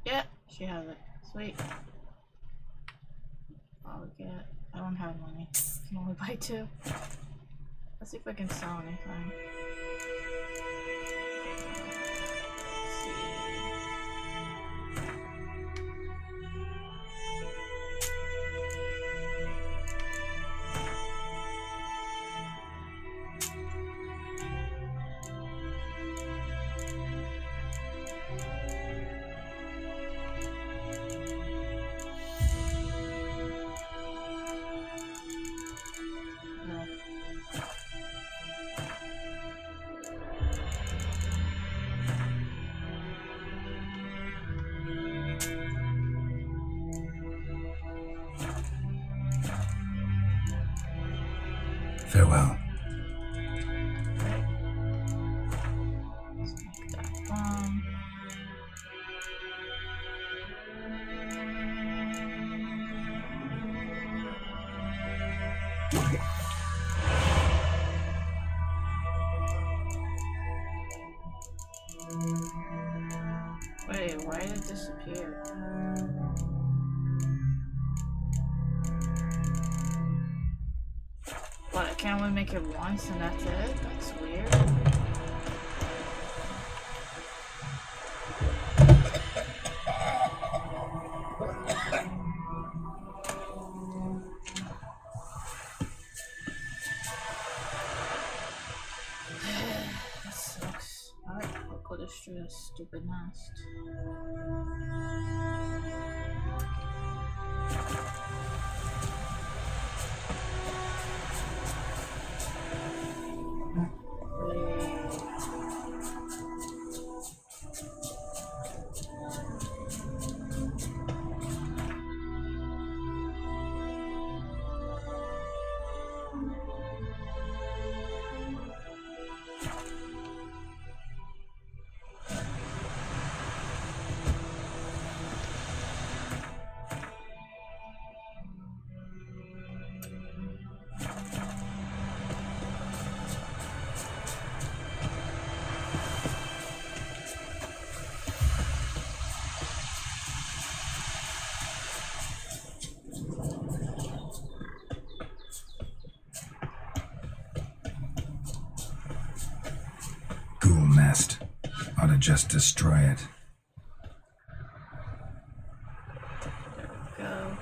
Yeah, she has it. Sweet. I'll get. I don't have money. I can only buy 2. Let's see if I can sell anything. Let's see. Farewell. Let's make that one. Wait, why did it disappear? What, I can only make it once and that's it? That's weird. That sucks. Alright, I'll go destroy this stupid nest. Ghoul nest. Ought to just destroy it. Go.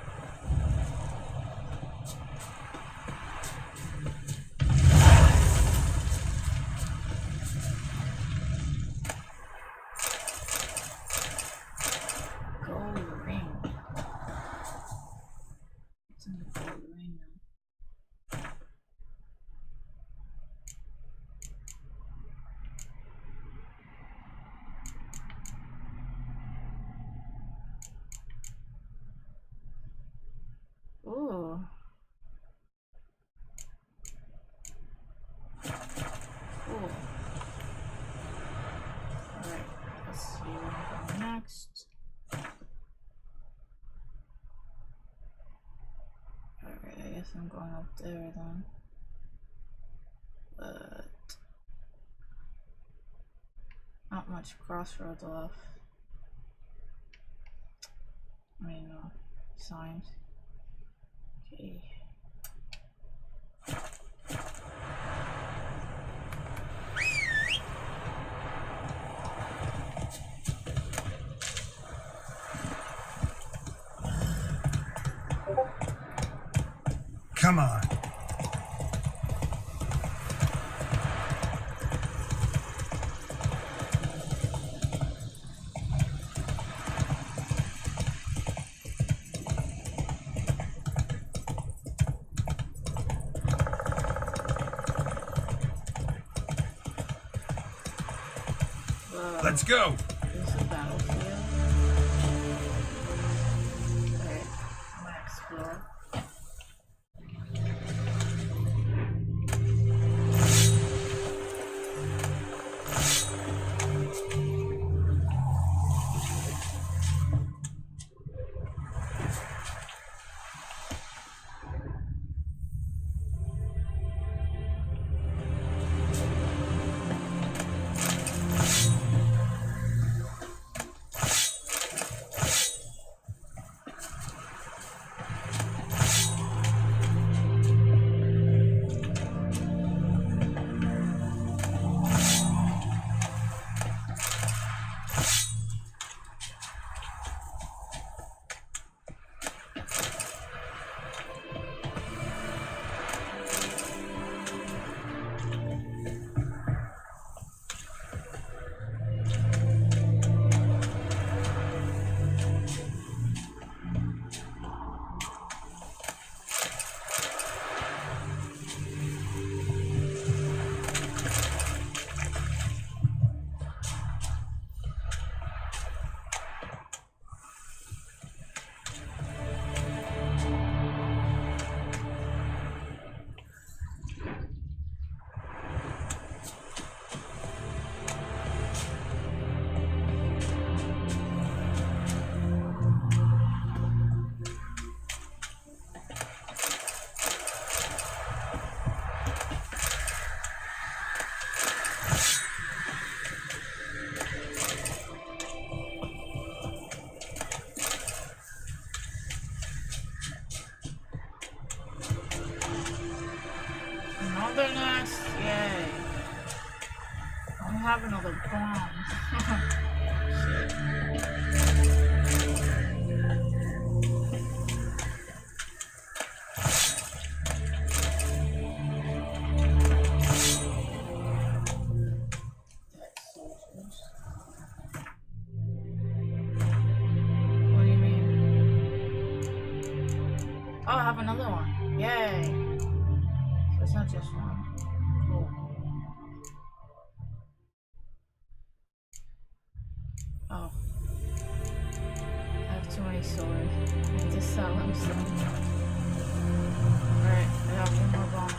Gold ring. What's in the gold ring now? Ooh. Cool. Alright, let's see what we go next. Alright, I guess I'm going up there then. But not much crossroads left. I mean, signs. Okay. Come on. Let's go. This is a battlefield. Alright, I'm gonna explore. don't have another bomb. What do you mean? Oh, I have another one. Yay! So it's not just one. Cool. Oh. I have too many swords. I need to sell them soon. Alright, I got one more bomb.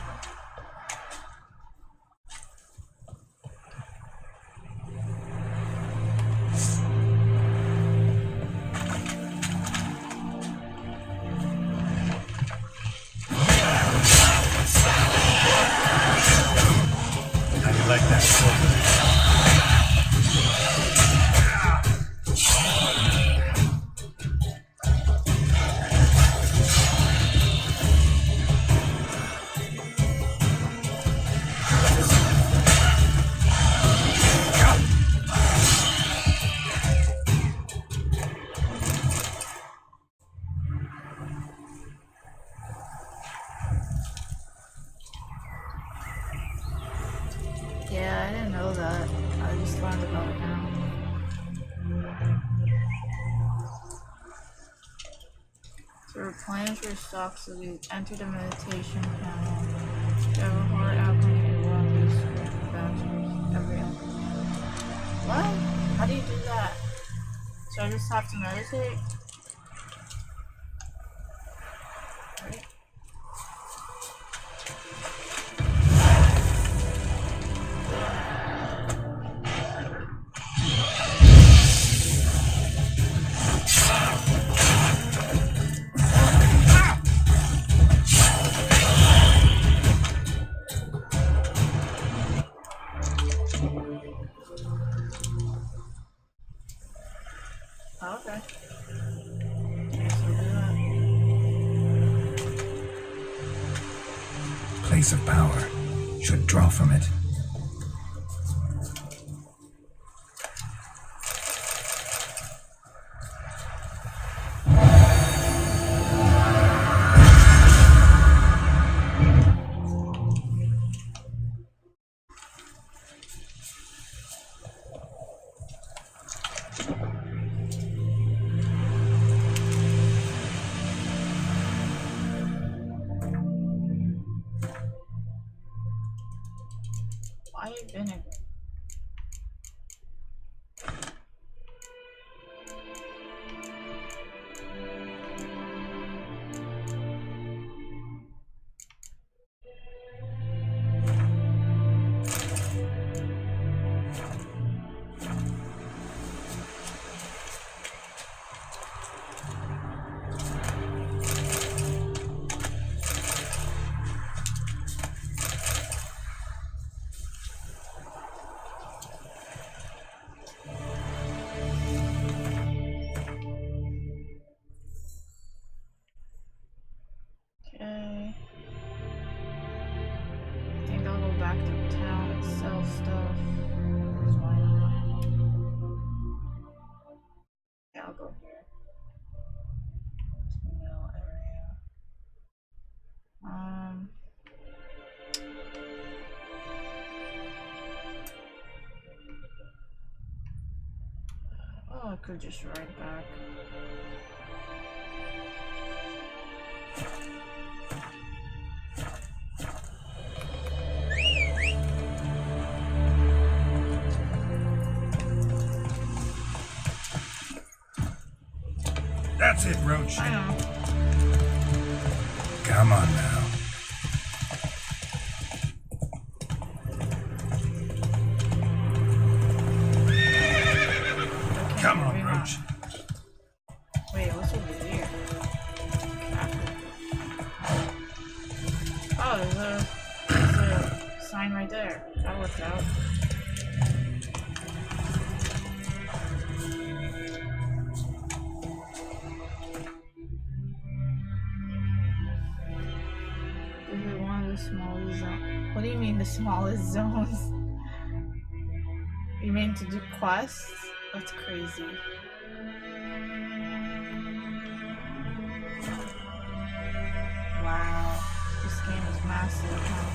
How do you like that sword? Yeah, I didn't know that. I just learned about it now. To replenish your stocks, so you enter the meditation panel. You have a heart alchemy and one resource batteries every alchemy. What? How do you do that? So I just have to meditate? Right? Oh, okay. Guess I'll do that. Place of power. Should draw from it. Why vinegar? Okay. I think I'll go back to town and sell stuff. 'Cause why not? Yeah, I'll go here. To the middle area. Oh, I could just ride back. That's it, Roach. I know. Come on now. Come on, Roach. Wait, what's over here? Oh, there's a sign right there. That worked out. This is one of the smallest zones. What do you mean the smallest zones? You mean to do quests? That's crazy. Wow, this game is massive, huh?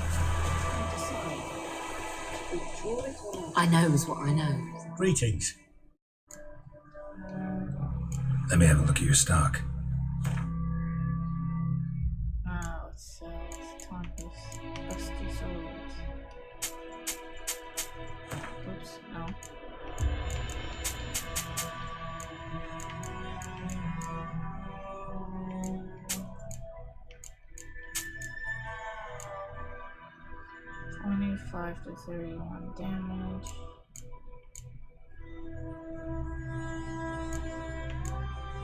I knows what I know. Greetings. Let me have a look at your stock. Oh, it's Tonkus. Rusty swords. Oops, no. $25 to $31 damage.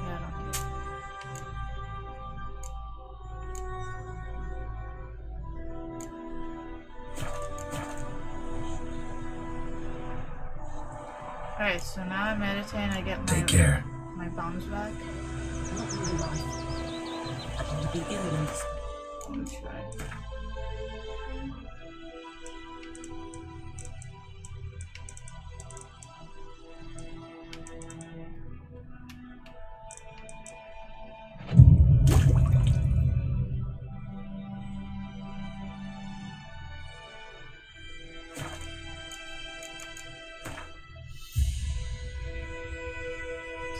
Yeah, I don't need it. Alright, so now I meditate and I get my bombs back. Not in my life. I want to be illness. I'm gonna try.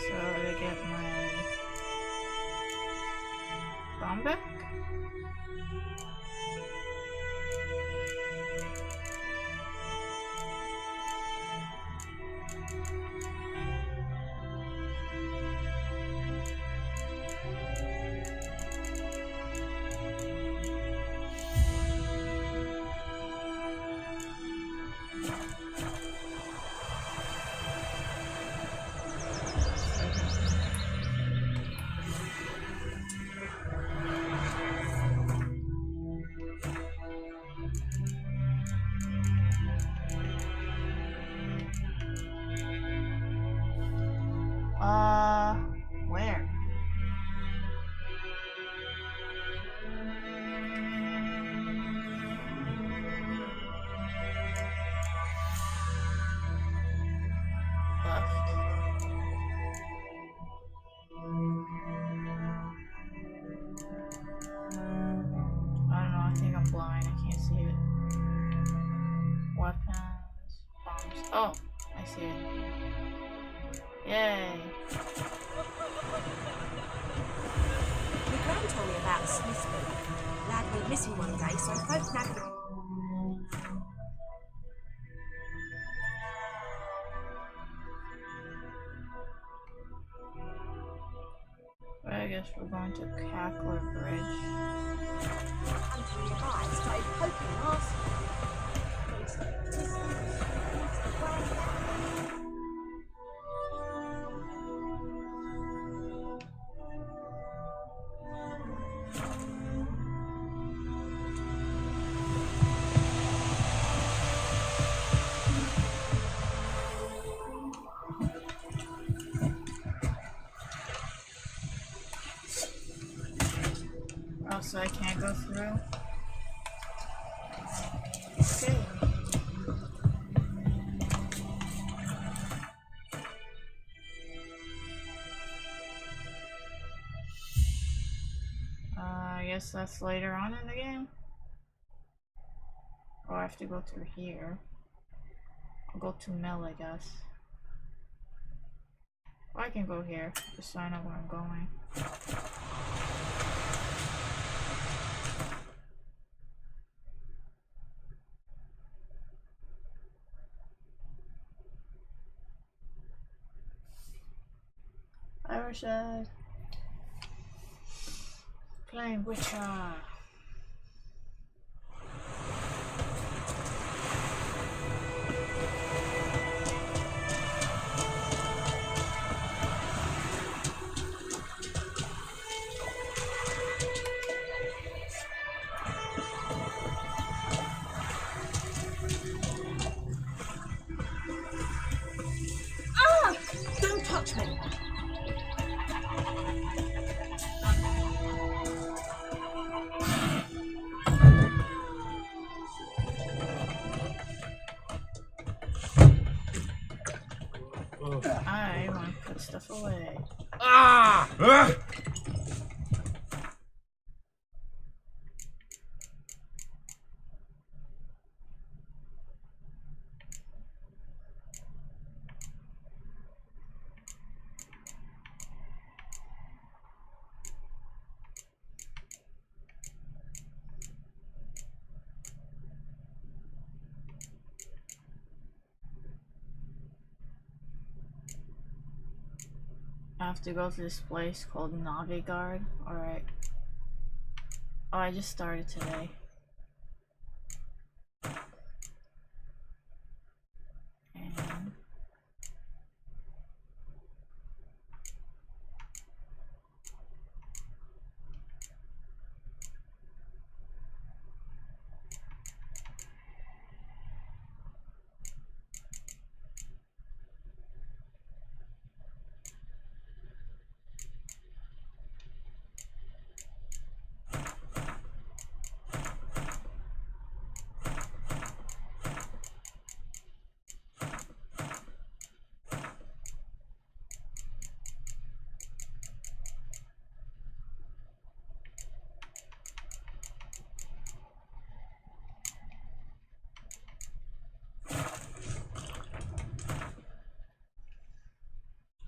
So I get my bomb back. Where? Left. I don't know, I think I'm blind, I can't see it. Weapons, bombs. Oh, I see it. Yay. My gran told me about Smithville. Lad went missing one day, so folk nabbed him. Well, I guess we're going to Cackler Bridge. Until your eyes started poking and asking. Oh, so I can't go through? Okay. I guess that's later on in the game. Oh, I have to go through here. I'll go to Mill, I guess. Or I can go here, just so I know where I'm going. Irishad. Playing Witcher. Ah! Don't touch me! I want to put stuff away. Ah! I have to go to this place called Navigard. Alright. Oh, I just started today. And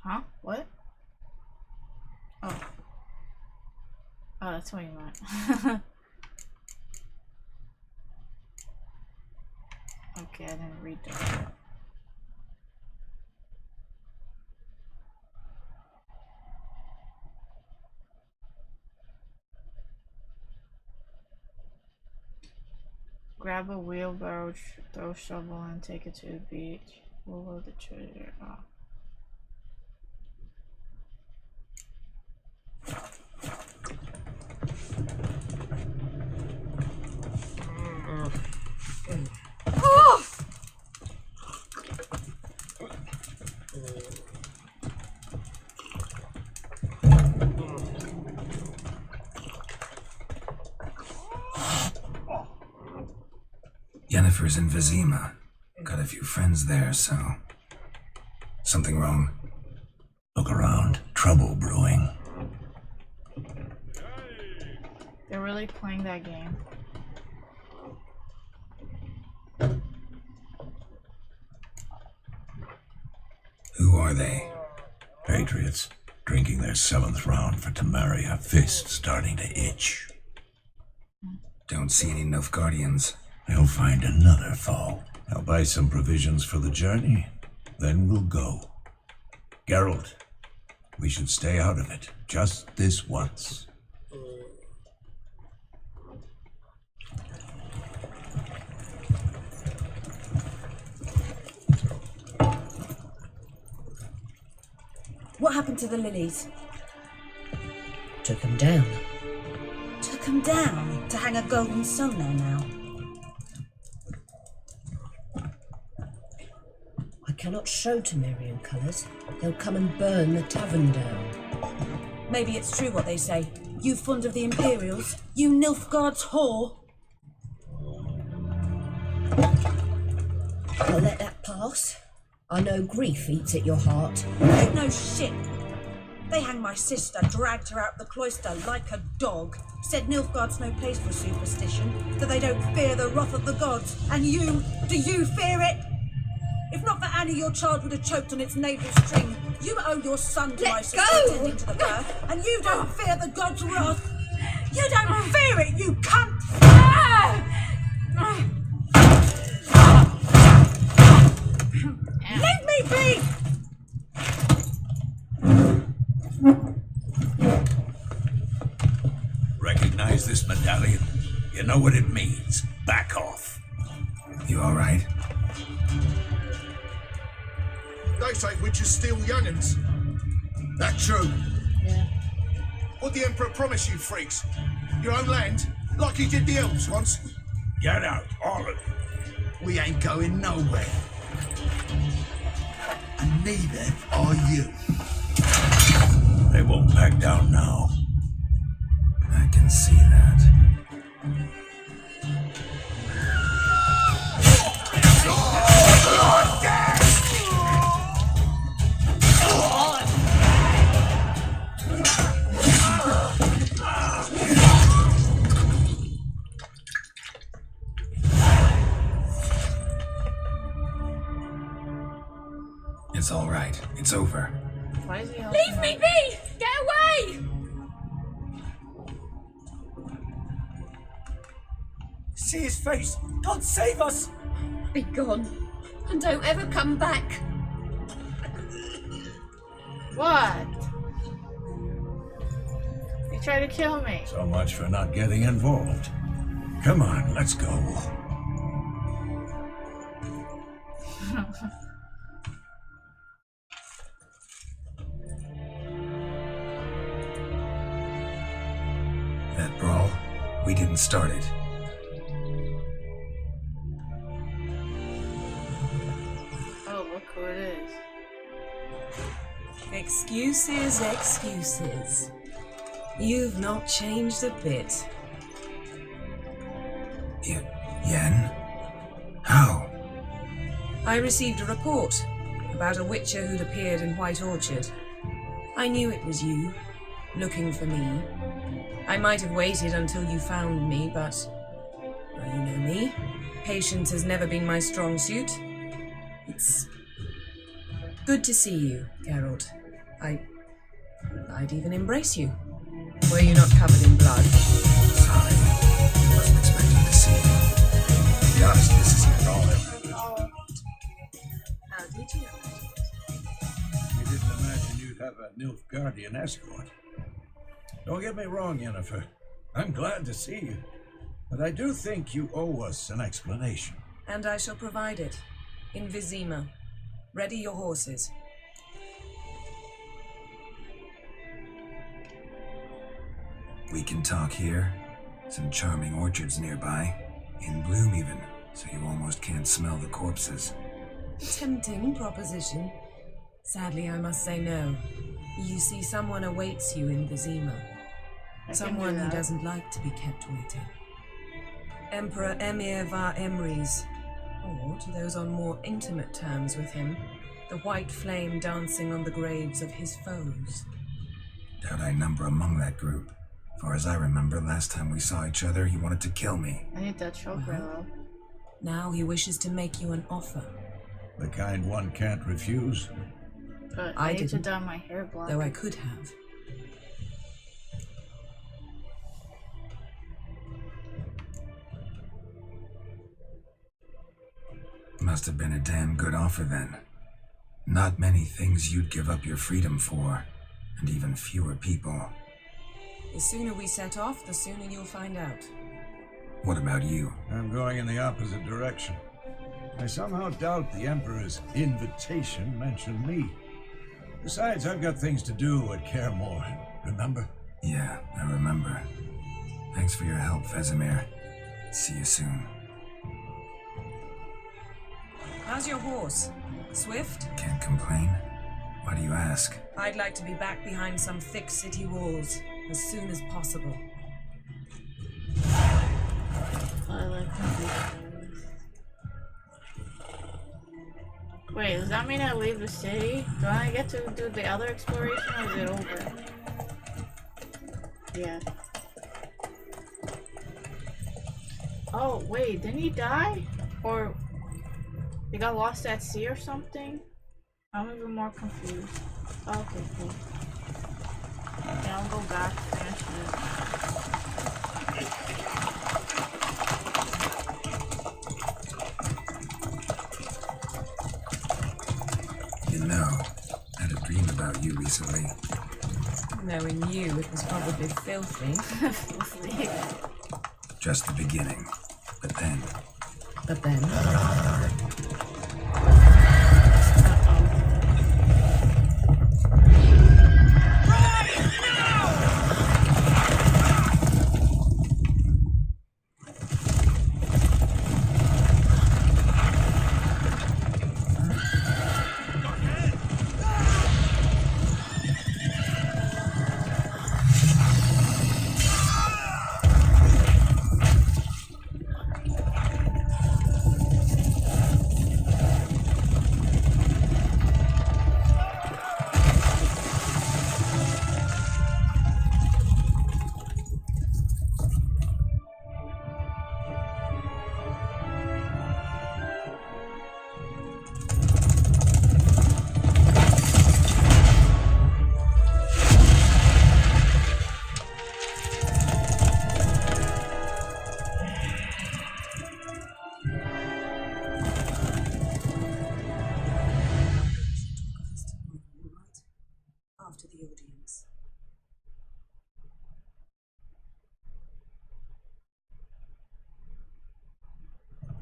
huh? What? Oh. Oh, that's what you meant. Okay, I didn't read that. Grab a wheelbarrow, throw a shovel, and take it to the beach. We'll load the treasure. Oh. Yennefer's in Vizima. Got a few friends there, so... Something wrong? Look around. Trouble brewing. They're really playing that game. Who are they? Patriots. Drinking their 7th round for Temeria. Fist starting to itch. Don't see any Nilfgaardians. They'll find another foe. I'll buy some provisions for the journey. Then we'll go. Geralt, we should stay out of it. Just this once. What happened to the lilies? Took them down. Took them down to hang a golden sun there now. I cannot show Temerian colours. They'll come and burn the tavern down. Maybe it's true what they say. You fond of the Imperials? You Nilfgaard's whore? I'll let that pass. I know grief eats at your heart. You know shit. They hanged my sister, dragged her out of the cloister like a dog. Said Nilfgaard's no place for superstition, that they don't fear the wrath of the gods. And you, do you fear it? If not for Annie, your child would have choked on its navel string. You owe your son to my sister attending to the birth, and you don't fear the gods' wrath. You don't fear it, you cunt! Leave me be! Recognize this medallion? You know what it means. Back off. You alright? They say witches steal young'uns. That true? Yeah. What the Emperor promise you, freaks? Your own land? Like he did the elves once? Get out, all of you. We ain't going nowhere. And neither are you. They won't back down now. I can see that. It's all right. It's over. Why is he Leave me be! Get away! See his face! God save us! Be gone, and don't ever come back. What? He tried to kill me. So much for not getting involved. Come on, let's go. That brawl, we didn't start it. Oh, look who it is. Excuses, excuses. You've not changed a bit. Yen? How? I received a report about a witcher who'd appeared in White Orchard. I knew it was you, looking for me. I might have waited until you found me, but... well, you know me. Patience has never been my strong suit. It's good to see you, Geralt. I'd even embrace you. Were you not covered in blood? Sorry. Wasn't expecting to see you. To be honest, this isn't at all. How did you know? You didn't imagine you'd have a Nilfgaardian escort. Don't get me wrong, Yennefer. I'm glad to see you. But I do think you owe us an explanation. And I shall provide it. In Vizima. Ready your horses. We can talk here. Some charming orchards nearby. In bloom even, so you almost can't smell the corpses. Tempting proposition. Sadly, I must say no. You see, someone awaits you in Vizima. Someone who doesn't like to be kept waiting. Emperor Emir var Emrys. Or, to those on more intimate terms with him, the white flame dancing on the graves of his foes. Doubt I number among that group. Far as I remember, last time we saw each other, he wanted to kill me. I need that choker though. Now he wishes to make you an offer. The kind one can't refuse. But I I need to didn't, dye my hair black. though I could have. Must have been a damn good offer then. Not many things you'd give up your freedom for, and even fewer people. The sooner we set off, the sooner you'll find out. What about you? I'm going in the opposite direction. I somehow doubt the Emperor's invitation mentioned me. Besides, I've got things to do at Kaer Morhen, remember? Yeah, I remember. Thanks for your help, Vesemir. See you soon. How's your horse? Swift? Can't complain. Why do you ask? I'd like to be back behind some thick city walls as soon as possible. I like that. Wait, does that mean I leave the city? Do I get to do the other exploration or is it over? Yeah. Oh, wait, didn't he die? Or he got lost at sea or something? I'm even more confused. Okay, cool. Yeah, I'll go back, finish You know, I had a dream about you recently. Knowing you, it was probably filthy. Filthy. Just the beginning. But then... But then...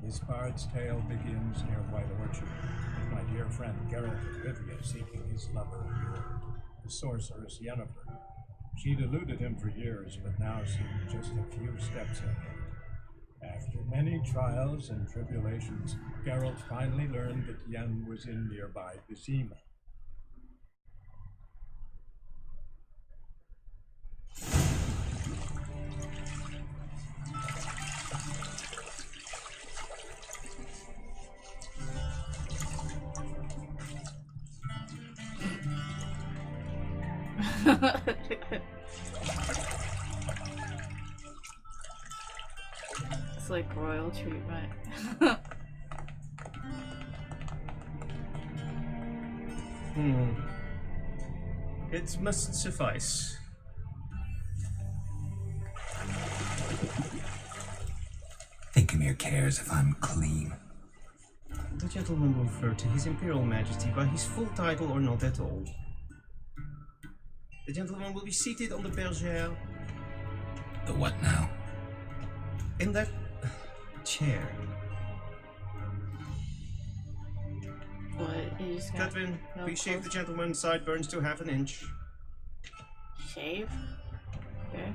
This bard's tale begins near White Orchard, with my dear friend Geralt of Rivia seeking his lover, the sorceress Yennefer. She'd eluded him for years, but now seemed just a few steps ahead. After many trials and tribulations, Geralt finally learned that Yen was in nearby Vizima. It's like royal treatment. It must suffice. Think Emir cares if I'm clean. The gentleman will refer to His Imperial Majesty by his full title or not at all. The gentleman will be seated on the bergère. The what now? In that chair. What? You just got Cutwin, no please shave clothes? the gentleman's sideburns to half an inch. Shave? Okay.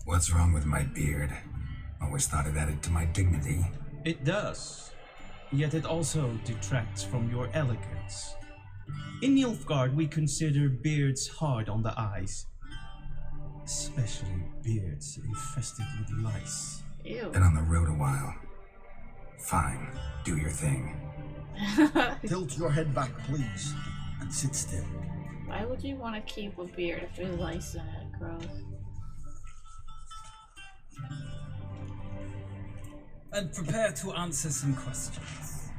What's wrong with my beard? Always thought it added to my dignity. It does. Yet it also detracts from your elegance. In Nilfgaard, we consider beards hard on the eyes. Especially beards infested with lice. Ew. Been on the road a while. Fine, do your thing. Tilt your head back, please, and sit still. Why would you want to keep a beard if there's lice in it? Gross. And prepare to answer some questions.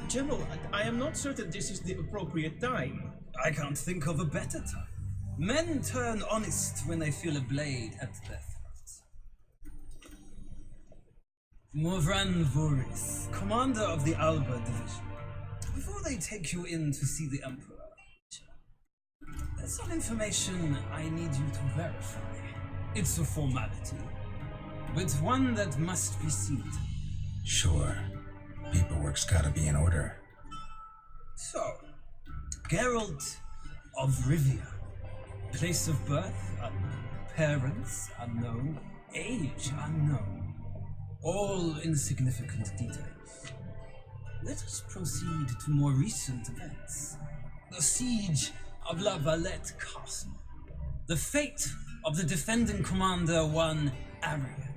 General, I am not certain this is the appropriate time. I can't think of a better time. Men turn honest when they feel a blade at their throat. Morvran Voris, commander of the Alba Division. Before they take you in to see the Emperor, there's some information I need you to verify. It's a formality, but one that must be seen. Sure. Paperwork's gotta be in order. So, Geralt of Rivia. Place of birth unknown. Parents unknown. Age unknown. All insignificant details. Let us proceed to more recent events. The siege of La Valette Castle. The fate of the defending commander, one Arian.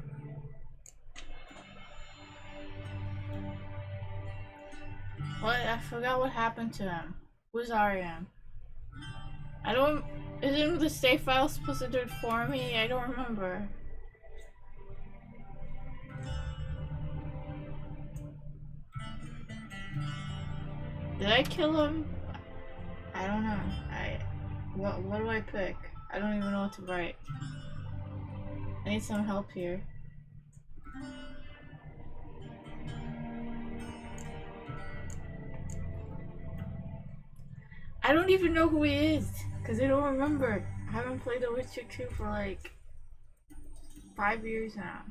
What? I forgot what happened to him. Who's Arian? I don't... Isn't the save file supposed to do it for me? I don't remember. Did I kill him? I don't know. What do I pick? I don't even know what to write. I need some help here. I don't even know who he is, because I don't remember. I haven't played The Witcher 2 for like 5 years now.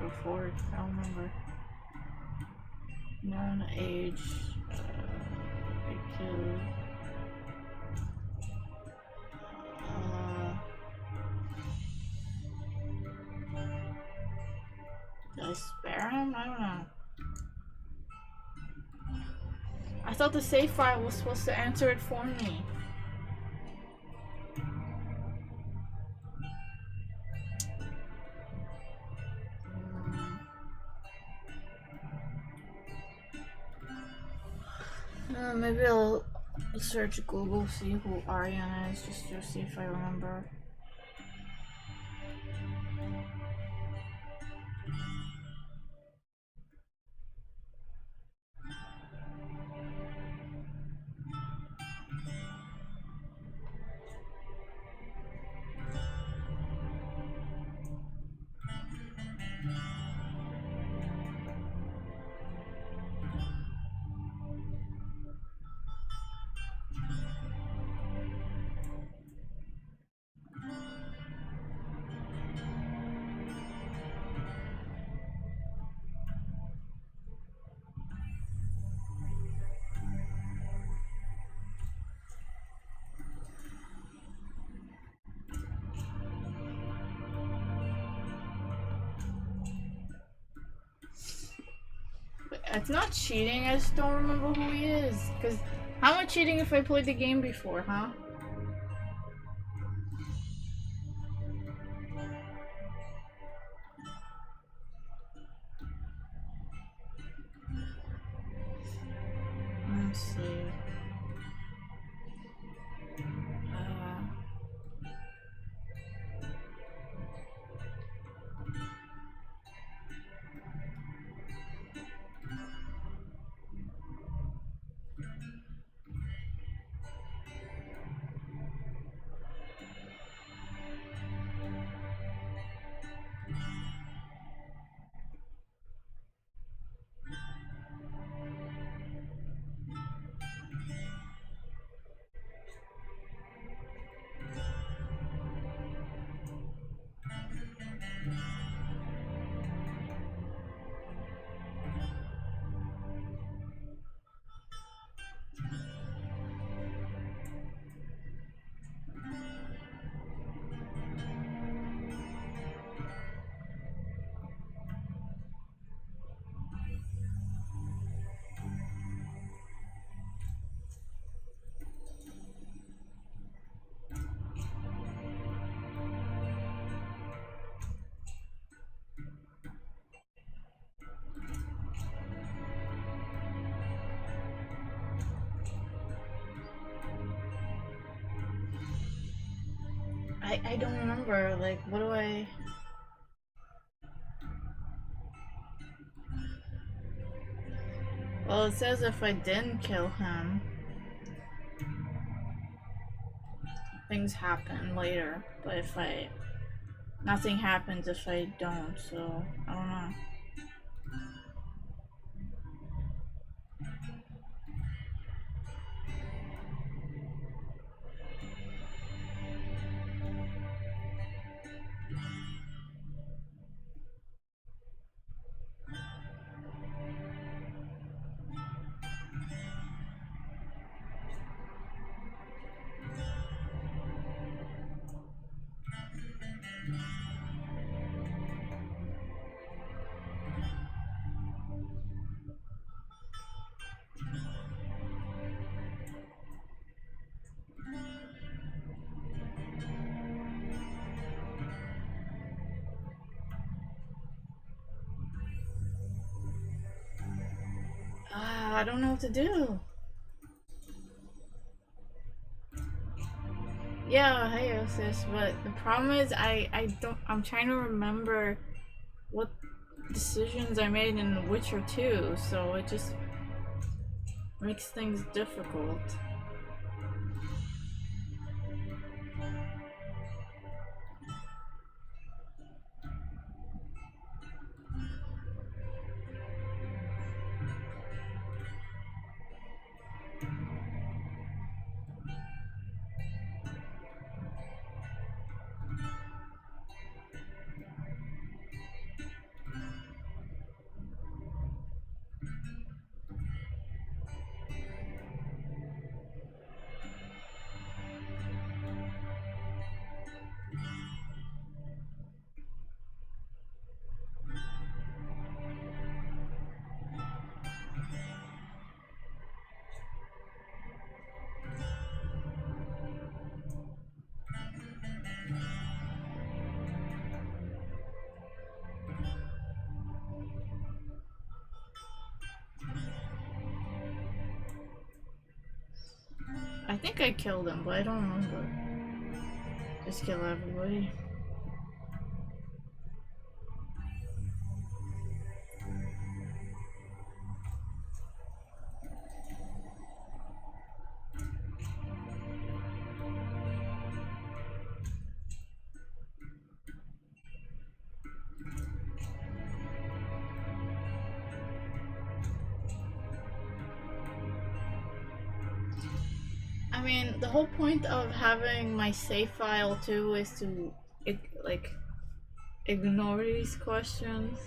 Or 4, I don't remember. Known age, IQ. Did I spare him? I don't know. I thought the save file was supposed to answer it for me. Maybe I'll search Google, see who Ariana is, just to see if I remember. It's not cheating, I just don't remember who he is. Because how am I cheating if I played the game before, huh? Let's see. I don't remember, like, what do I... Well, it says if I didn't kill him, things happen later, but if I... Nothing happens if I don't, so I don't know. I don't know what to do. Yeah, hey sis, but the problem is I'm trying to remember what decisions I made in Witcher 2, so it just makes things difficult. I think I killed him, but I don't remember. Just kill everybody. I mean, the whole point of having my save file too is to, like, ignore these questions.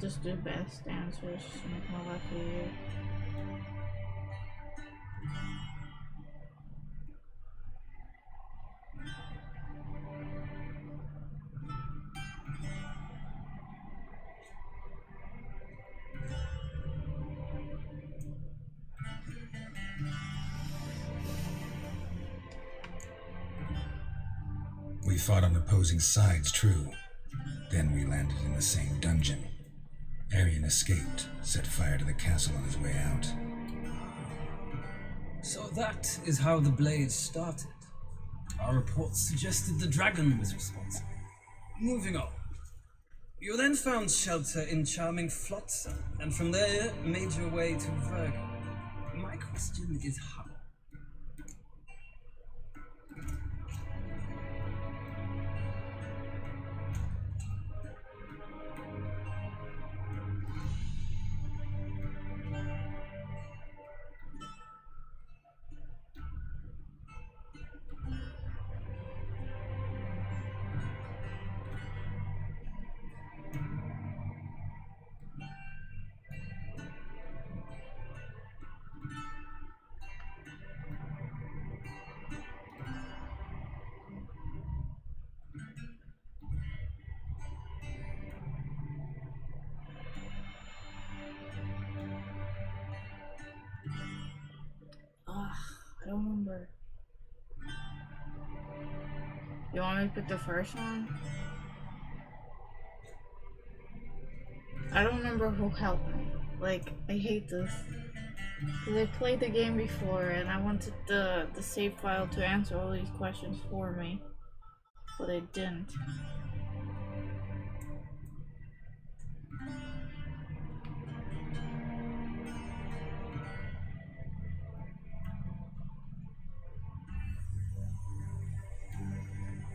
just do best answers to make my life easier. We fought on opposing sides, true. Then we landed in the same dungeon. Arian escaped, set fire to the castle on his way out. So that is how the blaze started. Our reports suggested the dragon was responsible. Moving on. You then found shelter in charming Flotsam, and from there made your way to Virgo. My question is how? I don't remember. You want me to pick the first one? I don't remember who helped me. Like, I hate this. Because I played the game before and I wanted the save file to answer all these questions for me. But it didn't.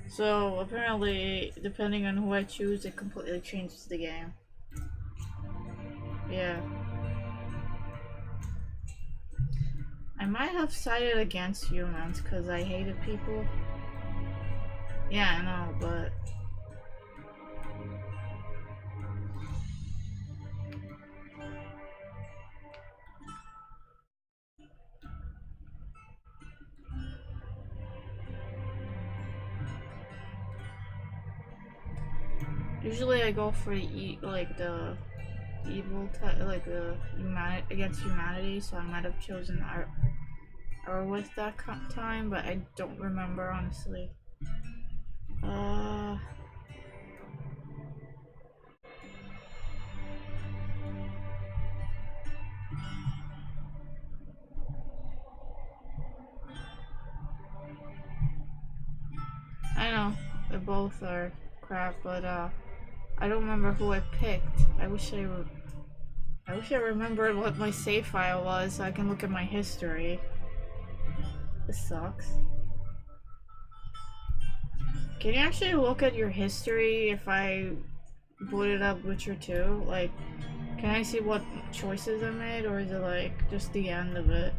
So apparently, depending on who I choose, it completely changes the game. Yeah. I might have sided against humans because I hated people. Yeah, I know, but... Usually I go for the evil type, like the against humanity, so I might have chosen Arwith that time, but I don't remember honestly. I know they both are crap, but I don't remember who I picked. I wish I remembered what my save file was so I can look at my history. This sucks. Can you actually look at your history if I booted up Witcher 2? Like, can I see what choices I made, or is it like just the end of it?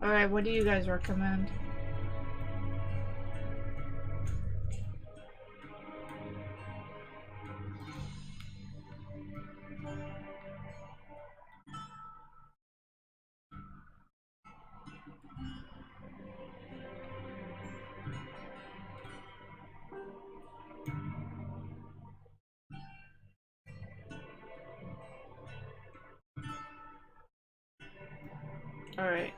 Alright, what do you guys recommend? Alright.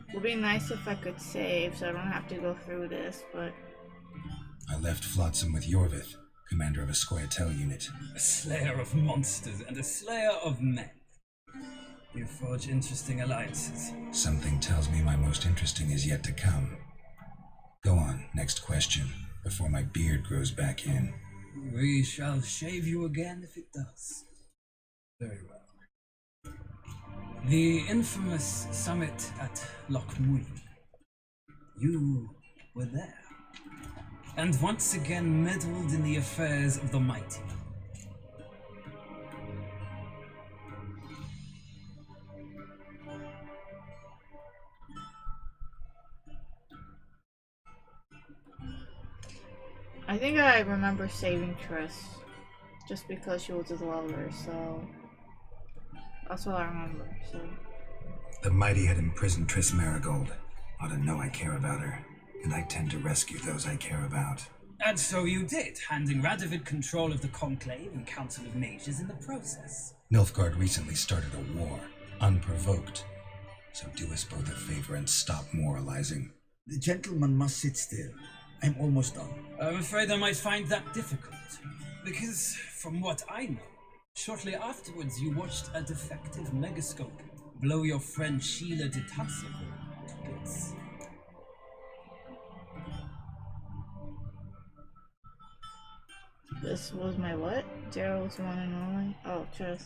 It would be nice if I could save so I don't have to go through this, but... I left Flotsam with Yorvith, commander of a Scoia'tael unit. A slayer of monsters and a slayer of men. If forge interesting alliances. Something tells me my most interesting is yet to come. Go on, next question, before my beard grows back in. We shall shave you again if it does. Very well. The infamous summit at Loch Muin. You were there, and once again meddled in the affairs of the mighty. I think I remember saving Triss just because she was his lover, so that's what I remember. So The mighty had imprisoned Triss Marigold. Ought to know I care about her, and I tend to rescue those I care about. And so you did, handing Radovid control of the Conclave and Council of Mages in the process. Nilfgaard recently started a war, unprovoked. So do us both a favor and stop moralizing. The gentleman must sit still. I'm almost done. I'm afraid I might find that difficult, because from what I know, shortly afterwards you watched a defective megascope blow your friend Sheila de Tassel to bits. this was my what? Gerald's one and only. Oh, Triss.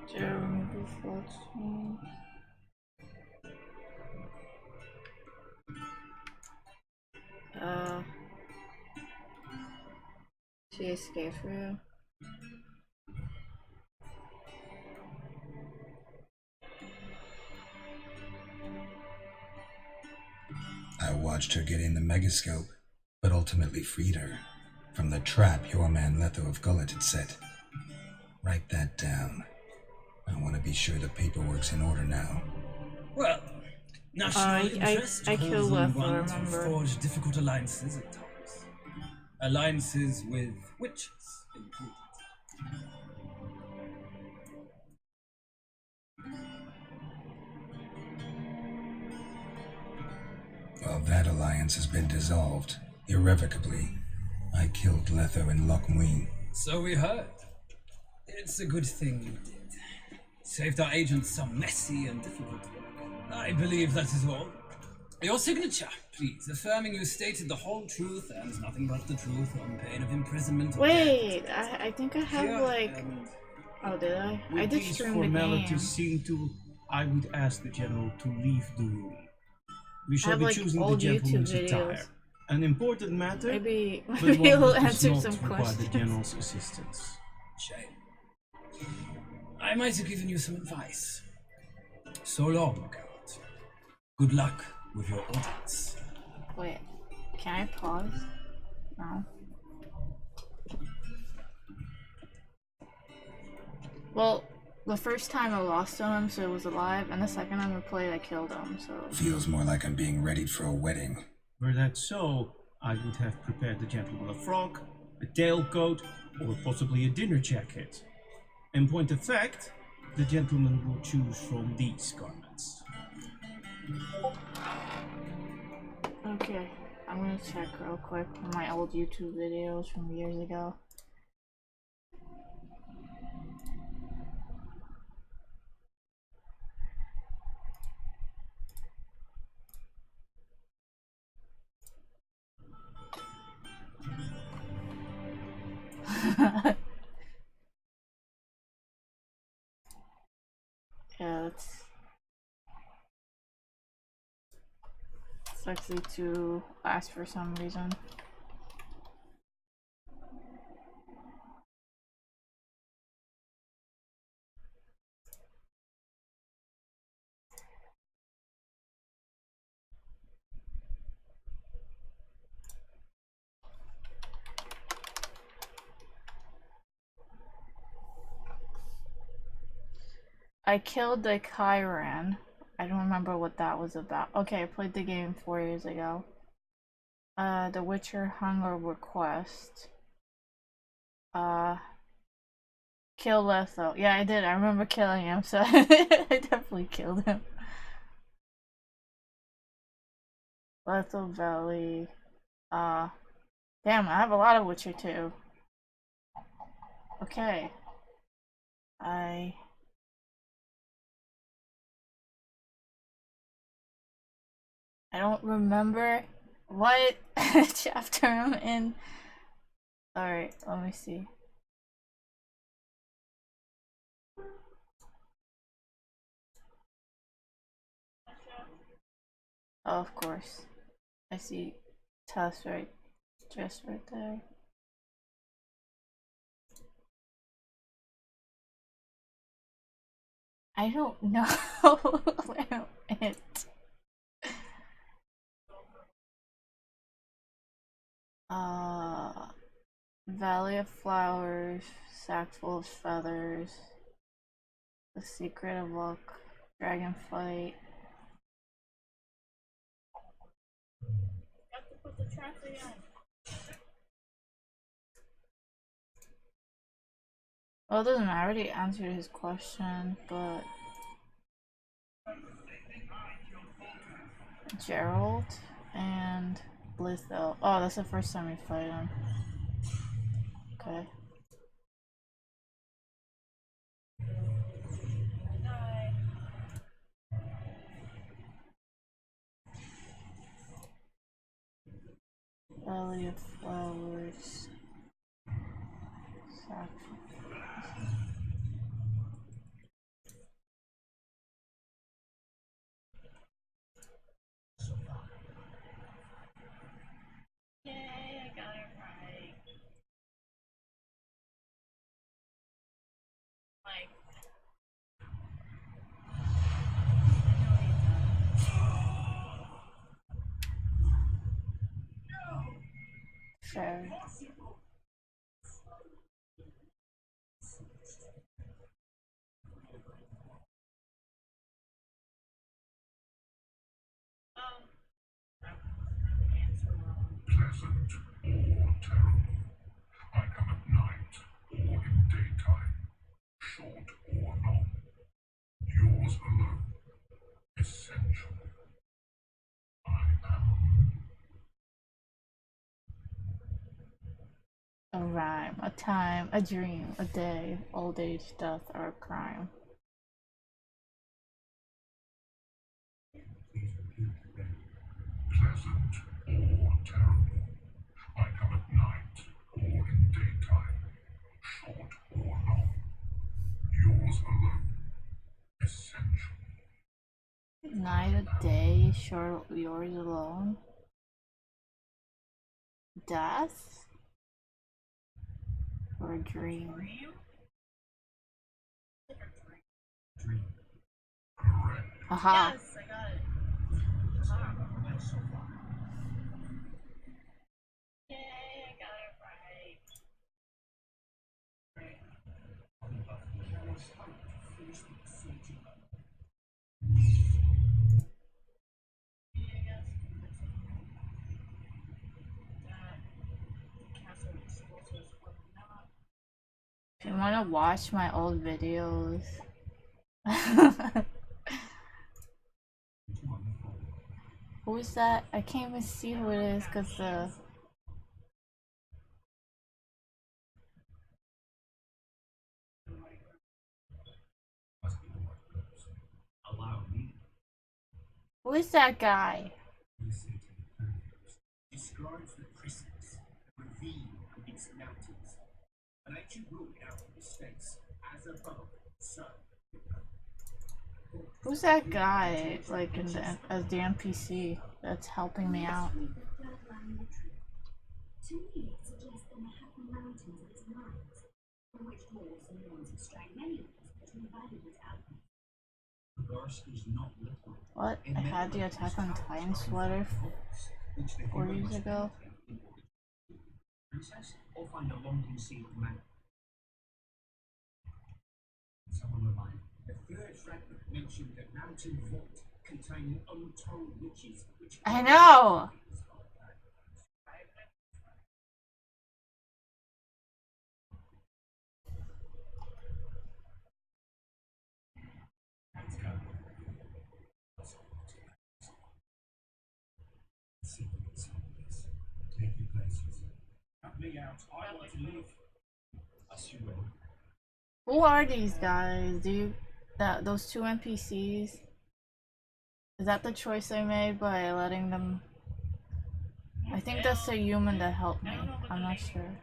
Jeremy Buffalo. She escaped for you. I watched her get in the megascope, but ultimately freed her from the trap your man Letho of Gullet had set. Write that down. I want to be sure the paperwork's in order now. Well, national interest I calls killed on Letho, one I to remember. forge difficult alliances at times. Alliances with witches included. Well, that alliance has been dissolved, irrevocably. I killed Letho in Loch Muin. So we heard. It's a good thing you did. Saved our agents some messy and difficult work. I believe that is all. Your signature, please, affirming you stated the whole truth and nothing but the truth on pain of imprisonment. Wait, I think I have like. Oh, did I? I With did these stream the game. formalities seen to, I would ask the general to leave the room. We shall have, be like, choosing the old gentleman's YouTube videos. attire. An important matter, Maybe but maybe one he'll that does answer not some require the questions. general's assistance. Shame. I might have given you some advice. So long, Geralt. Good luck with your audience. Wait, can I pause? No. Well, the first time I lost him, so it was alive, and the second time I played, I killed him, so... Feels more like I'm being readied for a wedding. Were that so, I would have prepared the gentleman a frock, a tailcoat, or possibly a dinner jacket. In point of fact, the gentleman will choose from these garments. Okay, I'm gonna check real quick on my old YouTube videos from years ago. Yeah, it's likely to last for some reason. I killed the Chiron. I don't remember what that was about. Okay, I played the game 4 years ago. The Witcher Hunger Request. Kill Letho. Yeah, I did. I remember killing him, so I definitely killed him. Letho Valley. Damn, I have a lot of Witcher 2. Okay. I don't remember what chapter I'm in. Alright, let me see. Oh, of course. I see Tess just right there. I don't know where I'm at. Valley of Flowers, Sack Full of Feathers, The Secret of Luck, Dragonflight. Got to put the traps again. Well, it doesn't matter. I already answered his question, but Gerald and Blithell. Oh, that's the first time we played him. Okay. Valley of Flowers. Yay, I got it right. Like, sure. Pleasant or terrible. I come at night or in daytime, short or long. Yours alone, essential. I am. A rhyme, a time, a dream, a day, old age, death, or a crime. Pleasant or terrible. I come at night or in daytime, short or long. Yours alone, essential. Night or day, short, yours alone. Death? Or a dream? Dream. Aha. Yes, I got it. Yay, I got it right. If you want to watch my old videos. Who is that? I can't even see who it is because the... Who is that guy? Describes the precipice, the ravine amidst mountains. An ancient rule in our states, as above, so. Who's that guy, like, in the, as the NPC that's helping me out? To me, it suggests there may have been mountains of his mind, from which dwarves and lords have strayed many years between valuable outcomes. The burst is not liquid. What? I had the Attack on Titan sweater 4 years ago. Princess, or find a long concealed man. Someone remind me. The third fragment mentioned a mountain vault containing untold riches, which I know. me out. I want to live. As you will. Who are these guys? Those two NPCs? Is that the choice I made by letting them? I think that's a human that helped me. I'm not sure.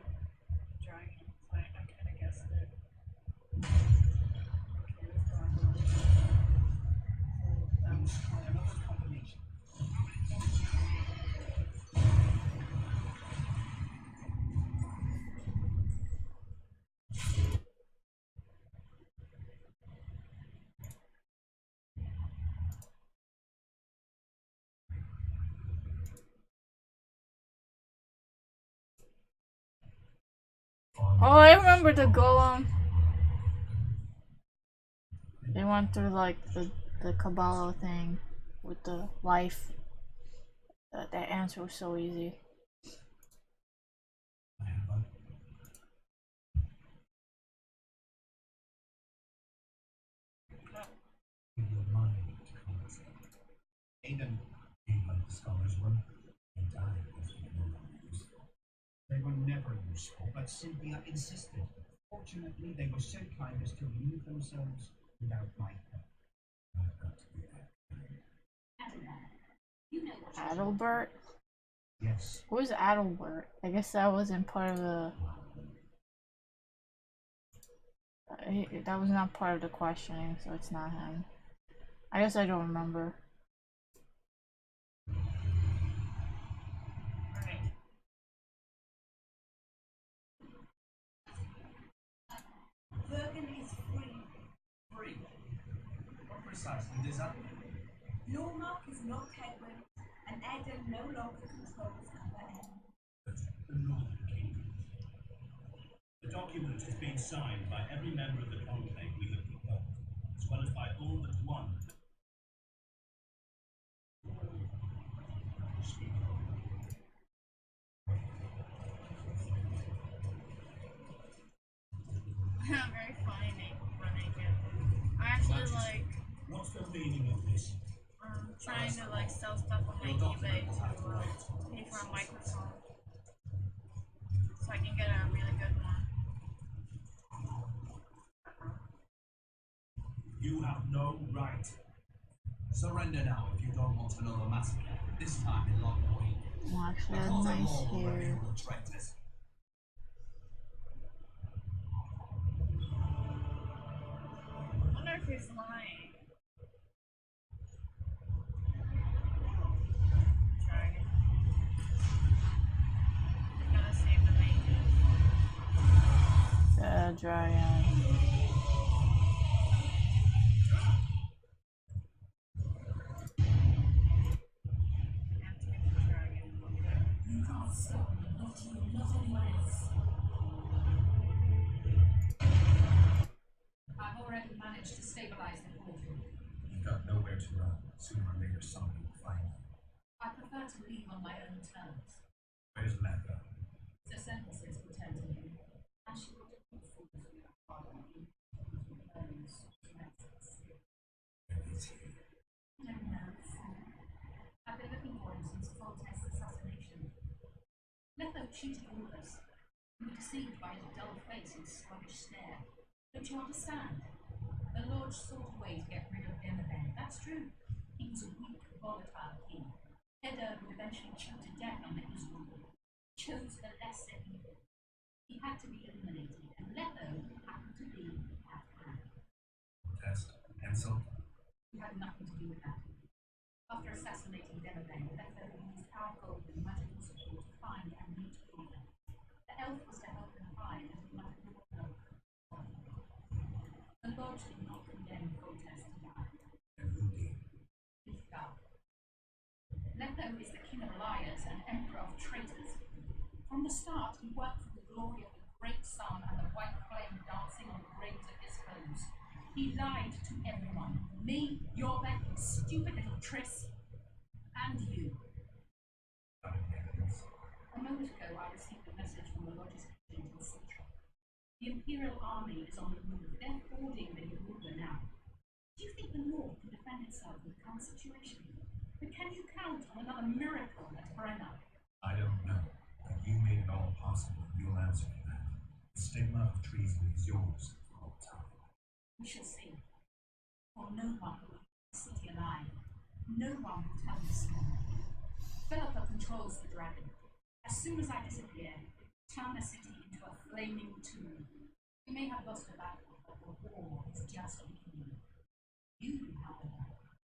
Oh, I remember the golem. They went through like the Kabbalah thing with the life. That answer was so easy. Aiden. Like the scholars were, and died was no longer useful. They were never useful, but Cynthia insisted. Fortunately, they were so kind as to remove themselves without my help. I've got to be that kind. Adalbert? Yes. Who's Adalbert? I guess that wasn't part of the... that was not part of the questioning, so it's not him. I guess I don't remember. Vergen is free. Free? What precisely does that mean? Lormark is not Hedwig, and Eden no longer controls Upper End. The Northern Kingdom. The document is being signed by every member of the conclave we have proposed, as well as by all but one. Very funny name for naked. I actually like What's the meaning of this? trying to like sell stuff on my eBay to pay for a microphone, so I can get a really good one. You have no right. Surrender now if you don't want another massacre. This time in Lockwood. Oh, actually, a nice hair. I wonder if he's lying. Dragon. I gotta save the mages. The dragon. I've already managed to stabilize the portal. You've got nowhere to run. Sooner or later, someone will find you. I prefer to leave on my own terms. Where's Lethra? The sentences returned to me, and she will defeat fools who have pardoned me. Burns to Nexus. Where is he? I don't know, fool. I've been looking for him since Foltest's assassination. Letho cheated all of us. We were deceived by his dull face and sluggish stare. Don't you understand? The Lord sought a way to get rid of Demavend. That's true. He was a weak, volatile king. Hedda would eventually choke to death under his rule. Chose the lesser evil. He had to be eliminated, and Letho happened to be at hand. Test. Pencil. We had nothing to do with that. After assassinating Demavend, Letho used our gold and magical support to find and meet Frida. The elf was to help him find and magical help. The Lodge did not condemn Foltest to die. And who did? Ithgar. Letho is the king of liars and emperor of traitors. From the start, he worked for the glory of the great sun and the white flame dancing on the graves of his foes. He lied to everyone. Me, Yorbeck, stupid little Triss, and you. A moment ago, I received a message from the Lodge's agent in Citra. The Imperial Army is on the move. They're boarding the Yaruga now. Do you think the North can defend itself in the current situation? But can you count on another miracle at Brenna? I don't know, but you made it all possible. You'll answer for that. The stigma of treason is yours for all time. We shall see. For no one will keep the city alive. No one will tell the story. Philippa controls the dragon. As soon as I disappear, turn the city into a flaming tomb. We may have lost a battle, but the war is just beginning. You, however,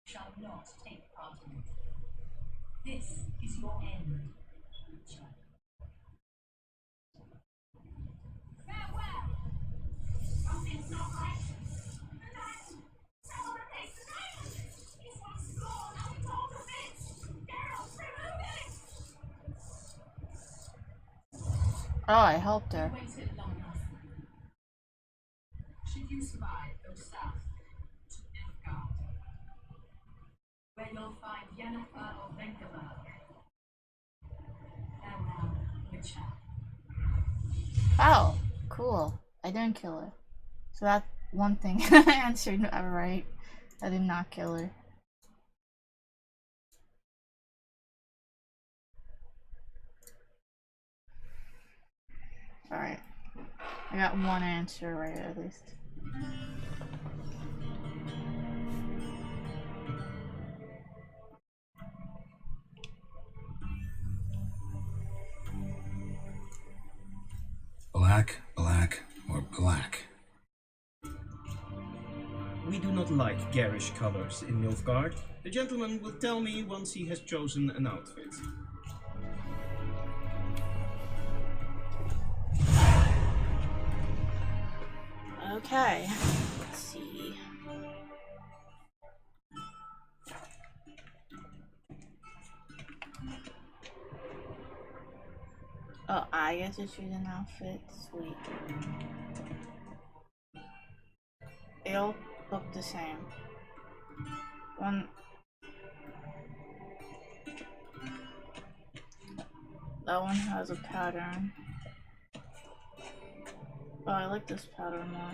shall not take part in it. This is your end, Witcher. Farewell! Something's not right. The diamond! Someone replaced the diamond! This one's gone and it's all to bits! Geralt, remove it! Oh, I helped her. Waited long enough. Should you survive, go south to Nilfgaard, where you'll find Yennefer of Vengerberg. Farewell, Witcher. Oh, cool. I didn't kill her. So that one thing I answered right. I did not kill her. Alright. I got one answer right at least. Black, black, or black? We do not like garish colors in Nilfgaard. The gentleman will tell me once he has chosen an outfit. Okay, let's see. Oh, I get to choose an outfit. Sweet. They all look the same. That one has a pattern. Oh, I like this pattern more.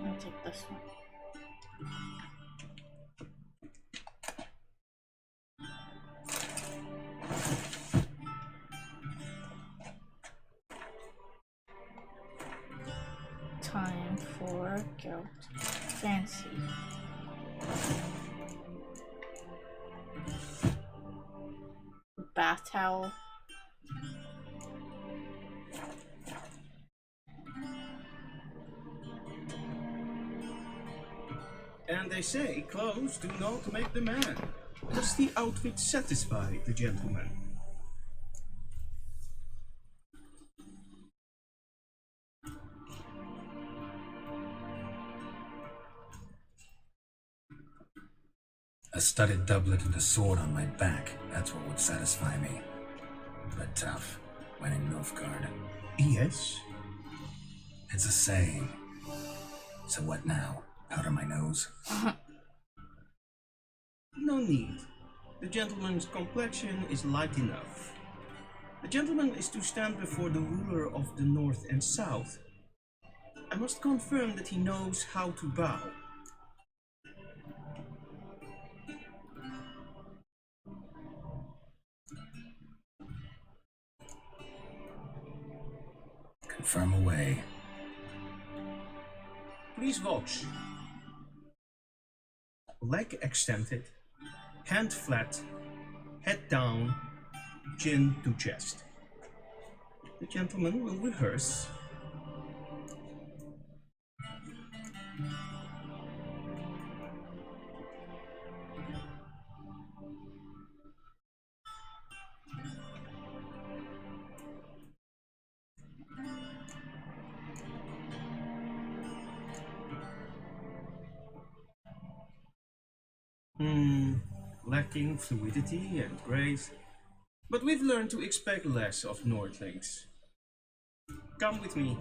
I'll take this one. Time for Geralt. Fancy. Bath towel. And they say clothes do not make the man. Does the outfit satisfy the gentleman? A studded doublet and a sword on my back, that's what would satisfy me. But tough, when in Nilfgaard. Yes? It's a saying. So what now? Powder my nose? No need. The gentleman's complexion is light enough. The gentleman is to stand before the ruler of the North and South. I must confirm that he knows how to bow. Confirm away. Please watch. Leg extended, hand flat, head down, chin to chest. The gentleman will rehearse. Lacking fluidity and grace, but we've learned to expect less of Nordlings. Come with me.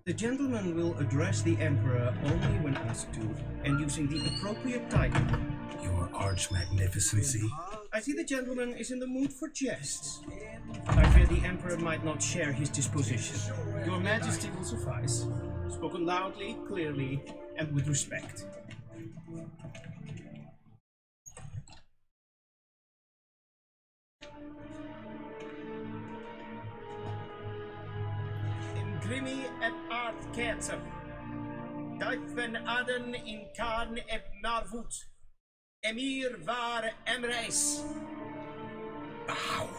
The gentleman will address the Emperor only when asked to, and using the appropriate title. Your Arch-Magnificency. I see the gentleman is in the mood for jests. I fear the Emperor might not share his disposition. Your Majesty will suffice. Spoken loudly, clearly, and with respect. Grimi et art kerzer. Duiven aden in Karn et Marvut. Emir var Emreis. Bow.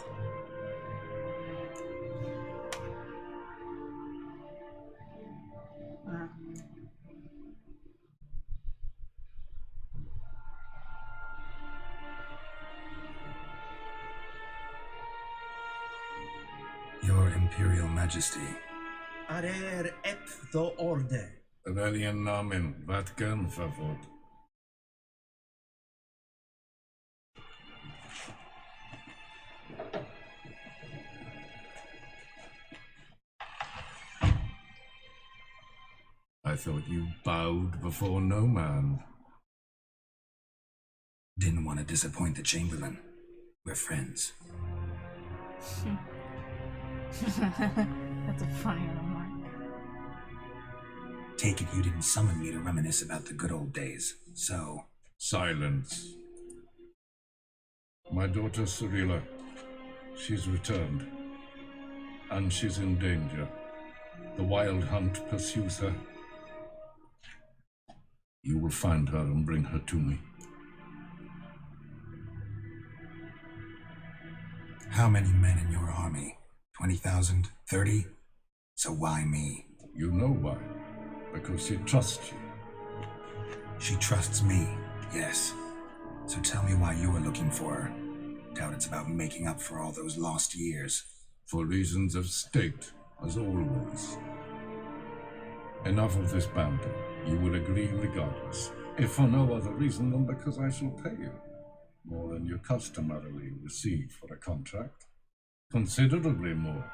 Your Imperial Majesty. Arer ep do orde. Aurelian Namen, Vatkan favor. I thought you bowed before no man. Didn't want to disappoint the Chamberlain. We're friends. That's a funny remark. Take it you didn't summon me to reminisce about the good old days, so... Silence. My daughter Cirilla, she's returned. And she's in danger. The Wild Hunt pursues her. You will find her and bring her to me. How many men in your army? 20,000? 30? So why me? You know why. Because she trusts you. She trusts me, yes. So tell me why you were looking for her. Doubt it's about making up for all those lost years. For reasons of state, as always. Enough of this banter. You will agree regardless, if for no other reason than because I shall pay you more than you customarily receive for a contract. Considerably more.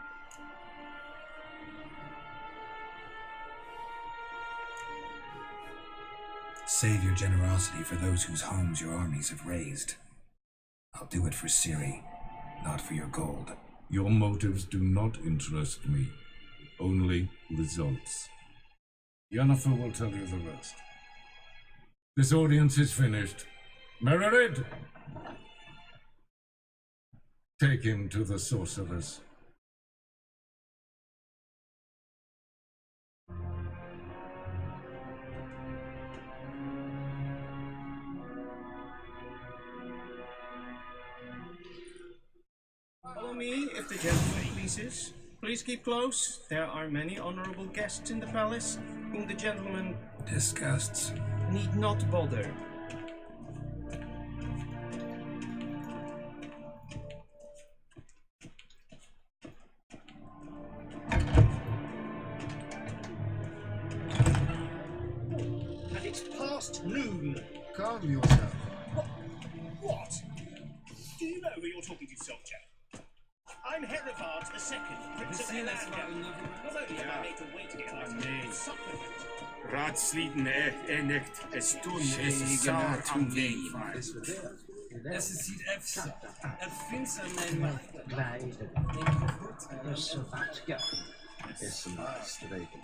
Save your generosity for those whose homes your armies have razed. I'll do it for Ciri, not for your gold. Your motives do not interest me, only results. Yennefer will tell you the rest. This audience is finished. Mererid! Take him to the sorceress. Follow me, if the gentleman pleases. Please keep close. There are many honorable guests in the palace, whom the gentleman disgusts need not bother. And it's past noon. Calm yourself. What? Do you know who you're talking to, soldier? I'm Herivard II, Prince of Elandia. Not only am I made to wait to get my supplement. Raadsleden echt es tun es saar am Weg. Es ziet even het vindt mijn Leiden. Dus zo vaak ja. Is een streken.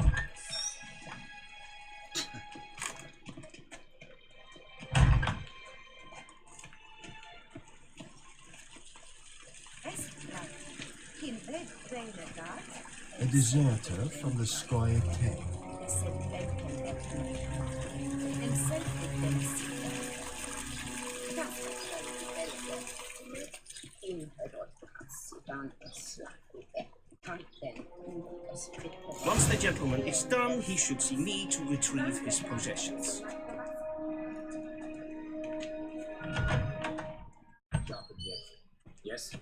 A deserter from the Squire King. Once the gentleman is done, he should see me to retrieve his possessions. Yes?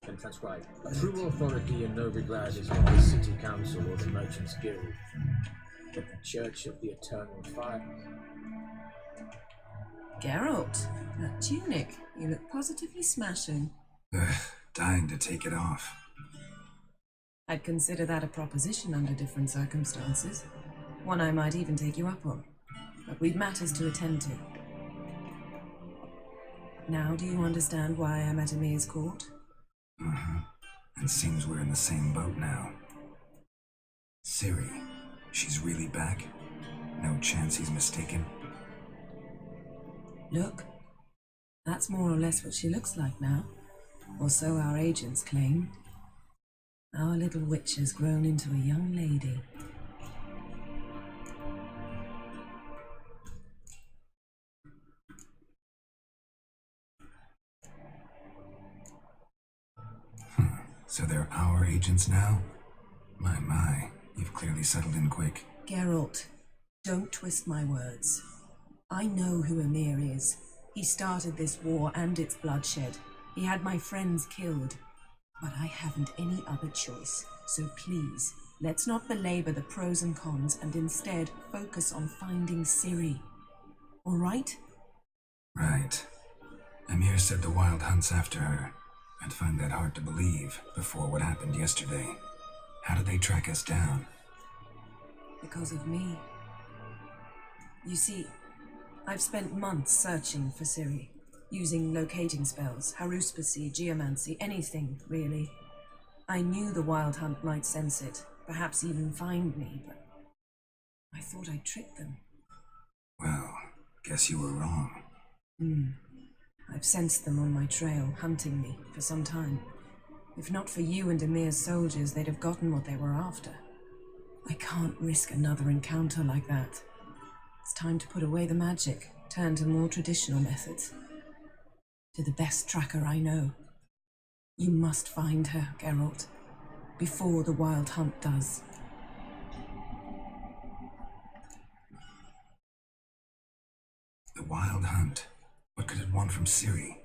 Then transcribe. A true authority in Novigrad is not the city council or the merchants' guild, but the Church of the Eternal Fire. Geralt, that tunic, you look positively smashing. Dying to take it off. I'd consider that a proposition under different circumstances. One I might even take you up on. But we've matters to attend to. Now do you understand why I'm at Emir's court? Mm-hmm. And seems we're in the same boat now. Ciri, she's really back? No chance he's mistaken? Look, that's more or less what she looks like now. Or so our agents claim. Our little witch has grown into a young lady. So they're our agents now? My, you've clearly settled in quick. Geralt, don't twist my words. I know who Emir is. He started this war and its bloodshed. He had my friends killed. But I haven't any other choice. So please, let's not belabor the pros and cons and instead focus on finding Ciri. All right? Right. Emir said the Wild Hunt's after her. I'd find that hard to believe before what happened yesterday. How did they track us down? Because of me. You see, I've spent months searching for Ciri, using locating spells, haruspicy, geomancy, anything, really. I knew the Wild Hunt might sense it, perhaps even find me, but I thought I'd trick them. Well, guess you were wrong. I've sensed them on my trail, hunting me, for some time. If not for you and Emir's soldiers, they'd have gotten what they were after. I can't risk another encounter like that. It's time to put away the magic, turn to more traditional methods. To the best tracker I know. You must find her, Geralt, before the Wild Hunt does. The Wild Hunt? What could it want from Ciri?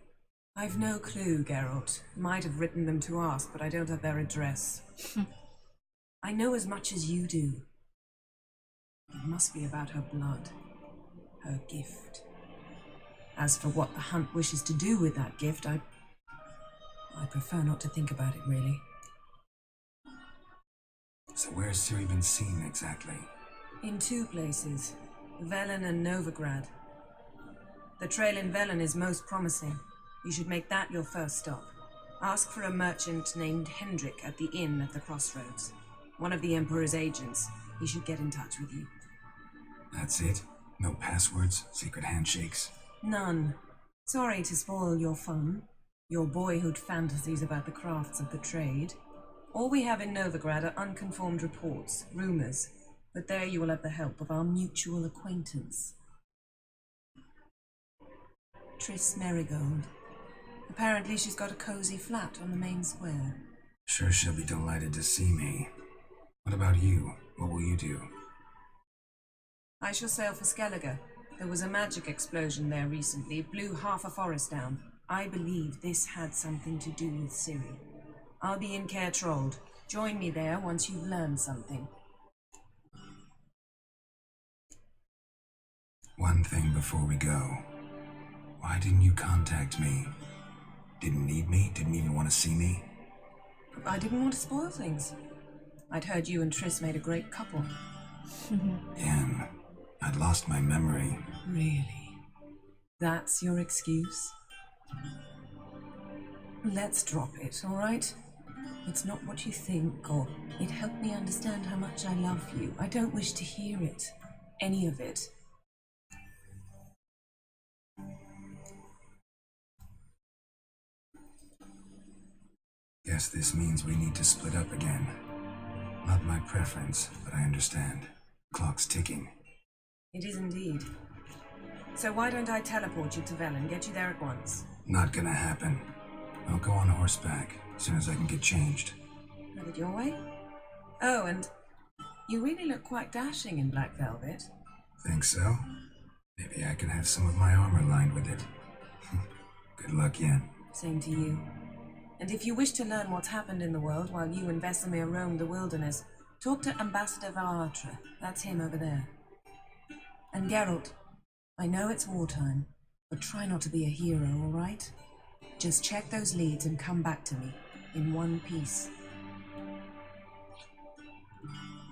I've no clue, Geralt. Might have written them to ask, but I don't have their address. I know as much as you do. It must be about her blood. Her gift. As for what the Hunt wishes to do with that gift, I prefer not to think about it, really. So where's Ciri been seen, exactly? In two places. Velen and Novigrad. The trail in Velen is most promising. You should make that your first stop. Ask for a merchant named Hendrik at the inn at the crossroads. One of the Emperor's agents. He should get in touch with you. That's it? No passwords? Secret handshakes? None. Sorry to spoil your fun. Your boyhood fantasies about the crafts of the trade. All we have in Novigrad are unconformed reports, rumors. But there you will have the help of our mutual acquaintance. Triss Merigold. Apparently she's got a cozy flat on the main square. Sure she'll be delighted to see me. What about you? What will you do? I shall sail for Skellige. There was a magic explosion there recently, blew half a forest down. I believe this had something to do with Ciri. I'll be in Caer Trold. Join me there once you've learned something. One thing before we go. Why didn't you contact me? Didn't need me? Didn't even want to see me? I didn't want to spoil things. I'd heard you and Triss made a great couple. Damn. I'd lost my memory. Really? That's your excuse? Let's drop it, all right? It's not what you think, or it helped me understand how much I love you. I don't wish to hear it. Any of it. Guess this means we need to split up again. Not my preference, but I understand. Clock's ticking. It is indeed. So why don't I teleport you to Velen, get you there at once? Not gonna happen. I'll go on horseback, as soon as I can get changed. Have it your way? Oh, and you really look quite dashing in black velvet. Think so? Maybe I can have some of my armor lined with it. Good luck, Yen. Same to you. And if you wish to learn what's happened in the world while you and Vesemir roamed the wilderness, talk to Ambassador Varatra. That's him over there. And Geralt, I know it's wartime, but try not to be a hero, all right? Just check those leads and come back to me, in one piece.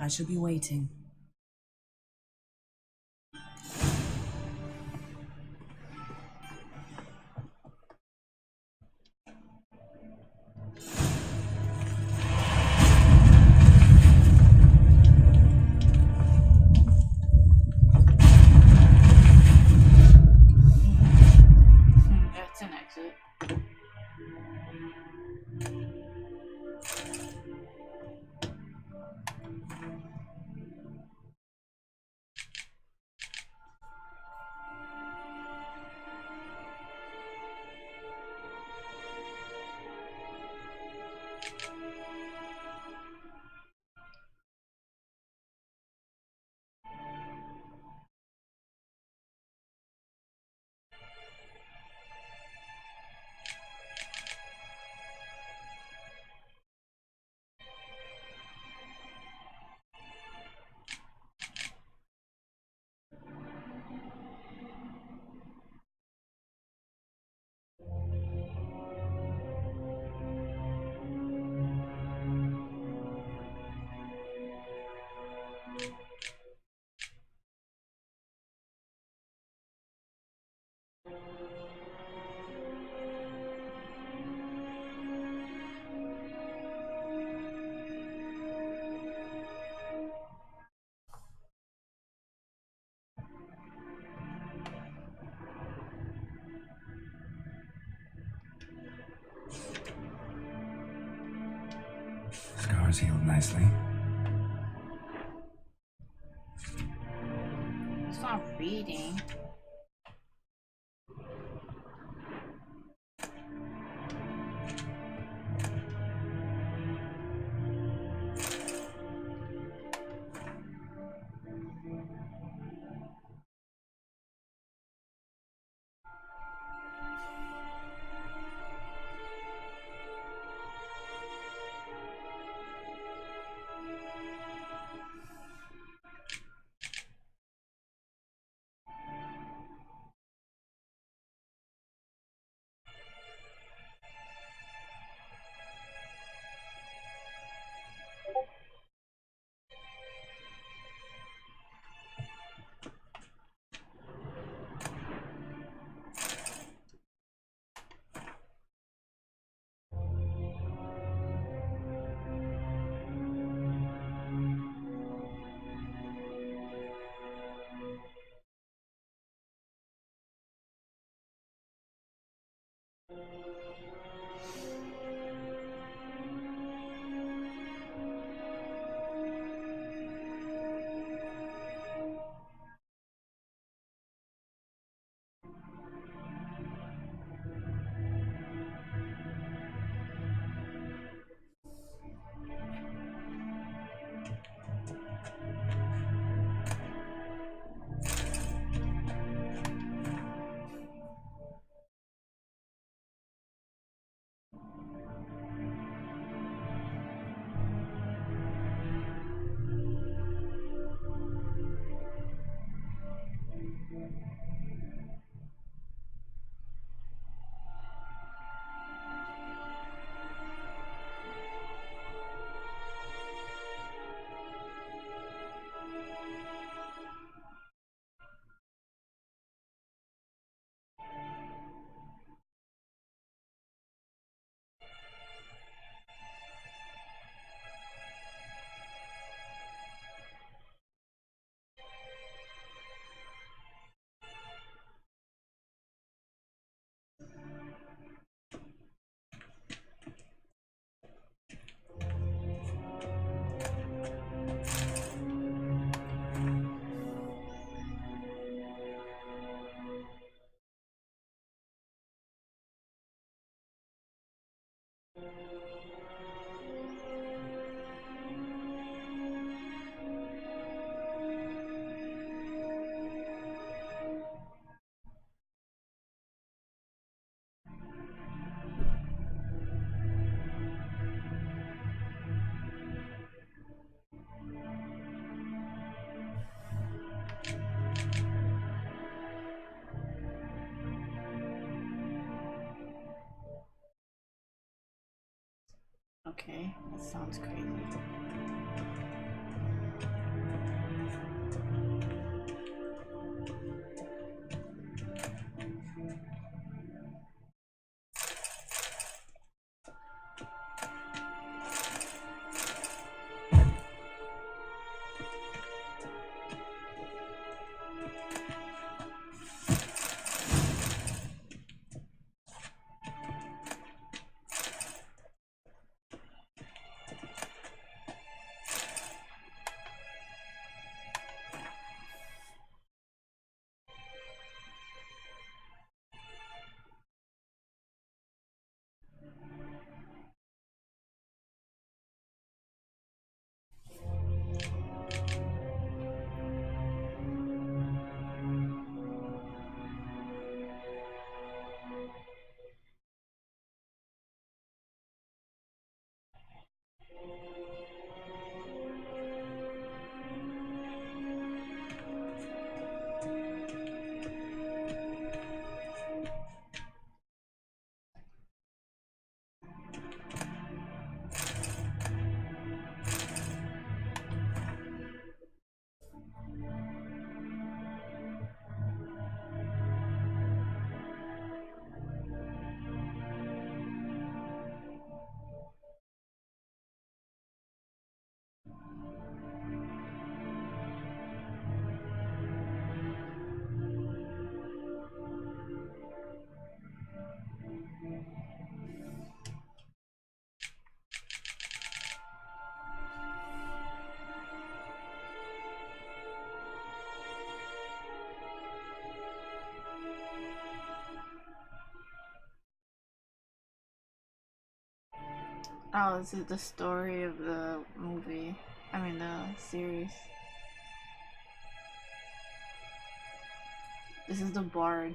I shall be waiting. That's an exit. Scars healed nicely. It's not reading. Okay, that sounds crazy. Oh, this is the story of the movie. I mean, the series. This is the bard.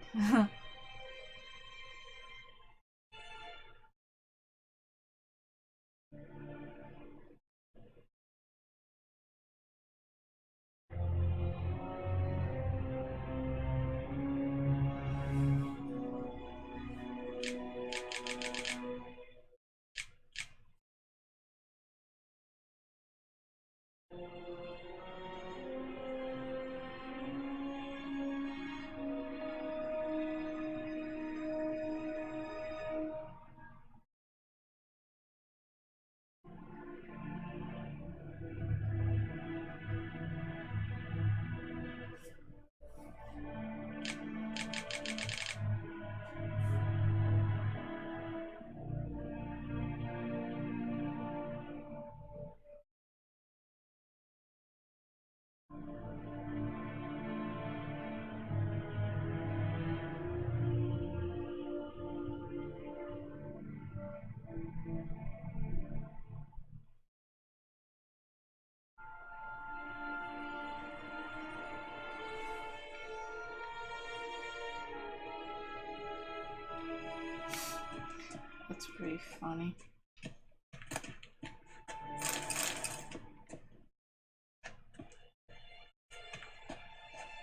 That's pretty funny.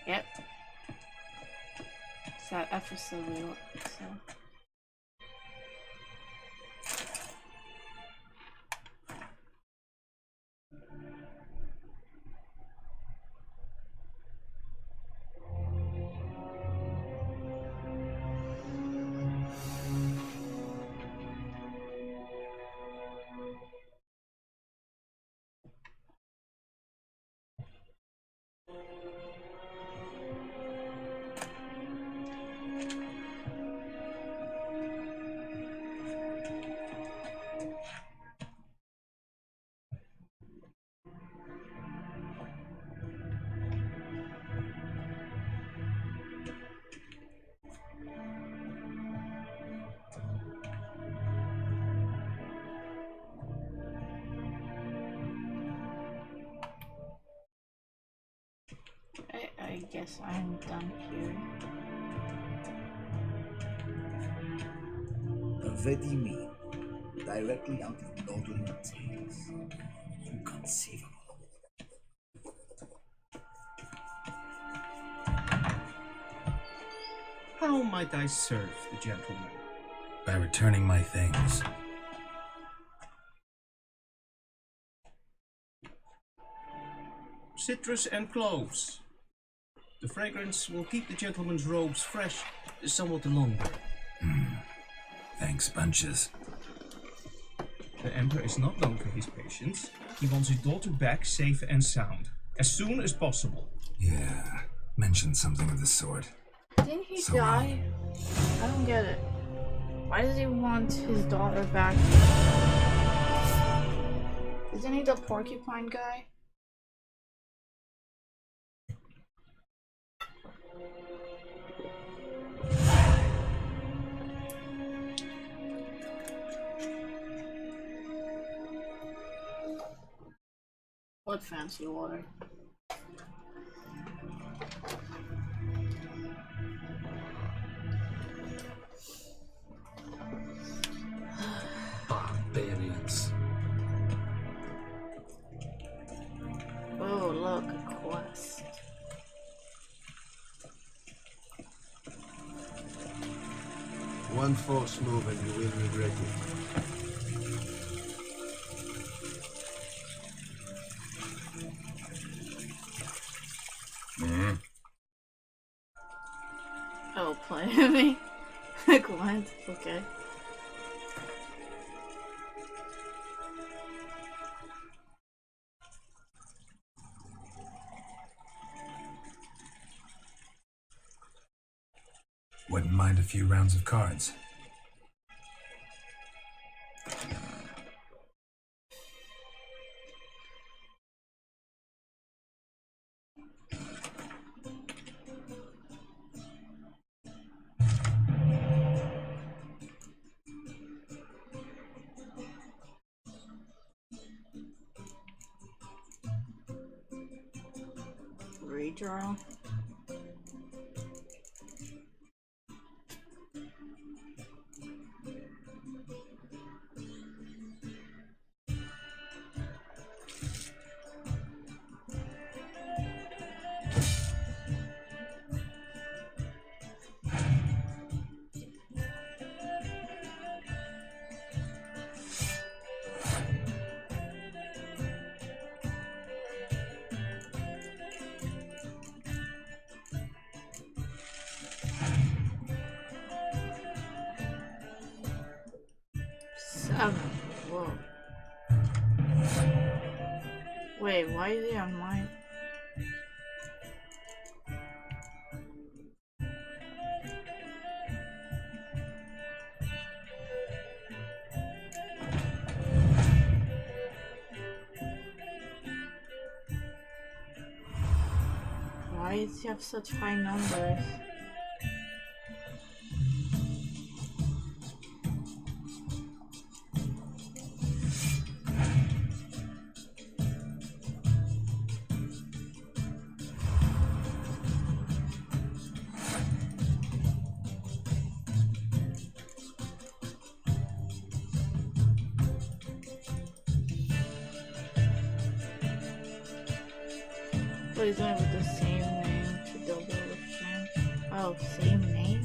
Yep. It's that episode we watched, so. I guess I'm done here. Already me, directly out of Nodling Tales. Inconceivable. How might I serve the gentleman? By returning my things. Citrus and cloves. The fragrance will keep the gentleman's robes fresh somewhat longer. Thanks, bunches. The Emperor is not known for his patience. He wants his daughter back safe and sound, as soon as possible. Yeah, mentioned something of the sort. Didn't he die? I don't get it. Why does he want his daughter back? Isn't he the porcupine guy? What fancy water? Barbarians. Oh, look, a quest. One false move and you will regret it. Oh, play me. Glint, okay. Wouldn't mind a few rounds of cards. draw. Whoa. Wait, why is he on mine? Why does he have such high numbers? But he's going with the same name to double the chance. Oh, same name?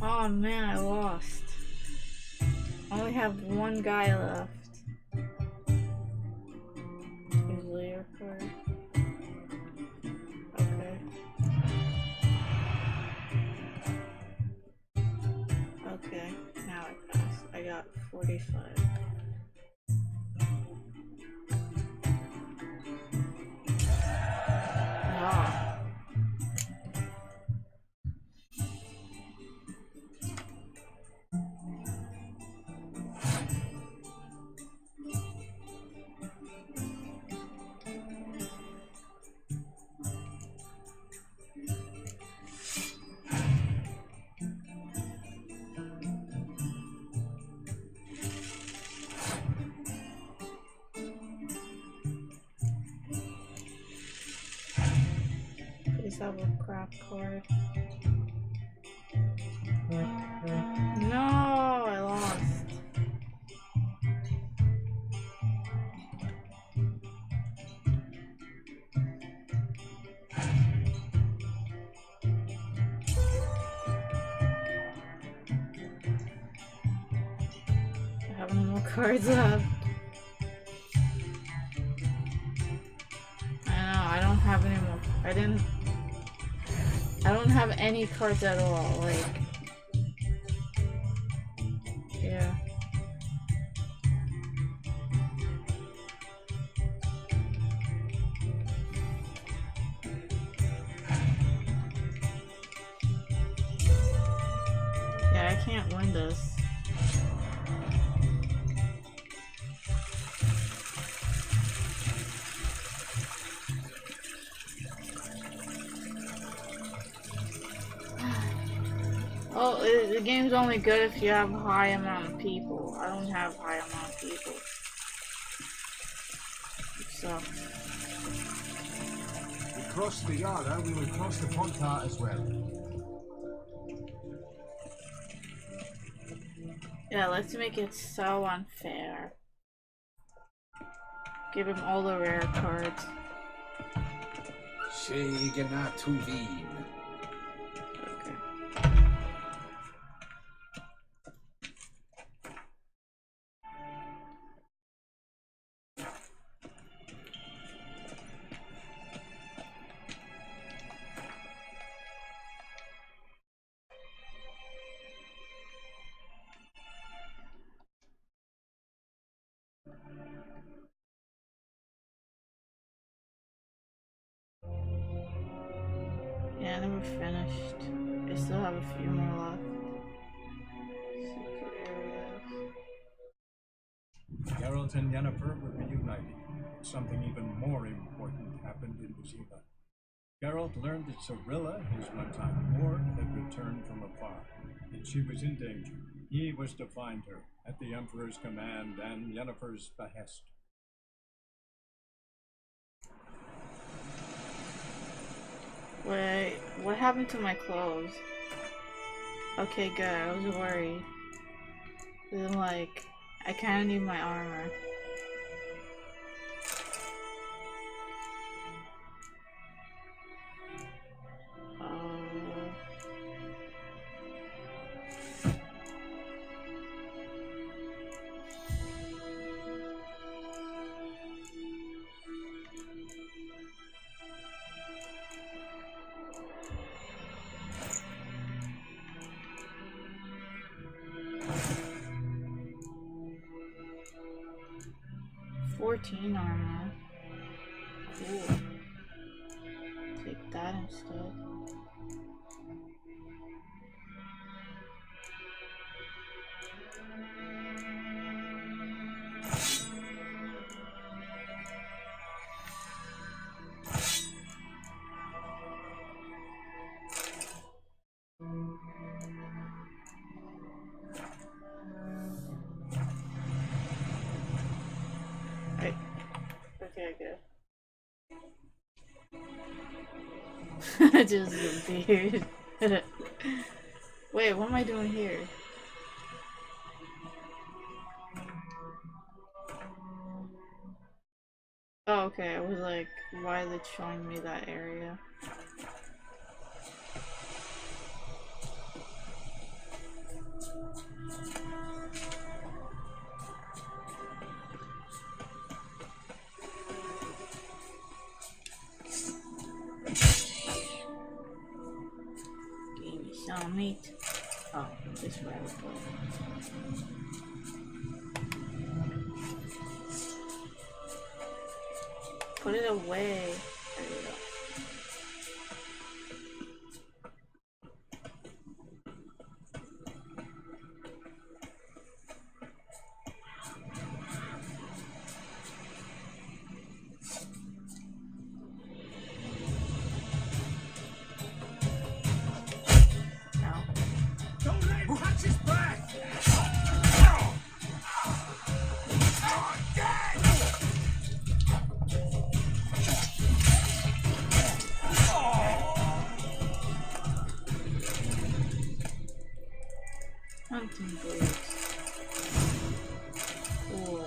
Oh man, I lost. I only have one guy left. Usually your card. Okay. Okay, now I passed. I got 45. Ah. Please have a crap card. No, I lost. I have no more cards left. I know, I don't have any more. I don't have any cards at all, like, yeah. Yeah, I can't win this. Oh, the game's only good if you have a high amount of people. I don't have high amount of people. It sucks. We crossed the Yara, we will cross the Pontart as well. Yeah, let's make it so unfair. Give him all the rare cards. Tuvin. Yeah, then we're finished. I still have a few more left. Secret areas. Geralt and Yennefer were reunited. Something even more important happened in Vizima. Geralt learned that Cirilla, his one-time ward, had returned from afar, and she was in danger. He was to find her, at the Emperor's command and Yennefer's behest. Wait, what happened to my clothes? Okay, good. I was worried. Then, like, I kind of need my armor. Armor. Cool. Take that instead. Okay, good. Just appeared. Wait, what am I doing here? Oh, okay. I was like, why is it showing me that area? Meat. Oh, this rabbit hole. Put it away. There we go. Hunting boots. Cool.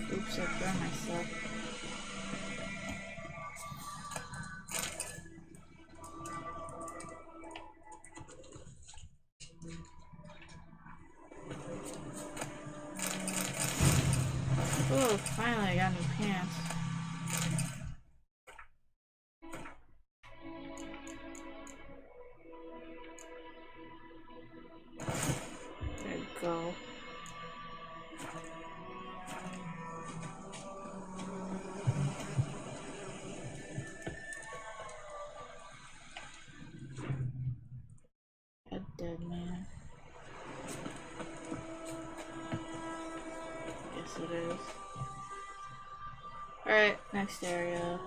Oops, I burned myself. Oh, finally I got new pants. There we go. A dead man. Yes, it is. Alright, next area.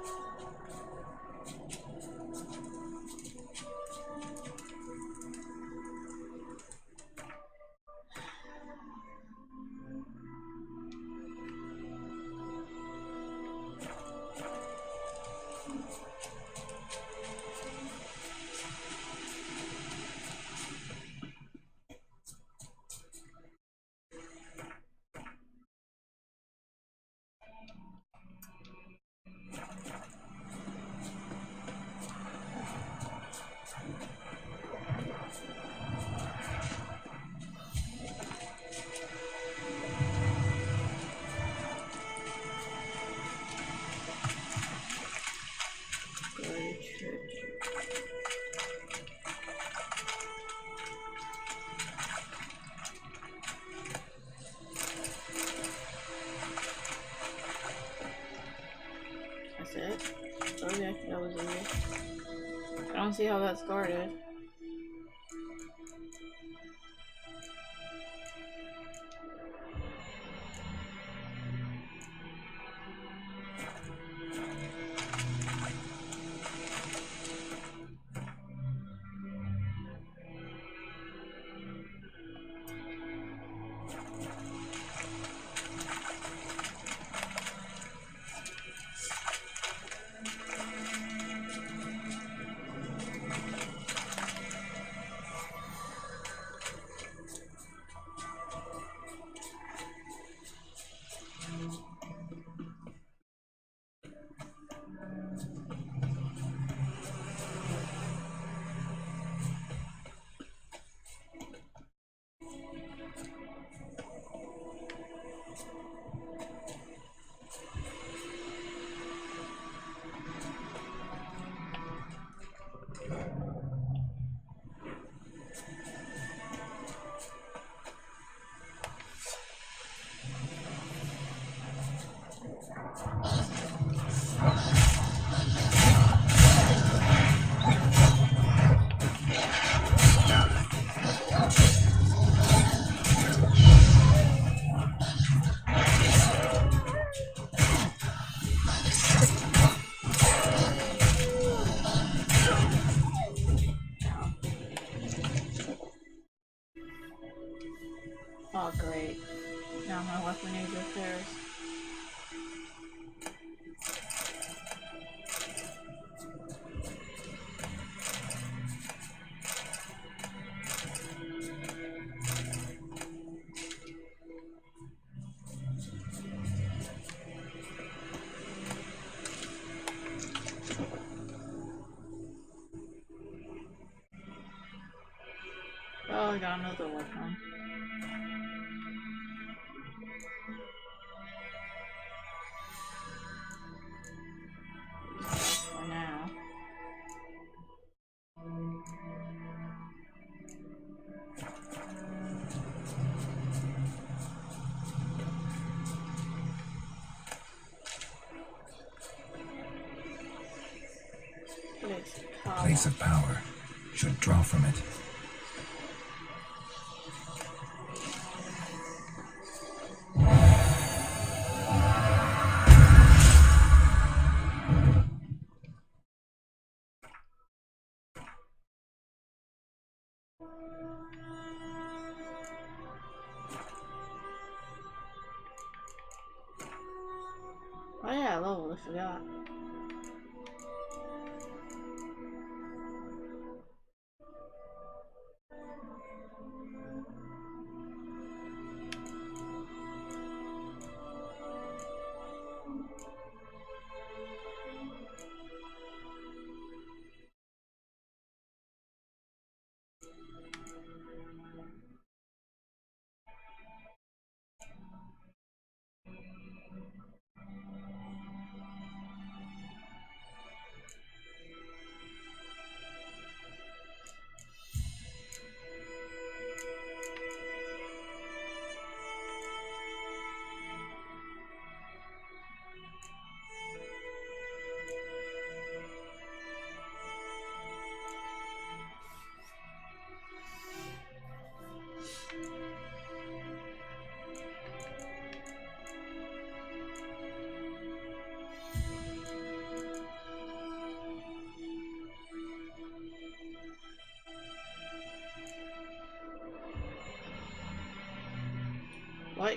That's it? Okay, that was easy. I don't see how that's guarded. Oh great. Now my weapon needs repairs. Oh, I got another weapon. For now. Place of power. Should draw from it. Oh yeah, level, I forgot.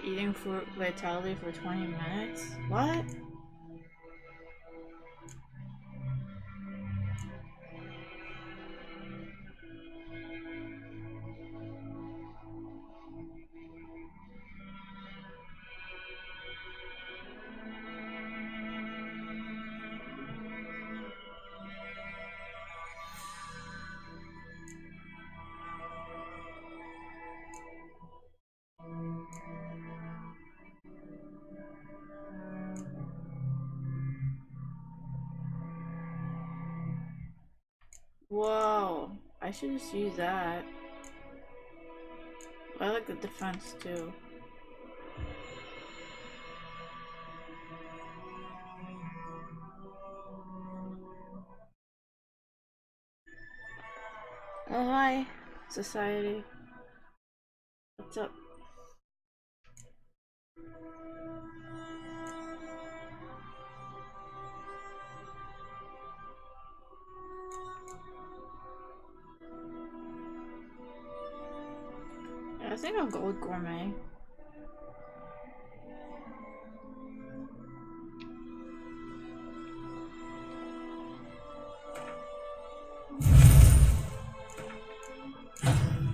eating fruit vitality for 20 minutes? What? Whoa, I should just use that. I like the defense too. Oh hi, society. What's up? I think I'll go with gourmet.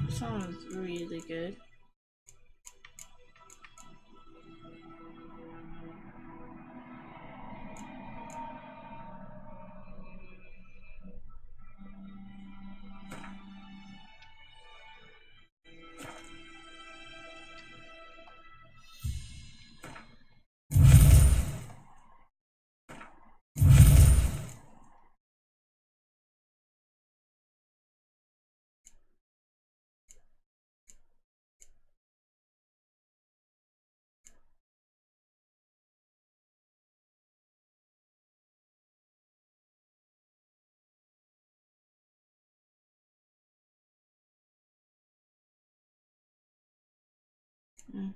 Sounds really good. Mm.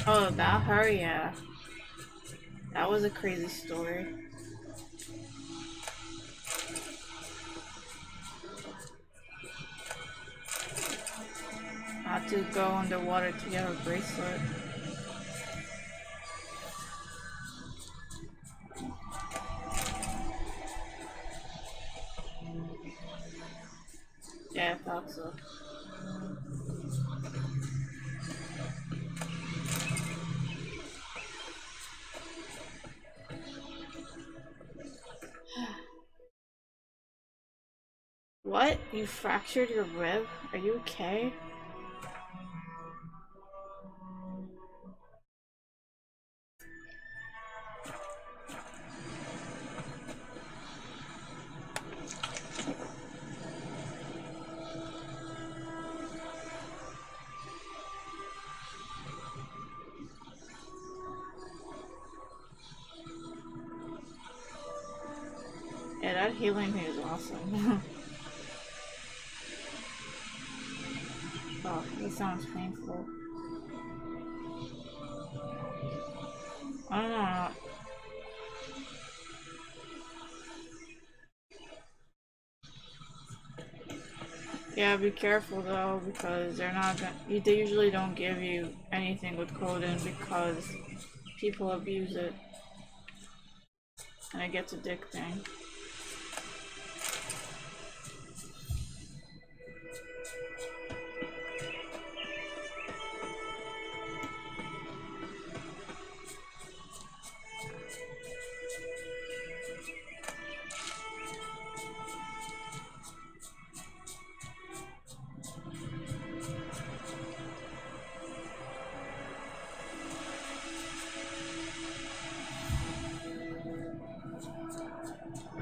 Oh, about her, yeah. That was a crazy story. I had to go underwater to get her bracelet. Yeah, I thought so. What? You fractured your rib? Are you okay? Yeah, that healing thing is awesome. Oh, he sounds painful. I don't know. Yeah, be careful though, because they're not gonna, they usually don't give you anything with Coden because people abuse it. And it gets addicting.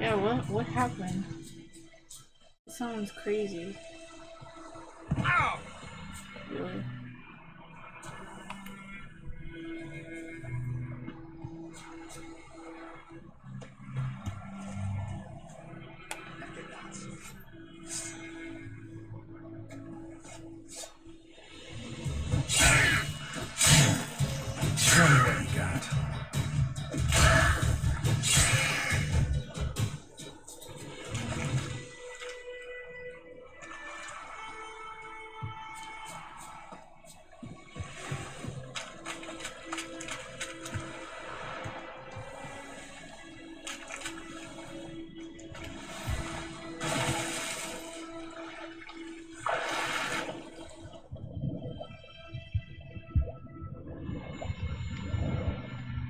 Yeah, what happened? Someone's crazy. Ow! Really? Show me what you got.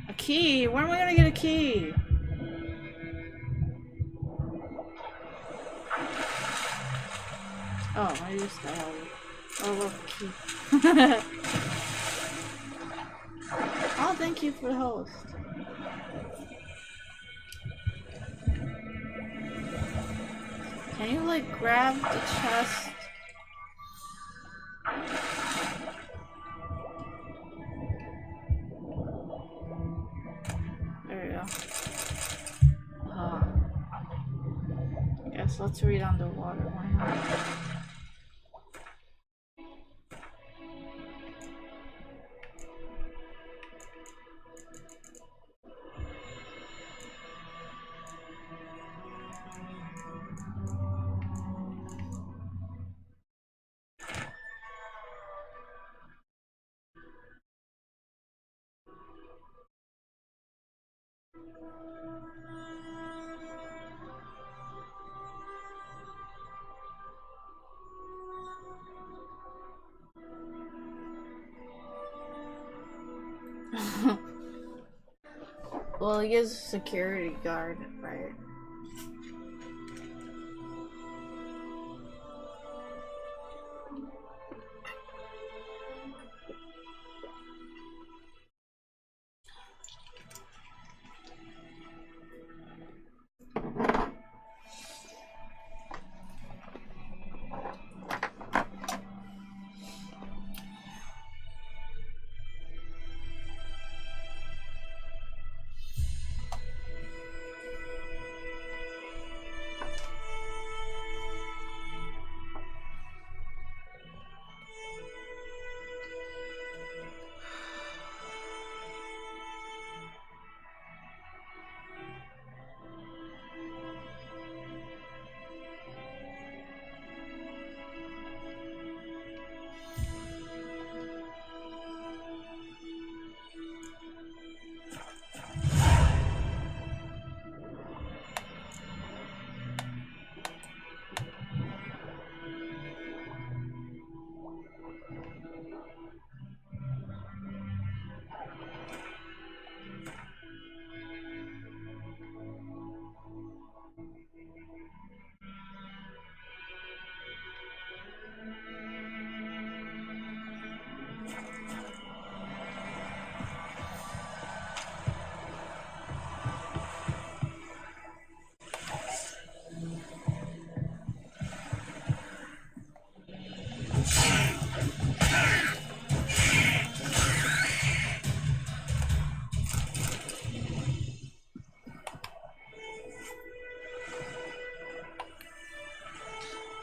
A key? Where am I gonna get a key? Oh, I used to have it. Oh, look, key. Oh, thank you for the host. Can you, like, grab the chest? There we go. Yes, let's read underwater. Why not? Well, he is a security guard, right?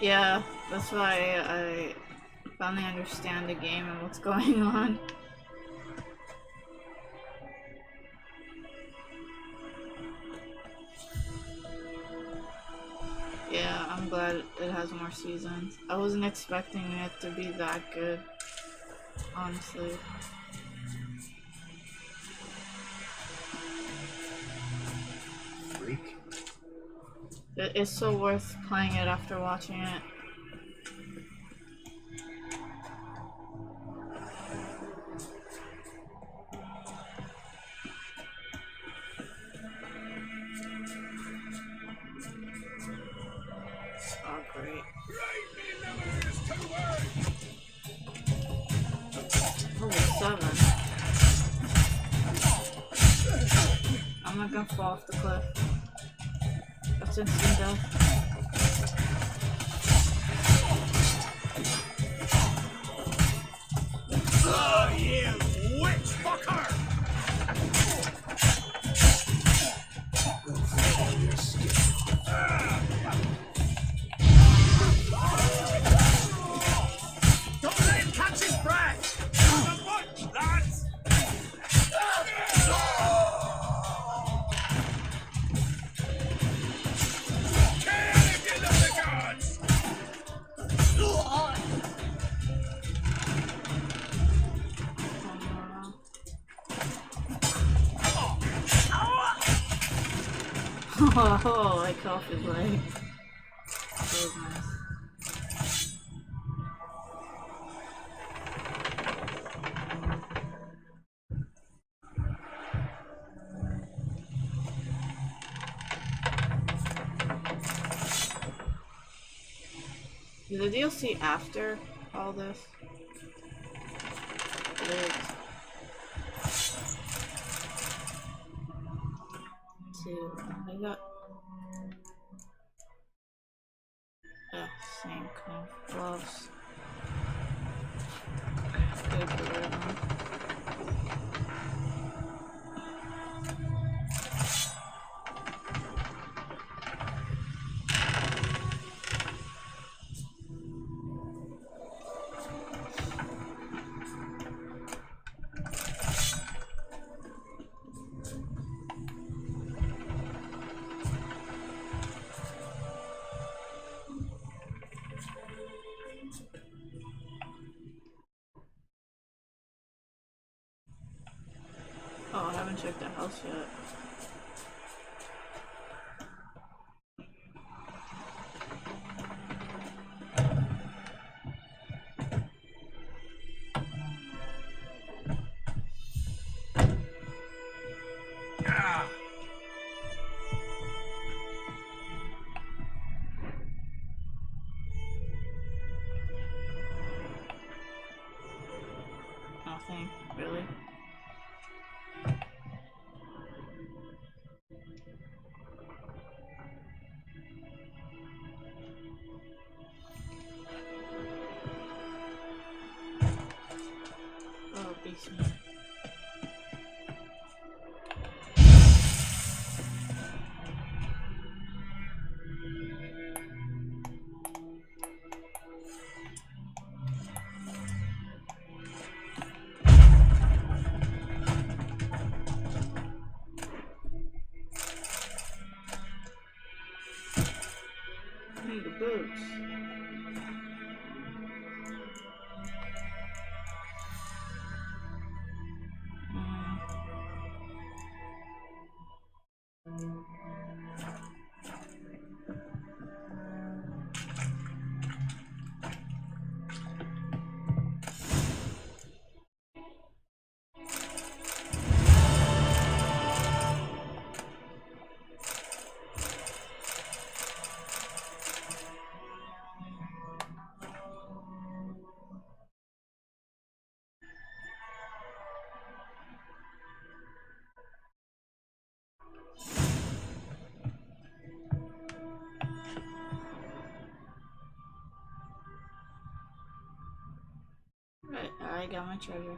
Yeah, that's why I finally understand the game and what's going on. Yeah, I'm glad glad it has more seasons. I wasn't expecting it to be that good, honestly. Freak. It's so worth playing it after watching it. Oh, great. Holy 7. I'm not gonna fall off the cliff. That's instant death. Oh, you witch fucker! Don't let him catch his breath! The bunch, lads! Kill if you love the gods! Oh, I cut off his leg. That was nice. Is the DLC after all this? It is. I got same kind of gloves. Good for rid of them. Oh, I haven't checked the house yet. Nothing, really. Oh, basement. The boots. Right, I got my treasure.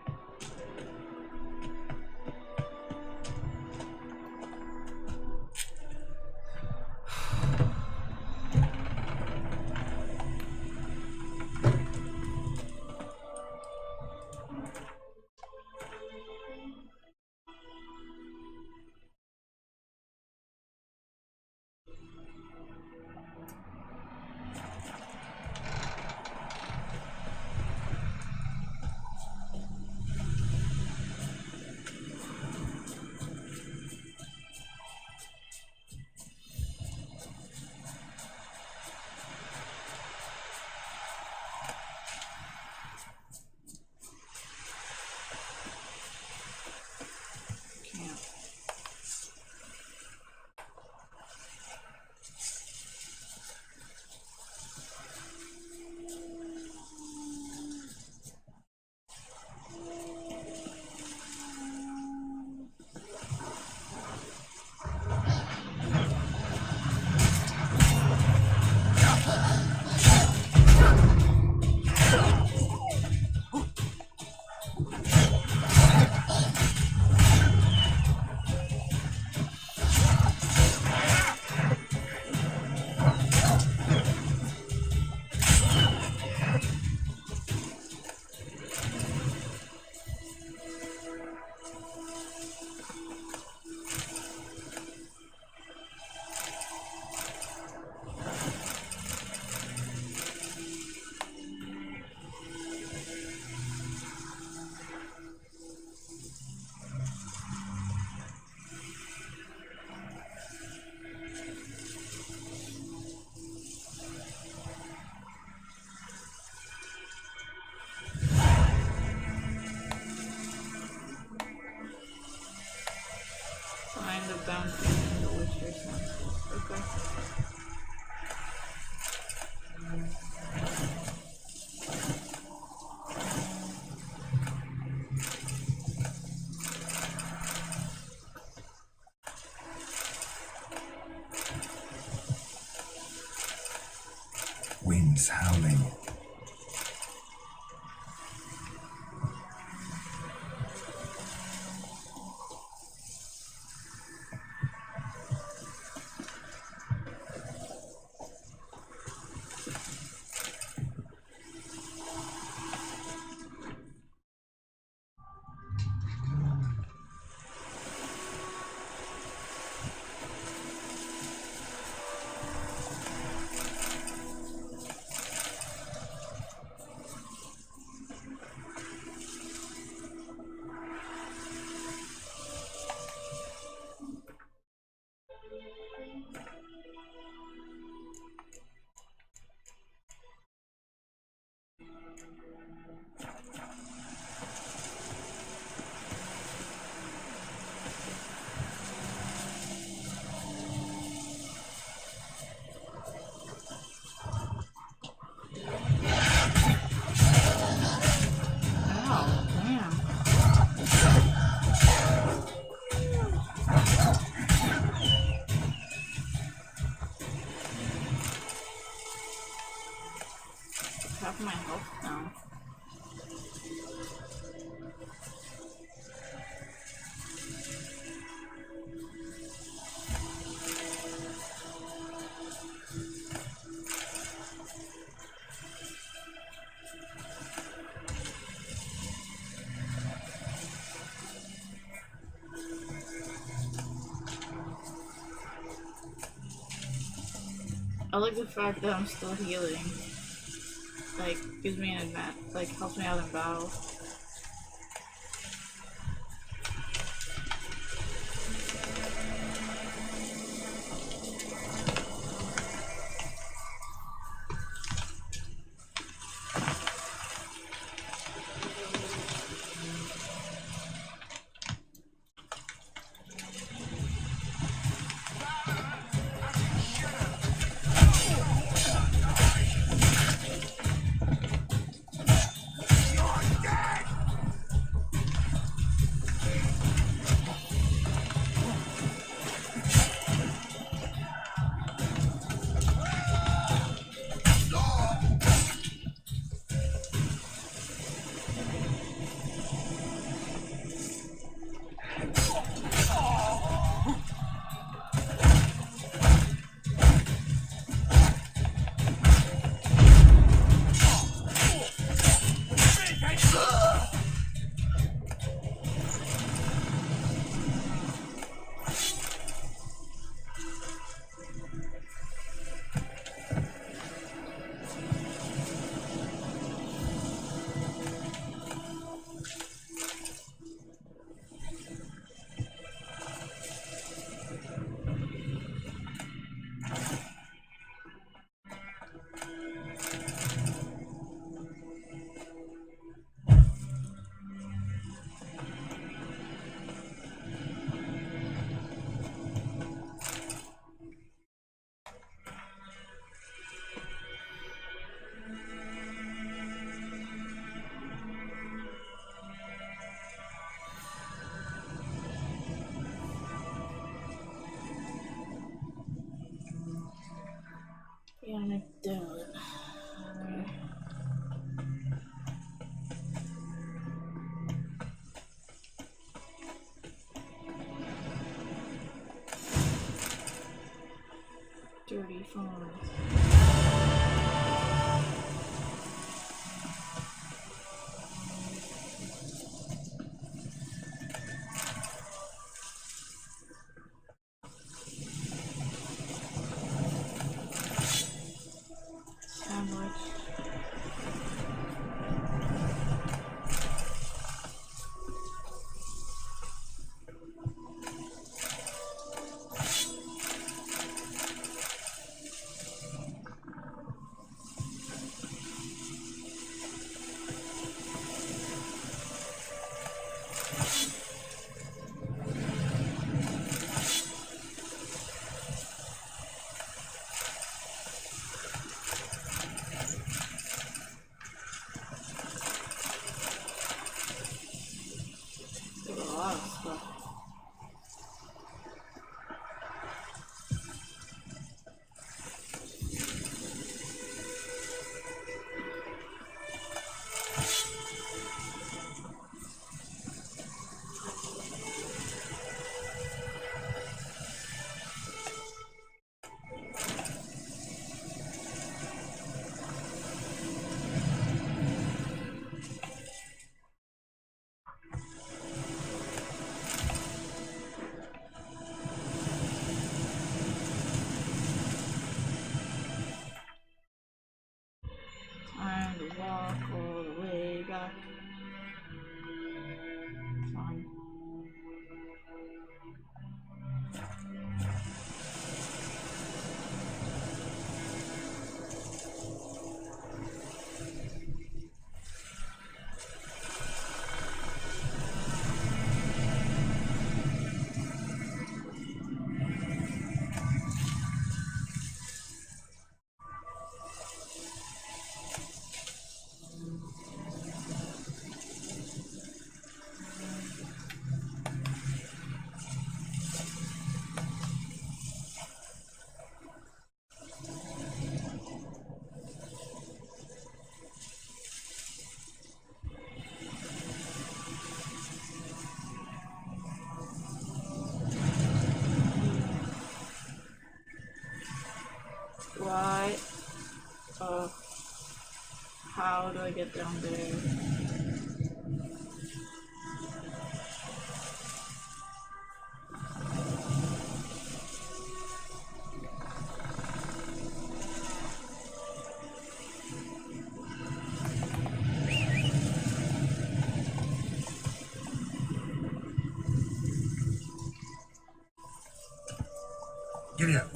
I like the fact that I'm still healing. Like, gives me an advantage, like, helps me out in battle. Yeah, I'm doing it. Okay. Dirty phones. Time to walk all the way back. Fine. Why? How do I get down there? Giddy up.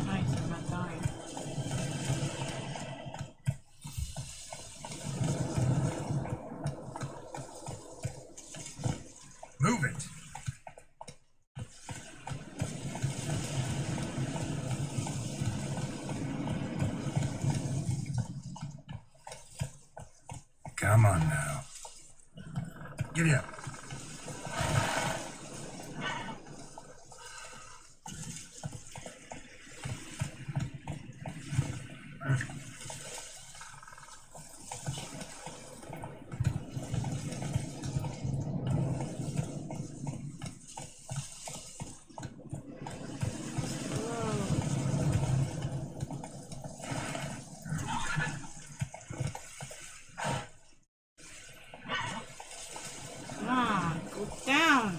Nice, I'm not dying. Move it. Come on now. Giddy up. Come on, go down.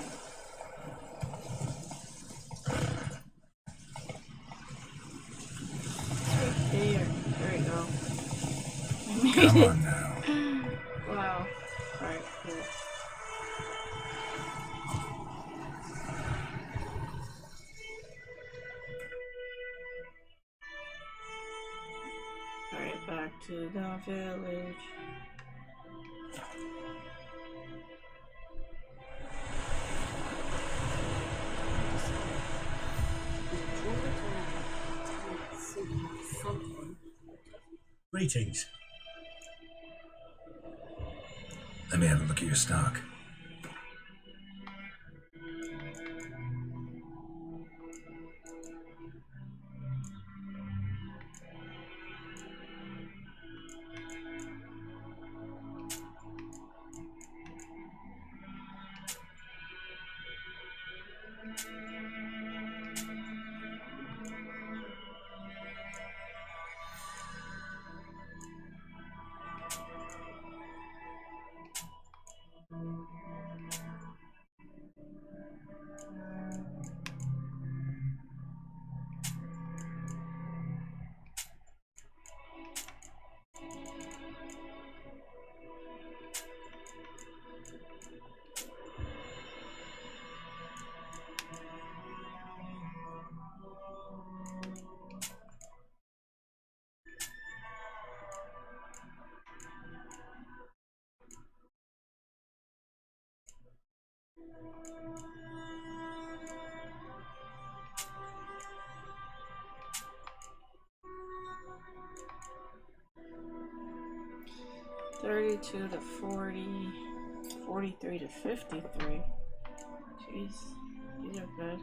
It's right there. There we go. I made Come it. on now. Wow. Alright, cool. Alright, back to the village. Greetings. Let me have a look at your stock. $32 to $40, $43 to $53. Jeez, these are good.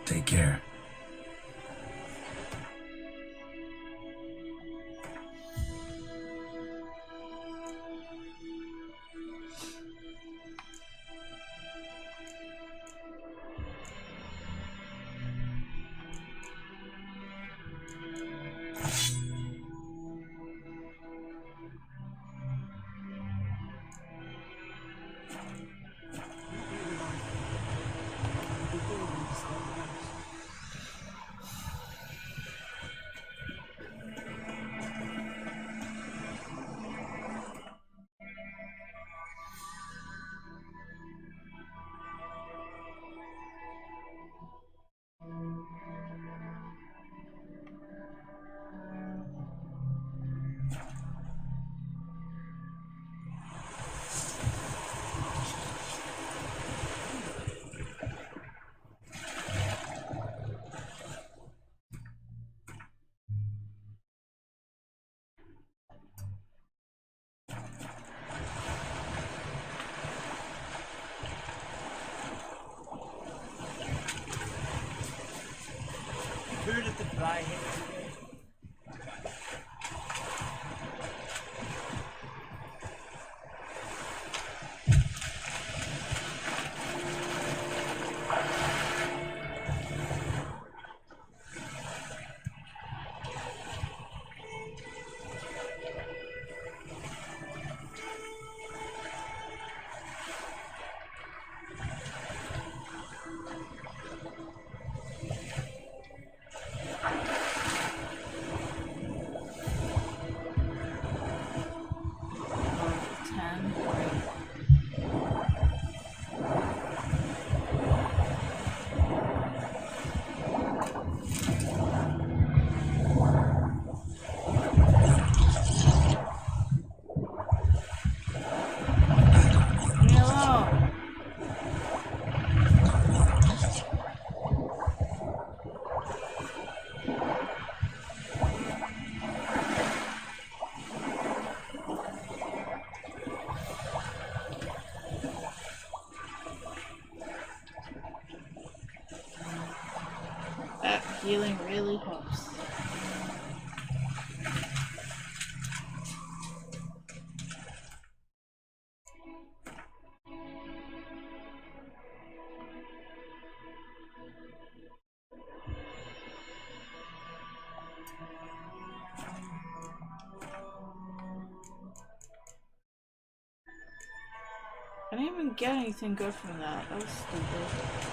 Take care. Healing really helps. I didn't even get anything good from that. That was stupid.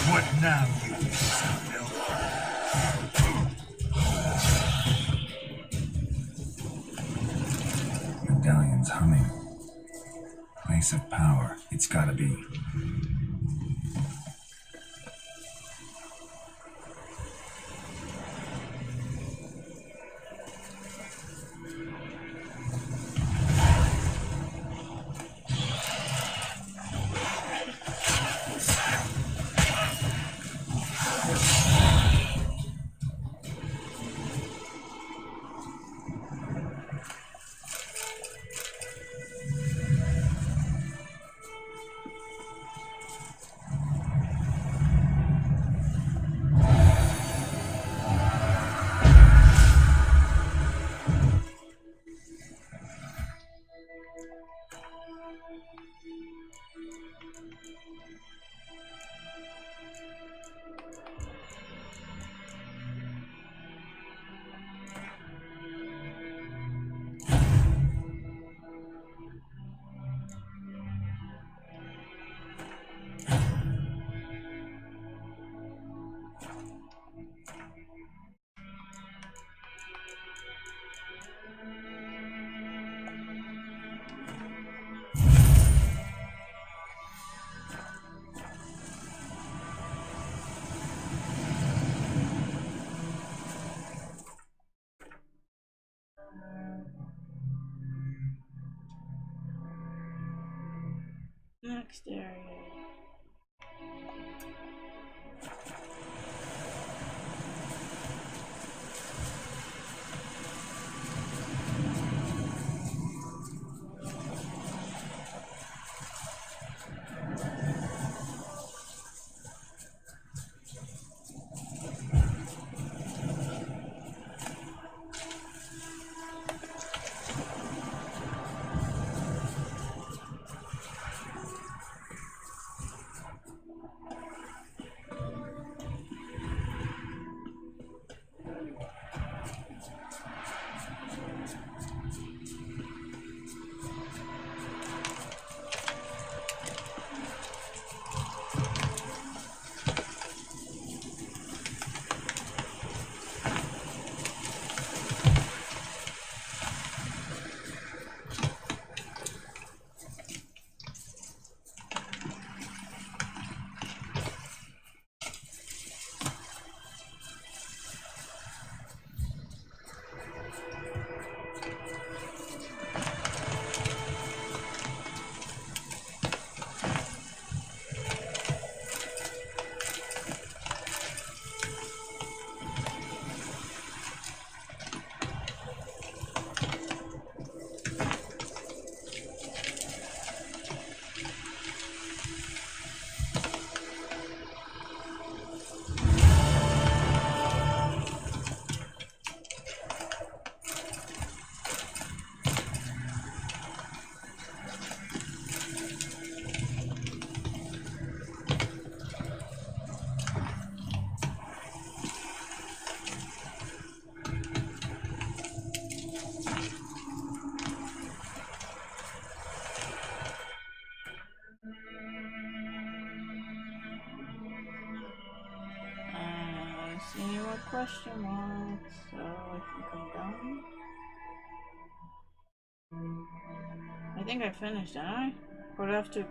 What now, you piece of filth? Medallion's humming. Place of power. It's gotta be. Next area. question marks, so I think I'm done. I think I finished, didn't I? Or do I have to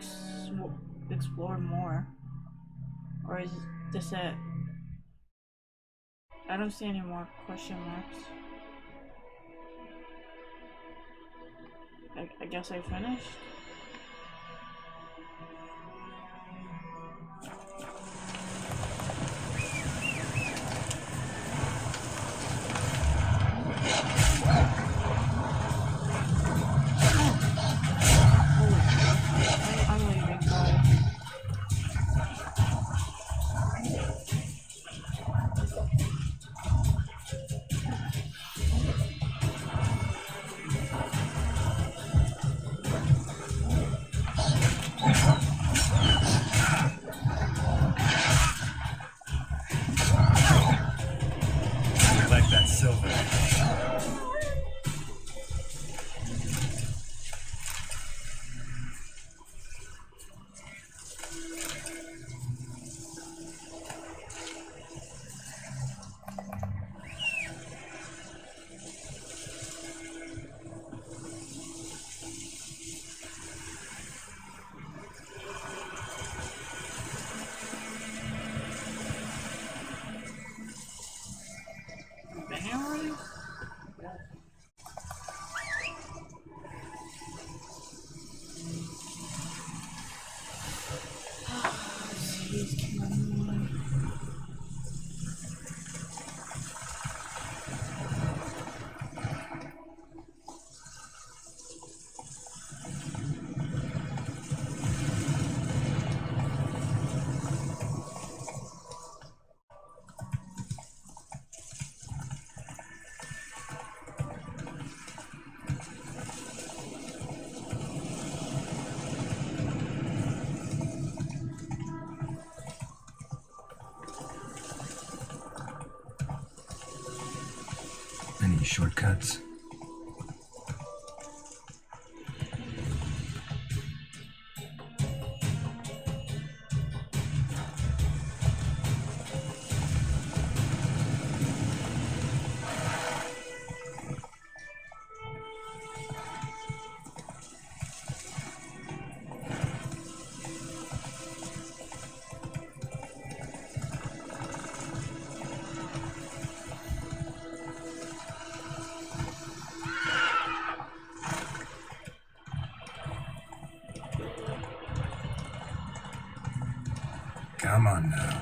explore more? Or is this it? I don't see any more question marks. I guess I finished. I'm leaving, guys. Like that silver. Any shortcuts? Come on now.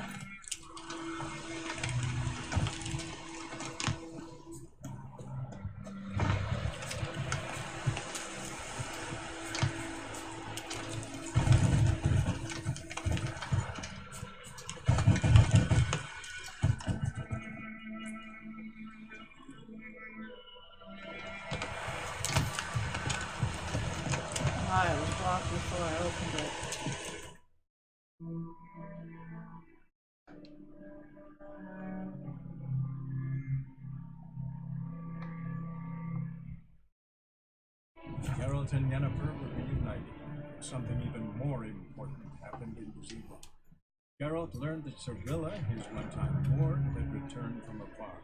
Oh, it was blocked before I opened it. Geralt and Yennefer were reunited. Something even more important happened in Brazil. Geralt learned that Cirilla, his one-time ward, had returned from afar,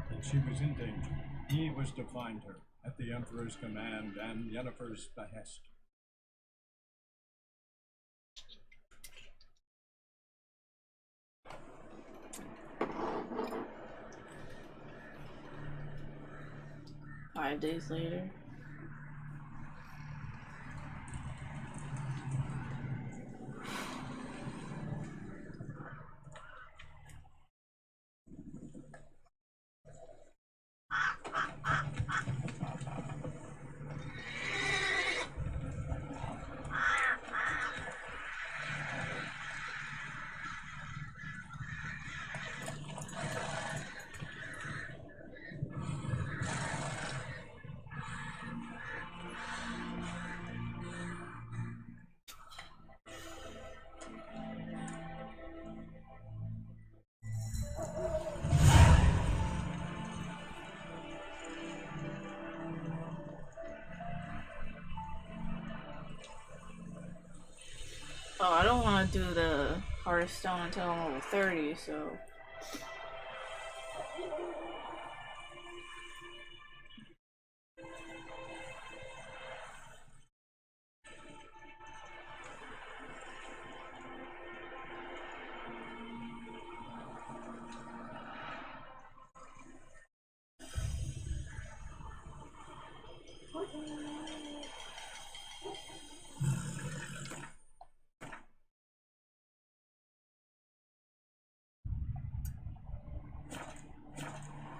and she was in danger. He was to find her, at the Emperor's command and Yennefer's behest. Five days later. Oh, I don't want to do the Hearthstone until I'm level 30, so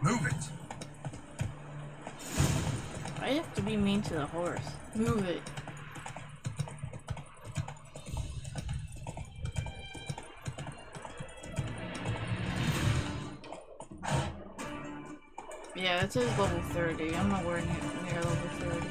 Move it! I have to be mean to the horse. Move it. Yeah, it says level 30. I'm nowhere near level 30.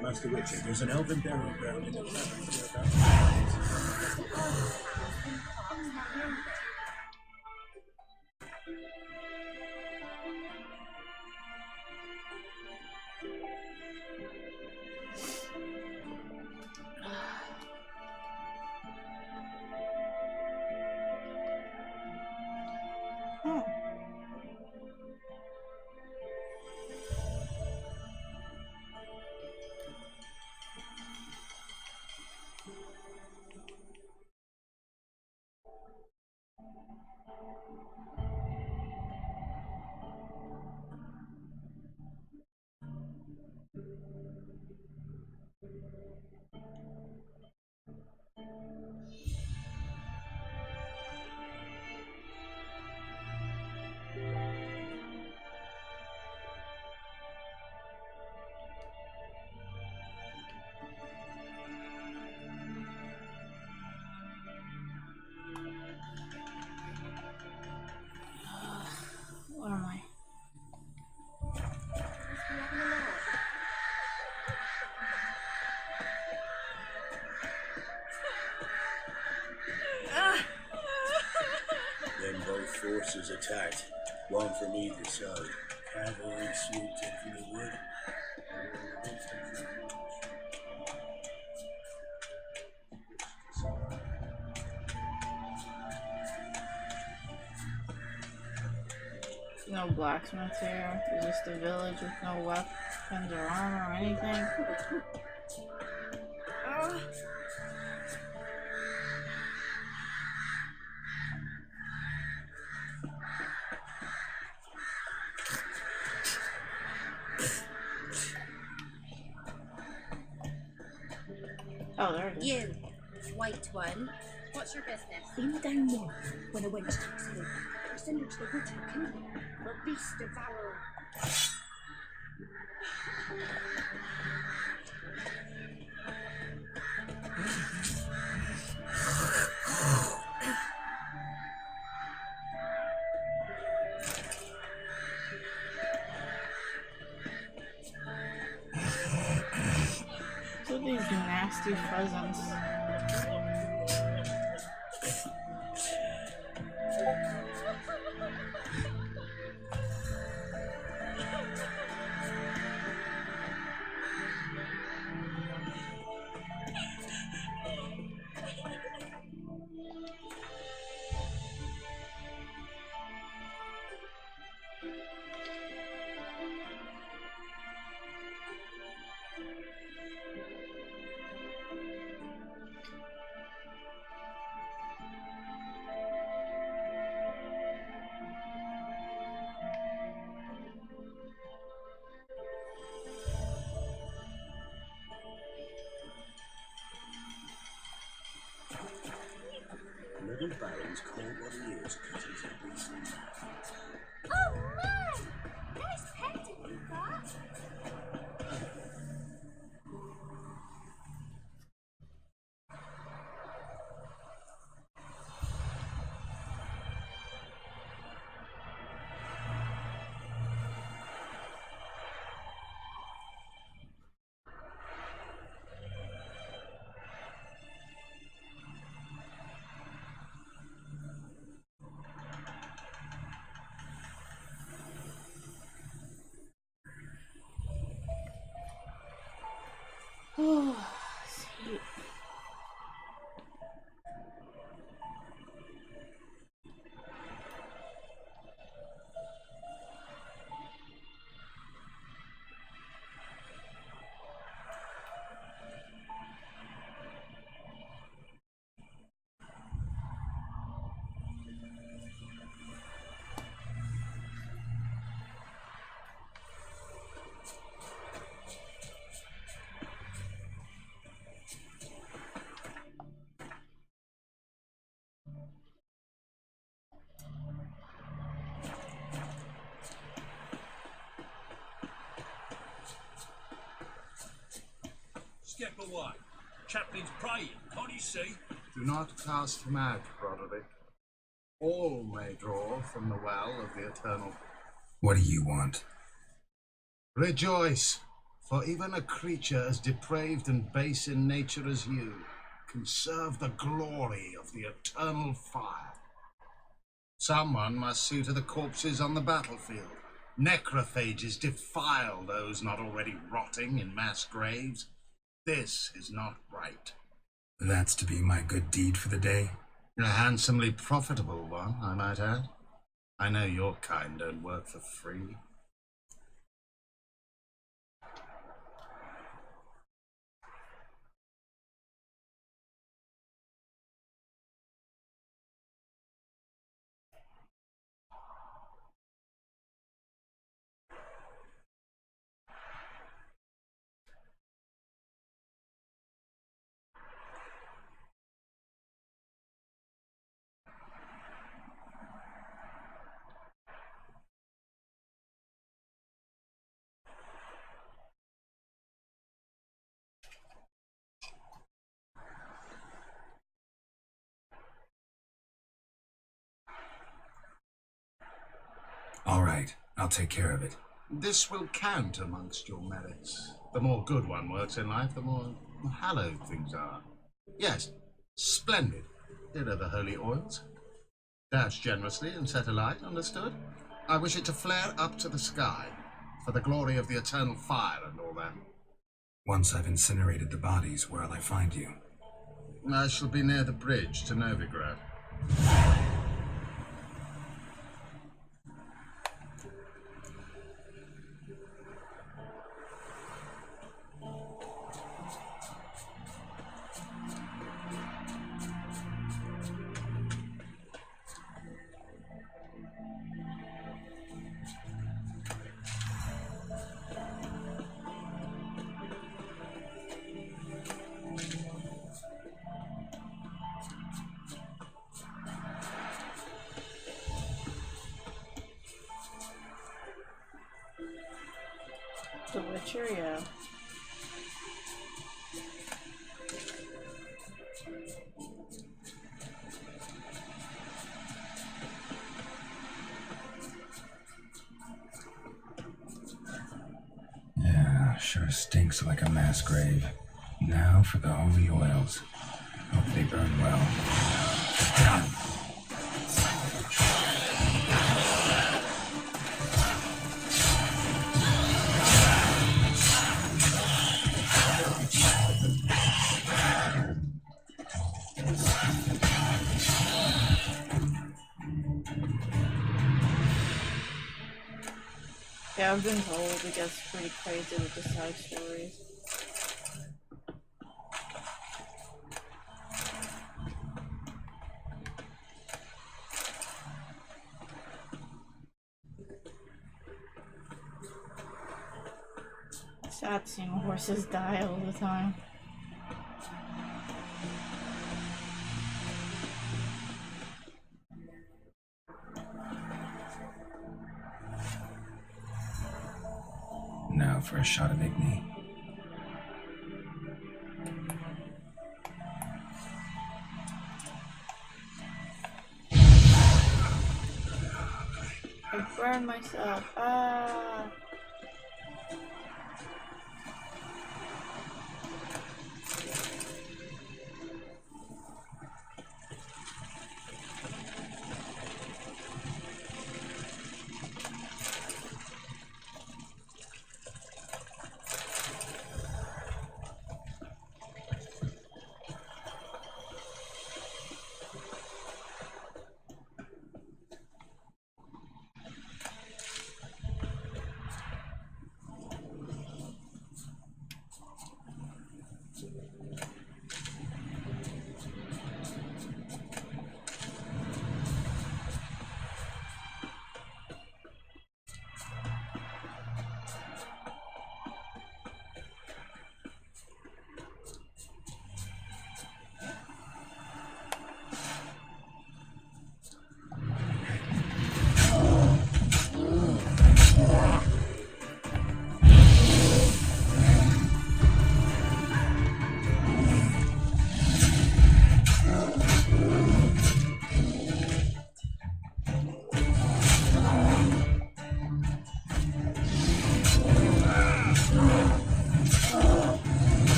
Master Richard, there's an elven burial ground in the cavern hereabouts. Where am I? Then both forces attacked, one from either side. Cavalry swooped in from the wood. No blacksmiths here. It's just a village with no weapons or armor or anything. Oh, there it is. You, white one. What's your business? Been down north when a wench takes me. I send her to the wood to kill me. For beast devourer. Look at these nasty pheasants. Little Baron's called what he is, because he's a beast. Oh man! Nice painting you've got. way. Chaplain's praying, can't you see? Do not cast him out, Broderick. All may draw from the well of the eternal. What do you want? Rejoice, for even a creature as depraved and base in nature as you can serve the glory of the eternal fire. Someone must see to the corpses on the battlefield. Necrophages defile those not already rotting in mass graves. This is not right. That's to be my good deed for the day? A handsomely profitable one, I might add. I know your kind don't work for free. All right, I'll take care of it. This will count amongst your merits. The more good one works in life, the more hallowed things are. Yes, splendid. Here are the holy oils. Dash generously and set alight, understood? I wish it to flare up to the sky, for the glory of the eternal fire and all that. Once I've incinerated the bodies, where'll I find you? I shall be near the bridge to Novigrad. The Witcher, yeah. Yeah, sure stinks like a mass grave. Now for the holy oils. Hope they burn well. Yeah, I've been told it gets pretty crazy with the side stories. Sad seeing horses die all the time. Now for a shot of Igni. I burned myself. Ah.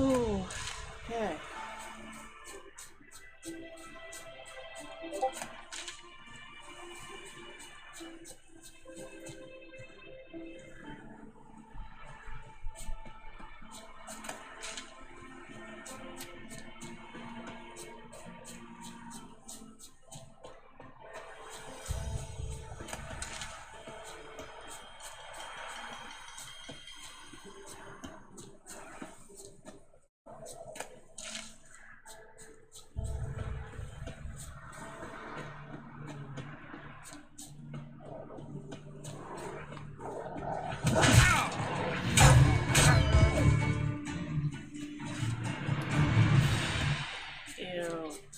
Oh, okay.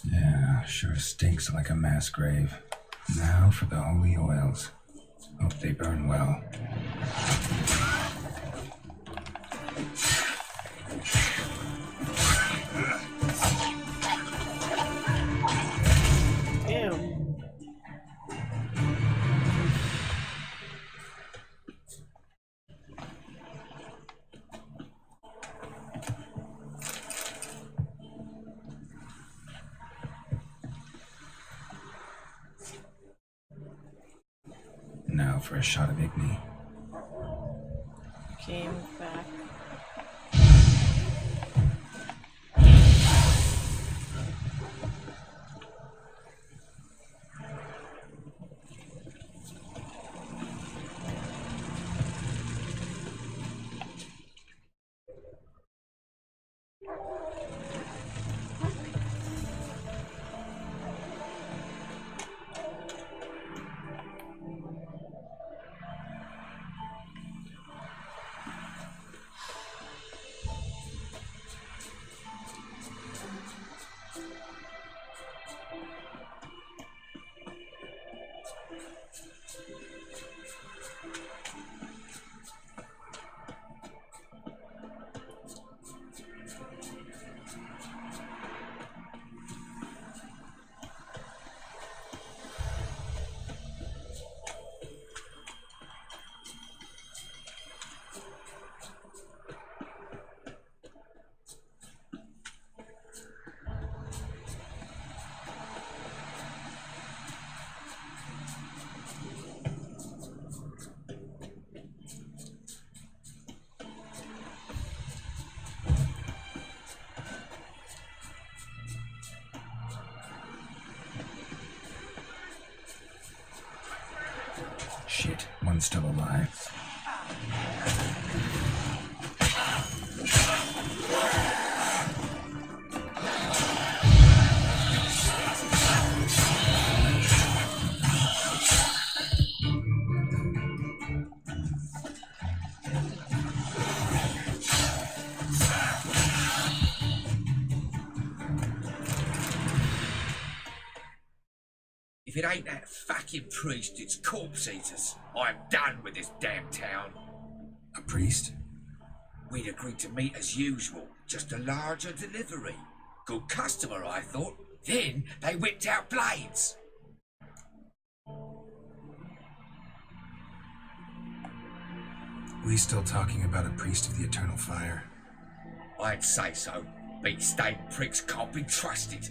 Yeah, sure stinks like a mass grave. Now for the holy oils. Hope they burn well. Ew. Now for a shot of Igni. Okay, move back. Shit, one's still alive. If it ain't that fucking priest, it's corpse eaters. I'm done with this damn town. A priest? We'd agreed to meet as usual, just a larger delivery. Good customer, I thought. Then they whipped out blades. We still talking about a priest of the eternal fire? I'd say so. These stained pricks can't be trusted.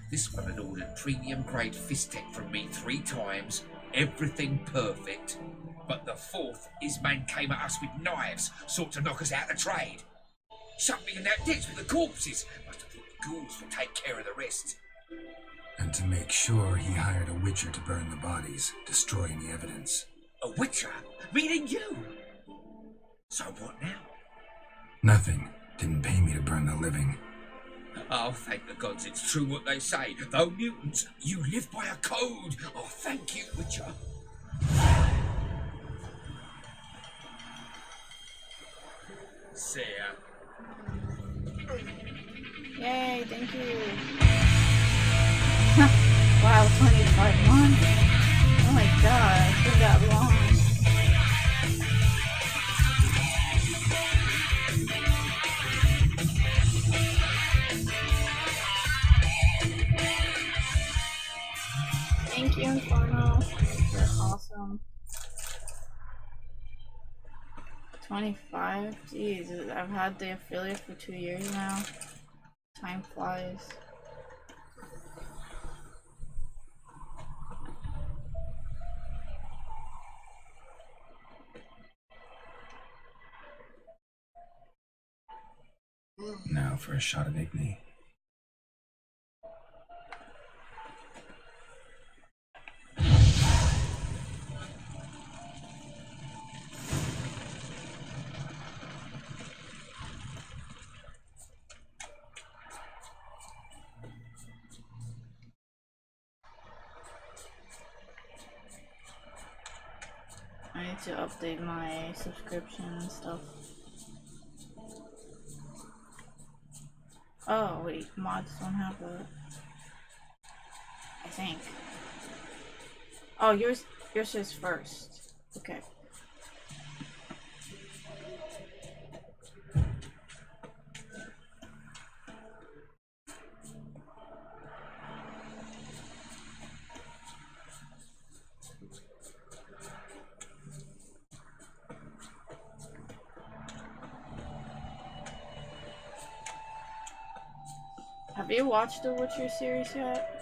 This one had ordered premium grade fistek from me 3 times, everything perfect. But the 4th, his man came at us with knives, sought to knock us out of trade. Shut me in that ditch with the corpses. Must have thought the ghouls would take care of the rest. And to make sure, he hired a witcher to burn the bodies, destroying the evidence. A witcher? Meaning you? So what now? Nothing. Didn't pay me to burn the living. Oh, thank the gods it's true what they say. Though mutants, you live by a code. Oh, thank you, Witcher. See ya. Yay, thank you. Wow, 25 months? Oh my god, it's been that long. Thank you, Inferno. You're awesome. 25? Jeez, I've had the affiliate for 2 years now. Time flies. Now for a shot of Igni. I need to update my subscription and stuff. Oh wait, mods don't have it. I think. Oh, yours is first. Okay. Have you watched the Witcher series yet?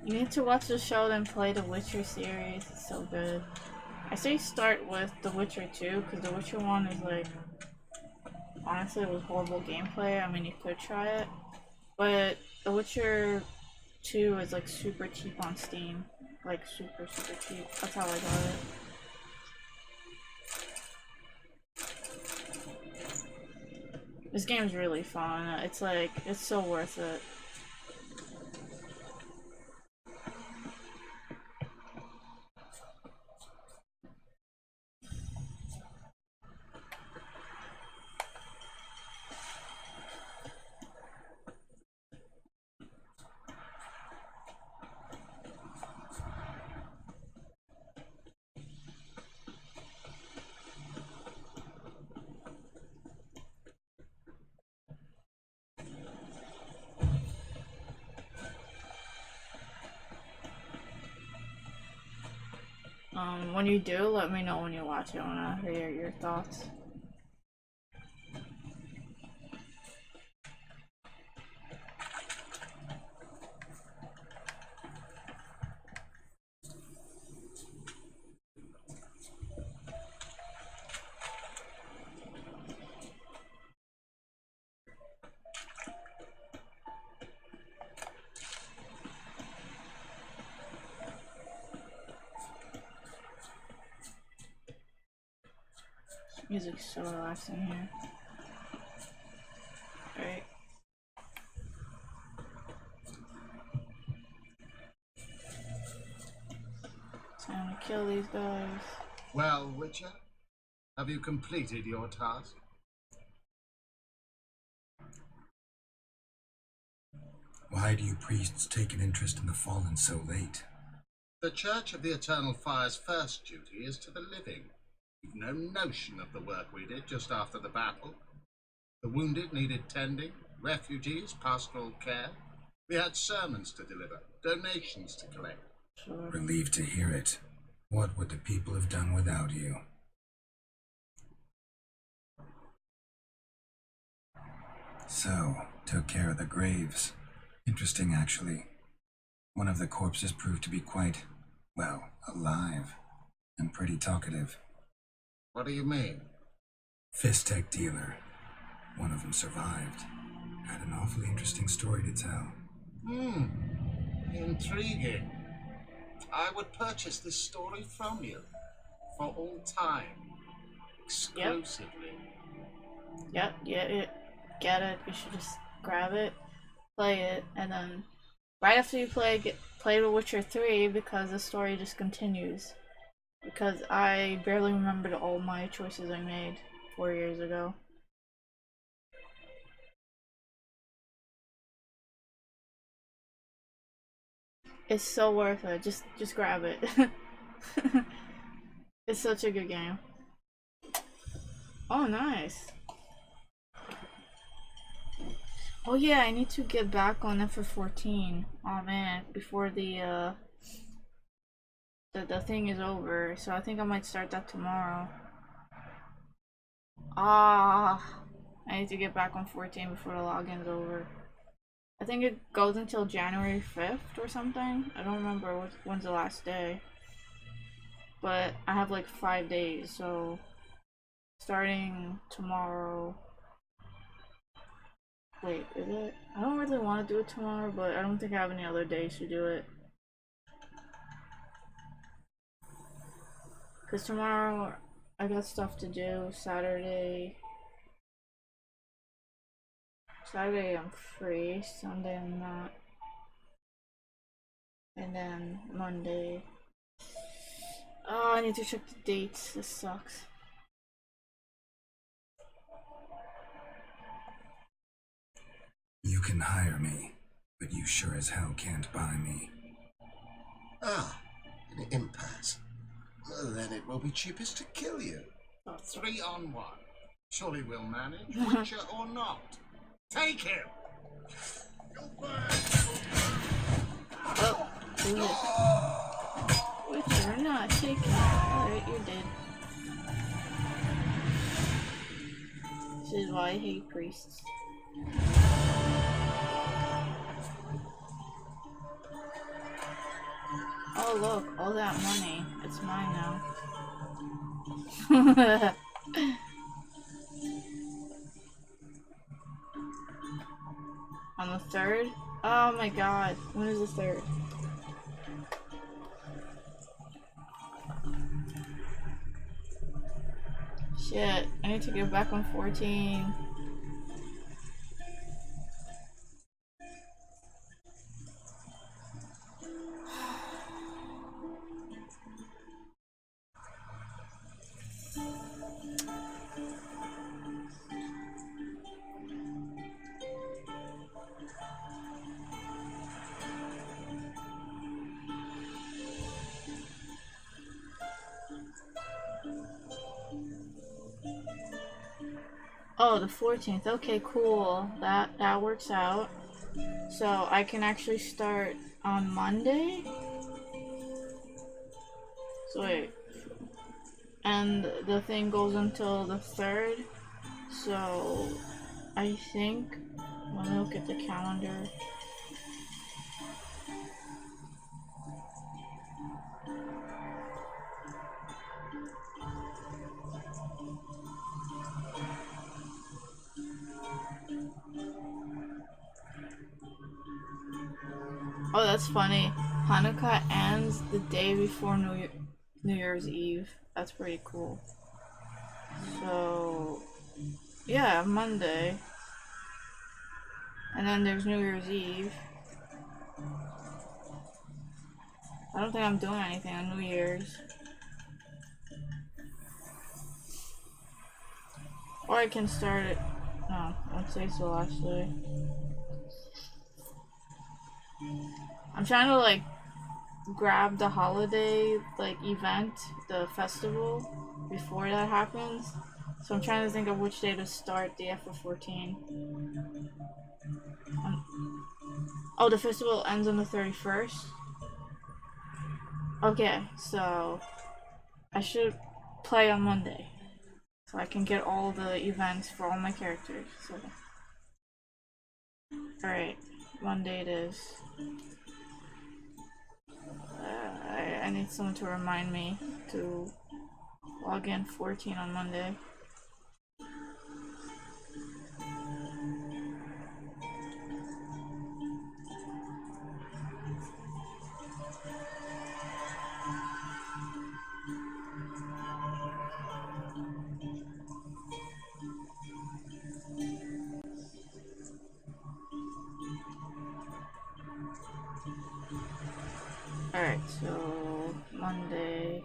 You need to watch the show then play the Witcher series. It's so good. I say start with The Witcher 2 because The Witcher 1 is like, honestly, it was horrible gameplay. I mean, you could try it, but The Witcher 2 is like super cheap on Steam. Like super cheap. That's how I got it. This game is really fun. It's like, it's so worth it. When you do, let me know when you watch it. I wanna hear your thoughts. Music's so relaxing here. Alright. kill these guys. Well, Witcher, have you completed your task? Why do you priests take an interest in the fallen so late? The Church of the Eternal Fire's first duty is to the living. You've no notion of the work we did just after the battle. The wounded needed tending, refugees, pastoral care. We had sermons to deliver, donations to collect. Relieved to hear it. What would the people have done without you? So, took care of the graves. Interesting, actually. One of the corpses proved to be quite, well, alive. And pretty talkative. What do you mean? Fistech dealer. One of them survived. Had an awfully interesting story to tell. Intriguing. I would purchase this story from you. For all time. Exclusively. Yep, get it. You should just grab it, play it, and then right after you play The Witcher 3, because the story just continues. Because I barely remembered all my choices I made 4 years ago. It's so worth it. Just grab it. It's such a good game. Oh, nice. Oh yeah, I need to get back on FF14. Oh man, before the thing is over. So I think I might start that tomorrow. I need to get back on 14 before the login's over. I think it goes until January 5th or something. I don't remember when's the last day. But I have like 5 days, so starting tomorrow. Wait, is it? I don't really want to do it tomorrow, but I don't think I have any other days to do it. Because tomorrow I got stuff to do. Saturday I'm free. Sunday I'm not. And then Monday. Oh, I need to check the dates. This sucks. You can hire me, but you sure as hell can't buy me. Ah, an impasse. Well, then it will be cheapest to kill you. 3 on 1. Surely we'll manage, Witcher or not. Take him! Oh, Witcher or not, take him. Alright, you're dead. This is why I hate priests. Oh look, all that money. It's mine now. On the 3rd? Oh my god. When is the 3rd? Shit, I need to get back on 14. Oh, the 14th. Okay, cool. That works out. So I can actually start on Monday? So wait. And the thing goes until the 3rd. So I think, let me look at the calendar. Oh, that's funny. Hanukkah ends the day before New Year's Eve. That's pretty cool. So, yeah, Monday. And then there's New Year's Eve. I don't think I'm doing anything on New Year's. Or I can start it. No, I'd say so actually. I'm trying to like grab the holiday like event, the festival, before that happens. So I'm trying to think of which day to start the FF14. Oh, the festival ends on the 31st? Okay, so I should play on Monday. So I can get all the events for all my characters. So alright, Monday it is. I need someone to remind me to log in 14 on Monday. Alright, so Monday.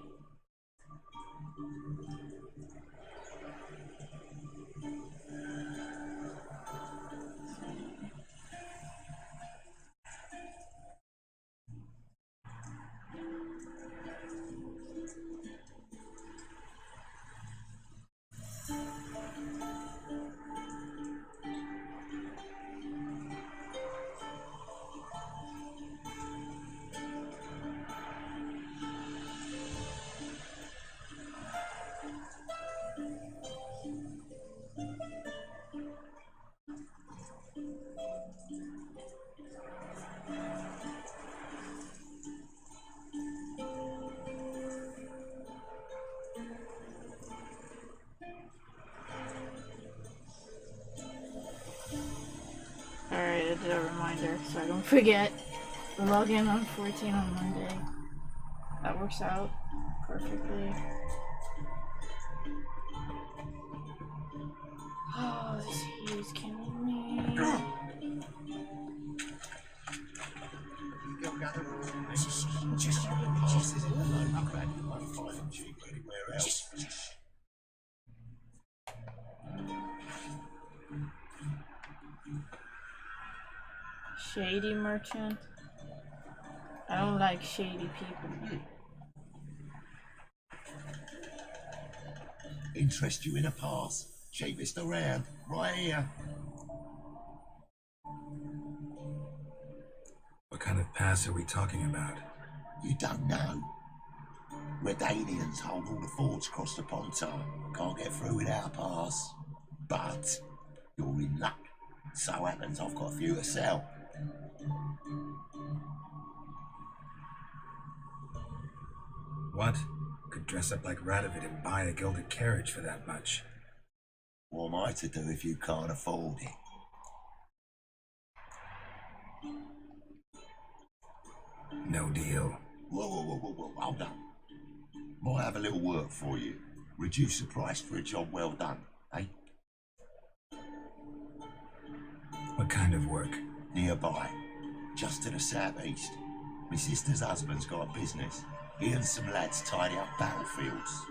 Alright, I did a reminder so I don't forget. Log in on 14 on Monday. That works out perfectly. Oh, this heat is killing me. Shady merchant. I don't like shady people. Interest you in a pass? Cheapest around, right here. What kind of pass are we talking about? You don't know. Redanians hold all the forts across the Pontar. Can't get through without a pass. But you're in luck. So happens I've got a few to sell. What? Could dress up like Radovid and buy a gilded carriage for that much. What am I to do if you can't afford it? No deal. Whoa, hold on. Might have a little work for you. Reduce the price for a job well done, eh? What kind of work? Nearby, just to the southeast. My sister's husband's got a business. He and some lads tidy up battlefields.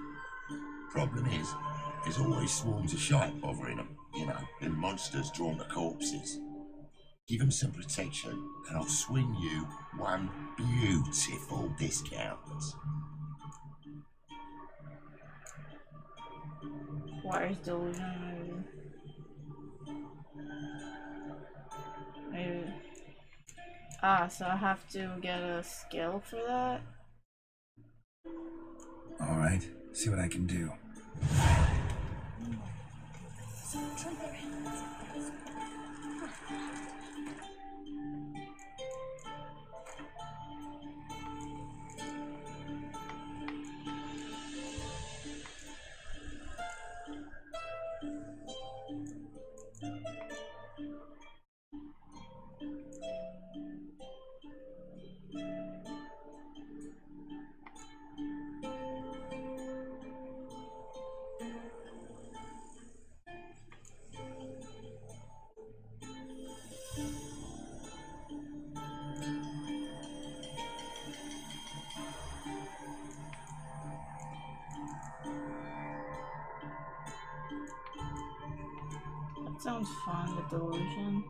Problem is, there's always swarms of shite bothering them, you know, and monsters drawn to corpses. Give them some protection, and I'll swing you one beautiful discount. Why is delusion? Maybe. Ah, so I have to get a skill for that? Alright, see what I can do. That sounds fun, the delusion.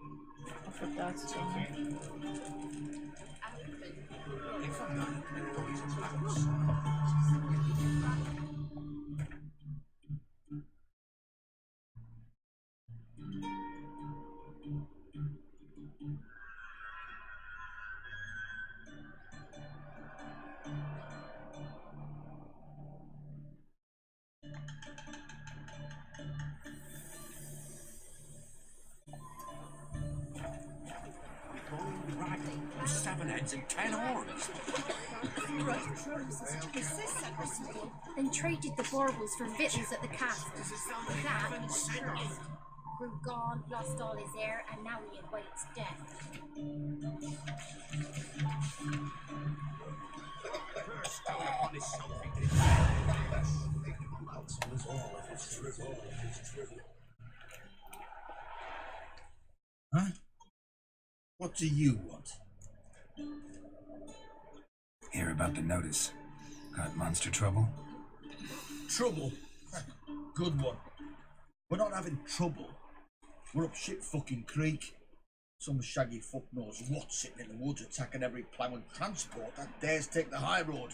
I forgot that's doing. Seven heads and 10 horns. Then traded the baubles for victuals at the castle. That was cursed. Grew gone, lost all his heir, and now he awaits death. Huh? What do you want? Hear about the notice. Got monster trouble? Trouble? Good one. We're not having trouble. We're up shit fucking creek. Some shaggy fuck knows what sitting in the woods attacking every plough and transport that dares take the high road.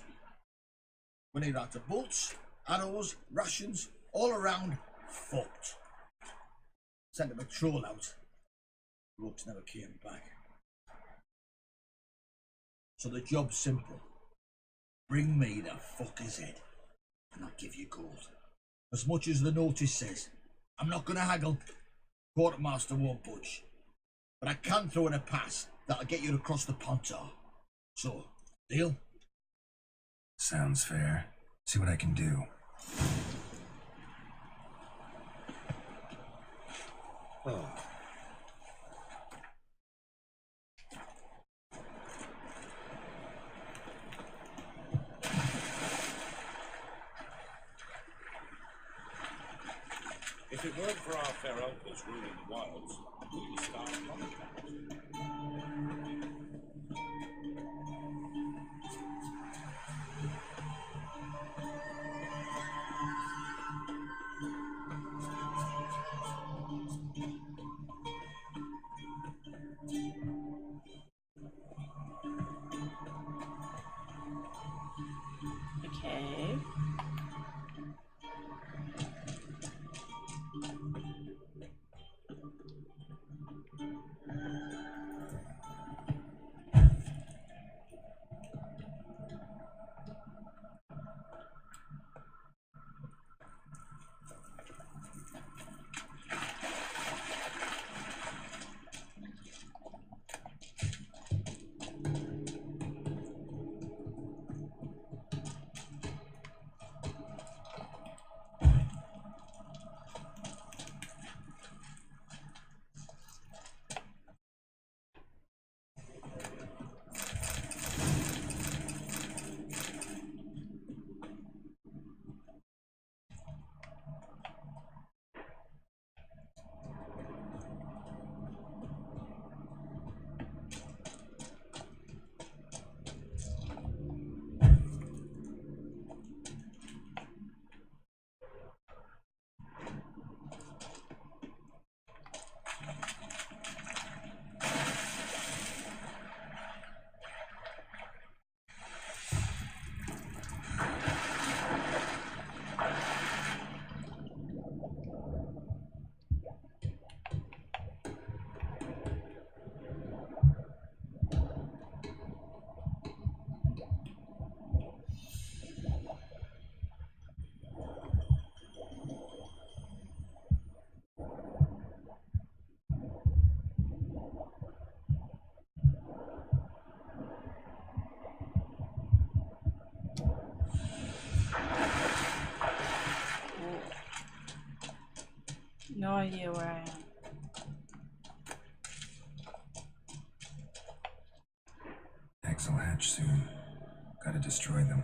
We need out of bolts, arrows, rations, all around fucked. Sent a patrol out. Ropes never came back. So the job's simple. Bring me the fucker's head, and I'll give you gold. As much as the notice says. I'm not gonna haggle. Quartermaster won't budge. But I can throw in a pass that'll get you across the Pontar. So, deal? Sounds fair. See what I can do. Oh. If it weren't for our fair uncles ruling the wilds, we'd be starving on the Okay. No idea where I am. Eggs will hatch soon. Gotta destroy them.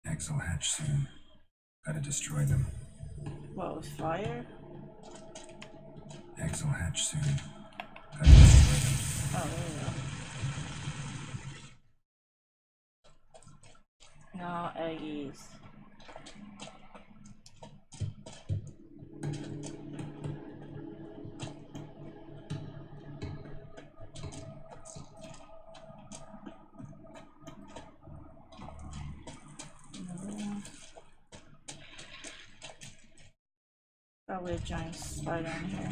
Eggs will hatch soon. Gotta destroy them. What, with fire? Exo hatch soon. Oh, there we go. No eggies. Probably a giant spider in here.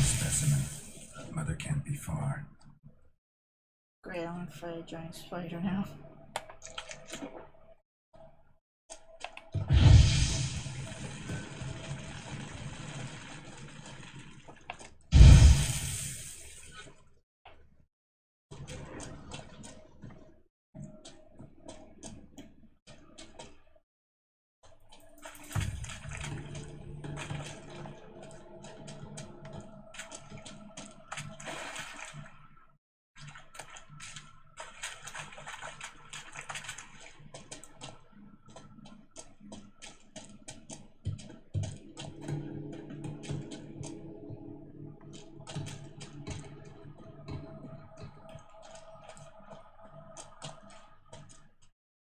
Specimen. Mother can't be far. Great, I'm gonna fight a giant spider now.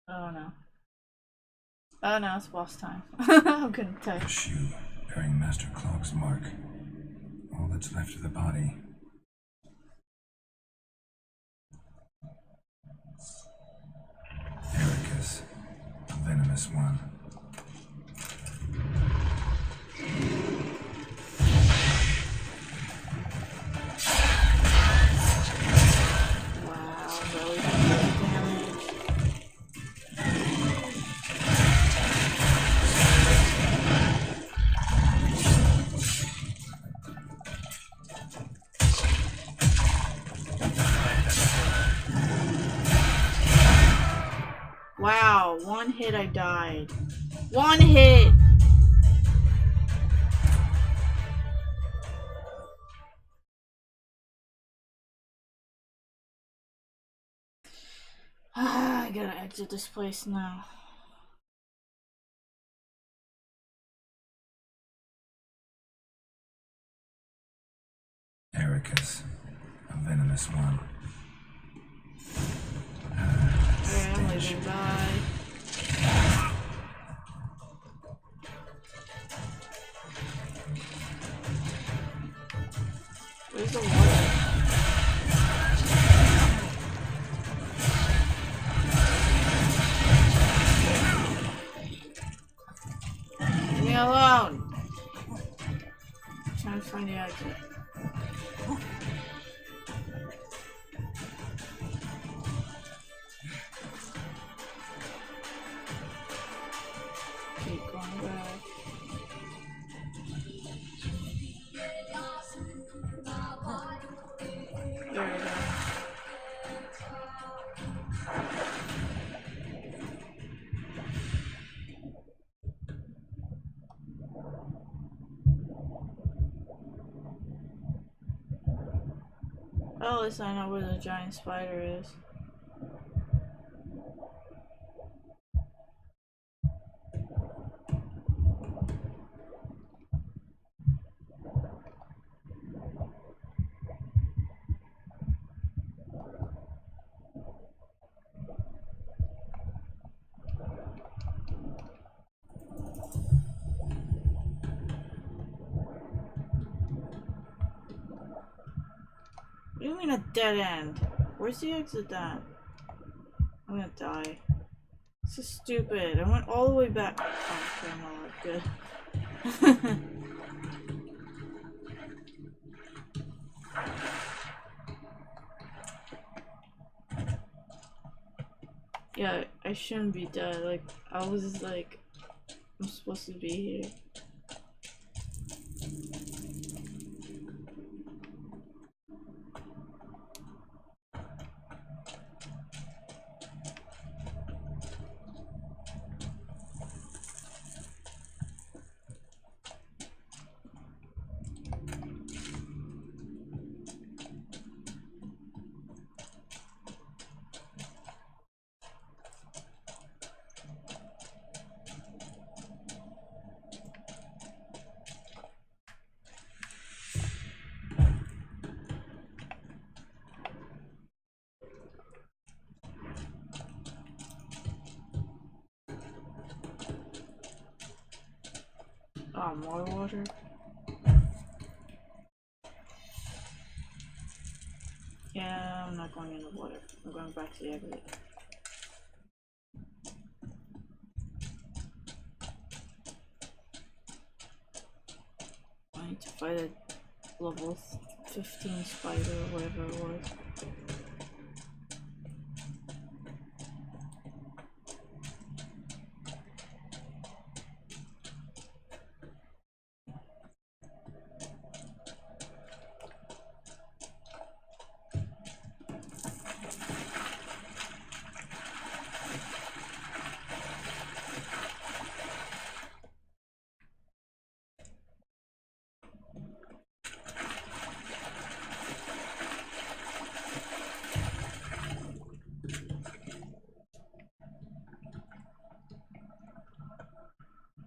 Oh no. Oh no, it's boss time. I'm gonna tell you. A shoe bearing Master Clog's mark. All that's left of the body. Ericus, a venomous one. Wow, really good damage. Wow, one hit I died. One hit! I gotta exit this place now. Ericus, a venomous one. Alright, I'm leaving. Bye. Where's the water? Leave me alone! I'm trying to find the exit. Keep going back. There we go. Oh, at least I know where the giant spider is. What do you mean a dead end? Where's the exit at? I'm gonna die. This is stupid. I went all the way back. Oh, okay, I'm all good. Yeah, I shouldn't be dead. Like, I was like, I'm supposed to be here. Oh, more water. Yeah, I'm not going in the water. I'm going back to the exit. I need to fight a level 15 spider or whatever it was.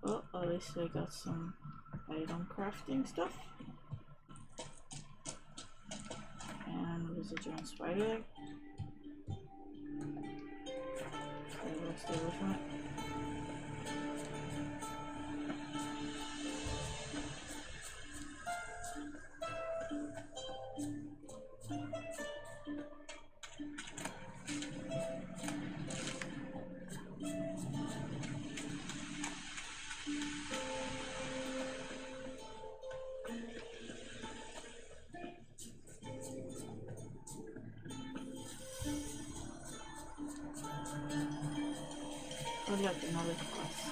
Oh, at least I got some item crafting stuff. And there's a giant spider egg. So let's stay away from it. Oh, look, another quest.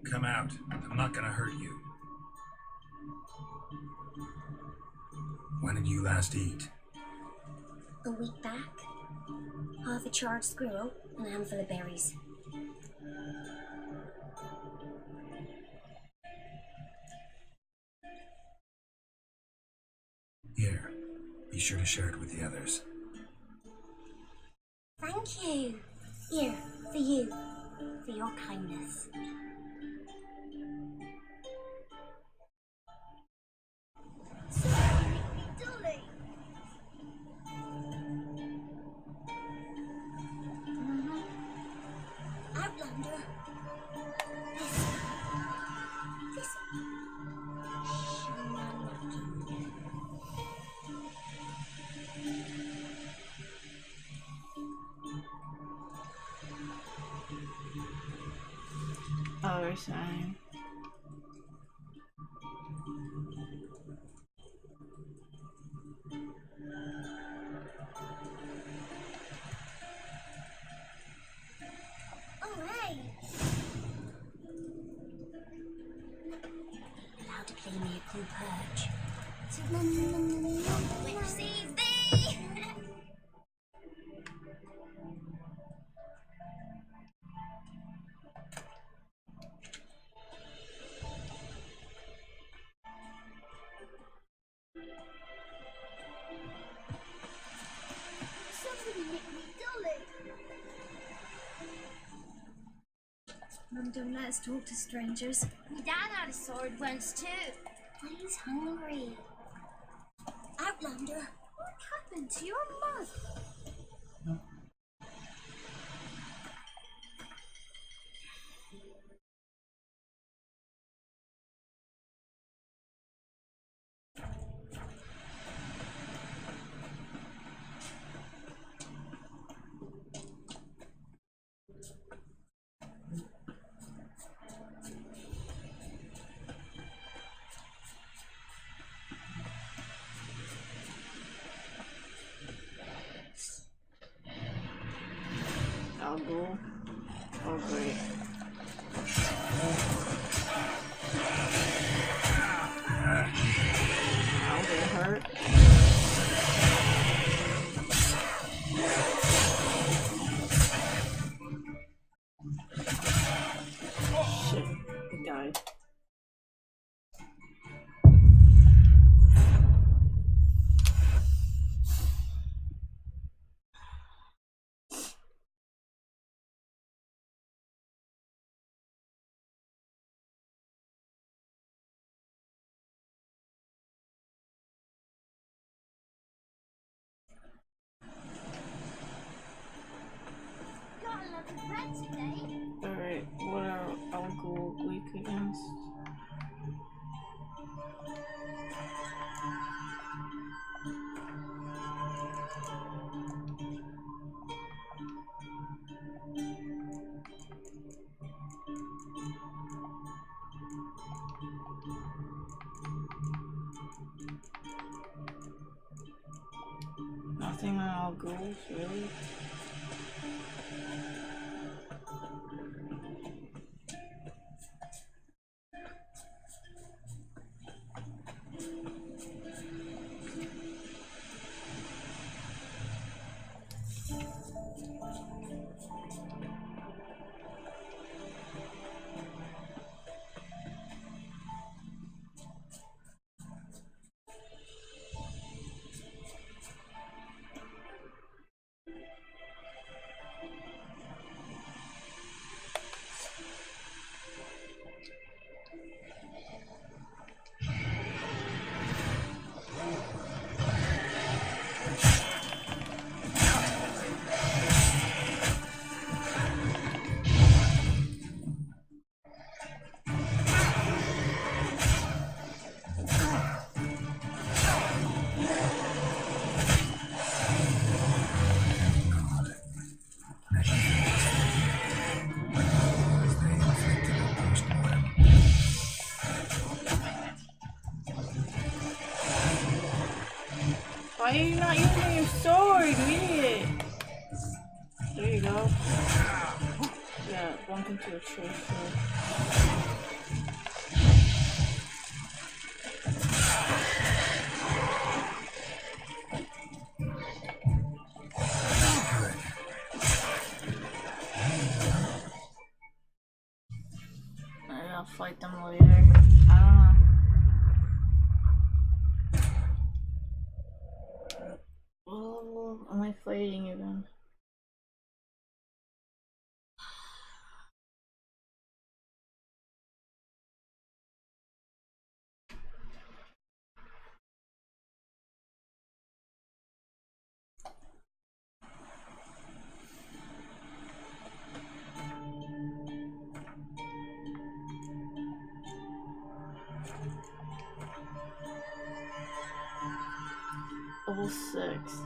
Come out. I'm not gonna hurt you. When did you last eat? A week back. Half a charred squirrel and a handful of berries. Here. Be sure to share it with the others. Thank you. Here, for you. For your kindness. Outlander. Oh, they're saying. Oh, hey! Allow to play me a cool perch. Which sees thee! Somebody nicked me dolly! Mum, don't let us talk to strangers. My dad had a sword once too. But he's hungry. Outlander, what happened to your mother? Alright, what are Al Ghul weak against? Nothing on Al Ghul, really? Why are you not using your sword, you idiot? There you go. Yeah, bump into a tree. Maybe I'll fight them later. I don't know. Oh, am I fighting even? Level 6.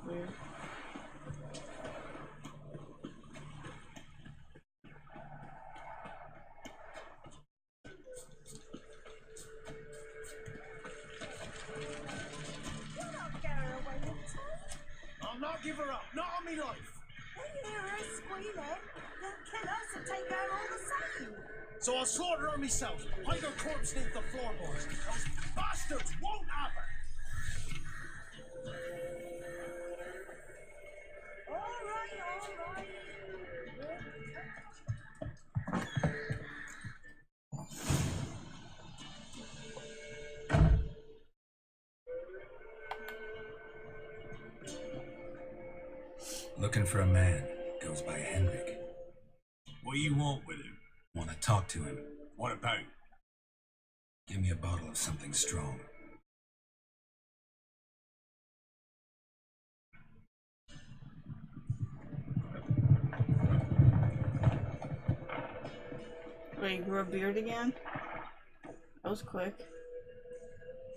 Weird. I'll not give her up, not on me life. When you hear her squealing, they'll kill us and take her all the same. So I'll slaughter her myself, hide her corpse beneath the floorboards. Those bastards won't have her. All right, all right. Looking for a man. Goes by Henrik. What do you want with him? Want to talk to him. What about? Give me a bottle of something strong. Wait, you grew a beard again? That was quick.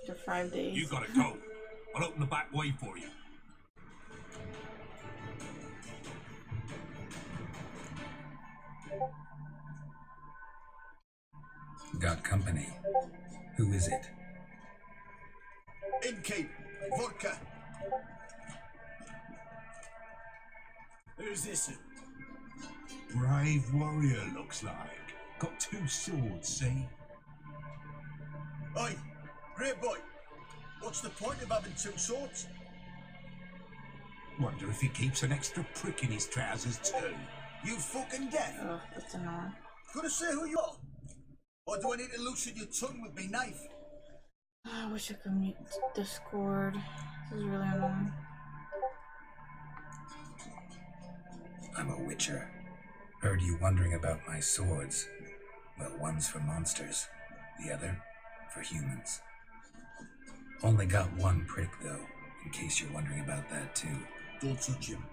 After 5 days. You gotta go. I'll open the back way for you. Got company. Who is it? Innkeep, vodka. Who's this? Brave warrior, looks like. Got 2 swords, see? Oi, great boy. What's the point of having 2 swords? Wonder if he keeps an extra prick in his trousers too. You fucking deaf. Oh, that's annoying. Could I say who you are? Or do I need to loosen your tongue with me knife? I wish I could mute Discord. This is really annoying. I'm a witcher. Heard you wondering about my swords. Well, one's for monsters, the other for humans. Only got 1 prick, though, in case you're wondering about that, too. Don't touch him.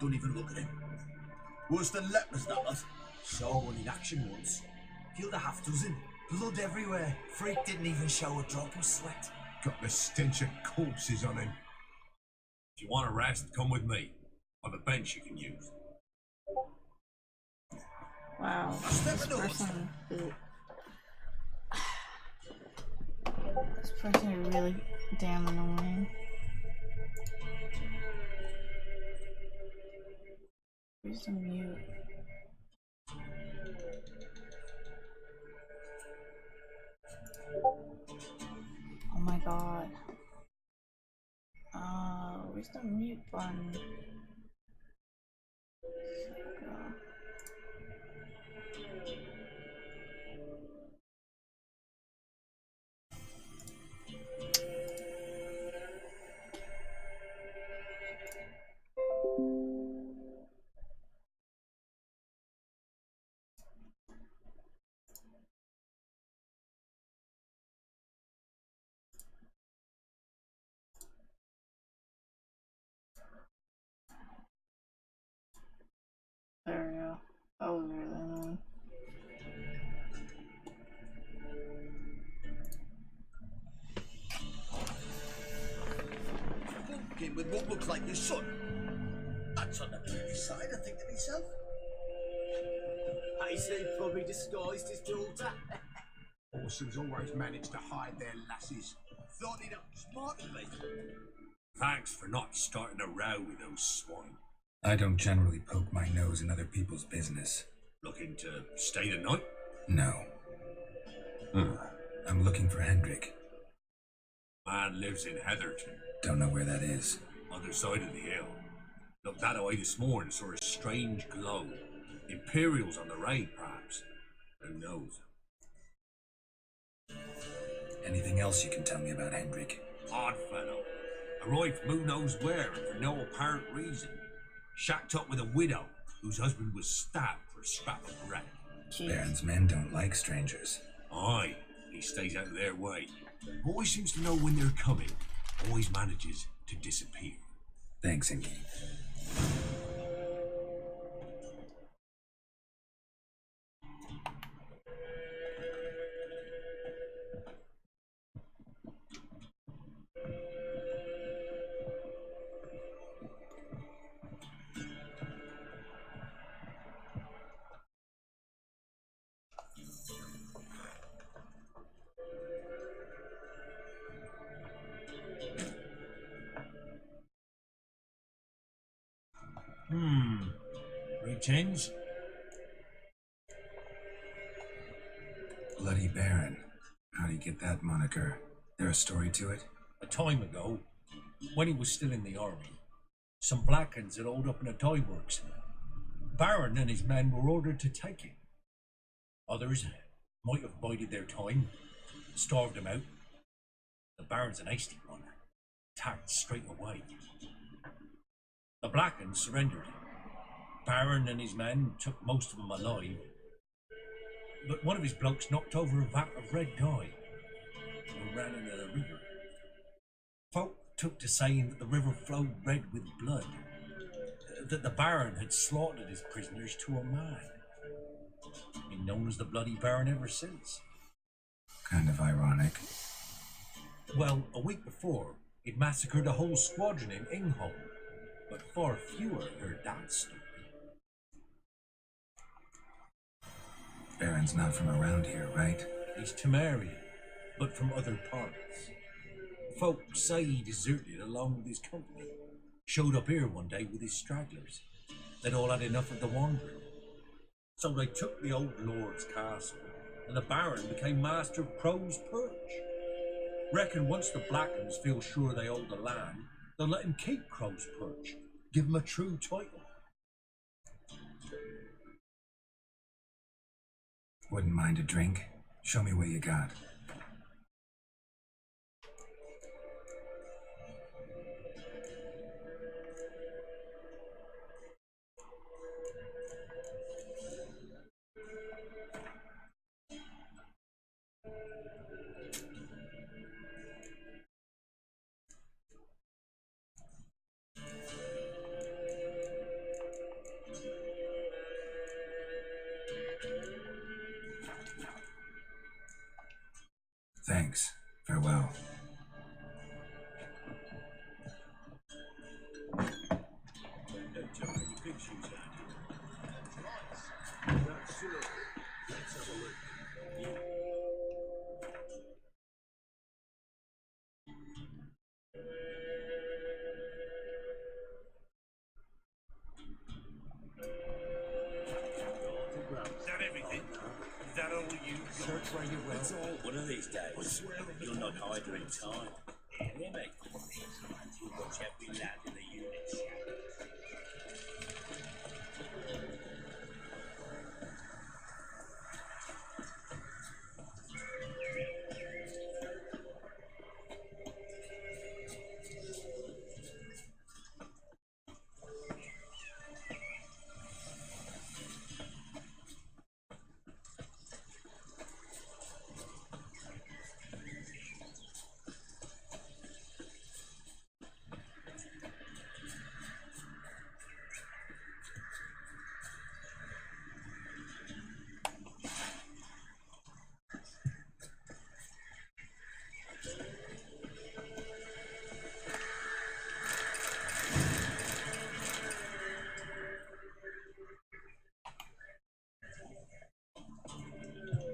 Don't even look at him. Worse than lepers, that lot. Saw one in action once. Killed a half dozen. Blood everywhere. Freak didn't even show a drop of sweat. Got the stench of corpses on him. If you want a rest, come with me. I've a bench you can use. Wow, this person is... This person is really damn annoying. Where's the mute? Oh my god. Where's the mute button? There we go. That was really annoying. Walking with what looks like your son. That's on the pretty side, I think, to myself. I say probably disguised his daughter. Orsons always manage to hide their lasses. Thought he'd outsmarted me. Thanks for not starting a row with those swine. I don't generally poke my nose in other people's business. Looking to stay the night? No. I'm looking for Hendrik. Man lives in Heatherton. Don't know where that is. Other side of the hill. Looked that away this morning, saw a strange glow. Imperials on the raid, perhaps. Who knows? Anything else you can tell me about Hendrik? Odd fellow. Arrived from who knows where and for no apparent reason. Shacked up with a widow whose husband was stabbed for a scrap of bread. Baron's men don't like strangers. Aye, he stays out of their way. Always seems to know when they're coming. Always manages to disappear. Thanks, Inky. Greetings. Bloody Baron. How do you get that moniker? There a story to it? A time ago, when he was still in the army, some Blackens had hauled up in a dye works. Baron and his men were ordered to take it. Others might have bided their time, starved him out. The Baron's an hasty one, attacked straight away. The Blackens surrendered. Baron and his men took most of them alive, but one of his blokes knocked over a vat of red dye and ran into the river. Folk took to saying that the river flowed red with blood, that the Baron had slaughtered his prisoners to a man. Been known as the Bloody Baron ever since. Kind of ironic. Well, a week before, he'd massacred a whole squadron in Ingholm, but far fewer heard that story. Baron's not from around here, right? He's Temerian, but from other parts. Folk say he deserted along with his company. Showed up here one day with his stragglers. They'd all had enough of the wandering. So they took the old lord's castle, and the Baron became master of Crow's Perch. Reckon once the Blackens feel sure they hold the land, they'll let him keep Crow's Perch, give him a true title. Wouldn't mind a drink. Show me what you got. Thanks. Farewell. Is that everything? Is that all you got? Search where you will. It's all one of these days. You'll not hide her in time. Hear me? You watch every lad in the units.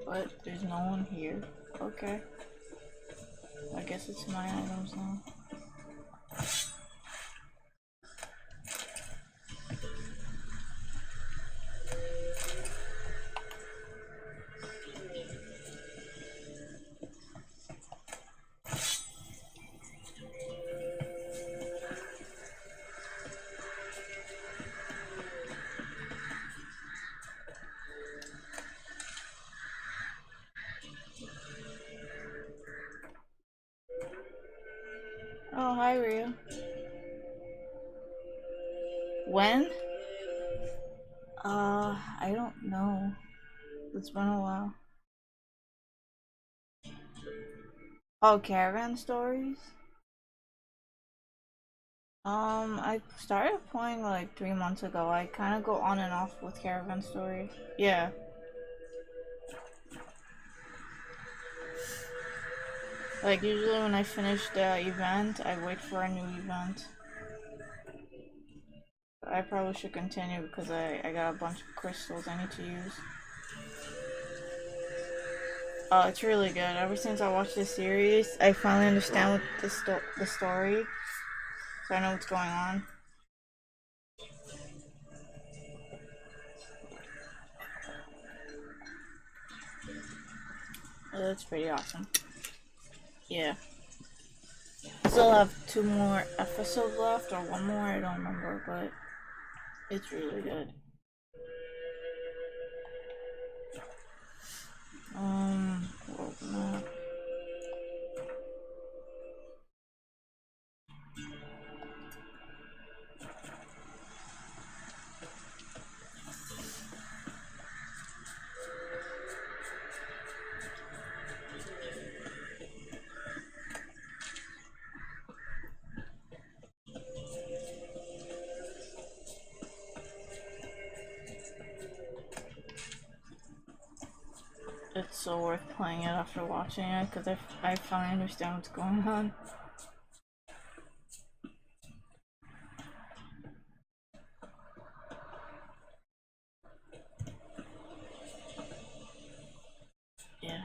But there's no one here. Okay. I guess it's my items now. Oh, hi, Rio. When? I don't know. It's been a while. Oh, Caravan Stories? I started playing like 3 months ago. I kind of go on and off with Caravan Stories. Yeah. Like, usually when I finish the event, I wait for a new event. I probably should continue because I got a bunch of crystals I need to use. Oh, it's really good. Ever since I watched this series, I finally understand what the story. So I know what's going on. Oh, that's pretty awesome. Yeah. Still have 2 more episodes left, or 1 more, I don't remember, but it's really good. World map. it's so worth playing it after watching it, because I finally understand what's going on. Yeah.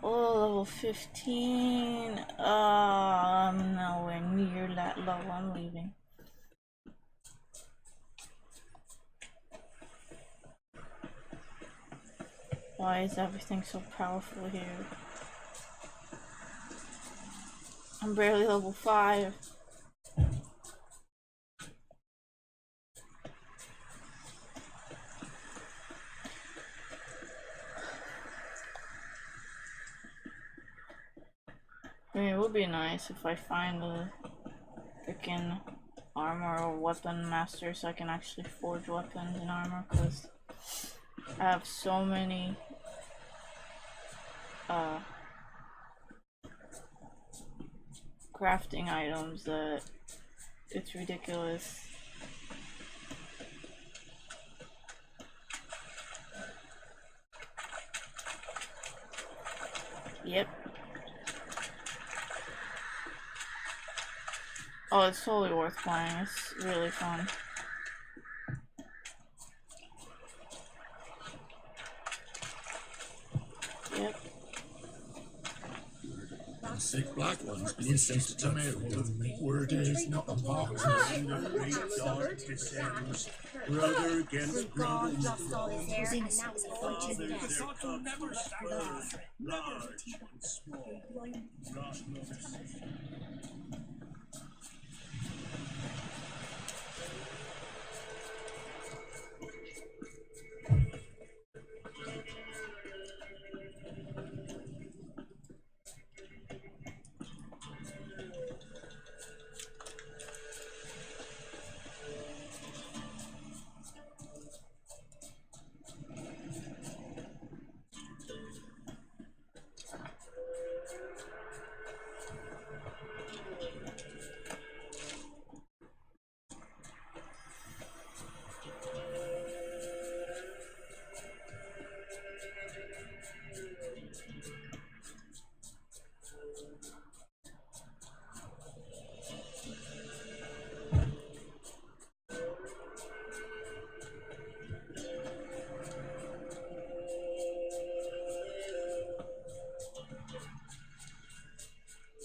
Oh, level 15. I'm nowhere near that low. I'm leaving. Why is everything so powerful here? I'm barely level 5. I mean, it would be nice if I find a freaking armor or weapon master so I can actually forge weapons and armor, because I have so many crafting items that it's ridiculous. Yep. Oh, it's totally worth playing. It's really fun. Yep. The 6 black ones being sent to me. Word is not a box. Dark descends. Brother against brother. Never Large and small.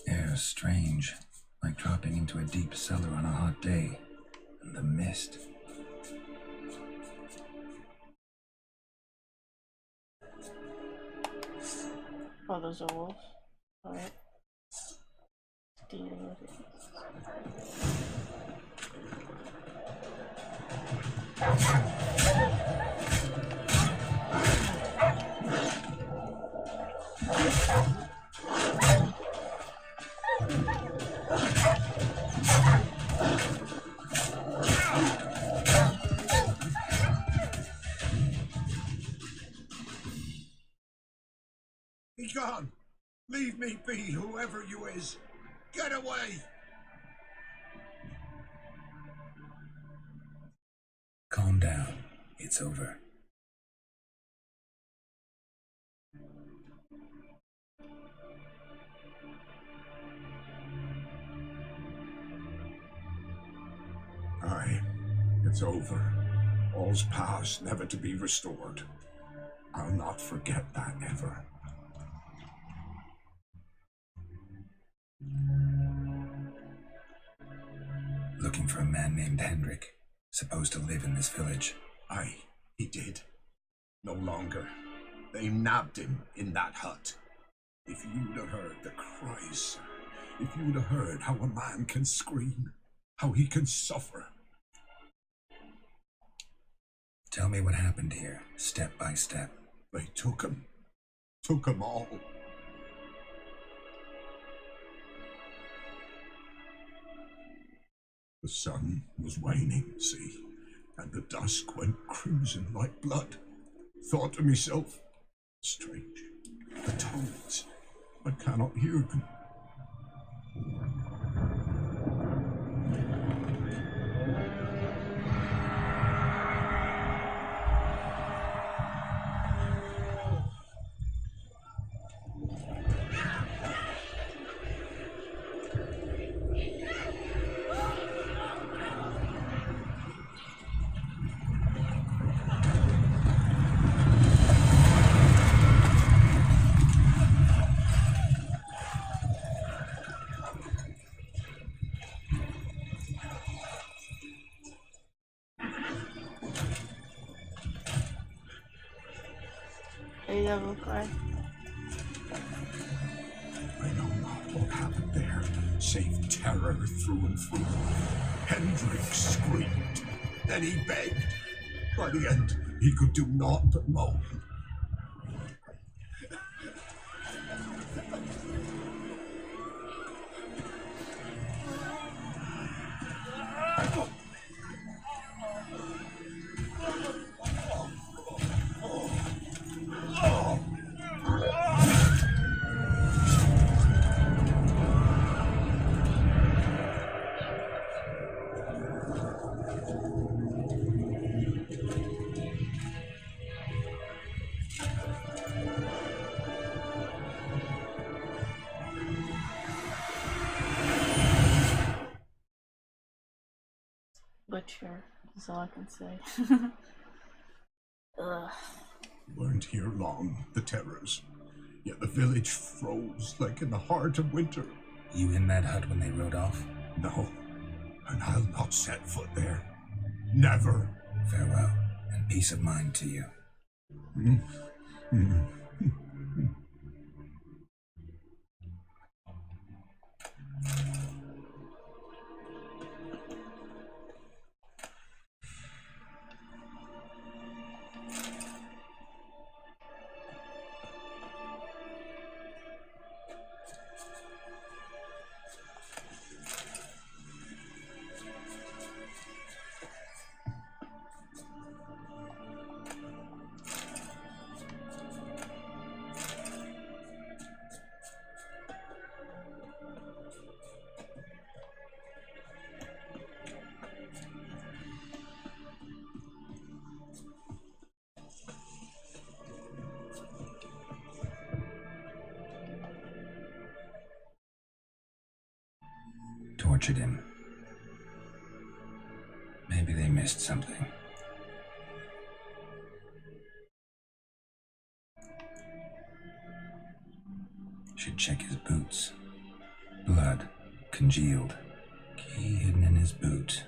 Air's strange, like dropping into a deep cellar on a hot day. And the mist. Oh, those are wolves. Alright. Deal with it. Be gone! Leave me be, whoever you is! Get away! Calm down. It's over. Aye, it's over. All's past, never to be restored. I'll not forget that ever. Looking for a man named Hendrik, supposed to live in this village. Aye, he did. No longer. They nabbed him in that hut. If you'd have heard the cries, sir. If you'd have heard how a man can scream, how he can suffer. Tell me what happened here, step by step. They took him all. The sun was waning, see, and the dusk went crimson like blood. Thought to myself, strange, the tones, I cannot hear them. Hey, Devil Cry. I know not what happened there, save terror through and through. Hendrik screamed, then he begged. By the end, he could do naught but moan. Butcher, that's all I can say. Ugh. Weren't here long, the terrors. Yet the village froze like in the heart of winter. You in that hut when they rode off? No, and I'll not set foot there. Never. Farewell, and peace of mind to you. Tortured him. Maybe they missed something. Should check his boots. Blood, congealed. Key hidden in his boot.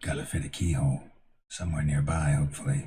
Gotta fit a keyhole. Somewhere nearby, hopefully.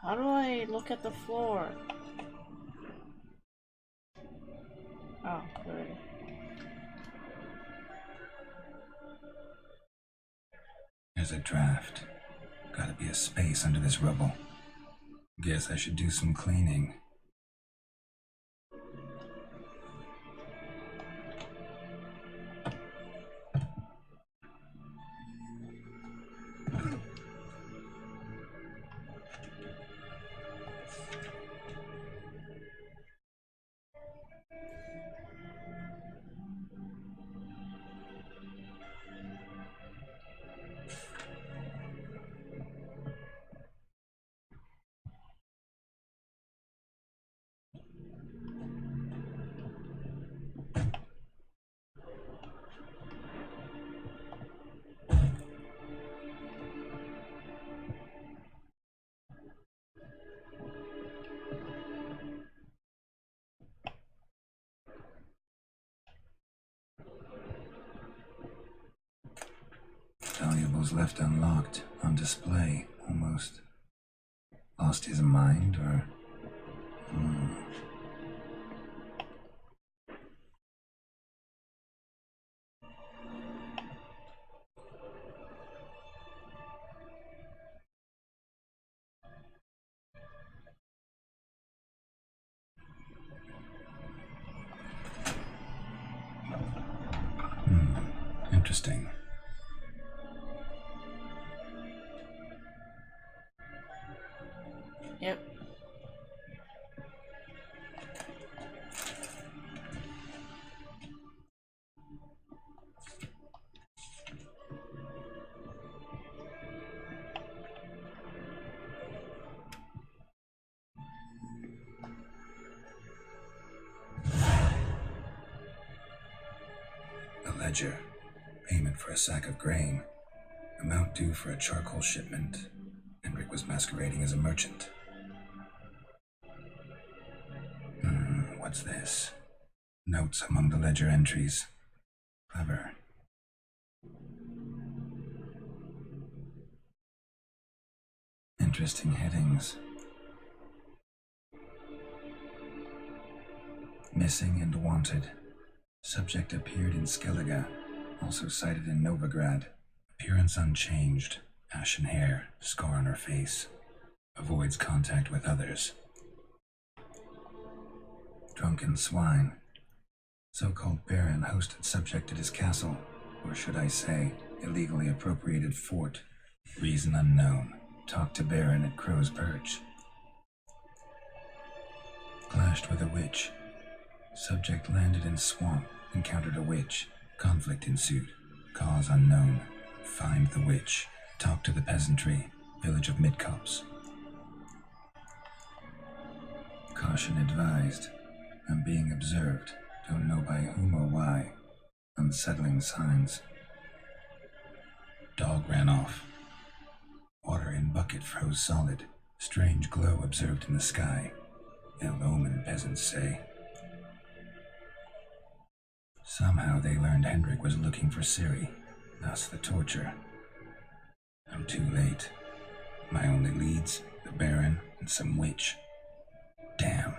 How do I look at the floor? Oh, good. There's a draft. Gotta be a space under this rubble. Guess I should do some cleaning. Valuables left unlocked, on display, almost. Lost his mind, or... Interesting. Yep. A ledger. Payment for a sack of grain. Amount due for a charcoal shipment. Hendrik was masquerading as a merchant. What's this? Notes among the ledger entries. Clever. Interesting headings. Missing and wanted. Subject appeared in Skellige, also sighted in Novigrad. Appearance unchanged. Ashen hair, scar on her face. Avoids contact with others. Drunken swine. So-called baron hosted subject at his castle, or should I say, illegally appropriated fort. Reason unknown. Talked to baron at Crow's Perch. Clashed with a witch. Subject landed in swamp, encountered a witch. Conflict ensued. Cause unknown. Find the witch. Talk to the peasantry. Village of Midcopse. Caution advised. I'm being observed. Don't know by whom or why. Unsettling signs. Dog ran off. Water in bucket froze solid. Strange glow observed in the sky. Ill omen, peasants say. Somehow they learned Hendrik was looking for Ciri, thus the torture. I'm too late. My only leads, the Baron and some witch. Damn.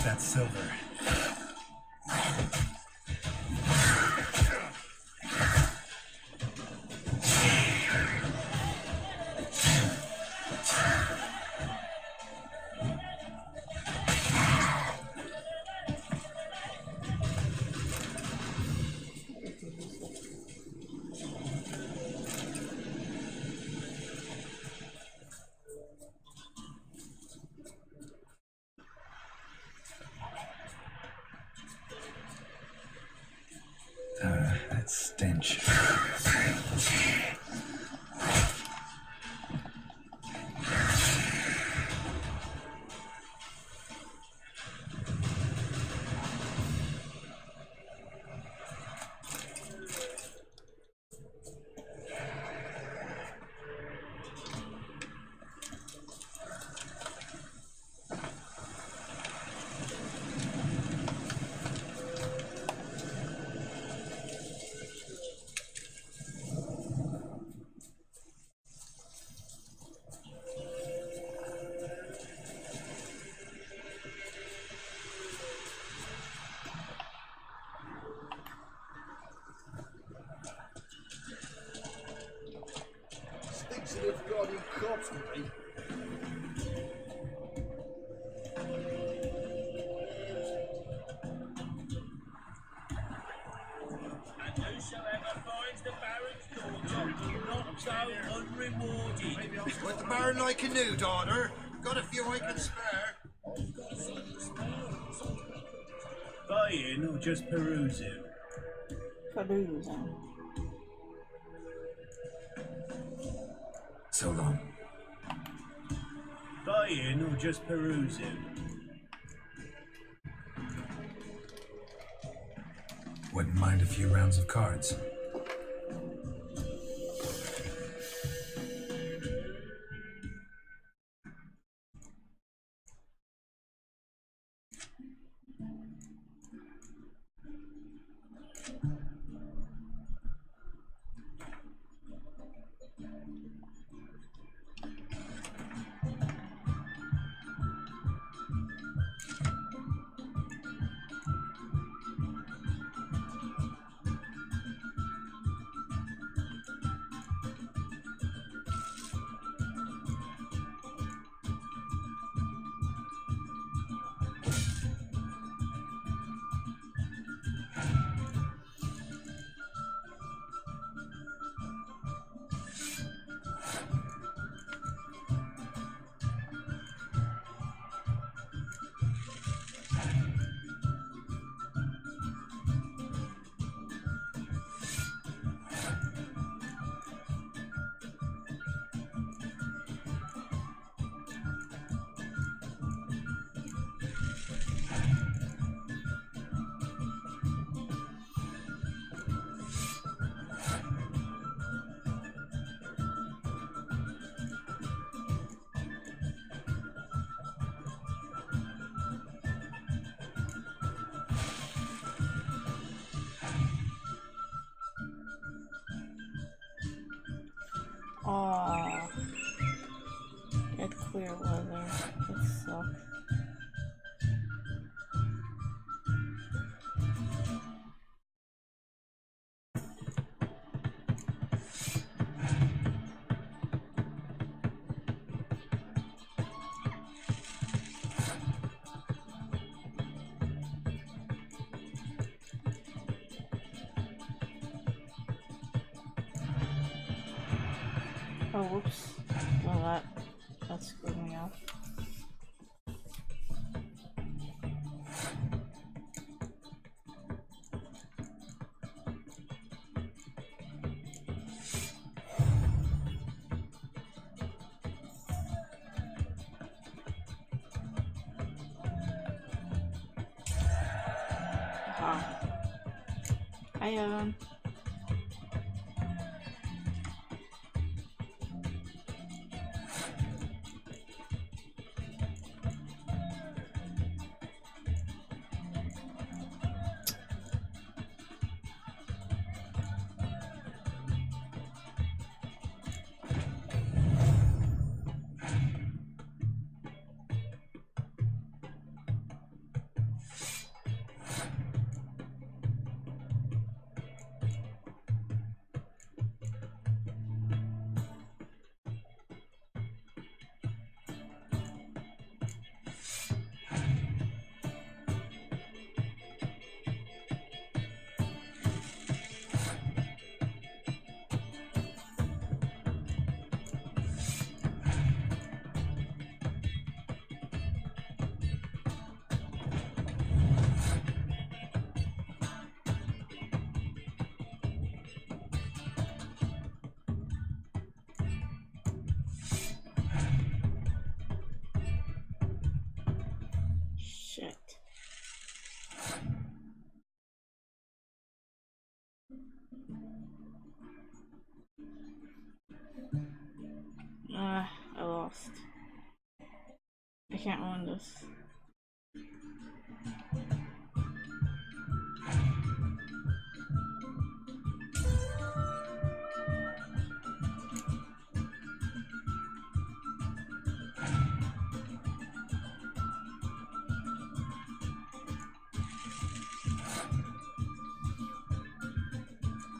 That silver. That stench. With the Baron like a new daughter, got a few I can spare. Buying or just perusing? Perusing. So long. buying or just perusing? Wouldn't mind a few rounds of cards. Aww. It's clear weather. It sucks. Oh, whoops. Well, that screwed me up. Aha. Hi, Evan. Shit. I lost. I can't win this.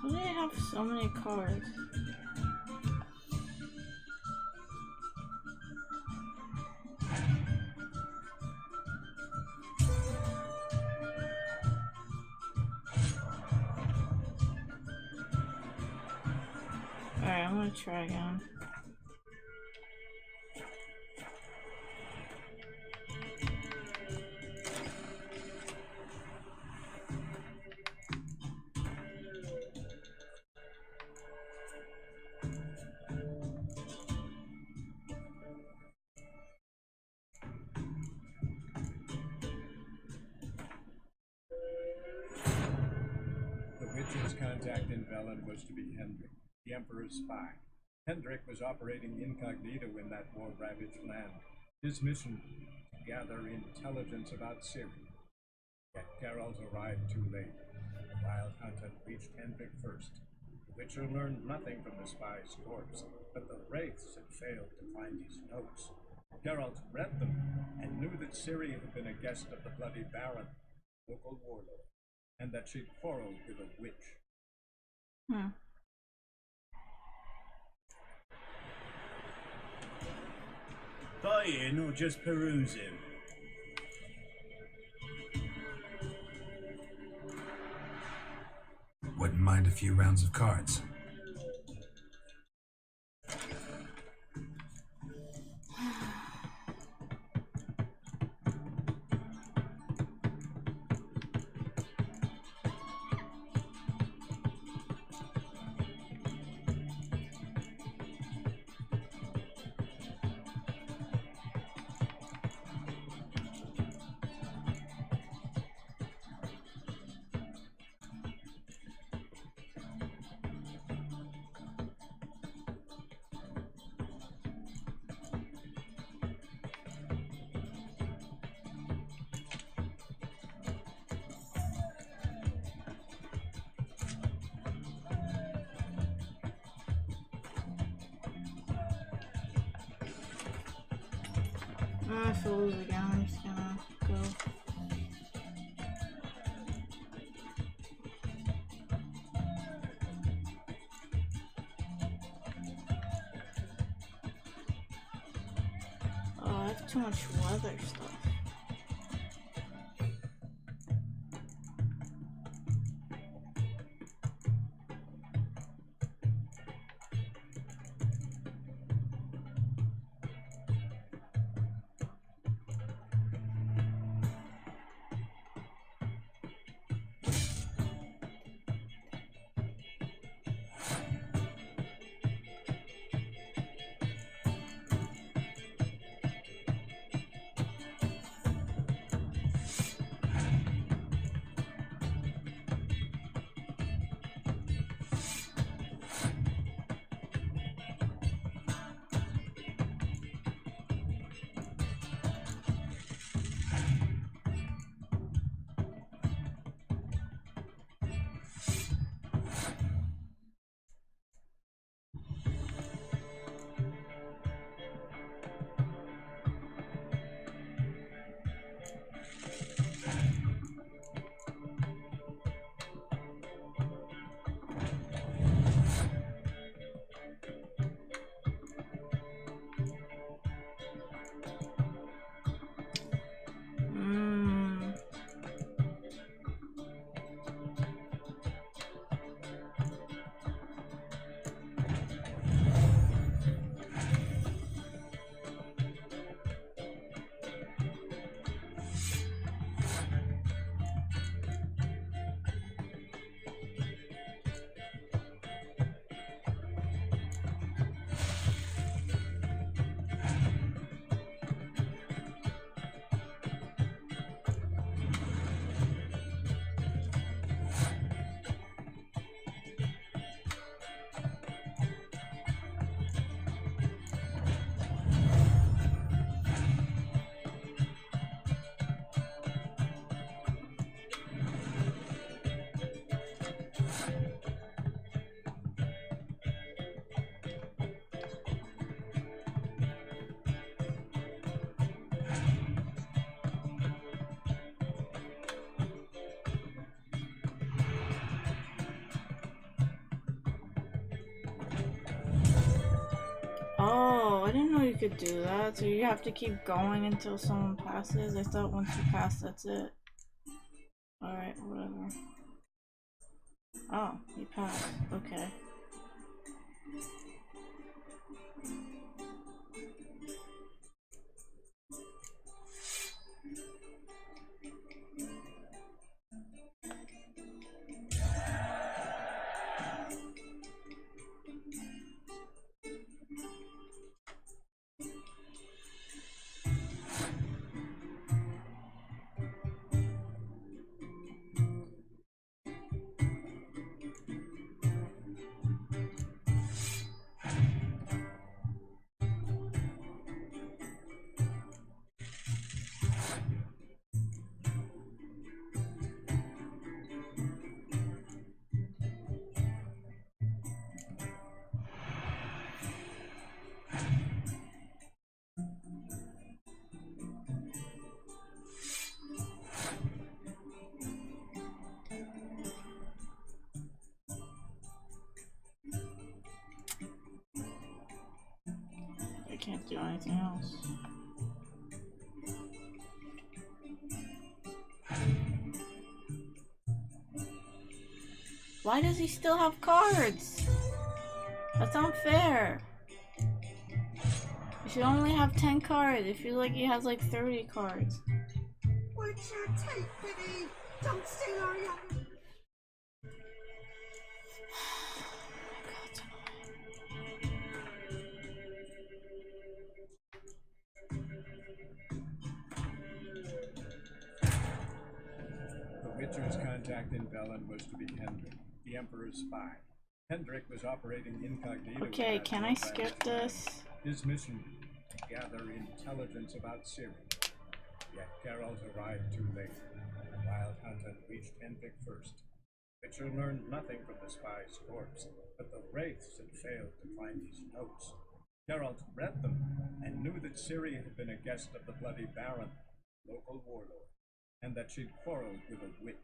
How do I have so many cards? Alright, I'm gonna try again. contact in Velen was to be Hendrik, the Emperor's spy. Hendrik was operating incognito in that war-ravaged land. His mission, to gather intelligence about Ciri. Yet Geralt arrived too late. The Wild Hunter reached Hendrik first. The Witcher learned nothing from the spy's corpse, but the Wraiths had failed to find his notes. Geralt read them and knew that Ciri had been a guest of the Bloody Baron, local warlord, and that she'd quarreled with a witch. Buy-in or just perusing? Wouldn't mind a few rounds of cards. If I lose again, I'm just gonna go. Oh, I have too much weather stuff. Oh, I didn't know you could do that. So you have to keep going until someone passes. I thought once you pass, that's it. Alright, whatever. Oh, you passed. Okay. can't do anything else. Why does he still have cards? That's unfair. You should only have 10 cards. I feel like he has like 30 cards. What'd you take, Biddy? Don't steal our young. The Witcher's contact in Velen was to be Hendrik, the Emperor's spy. Hendrik was operating incognito. Okay, can I skip this? His mission, to gather intelligence about Ciri. Yet Geralt arrived too late. The Wild Hunter reached Hendrik first. Witcher learned nothing from the spy's corpse, but the wraiths had failed to find his notes. Geralt read them and knew that Ciri had been a guest of the Bloody Baron, local warlord, and that she'd quarreled with a witch.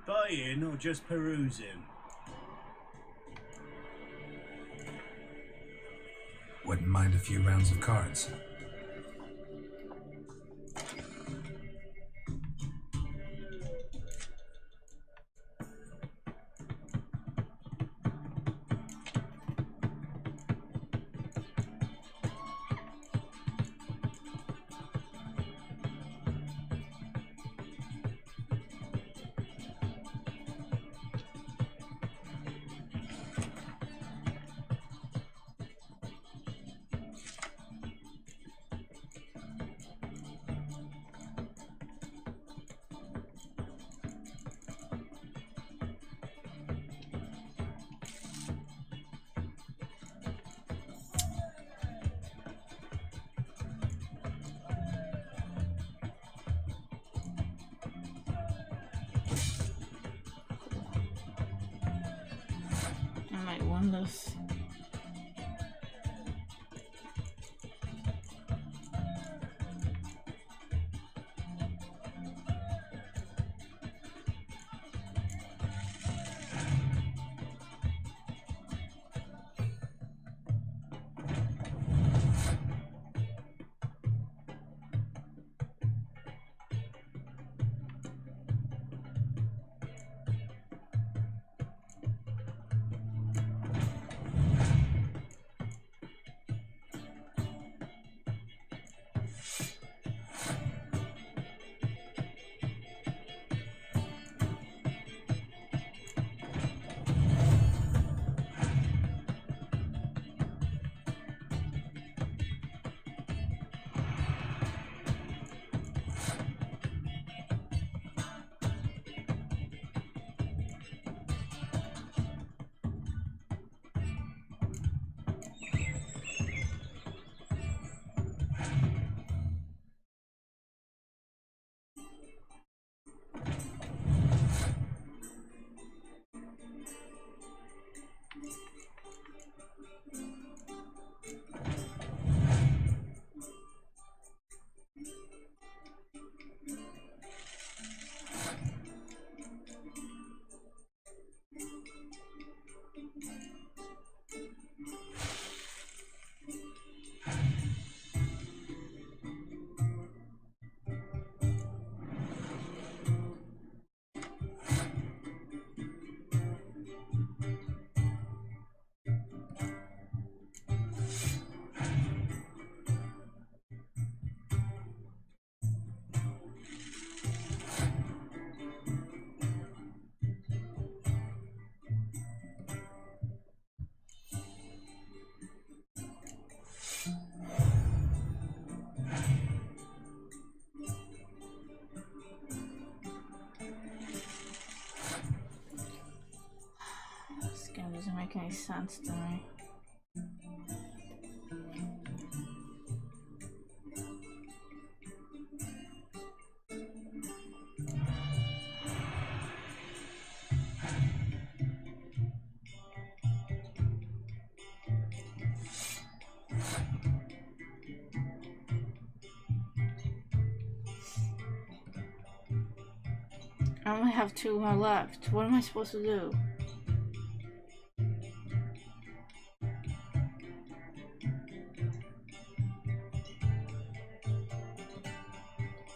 Buying or just perusing? Wouldn't mind a few rounds of cards. I might win this. Doesn't make any sense to me. I only have 2 more left. What am I supposed to do?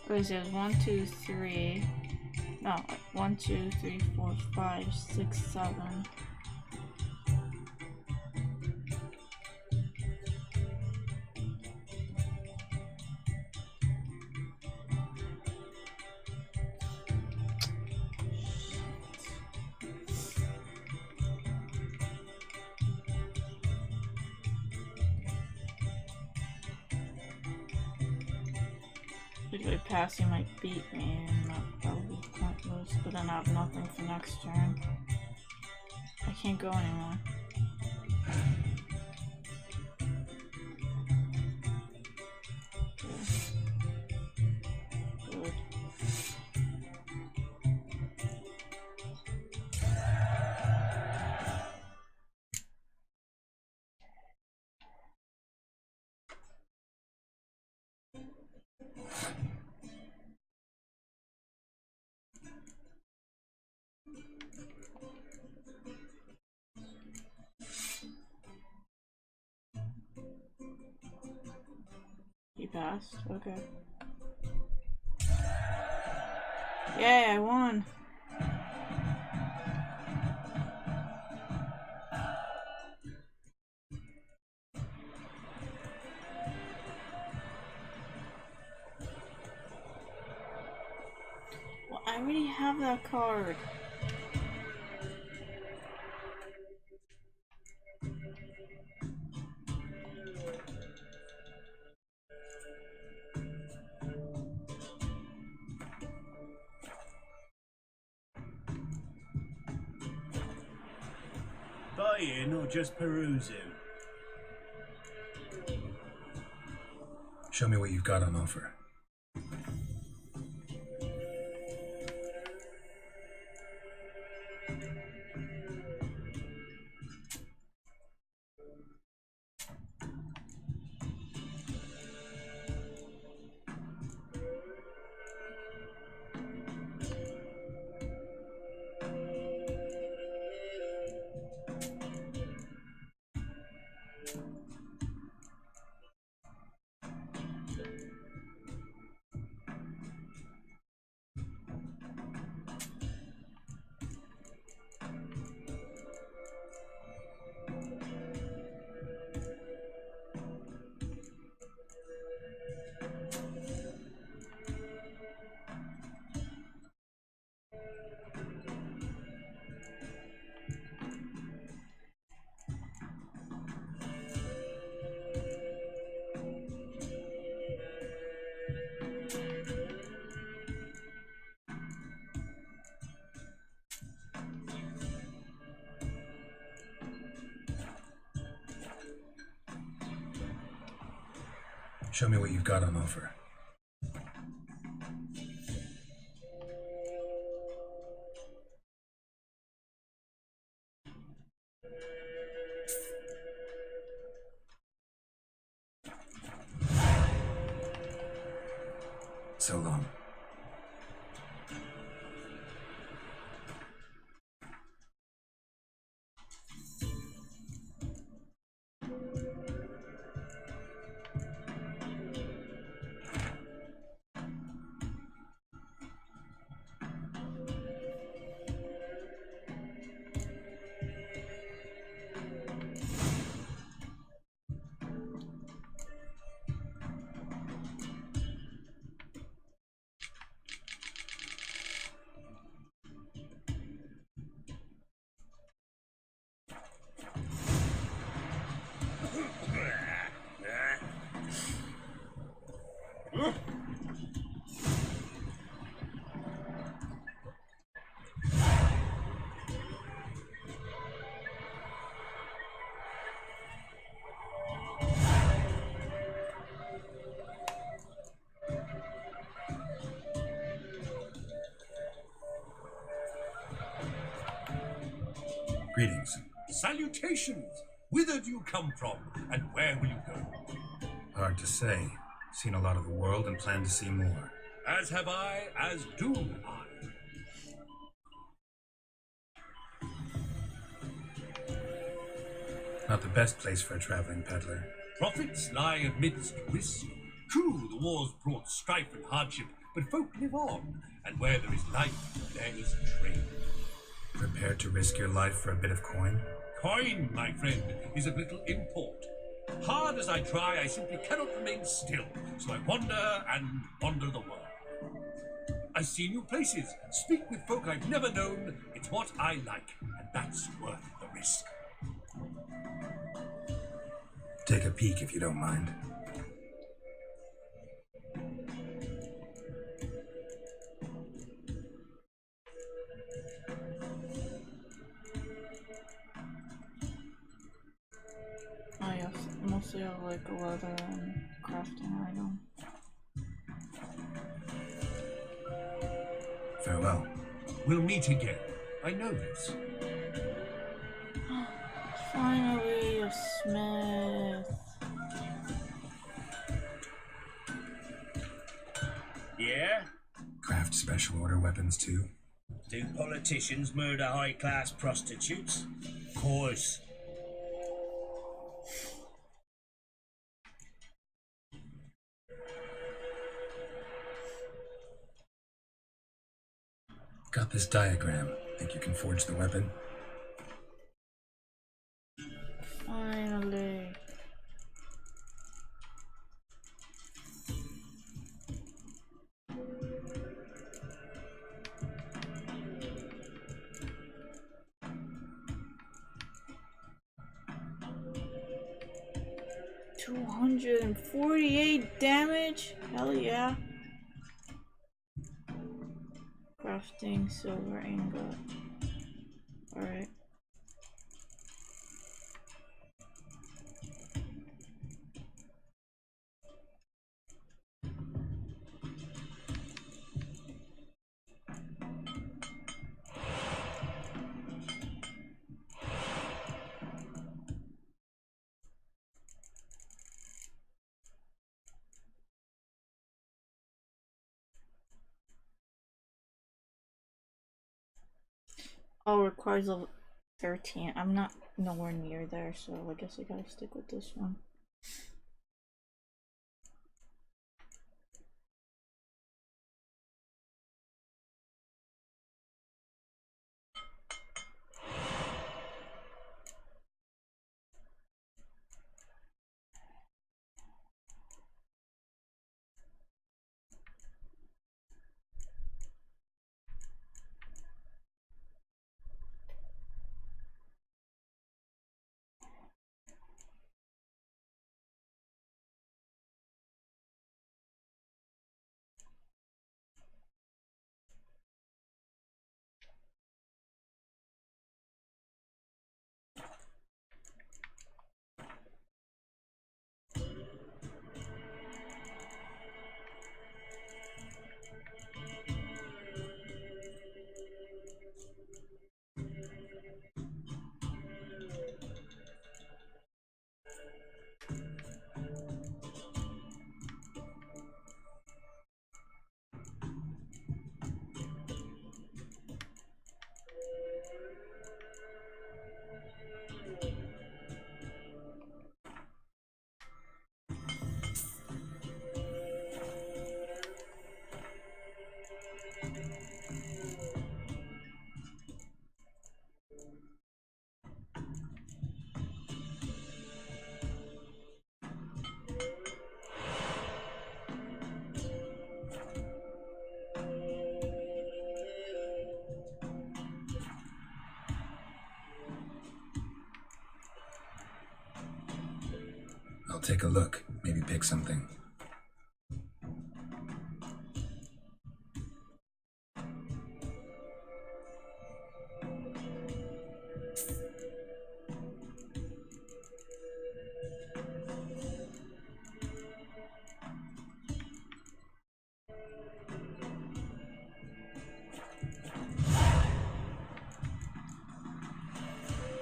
What is it? 1, 2, 3. No, 1, 2, 3, 4, 5, 6, 7. Midway past, you might beat me, and that would be pointless, but then I have nothing for next turn. I can't go anymore. Good. You passed? Okay. Yay, I won! Well, I already have that card. Buying or just perusing? Show me what you've got on offer. Show me what you've got on offer. So long. Greetings. Salutations! Whither do you come from, and where will you go? Hard to say. Seen a lot of the world and plan to see more. As have I, as do I. Not the best place for a traveling peddler. Profits lie amidst risk. True, the wars brought strife and hardship, But folk live on, and where there is life, there is trade. Prepared to risk your life for a bit of coin? Coin, my friend, is of little import. Hard as I try, I simply cannot remain still, so I wander and wander the world. I see new places, speak with folk I've never known. It's what I like, and that's worth the risk. Take a peek if you don't mind. Oh yes, mostly I like leather and crafting item. Farewell. We'll meet again. I know this. Finally, a smith. Yeah? Craft special order weapons too? Do politicians murder high-class prostitutes? Of course. Got this diagram. Think you can forge the weapon? Finally. $248 damage? Hell yeah. Crafting silver ingot. Alright. Oh, requires level 13. I'm not nowhere near there, so I guess I gotta stick with this one. I'll take a look, maybe pick something.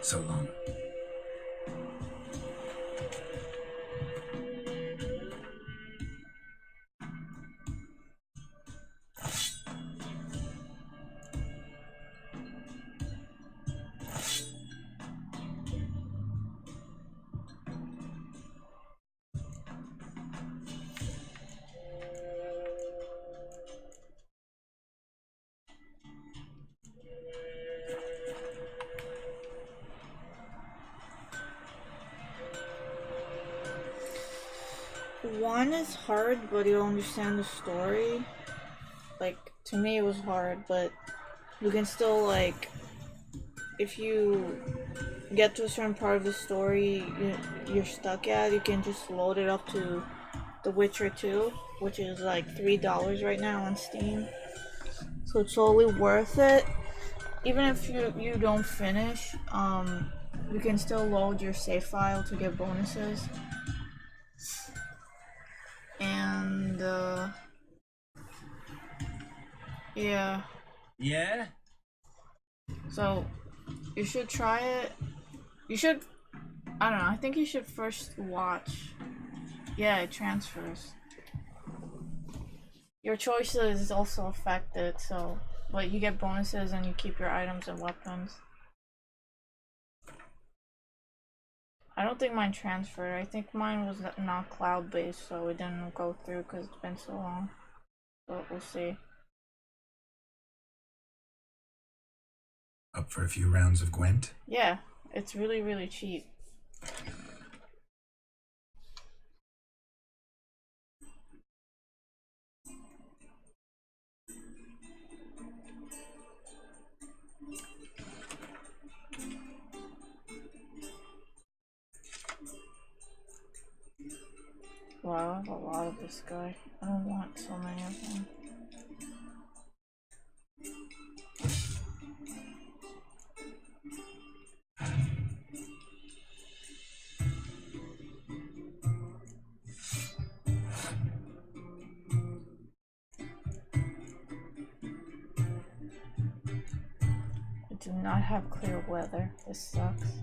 So long. 1 is hard, but you'll understand the story. Like, to me it was hard, but you can still, like, if you get to a certain part of the story you're stuck at, you can just load it up to The Witcher 2, which is like $3 right now on Steam. So it's totally worth it. Even if you don't finish, you can still load your save file to get bonuses. And yeah. Yeah? So you should try it. You should, I don't know, I think you should first watch. Yeah, it transfers. Your choices also affect it, so, but you get bonuses and you keep your items and weapons. I don't think mine transferred. I think mine was not cloud-based, so it didn't go through because it's been so long. But we'll see. Up for a few rounds of Gwent? Yeah, it's really, really cheap. Wow, I have a lot of this guy. I don't want so many of them. I do not have clear weather. This sucks.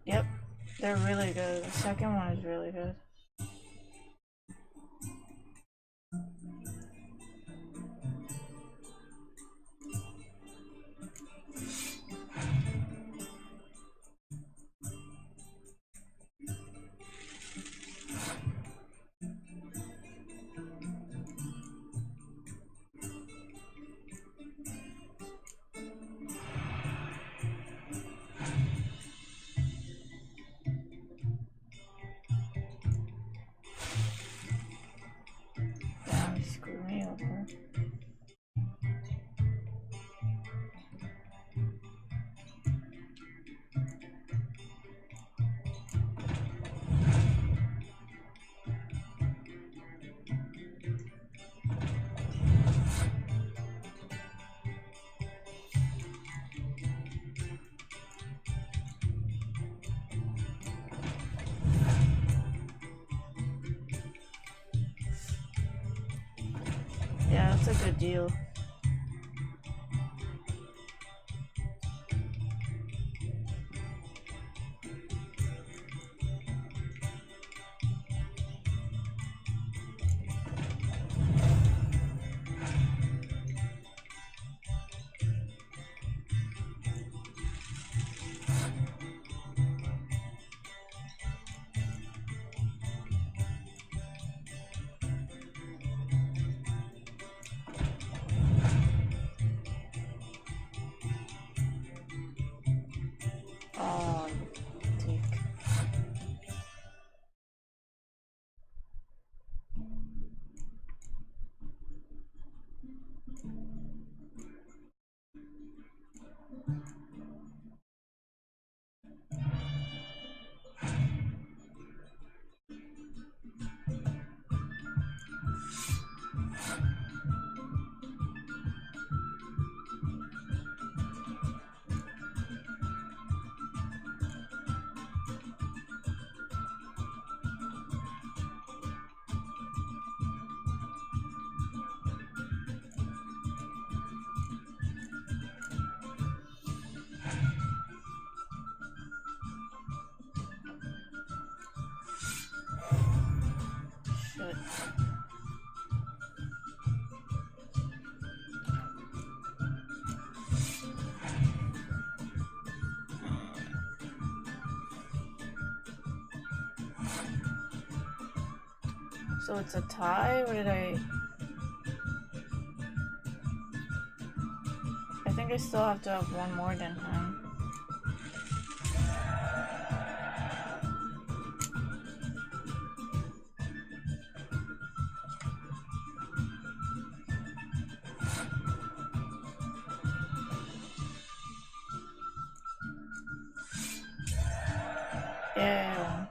Yep, they're really good. The second one is really good. Damn, he screwed me over. Yeah, that's a good deal. Oh, dick. Shit. So it's a tie, or did I I still have to have one more than him. Yeah.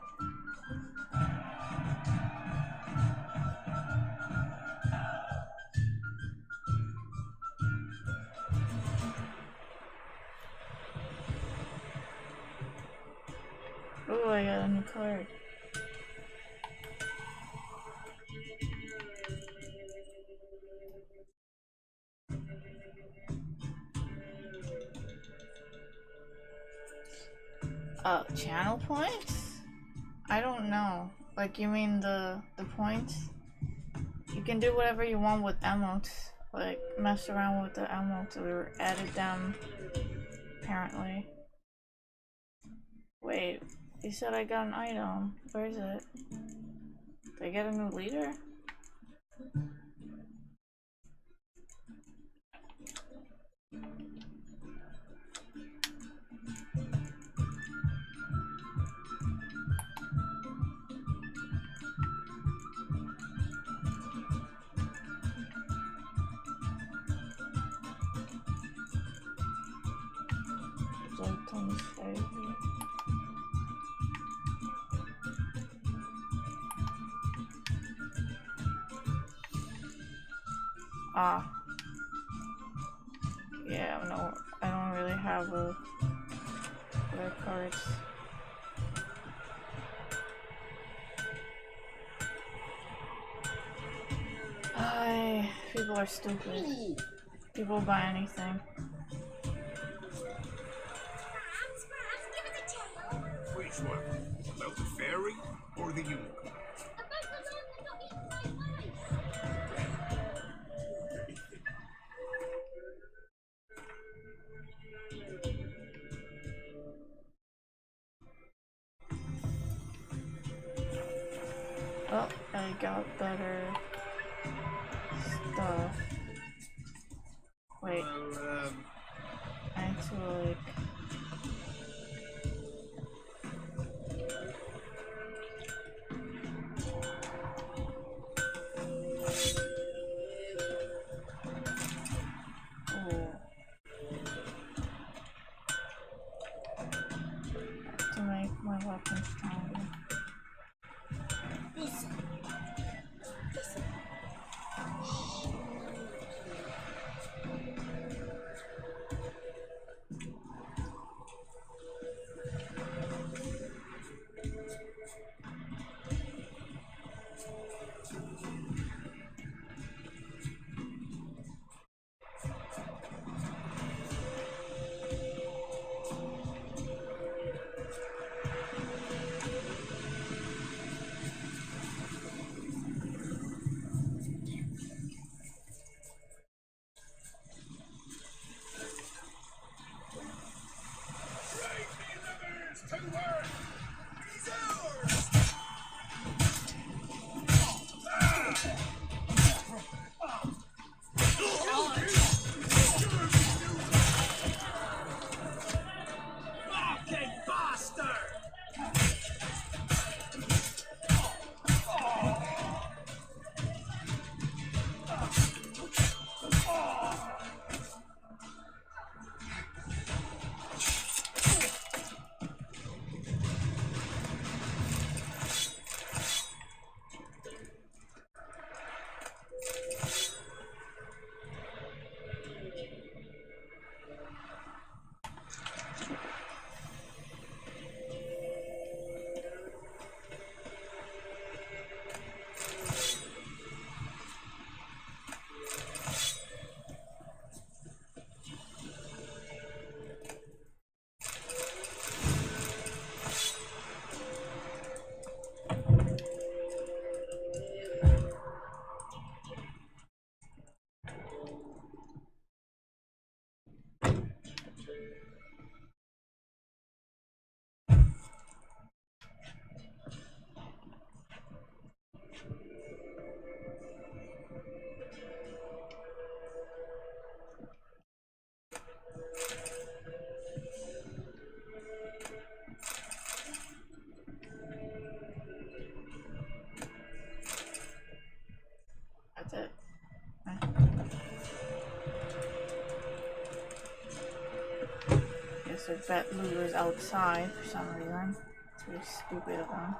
Oh, I got a new card. Channel points? I don't know. Like, you mean the points? You can do whatever you want with emotes. Like, mess around with the emotes or edit them, apparently. Wait, you said I got an item. Where is it? Did I get a new leader? Ah. Yeah, no, I don't really have other cards. People are stupid. People buy anything. Which one? About the fairy or the unicorn? Oh, I got better stuff. Wait. Well, I need to like... to make my weapon stronger. bastard bet Lou was outside for some reason. It's really stupid of him.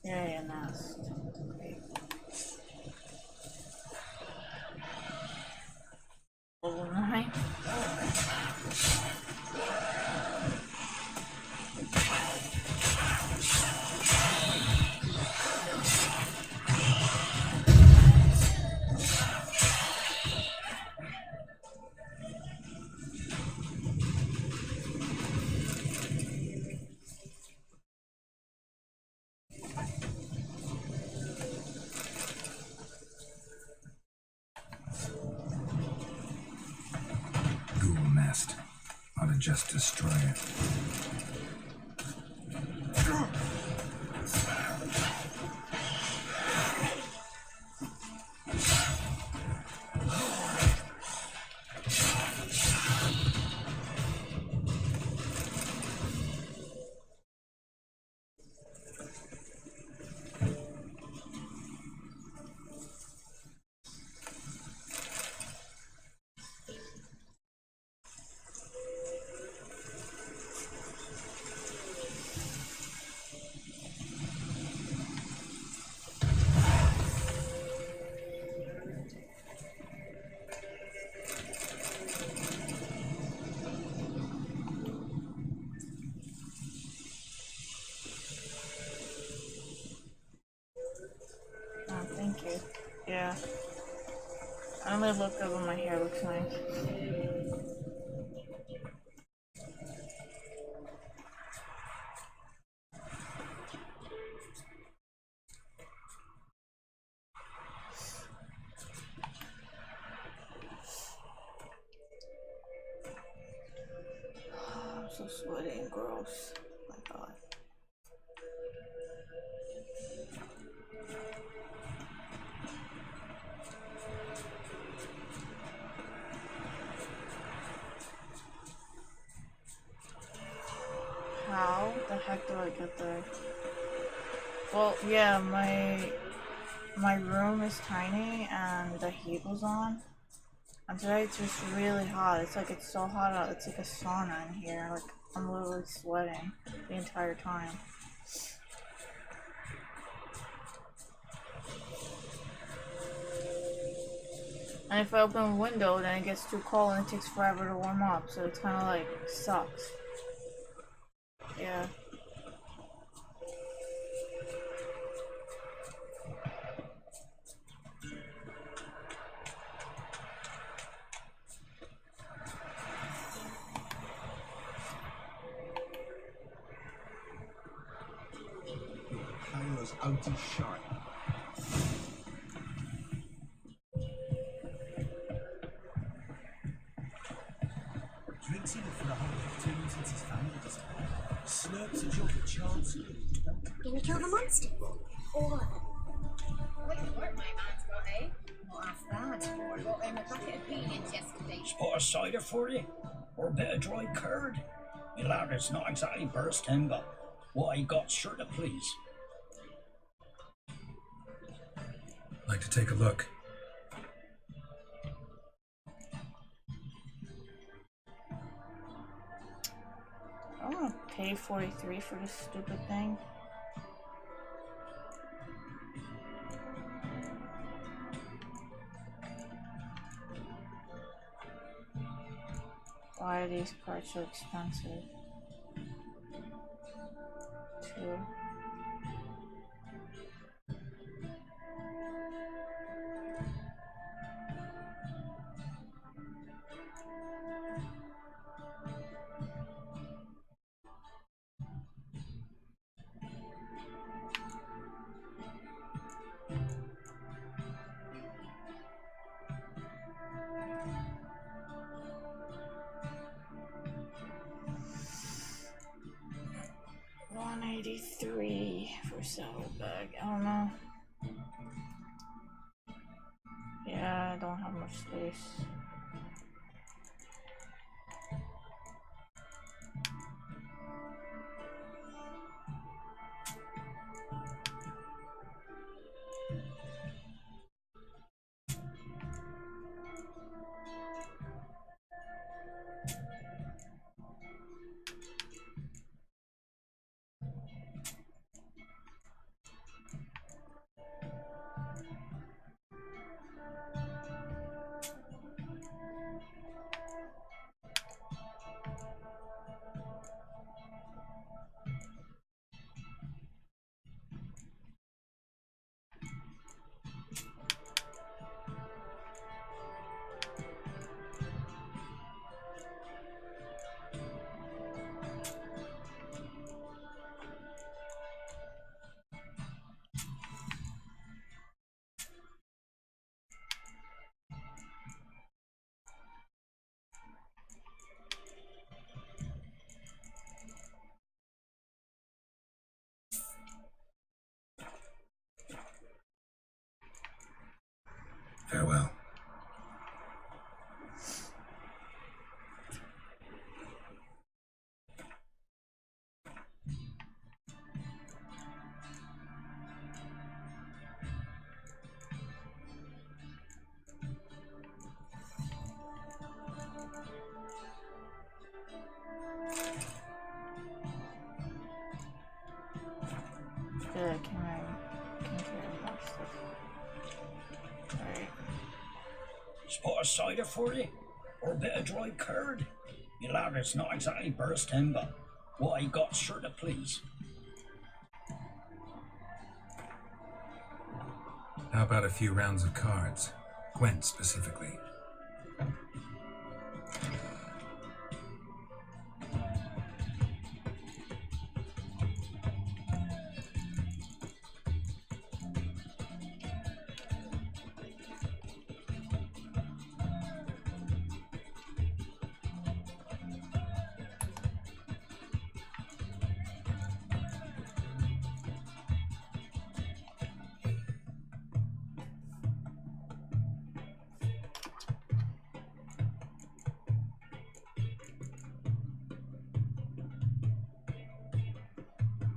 Yeah, nest. Okay. Level 9. Ghoul nest. Ought to just destroy it. Oh, thank you. Yeah. I only look good when my hair looks nice. I'm so sweaty and gross. Oh my god. How the heck do I get there? Well, yeah, my room is tiny and the heat was on. And today it's just really hot. It's like it's so hot out. It's like a sauna in here. Like I'm literally sweating the entire time. And if I open a window, then it gets too cold and it takes forever to warm up. So it's kind of like sucks. Yeah. Kylo's out of shot. Drinks enough for a whole platoon since his family was slurps a jug at chance. Can you kill the monster? All of them. Quick work my man's got, eh? Not half bad. I got him a bucket of beans yesterday. Spot a cider for you? Or a bit of dry curd? Me lad, it's not exactly burst him, but what I got sure to please. Like to take a look. I don't want to pay 43 for this stupid thing. Why are these parts so expensive? 2. $183 for saddlebag. I don't know. Yeah, I don't have much space. Farewell. Yeah, can carry more stuff. Alright. Spot a cider for you? Or a bit of dry curd? Me lad, it's not exactly burst timber. What I got sure to please. How about a few rounds of cards? Gwent specifically.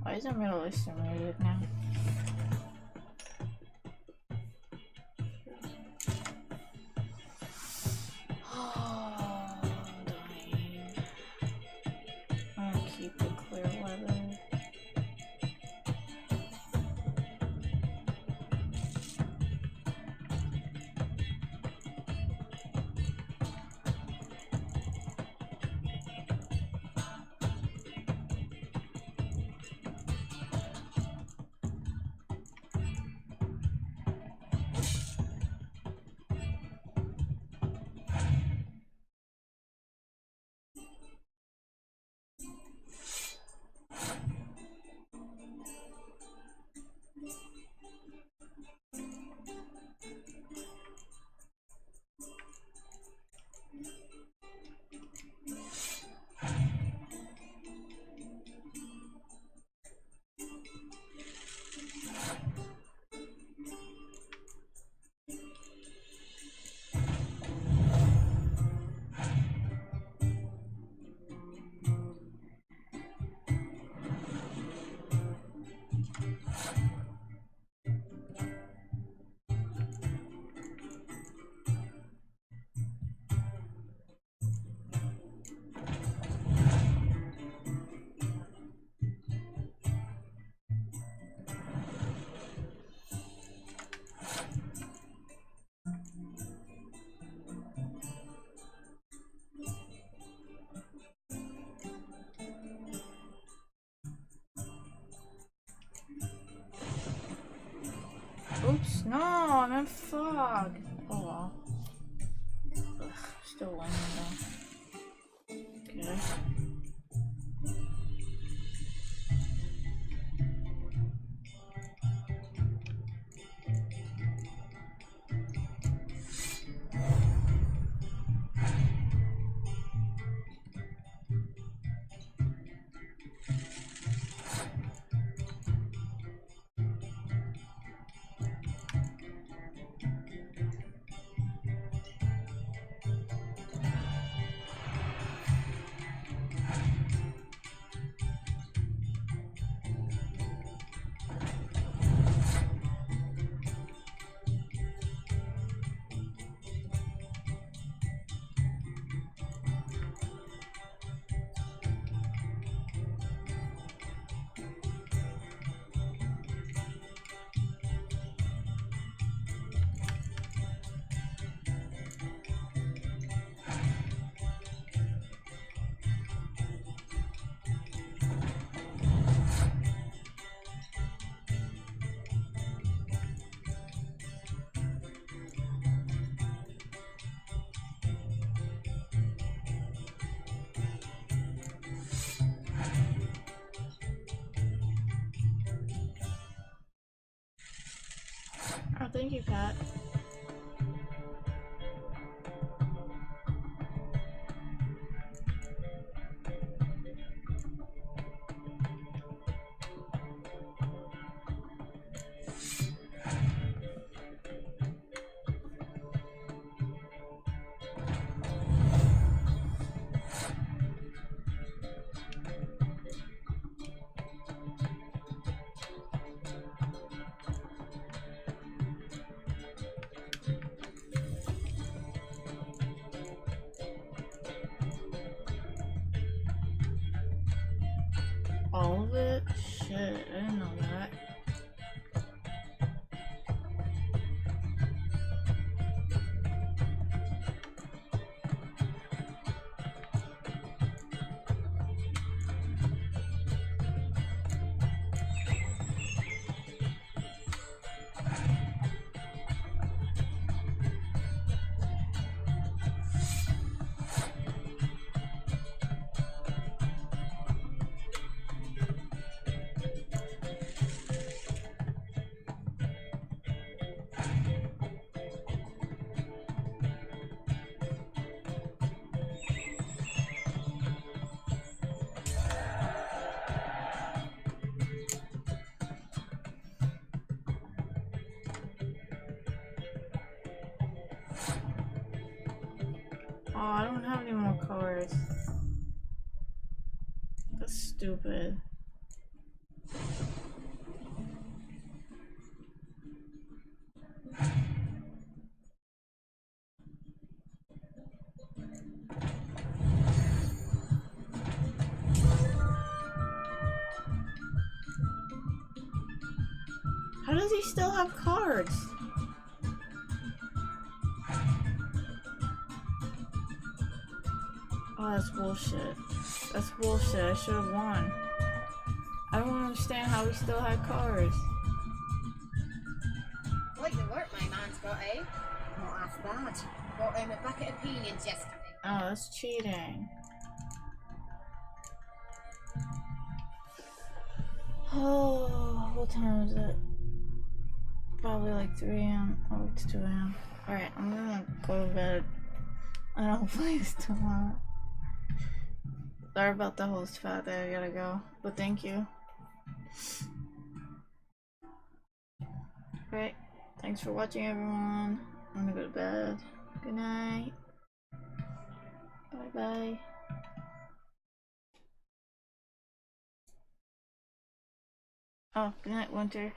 Why is it Middle Eastern music now? Oh, dying. I'm gonna keep the clear weather. dog. Oh well. Ugh, still winning though. Okay. Oh, thank you, Pat. All of it? Shit, I didn't know that. Oh, I don't have any more cards. That's stupid. How does he still have cards? Oh, that's bullshit. That's bullshit. I should have won. I don't understand how we still had cards. Quite the work my man's got, eh? Not half bad. Bought him a bucket of peonies yesterday. Oh, that's cheating. Oh, what time is it? Probably like 3 a.m. Oh, it's 2 a.m. Alright, I'm gonna go to bed. I don't play this tomorrow. Sorry about the host fat there, I gotta go. But thank you. Alright, thanks for watching everyone. I'm gonna go to bed. Good night. Bye bye. Oh, good night, Winter.